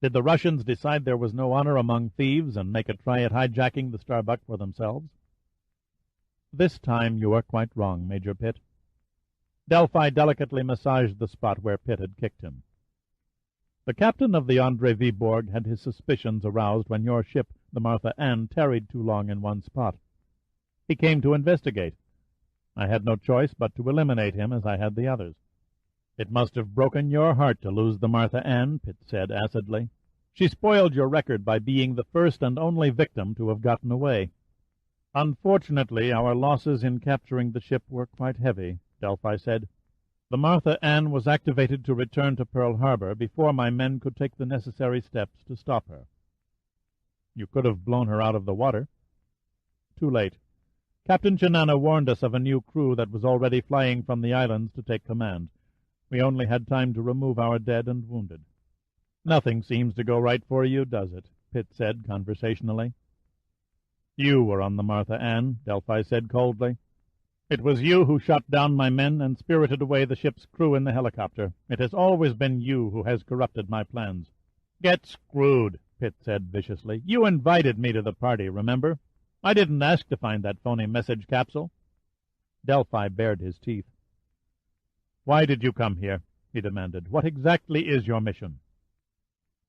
Speaker 2: Did the Russians decide there was no honor among thieves and make a try at hijacking the Starbuck for themselves? This time you are quite wrong, Major Pitt. Delphi delicately massaged the spot where Pitt had kicked him. The captain of the Andrei Viborg had his suspicions aroused when your ship, the Martha Ann, tarried too long in one spot. He came to investigate. I had no choice but to eliminate him as I had the others. It must have broken your heart to lose the Martha Ann, Pitt said acidly. She spoiled your record by being the first and only victim to have gotten away. Unfortunately, our losses in capturing the ship were quite heavy, Delphi said. The Martha Ann was activated to return to Pearl Harbor before my men could take the necessary steps to stop her. You could have blown her out of the water. Too late. Captain Chenana warned us of a new crew that was already flying from the islands to take command. We only had time to remove our dead and wounded. Nothing seems to go right for you, does it? Pitt said conversationally. You were on the Martha Ann, Delphi said coldly.
Speaker 3: It was you who shot down my men and spirited away the ship's crew in the helicopter. It has always been you who has corrupted my plans. Get screwed, Pitt said viciously. You invited me to the party, remember? I didn't ask to find that phony message capsule. Delphi bared his teeth. Why did you come here? He demanded. What exactly is your mission?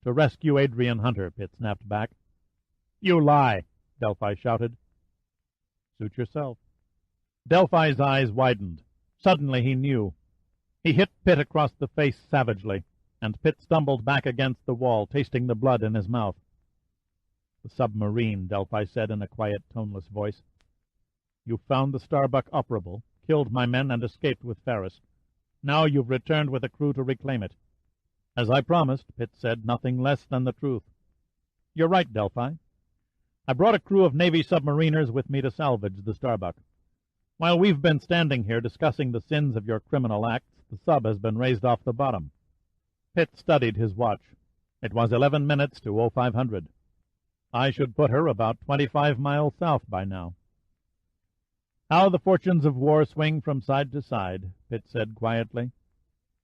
Speaker 3: To rescue Adrian Hunter, Pitt snapped back. You lie, Delphi shouted. Suit yourself. Delphi's eyes widened. Suddenly he knew. He hit Pitt across the face savagely, and Pitt stumbled back against the wall, tasting the blood in his mouth. The submarine, Delphi said in a quiet, toneless voice. You found the Starbuck operable, killed my men, and escaped with Ferris. Now you've returned with a crew to reclaim it. As I promised, Pitt said, nothing less than the truth. You're right, Delphi. I brought a crew of Navy submariners with me to salvage the Starbuck. While we've been standing here discussing the sins of your criminal acts, the sub has been raised off the bottom. Pitt studied his watch. It was 11 minutes to 0500. I should put her about 25 miles south by now. How the fortunes of war swing from side to side, Pitt said quietly.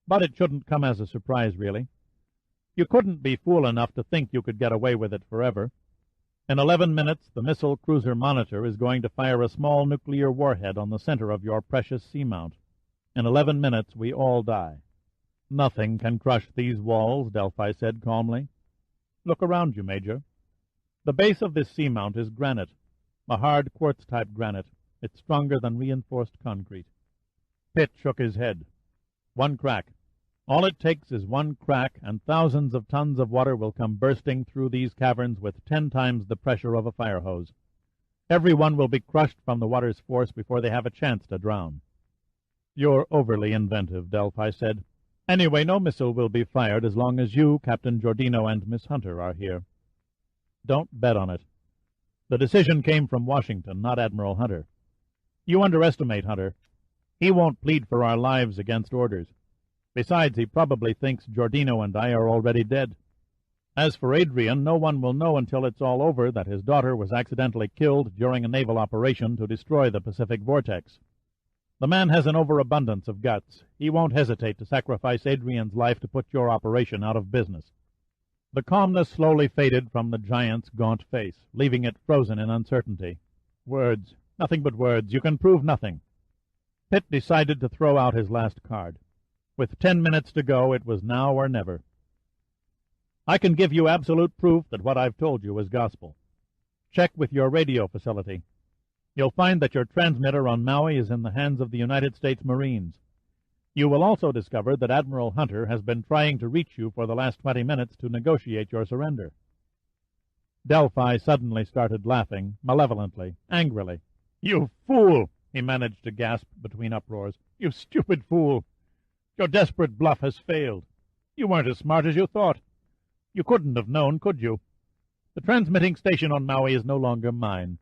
Speaker 3: But it shouldn't come as a surprise, really. You couldn't be fool enough to think you could get away with it forever. In 11 minutes, the missile cruiser Monitor is going to fire a small nuclear warhead on the center of your precious seamount. In 11 minutes, we all die. Nothing can crush these walls, Delphi said calmly. Look around you, Major. The base of this seamount is granite, a hard quartz-type granite. It's stronger than reinforced concrete. Pitt shook his head. One crack. All it takes is one crack, and thousands of tons of water will come bursting through these caverns with 10 times the pressure of a fire hose. Everyone will be crushed from the water's force before they have a chance to drown. You're overly inventive, Delphi said. Anyway, no missile will be fired as long as you, Captain Giordino, and Miss Hunter are here. Don't bet on it. The decision came from Washington, not Admiral Hunter. You underestimate Hunter. He won't plead for our lives against orders. Besides, he probably thinks Giordino and I are already dead. As for Adrian, no one will know until it's all over that his daughter was accidentally killed during a naval operation to destroy the Pacific Vortex. The man has an overabundance of guts. He won't hesitate to sacrifice Adrian's life to put your operation out of business. The calmness slowly faded from the giant's gaunt face, leaving it frozen in uncertainty. Words. Nothing but words. You can prove nothing. Pitt decided to throw out his last card. With 10 minutes to go, it was now or never. I can give you absolute proof that what I've told you is gospel. Check with your radio facility. You'll find that your transmitter on Maui is in the hands of the United States Marines. You will also discover that Admiral Hunter has been trying to reach you for the last 20 minutes to negotiate your surrender. Delphi suddenly started laughing, malevolently, angrily. You fool! He managed to gasp between uproars. You stupid fool! Your desperate bluff has failed. You weren't as smart as you thought. You couldn't have known, could you? The transmitting station on Maui is no longer mine.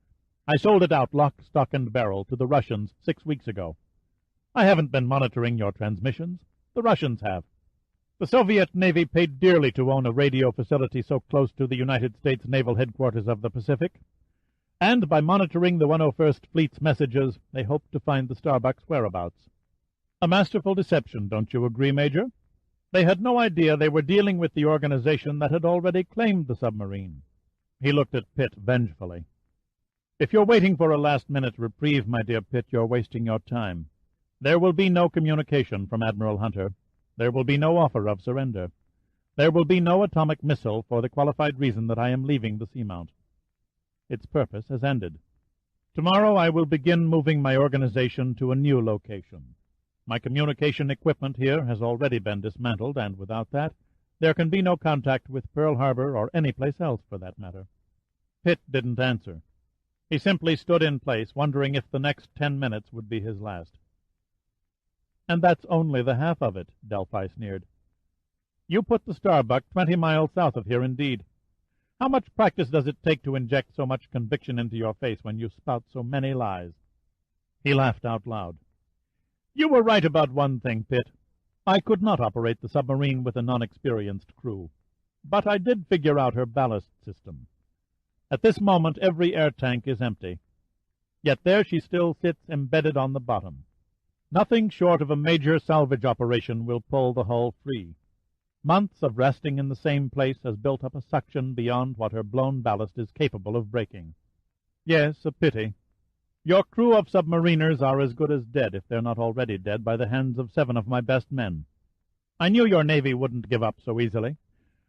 Speaker 3: I sold it out lock, stock, and barrel to the Russians 6 weeks ago. I haven't been monitoring your transmissions. The Russians have. The Soviet Navy paid dearly to own a radio facility so close to the United States Naval Headquarters of the Pacific. And by monitoring the 101st Fleet's messages, they hoped to find the Starbuck's whereabouts. A masterful deception, don't you agree, Major? They had no idea they were dealing with the organization that had already claimed the submarine. He looked at Pitt vengefully. If you're waiting for a last-minute reprieve, my dear Pitt, you're wasting your time. There will be no communication from Admiral Hunter. There will be no offer of surrender. There will be no atomic missile for the qualified reason that I am leaving the seamount. Its purpose has ended. Tomorrow I will begin moving my organization to a new location. My communication equipment here has already been dismantled, and without that, there can be no contact with Pearl Harbor or any place else, for that matter. Pitt didn't answer. He simply stood in place, wondering if the next 10 minutes would be his last. And that's only the half of it, Delphi sneered. You put the Starbuck 20 miles south of here, indeed. How much practice does it take to inject so much conviction into your face when you spout so many lies? He laughed out loud. You were right about one thing, Pitt. I could not operate the submarine with a non-experienced crew. But I did figure out her ballast system. At this moment, every air tank is empty. Yet there she still sits embedded on the bottom. Nothing short of a major salvage operation will pull the hull free. Months of resting in the same place has built up a suction beyond what her blown ballast is capable of breaking. Yes, a pity. Your crew of submariners are as good as dead, if they're not already dead, by the hands of 7 of my best men. I knew your Navy wouldn't give up so easily.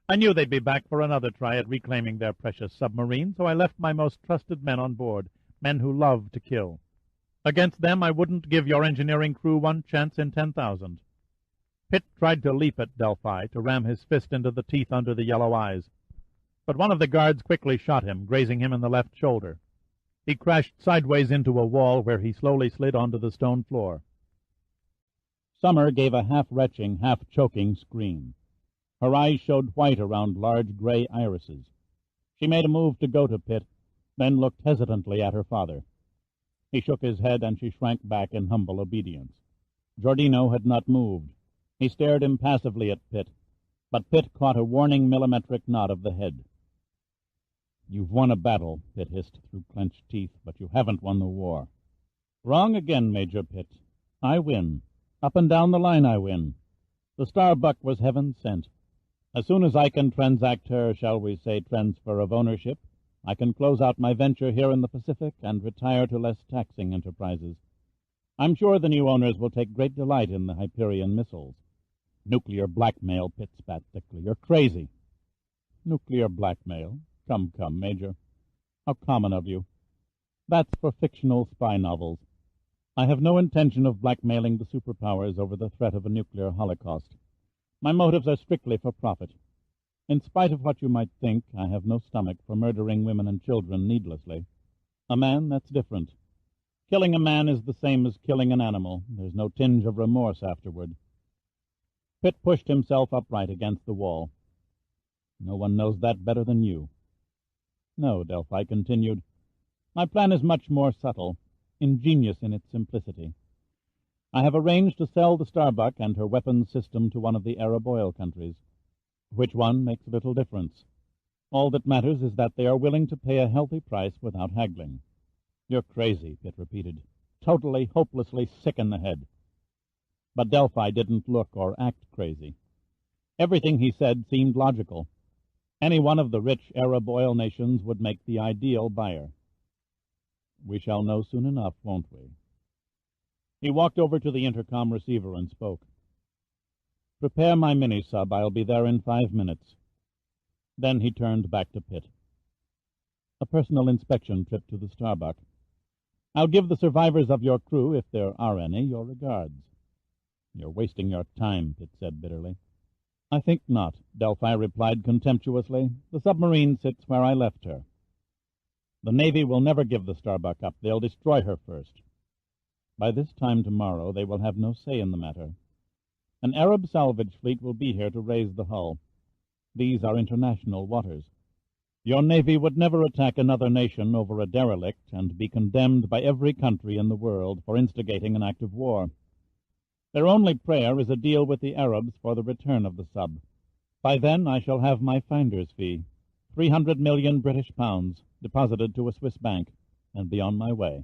Speaker 3: I knew they'd be back for another try at reclaiming their precious submarine, so I left my most trusted men on board, men who love to kill. Against them I wouldn't give your engineering crew one chance in 10,000. Pitt tried to leap at Delphi, to ram his fist into the teeth under the yellow eyes. But one of the guards quickly shot him, grazing him in the left shoulder. He crashed sideways into a wall, where he slowly slid onto the stone floor. Summer gave a half-retching, half-choking scream. Her eyes showed white around large gray irises. She made a move to go to Pitt, then looked hesitantly at her father. He shook his head, and she shrank back in humble obedience. Giordino had not moved. He stared impassively at Pitt, but Pitt caught a warning millimetric nod of the head. "You've won a battle," Pitt hissed through clenched teeth, "but you haven't won the war." "Wrong again, Major Pitt. I win. Up and down the line I win. The Starbuck was heaven sent. As soon as I can transact her, shall we say, transfer of ownership, I can close out my venture here in the Pacific and retire to less taxing enterprises. I'm sure the new owners will take great delight in the Hyperion missiles." "Nuclear blackmail," Pitt spat thickly. "You're crazy." "Nuclear blackmail? Come, Major. How common of you. That's for fictional spy novels. I have no intention of blackmailing the superpowers over the threat of a nuclear holocaust. My motives are strictly for profit. In spite of what you might think, I have no stomach for murdering women and children needlessly. A man, that's different. Killing a man is the same as killing an animal. There's no tinge of remorse afterward." Pitt pushed himself upright against the wall. "No one knows that better than you." "No," Delphi continued. "My plan is much more subtle, ingenious in its simplicity. I have arranged to sell the Starbuck and her weapons system to one of the Arab oil countries. Which one makes little difference. All that matters is that they are willing to pay a healthy price without haggling." "You're crazy," Pitt repeated. "Totally, hopelessly sick in the head." But Delphi didn't look or act crazy. Everything he said seemed logical. Any one of the rich Arab oil nations would make the ideal buyer. "We shall know soon enough, won't we?" He walked over to the intercom receiver and spoke. "Prepare my mini-sub. I'll be there in 5 minutes." Then he turned back to Pitt. "A personal inspection trip to the Starbuck. I'll give the survivors of your crew, if there are any, your regards." "You're wasting your time," Pitt said bitterly. "I think not," Delphi replied contemptuously. "The submarine sits where I left her. The Navy will never give the Starbuck up. They'll destroy her first. By this time tomorrow they will have no say in the matter. An Arab salvage fleet will be here to raise the hull. These are international waters. Your Navy would never attack another nation over a derelict and be condemned by every country in the world for instigating an act of war. Their only prayer is a deal with the Arabs for the return of the sub. By then I shall have my finder's fee, 300 million British pounds, deposited to a Swiss bank, and be on my way."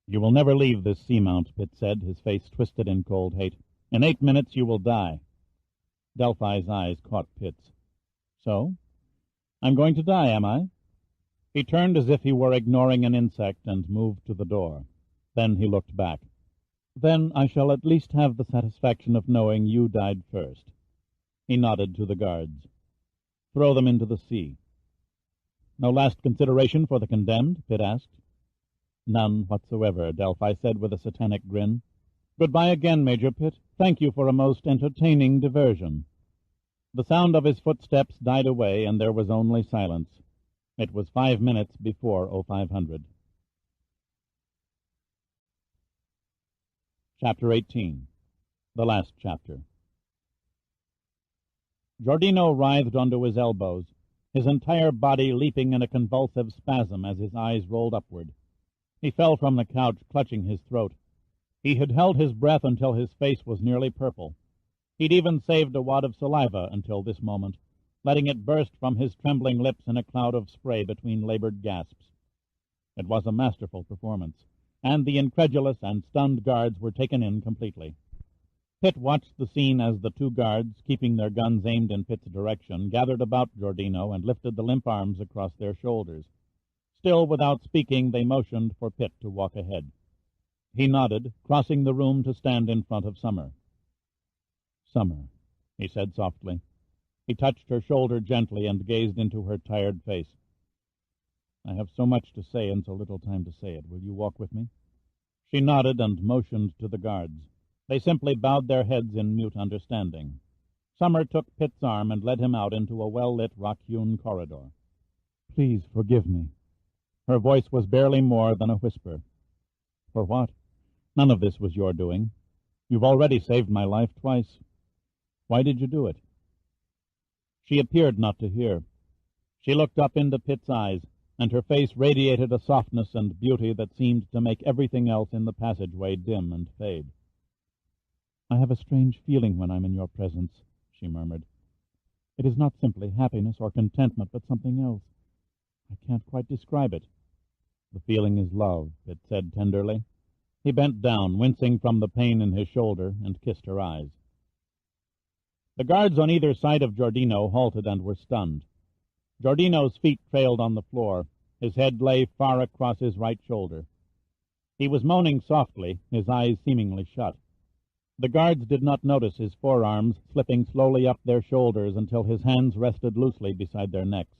Speaker 3: "You will never leave this seamount," Pitt said, his face twisted in cold hate. "In 8 minutes you will die." Delphi's eyes caught Pitt's. "So? I'm going to die, am I?" He turned as if he were ignoring an insect and moved to the door. Then he looked back. "Then I shall at least have the satisfaction of knowing you died first." He nodded to the guards. "Throw them into the sea." "No last consideration for the condemned?" Pitt asked. "None whatsoever," Delphi said with a satanic grin. "Goodbye again, Major Pitt. Thank you for a most entertaining diversion." The sound of his footsteps died away, and there was only silence. It was 5 minutes before 0500. Chapter 18. The last chapter. Giordino writhed onto his elbows, his entire body leaping in a convulsive spasm as his eyes rolled upward. He fell from the couch, clutching his throat. He had held his breath until his face was nearly purple. He'd even saved a wad of saliva until this moment, letting it burst from his trembling lips in a cloud of spray between labored gasps. It was a masterful performance.
Speaker 2: and the incredulous and stunned guards were taken in completely. Pitt watched the scene as the two guards, keeping their guns aimed in Pitt's direction, gathered about Giordino and lifted the limp arms across their shoulders. Still without speaking, they motioned for Pitt to walk ahead. He nodded, crossing the room to stand in front of Summer. "Summer," he said softly. He touched her shoulder gently and gazed into her tired face. "I have so much to say and so little time to say it. Will you walk with me?" She nodded and motioned to the guards. They simply bowed their heads in mute understanding. Summer took Pitt's arm and led him out into a well-lit, rock-hewn corridor. "Please forgive me." Her voice was barely more than a whisper. "For what? None of this was your doing. You've already saved my life twice. Why did you do it?" She appeared not to hear. She looked up into Pitt's eyes, and her face radiated a softness and beauty that seemed to make everything else in the passageway dim and fade. "I have a strange feeling when I'm in your presence," she murmured. "It is not simply happiness or contentment, but something else. I can't quite describe it." "The feeling is love," Pitt said tenderly. He bent down, wincing from the pain in his shoulder, and kissed her eyes. The guards on either side of Giordino halted and were stunned. Giordino's feet trailed on the floor. His head lay far across his right shoulder. He was moaning softly, his eyes seemingly shut. The guards did not notice his forearms slipping slowly up their shoulders until his hands rested loosely beside their necks.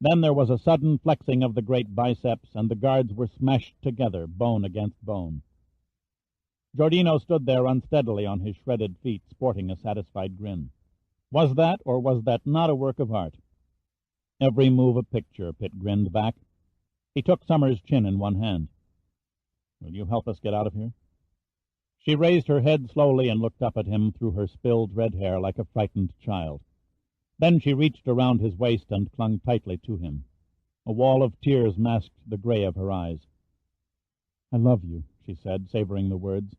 Speaker 2: Then there was a sudden flexing of the great biceps, and the guards were smashed together, bone against bone. Giordino stood there unsteadily on his shredded feet, sporting a satisfied grin. Was that, or was that not, a work of art? Every move a picture, Pitt grinned back. He took Summer's chin in one hand. "Will you help us get out of here?" She raised her head slowly and looked up at him through her spilled red hair like a frightened child. Then she reached around his waist and clung tightly to him. A wall of tears masked the gray of her eyes. "I love you," she said, savoring the words.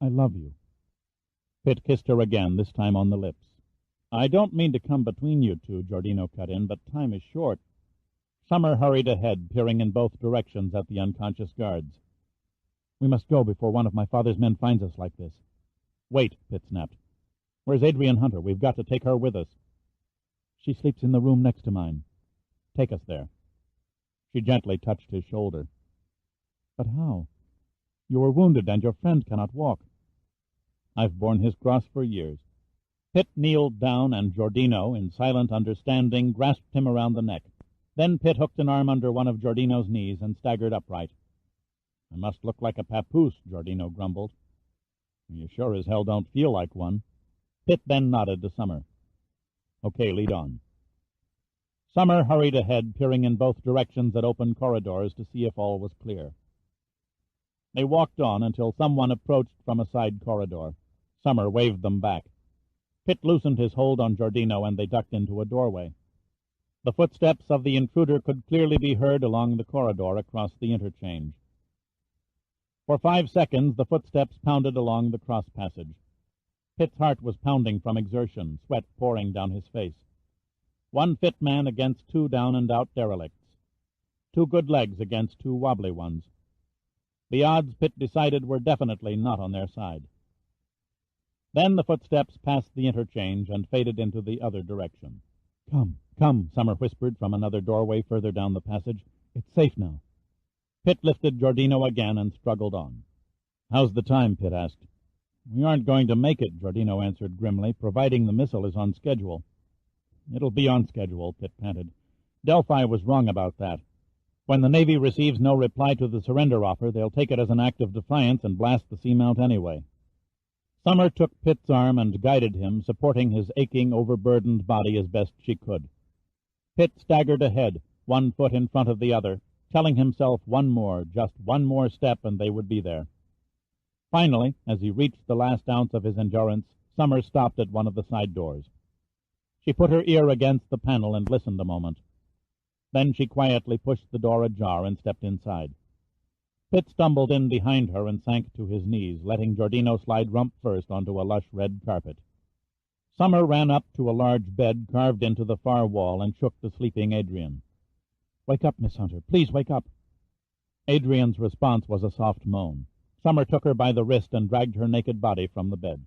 Speaker 2: "I love you." Pitt kissed her again, this time on the lips. "I don't mean to come between you two," Giordino cut in, "but time is short." Summer hurried ahead, peering in both directions at the unconscious guards. "We must go before one of my father's men finds us like this." "Wait," Pitt snapped. "Where's Adrian Hunter? We've got to take her with us." "She sleeps in the room next to mine." "Take us there." She gently touched his shoulder. "But how? You were wounded, and your friend cannot walk." "I've borne his cross for years." Pitt kneeled down, and Giordino, in silent understanding, grasped him around the neck. Then Pitt hooked an arm under one of Giordino's knees and staggered upright. "I must look like a papoose," Giordino grumbled. "You sure as hell don't feel like one." Pitt then nodded to Summer. "Okay, lead on." Summer hurried ahead, peering in both directions at open corridors to see if all was clear. They walked on until someone approached from a side corridor. Summer waved them back. Pitt loosened his hold on Giordino, and they ducked into a doorway. The footsteps of the intruder could clearly be heard along the corridor across the interchange. For 5 seconds the footsteps pounded along the cross passage. Pitt's heart was pounding from exertion, sweat pouring down his face. One fit man against 2 down-and-out derelicts. 2 good legs against 2 wobbly ones. The odds, Pitt decided, were definitely not on their side. Then the footsteps passed the interchange and faded into the other direction. "Come, come," Summer whispered from another doorway further down the passage. "It's safe now." Pitt lifted Giordino again and struggled on. "How's the time?" Pitt asked. "We aren't going to make it," Giordino answered grimly, "providing the missile is on schedule." "It'll be on schedule," Pitt panted. "Delphi was wrong about that. When the Navy receives no reply to the surrender offer, they'll take it as an act of defiance and blast the seamount anyway." Summer took Pitt's arm and guided him, supporting his aching, overburdened body as best she could. Pitt staggered ahead, 1 foot in front of the other, telling himself just one more step, and they would be there. Finally, as he reached the last ounce of his endurance, Summer stopped at one of the side doors. She put her ear against the panel and listened a moment. Then she quietly pushed the door ajar and stepped inside. Pitt stumbled in behind her and sank to his knees, letting Giordino slide rump first onto a lush red carpet. Summer ran up to a large bed carved into the far wall and shook the sleeping Adrian. "Wake up, Miss Hunter. Please wake up." Adrian's response was a soft moan. Summer took her by the wrist and dragged her naked body from the bed.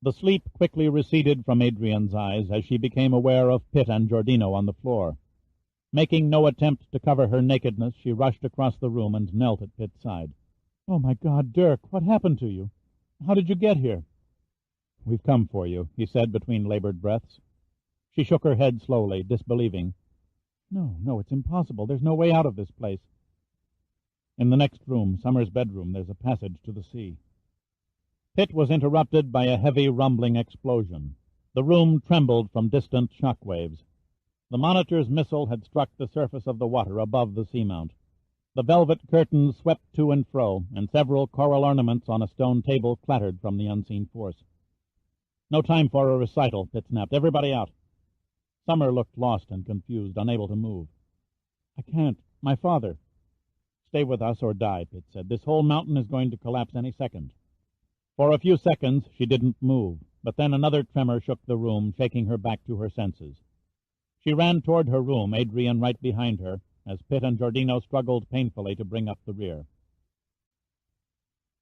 Speaker 2: The sleep quickly receded from Adrian's eyes as she became aware of Pitt and Giordino on the floor. Making no attempt to cover her nakedness, she rushed across the room and knelt at Pitt's side. "Oh, my God, Dirk, what happened to you? How did you get here?" "We've come for you," he said between labored breaths. She shook her head slowly, disbelieving. No, it's impossible. There's no way out of this place." "In the next room, Summer's bedroom, there's a passage to the sea." Pitt was interrupted by a heavy rumbling explosion. The room trembled from distant shock waves. The Monitor's missile had struck the surface of the water above the seamount. The velvet curtains swept to and fro, and several coral ornaments on a stone table clattered from the unseen force. "No time for a recital," Pitt snapped. "Everybody out." Summer looked lost and confused, unable to move. "I can't. My father." "Stay with us or die," Pitt said. "This whole mountain is going to collapse any second." For a few seconds she didn't move, but then another tremor shook the room, shaking her back to her senses. She ran toward her room, Adrian right behind her, as Pitt and Giordino struggled painfully to bring up the rear.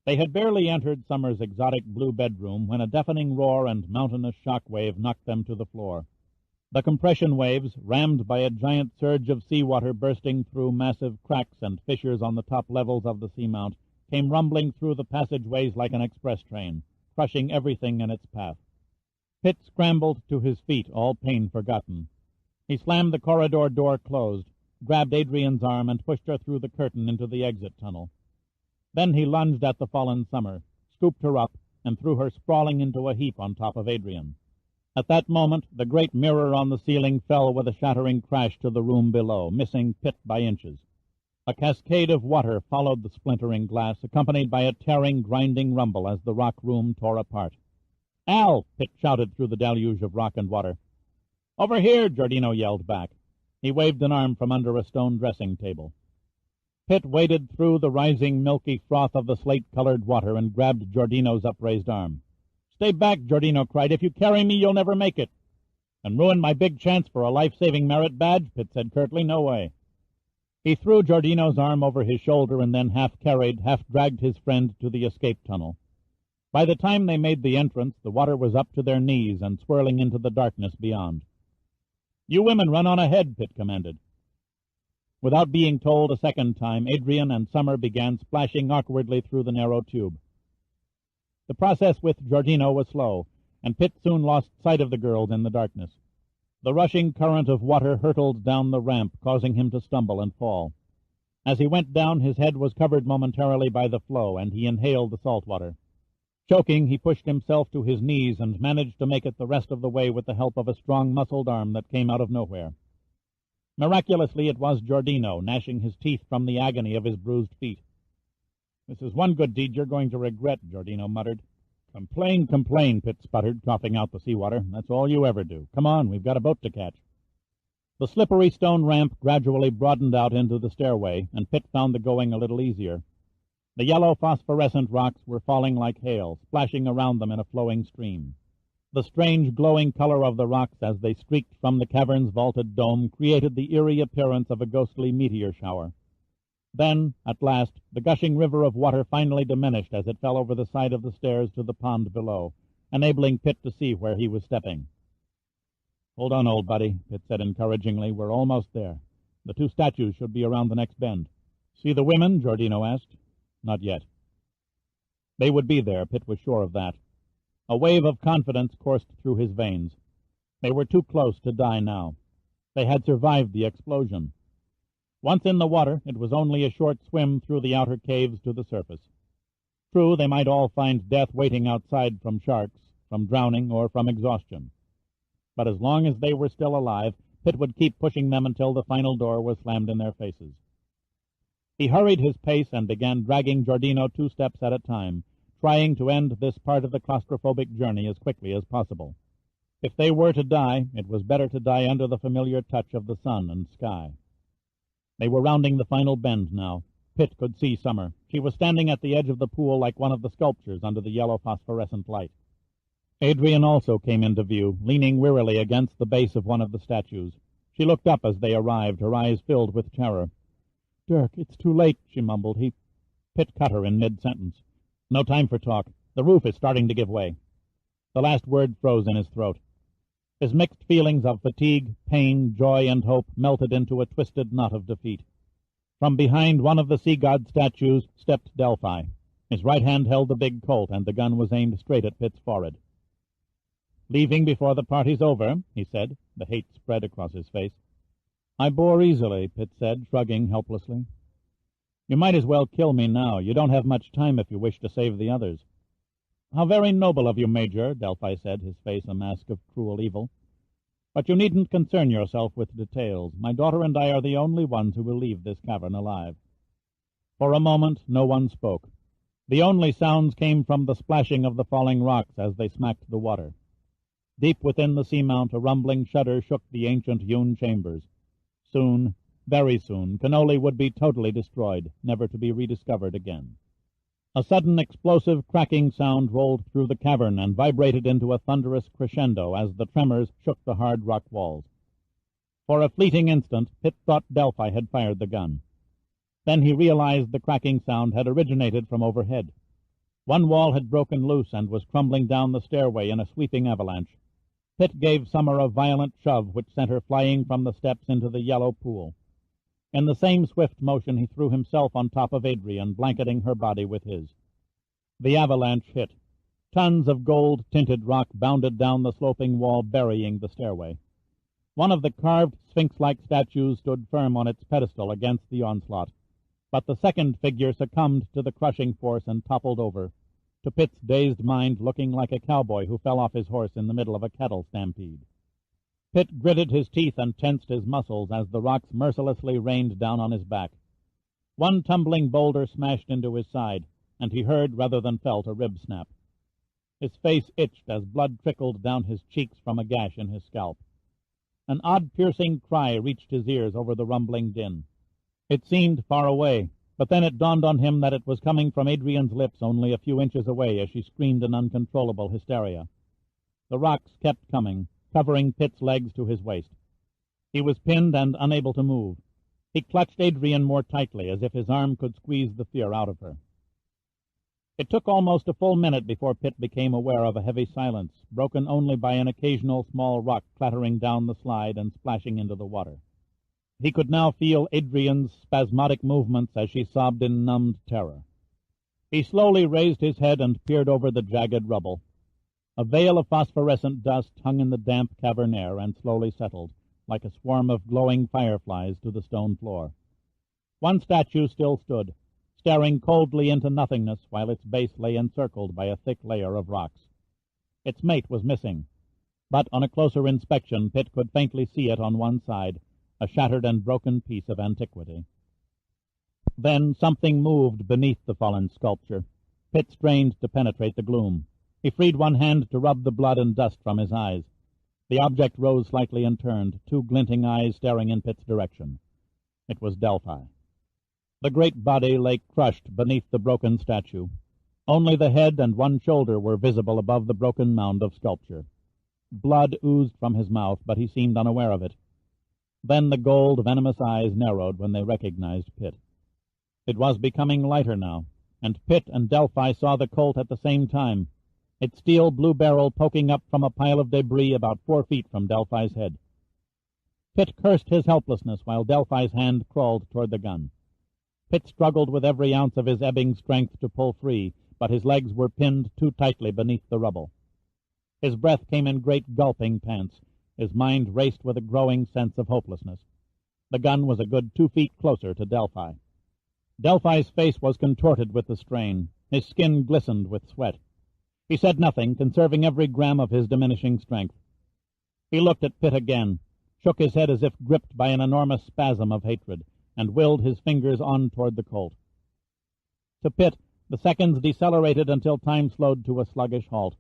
Speaker 2: They had barely entered Summer's exotic blue bedroom when a deafening roar and mountainous shock wave knocked them to the floor. The compression waves, rammed by a giant surge of seawater bursting through massive cracks and fissures on the top levels of the seamount, came rumbling through the passageways like an express train, crushing everything in its path. Pitt scrambled to his feet, all pain forgotten. He slammed the corridor door closed, grabbed Adrian's arm, and pushed her through the curtain into the exit tunnel. Then he lunged at the fallen Summer, scooped her up, and threw her sprawling into a heap on top of Adrian. At that moment, the great mirror on the ceiling fell with a shattering crash to the room below, missing Pitt by inches. A cascade of water followed the splintering glass, accompanied by a tearing, grinding rumble as the rock room tore apart. "Al!" Pitt shouted through the deluge of rock and water. "Over here!" Giordino yelled back. He waved an arm from under a stone dressing table. Pitt waded through the rising milky froth of the slate-colored water and grabbed Giordino's upraised arm. "Stay back!" Giordino cried. "If you carry me, you'll never make it." "And ruin my big chance for a life-saving merit badge?" Pitt said curtly. "No way." He threw Giordino's arm over his shoulder and then half-carried, half-dragged his friend to the escape tunnel. By the time they made the entrance, the water was up to their knees and swirling into the darkness beyond. "You women run on ahead," Pitt commanded. Without being told a second time, Adrian and Summer began splashing awkwardly through the narrow tube. The process with Giordino was slow, and Pitt soon lost sight of the girls in the darkness. The rushing current of water hurtled down the ramp, causing him to stumble and fall. As he went down, his head was covered momentarily by the flow, and he inhaled the salt water. Choking, he pushed himself to his knees and managed to make it the rest of the way with the help of a strong muscled arm that came out of nowhere. Miraculously, it was Giordino, gnashing his teeth from the agony of his bruised feet. "This is one good deed you're going to regret," Giordino muttered. Complain, Pitt sputtered, coughing out the seawater. "That's all you ever do. Come on, we've got a boat to catch." The slippery stone ramp gradually broadened out into the stairway, and Pitt found the going a little easier. The yellow phosphorescent rocks were falling like hail, splashing around them in a flowing stream. The strange glowing color of the rocks as they streaked from the cavern's vaulted dome created the eerie appearance of a ghostly meteor shower. Then, at last, the gushing river of water finally diminished as it fell over the side of the stairs to the pond below, enabling Pitt to see where he was stepping. "Hold on, old buddy," Pitt said encouragingly. "We're almost there. The two statues should be around the next bend." "See the women?" Giordino asked. "Not yet." They would be there, Pitt was sure of that. A wave of confidence coursed through his veins. They were too close to die now. They had survived the explosion. Once in the water, it was only a short swim through the outer caves to the surface. True, they might all find death waiting outside from sharks, from drowning, or from exhaustion. But as long as they were still alive, Pitt would keep pushing them until the final door was slammed in their faces. He hurried his pace and began dragging Giordino 2 steps at a time, trying to end this part of the claustrophobic journey as quickly as possible. If they were to die, it was better to die under the familiar touch of the sun and sky. They were rounding the final bend now. Pitt could see Summer. She was standing at the edge of the pool like one of the sculptures under the yellow phosphorescent light. Adrian also came into view, leaning wearily against the base of one of the statues. She looked up as they arrived, her eyes filled with terror.
Speaker 3: Dirk, it's too late, she mumbled.
Speaker 2: Pitt cut her in mid-sentence. No time for talk. The roof is starting to give way. The last word froze in his throat. His mixed feelings of fatigue, pain, joy, and hope melted into a twisted knot of defeat. From behind one of the sea god statues stepped Delphi. His right hand held the big Colt, and the gun was aimed straight at Pitt's forehead. "Leaving before the party's over," he said. The hate spread across his face. "I bore easily," Pitt said, shrugging helplessly. "You might as well kill me now. You don't have much time if you wish to save the others." "How very noble of you, Major," Delphi said, his face a mask of cruel evil. "But you needn't concern yourself with details. My daughter and I are the only ones who will leave this cavern alive." For a moment no one spoke. The only sounds came from the splashing of the falling rocks as they smacked the water. Deep within the seamount a rumbling shudder shook the ancient hewn chambers. Soon, very soon, Cannoli would be totally destroyed, never to be rediscovered again. A sudden explosive cracking sound rolled through the cavern and vibrated into a thunderous crescendo as the tremors shook the hard rock walls. For a fleeting instant Pitt thought Delphi had fired the gun. Then he realized the cracking sound had originated from overhead. One wall had broken loose and was crumbling down the stairway in a sweeping avalanche. Pitt gave Summer a violent shove which sent her flying from the steps into the yellow pool. In the same swift motion he threw himself on top of Adrian, blanketing her body with his. The avalanche hit. Tons of gold-tinted rock bounded down the sloping wall, burying the stairway. One of the carved sphinx-like statues stood firm on its pedestal against the onslaught, but the second figure succumbed to the crushing force and toppled over, to Pitt's dazed mind looking like a cowboy who fell off his horse in the middle of a cattle stampede. Pitt gritted his teeth and tensed his muscles as the rocks mercilessly rained down on his back. One tumbling boulder smashed into his side, and he heard rather than felt a rib snap. His face itched as blood trickled down his cheeks from a gash in his scalp. An odd piercing cry reached his ears over the rumbling din. It seemed far away, but then it dawned on him that it was coming from Adrian's lips only a few inches away as she screamed in uncontrollable hysteria. The rocks kept coming, covering Pitt's legs to his waist. He was pinned and unable to move. He clutched Adrian more tightly, as if his arm could squeeze the fear out of her. It took almost a full minute before Pitt became aware of a heavy silence, broken only by an occasional small rock clattering down the slide and splashing into the water. He could now feel Adrian's spasmodic movements as she sobbed in numbed terror. He slowly raised his head and peered over the jagged rubble. A veil of phosphorescent dust hung in the damp cavern air and slowly settled, like a swarm of glowing fireflies, to the stone floor. One statue still stood, staring coldly into nothingness while its base lay encircled by a thick layer of rocks. Its mate was missing, but on a closer inspection Pitt could faintly see it on one side, a shattered and broken piece of antiquity. Then something moved beneath the fallen sculpture. Pitt strained to penetrate the gloom. He freed one hand to rub the blood and dust from his eyes. The object rose slightly and turned, two glinting eyes staring in Pitt's direction. It was Delphi. The great body lay crushed beneath the broken statue. Only the head and one shoulder were visible above the broken mound of sculpture. Blood oozed from his mouth, but he seemed unaware of it. Then the gold, venomous eyes narrowed when they recognized Pitt. It was becoming lighter now, and Pitt and Delphi saw the Colt at the same time, its steel blue barrel poking up from a pile of debris about 4 feet from Delphi's head. Pitt cursed his helplessness while Delphi's hand crawled toward the gun. Pitt struggled with every ounce of his ebbing strength to pull free, but his legs were pinned too tightly beneath the rubble. His breath came in great gulping pants. His mind raced with a growing sense of hopelessness. The gun was a good 2 feet closer to Delphi. Delphi's face was contorted with the strain. His skin glistened with sweat. He said nothing, conserving every gram of his diminishing strength. He looked at Pitt again, shook his head as if gripped by an enormous spasm of hatred, and willed his fingers on toward the Colt. To Pitt, the seconds decelerated until time slowed to a sluggish halt.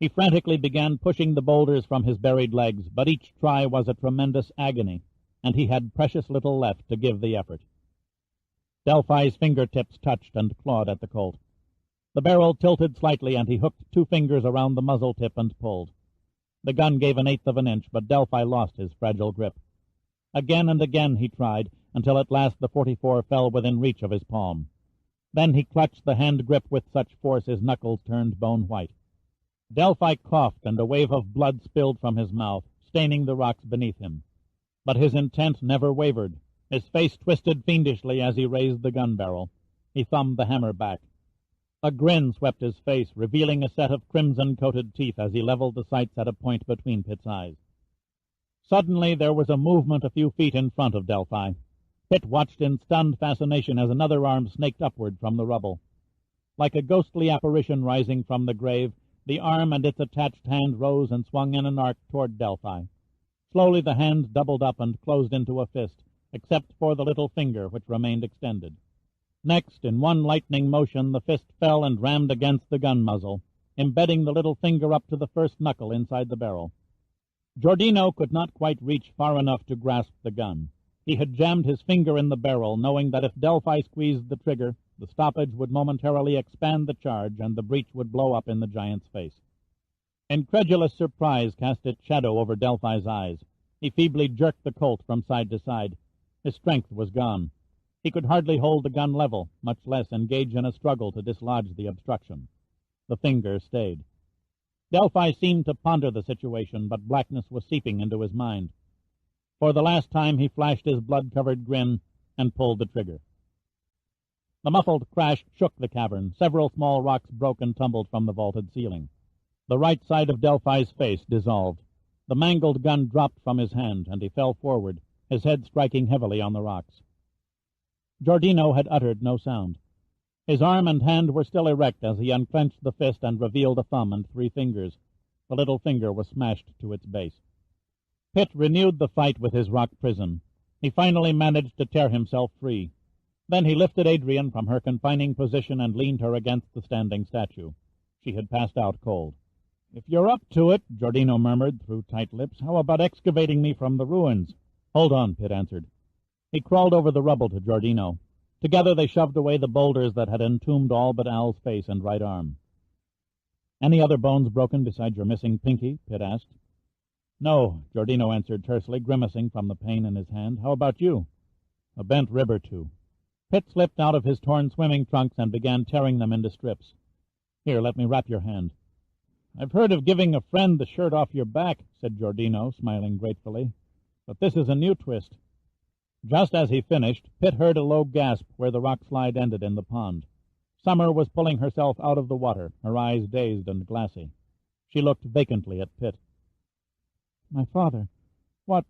Speaker 2: He frantically began pushing the boulders from his buried legs, but each try was a tremendous agony, and he had precious little left to give the effort. Delphi's fingertips touched and clawed at the Colt. The barrel tilted slightly, and he hooked 2 fingers around the muzzle tip and pulled. The gun gave an 1/8 of an inch, but Delphi lost his fragile grip. Again and again he tried, until at last the 44 fell within reach of his palm. Then he clutched the hand grip with such force his knuckles turned bone white. Delphi coughed, and a wave of blood spilled from his mouth, staining the rocks beneath him. But his intent never wavered. His face twisted fiendishly as he raised the gun barrel. He thumbed the hammer back. A grin swept his face, revealing a set of crimson-coated teeth as he leveled the sights at a point between Pitt's eyes. Suddenly there was a movement a few feet in front of Delphi. Pitt watched in stunned fascination as another arm snaked upward from the rubble. Like a ghostly apparition rising from the grave, the arm and its attached hand rose and swung in an arc toward Delphi. Slowly the hand doubled up and closed into a fist, except for the little finger which remained extended. Next, in one lightning motion, the fist fell and rammed against the gun muzzle, embedding the little finger up to the first knuckle inside the barrel. Giordino could not quite reach far enough to grasp the gun. He had jammed his finger in the barrel, knowing that if Delphi squeezed the trigger, the stoppage would momentarily expand the charge and the breech would blow up in the giant's face. Incredulous surprise cast its shadow over Delphi's eyes. He feebly jerked the Colt from side to side. His strength was gone. He could hardly hold the gun level, much less engage in a struggle to dislodge the obstruction. The finger stayed. Delphi seemed to ponder the situation, but blackness was seeping into his mind. For the last time he flashed his blood-covered grin and pulled the trigger. The muffled crash shook the cavern. Several small rocks broke and tumbled from the vaulted ceiling. The right side of Delphi's face dissolved. The mangled gun dropped from his hand, and he fell forward, his head striking heavily on the rocks. Giordino had uttered no sound. His arm and hand were still erect as he unclenched the fist and revealed a thumb and 3 fingers. The little finger was smashed to its base. Pitt renewed the fight with his rock prison. He finally managed to tear himself free. Then he lifted Adrian from her confining position and leaned her against the standing statue. She had passed out cold. "If you're up to it," Giordino murmured through tight lips, "how about excavating me from the ruins?" "Hold on," Pitt answered. He crawled over the rubble to Giordino. Together they shoved away the boulders that had entombed all but Al's face and right arm. "Any other bones broken besides your missing pinky?" Pitt asked. "No," Giordino answered tersely, grimacing from the pain in his hand. "How about you?" "A bent rib or 2. Pitt slipped out of his torn swimming trunks and began tearing them into strips. "Here, let me wrap your hand." "I've heard of giving a friend the shirt off your back," said Giordino, smiling gratefully. "But this is a new twist." Just as he finished, Pitt heard a low gasp where the rock slide ended in the pond. Summer was pulling herself out of the water, her eyes dazed and glassy. She looked vacantly at Pitt. "My father, what—"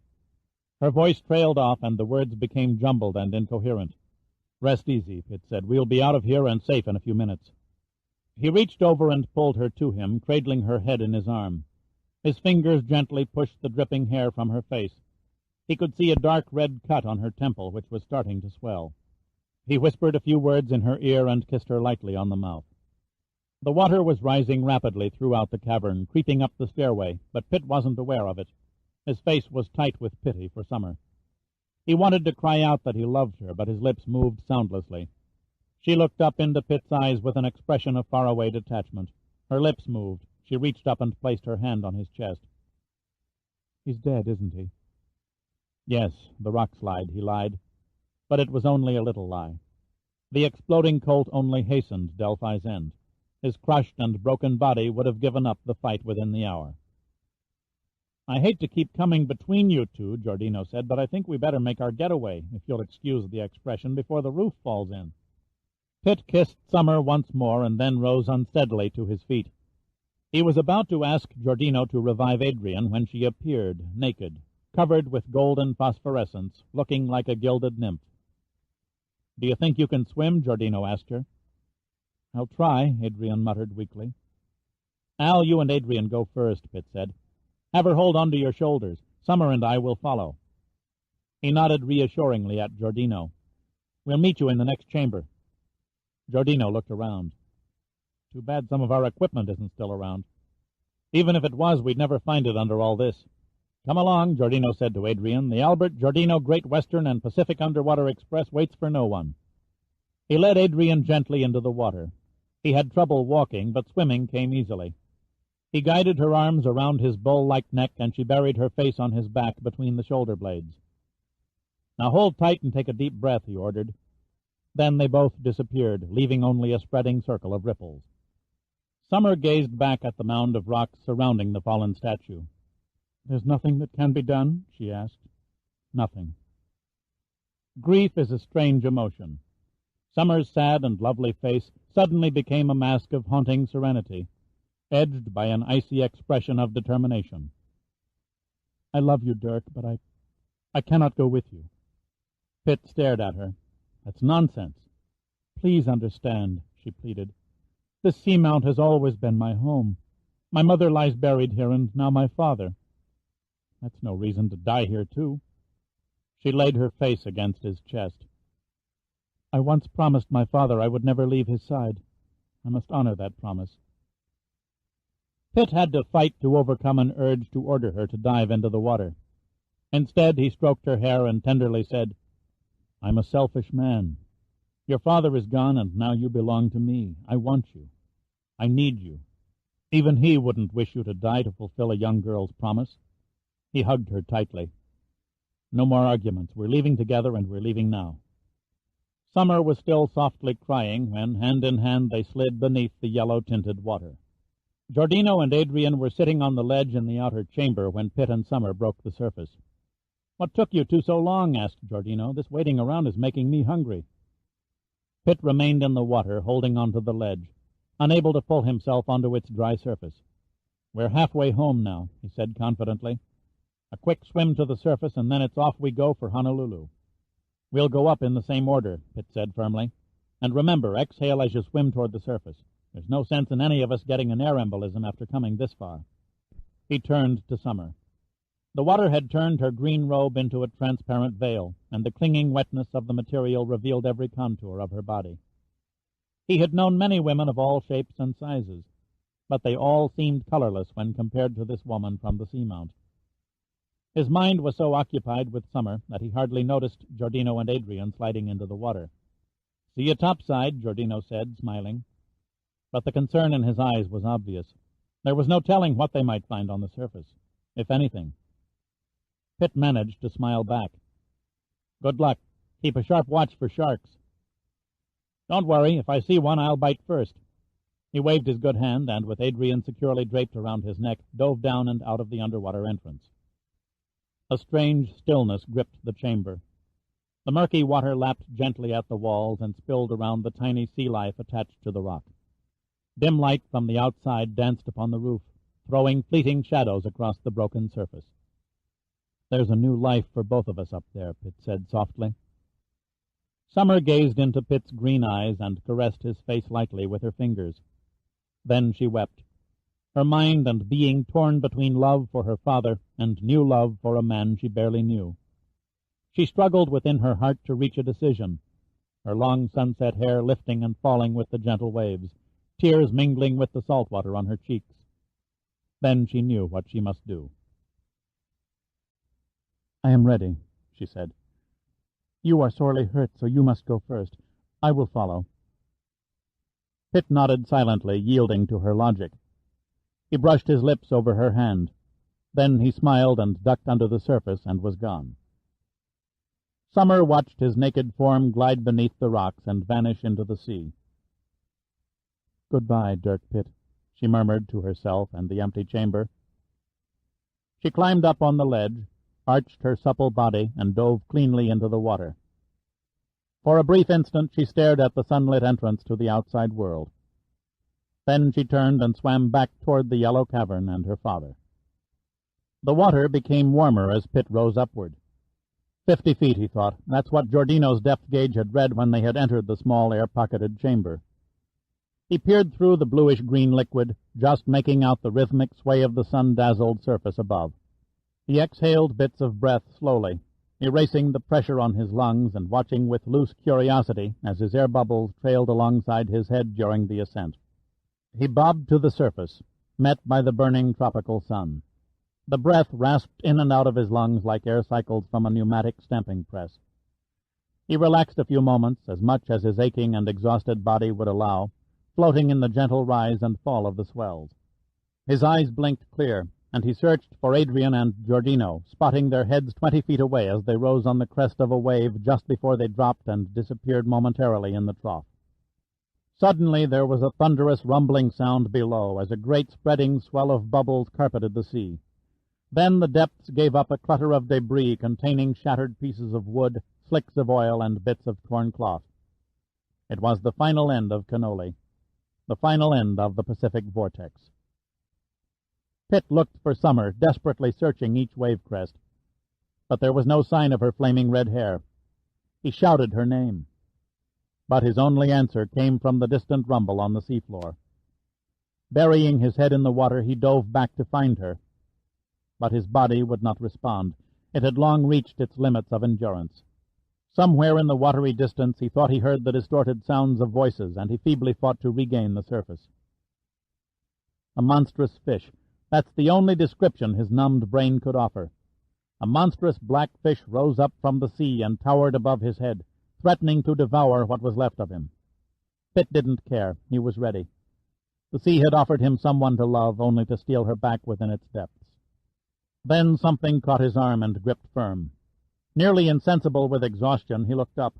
Speaker 2: Her voice trailed off, and the words became jumbled and incoherent. "Rest easy," Pitt said. "We'll be out of here and safe in a few minutes." He reached over and pulled her to him, cradling her head in his arm. His fingers gently pushed the dripping hair from her face. He could see a dark red cut on her temple, which was starting to swell. He whispered a few words in her ear and kissed her lightly on the mouth. The water was rising rapidly throughout the cavern, creeping up the stairway, but Pitt wasn't aware of it. His face was tight with pity for Summer. He wanted to cry out that he loved her, but his lips moved soundlessly. She looked up into Pitt's eyes with an expression of faraway detachment. Her lips moved. She reached up and placed her hand on his chest. "He's dead, isn't he?" "Yes, the rock slide," he lied. But it was only a little lie. The exploding Colt only hastened Delphi's end. His crushed and broken body would have given up the fight within the hour. "I hate to keep coming between you two," Giordino said, "but I think we better make our getaway, if you'll excuse the expression, before the roof falls in." Pitt kissed Summer once more and then rose unsteadily to his feet. He was about to ask Giordino to revive Adrian when she appeared, naked, covered with golden phosphorescence, looking like a gilded nymph. "Do you think you can swim?" Giordino asked her. "I'll try," Adrian muttered weakly. "Al, you and Adrian go first," Pitt said. "Have her hold onto your shoulders. Summer and I will follow." He nodded reassuringly at Giordino. "We'll meet you in the next chamber." Giordino looked around. "Too bad some of our equipment isn't still around. Even if it was, we'd never find it under all this." "Come along," Giordino said to Adrian. "The Albert, Giordino, Great Western, and Pacific Underwater Express waits for no one." He led Adrian gently into the water. He had trouble walking, but swimming came easily. He guided her arms around his bull-like neck, and she buried her face on his back between the shoulder blades. Now hold tight and take a deep breath, he ordered. Then they both disappeared, leaving only a spreading circle of ripples. Summer gazed back at the mound of rocks surrounding the fallen statue. "There's nothing that can be done?" she asked. "Nothing." Grief is a strange emotion. Summer's sad and lovely face suddenly became a mask of haunting serenity, edged by an icy expression of determination. "I love you, Dirk, but I cannot go with you." Pitt stared at her. "That's nonsense." "Please understand," she pleaded. "This seamount has always been my home. My mother lies buried here, and now my father. That's no reason to die here, too." She laid her face against his chest. "I once promised my father I would never leave his side. I must honor that promise." Pitt had to fight to overcome an urge to order her to dive into the water. Instead, he stroked her hair and tenderly said, "I'm a selfish man. Your father is gone, and now you belong to me. I want you. I need you. Even he wouldn't wish you to die to fulfill a young girl's promise." He hugged her tightly. "No more arguments. We're leaving together, and we're leaving now." Summer was still softly crying when, hand in hand, they slid beneath the yellow-tinted water. Giordino and Adrian were sitting on the ledge in the outer chamber when Pitt and Summer broke the surface. "What took you two so long?" asked Giordino. "This waiting around is making me hungry." Pitt remained in the water, holding onto the ledge, unable to pull himself onto its dry surface. "We're halfway home now," he said confidently. "A quick swim to the surface, and then it's off we go for Honolulu." "We'll go up in the same order," Pitt said firmly. "And remember, exhale as you swim toward the surface. There's no sense in any of us getting an air embolism after coming this far." He turned to Summer. The water had turned her green robe into a transparent veil, and the clinging wetness of the material revealed every contour of her body. He had known many women of all shapes and sizes, but they all seemed colorless when compared to this woman from the seamount. His mind was so occupied with Summer that he hardly noticed Giordino and Adrian sliding into the water. "See you topside," Giordino said, smiling. But the concern in his eyes was obvious. There was no telling what they might find on the surface, if anything. Pitt managed to smile back. "Good luck. Keep a sharp watch for sharks." "Don't worry. If I see one, I'll bite first." He waved his good hand, and with Adrian securely draped around his neck, dove down and out of the underwater entrance. A strange stillness gripped the chamber. The murky water lapped gently at the walls and spilled around the tiny sea life attached to the rock. Dim light from the outside danced upon the roof, throwing fleeting shadows across the broken surface. "There's a new life for both of us up there," Pitt said softly. Summer gazed into Pitt's green eyes and caressed his face lightly with her fingers. Then she wept, her mind and being torn between love for her father and new love for a man she barely knew. She struggled within her heart to reach a decision, her long sunset hair lifting and falling with the gentle waves, tears mingling with the salt water on her cheeks. Then she knew what she must do. "I am ready," she said. "You are sorely hurt, so you must go first. I will follow." Pitt nodded silently, yielding to her logic. He brushed his lips over her hand. Then he smiled and ducked under the surface and was gone. Summer watched his naked form glide beneath the rocks and vanish into the sea. "Goodbye, Dirk Pitt," she murmured to herself and the empty chamber. She climbed up on the ledge, arched her supple body, and dove cleanly into the water. For a brief instant she stared at the sunlit entrance to the outside world. Then she turned and swam back toward the yellow cavern and her father. The water became warmer as Pitt rose upward. 50 feet, he thought. That's what Giordino's depth gauge had read when they had entered the small air-pocketed chamber. He peered through the bluish-green liquid, just making out the rhythmic sway of the sun-dazzled surface above. He exhaled bits of breath slowly, erasing the pressure on his lungs and watching with loose curiosity as his air bubbles trailed alongside his head during the ascent. He bobbed to the surface, met by the burning tropical sun. The breath rasped in and out of his lungs like air cycles from a pneumatic stamping press. He relaxed a few moments, as much as his aching and exhausted body would allow, floating in the gentle rise and fall of the swells. His eyes blinked clear, and he searched for Adrian and Giordino, spotting their heads 20 feet away as they rose on the crest of a wave just before they dropped and disappeared momentarily in the trough. Suddenly there was a thunderous rumbling sound below as a great spreading swell of bubbles carpeted the sea. Then the depths gave up a clutter of debris containing shattered pieces of wood, slicks of oil, and bits of torn cloth. It was the final end of Cannoli, the final end of the Pacific Vortex. Pitt looked for Summer, desperately searching each wave crest, but there was no sign of her flaming red hair. He shouted her name, but his only answer came from the distant rumble on the seafloor. Burying his head in the water, he dove back to find her, but his body would not respond. It had long reached its limits of endurance. Somewhere in the watery distance he thought he heard the distorted sounds of voices, and he feebly fought to regain the surface. A monstrous fish. That's the only description his numbed brain could offer. A monstrous black fish rose up from the sea and towered above his head, threatening to devour what was left of him. Pitt didn't care. He was ready. The sea had offered him someone to love, only to steal her back within its depths. Then something caught his arm and gripped firm. Nearly insensible with exhaustion, he looked up.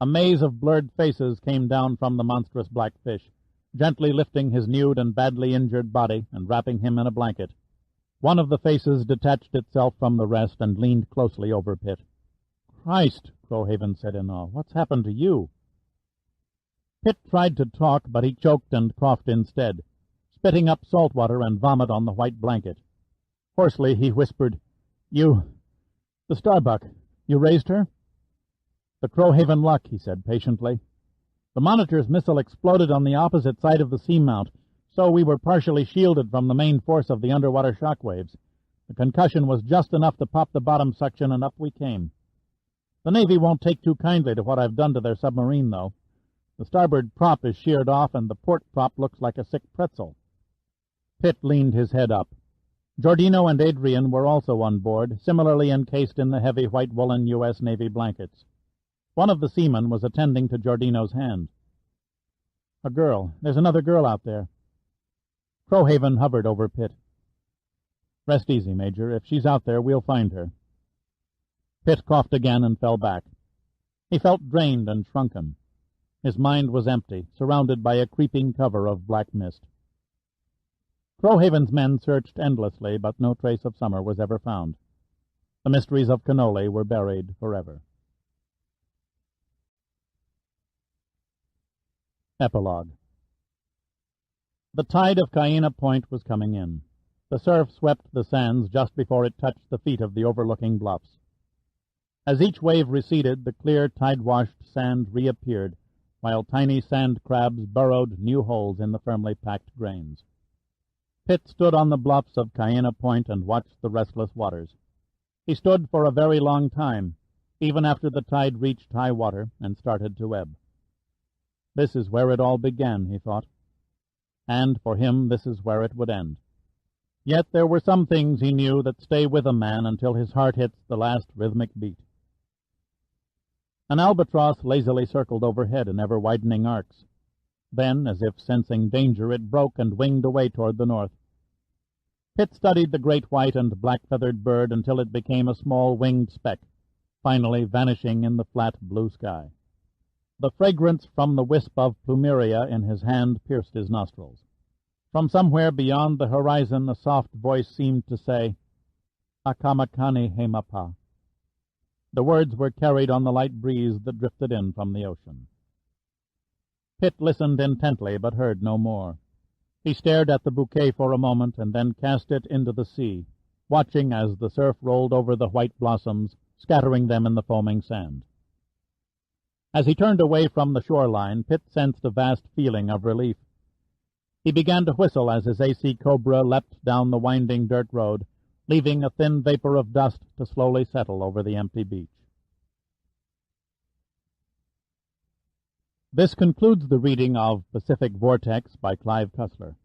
Speaker 2: A maze of blurred faces came down from the monstrous black fish, gently lifting his nude and badly injured body and wrapping him in a blanket. One of the faces detached itself from the rest and leaned closely over Pitt. "Christ," Crowhaven said in awe, "what's happened to you?" Pitt tried to talk, but he choked and coughed instead, spitting up salt water and vomit on the white blanket. Hoarsely he whispered, "The Starbuck, you raised her?" "The Crowhaven Luck," he said patiently. "The Monitor's missile exploded on the opposite side of the seamount, so we were partially shielded from the main force of the underwater shock waves. The concussion was just enough to pop the bottom section, and up we came. The Navy won't take too kindly to what I've done to their submarine, though. The starboard prop is sheared off, and the port prop looks like a sick pretzel." Pitt leaned his head up. Giordino and Adrian were also on board, similarly encased in the heavy white woolen U.S. Navy blankets. One of the seamen was attending to Giordino's hand. "A girl. There's another girl out there." Crowhaven hovered over Pitt. "Rest easy, Major. If she's out there, we'll find her." Pitt coughed again and fell back. He felt drained and shrunken. His mind was empty, surrounded by a creeping cover of black mist. Crowhaven's men searched endlessly, but no trace of Summer was ever found. The mysteries of Cannoli were buried forever. Epilogue. The tide of Cayena Point was coming in. The surf swept the sands just before it touched the feet of the overlooking bluffs. As each wave receded, the clear, tide-washed sand reappeared, while tiny sand crabs burrowed new holes in the firmly packed grains. Pitt stood on the bluffs of Cayena Point and watched the restless waters. He stood for a very long time, even after the tide reached high water and started to ebb. This is where it all began, he thought, and for him this is where it would end. Yet there were some things he knew that stay with a man until his heart hits the last rhythmic beat. An albatross lazily circled overhead in ever-widening arcs. Then, as if sensing danger, it broke and winged away toward the north. Pitt studied the great white and black-feathered bird until it became a small winged speck, finally vanishing in the flat blue sky. The fragrance from the wisp of plumeria in his hand pierced his nostrils. From somewhere beyond the horizon a soft voice seemed to say, "Akamakani Hemapa." The words were carried on the light breeze that drifted in from the ocean. Pitt listened intently, but heard no more. He stared at the bouquet for a moment, and then cast it into the sea, watching as the surf rolled over the white blossoms, scattering them in the foaming sand. As he turned away from the shoreline, Pitt sensed a vast feeling of relief. He began to whistle as his AC Cobra leapt down the winding dirt road, leaving a thin vapor of dust to slowly settle over the empty beach. This concludes the reading of Pacific Vortex by Clive Cussler.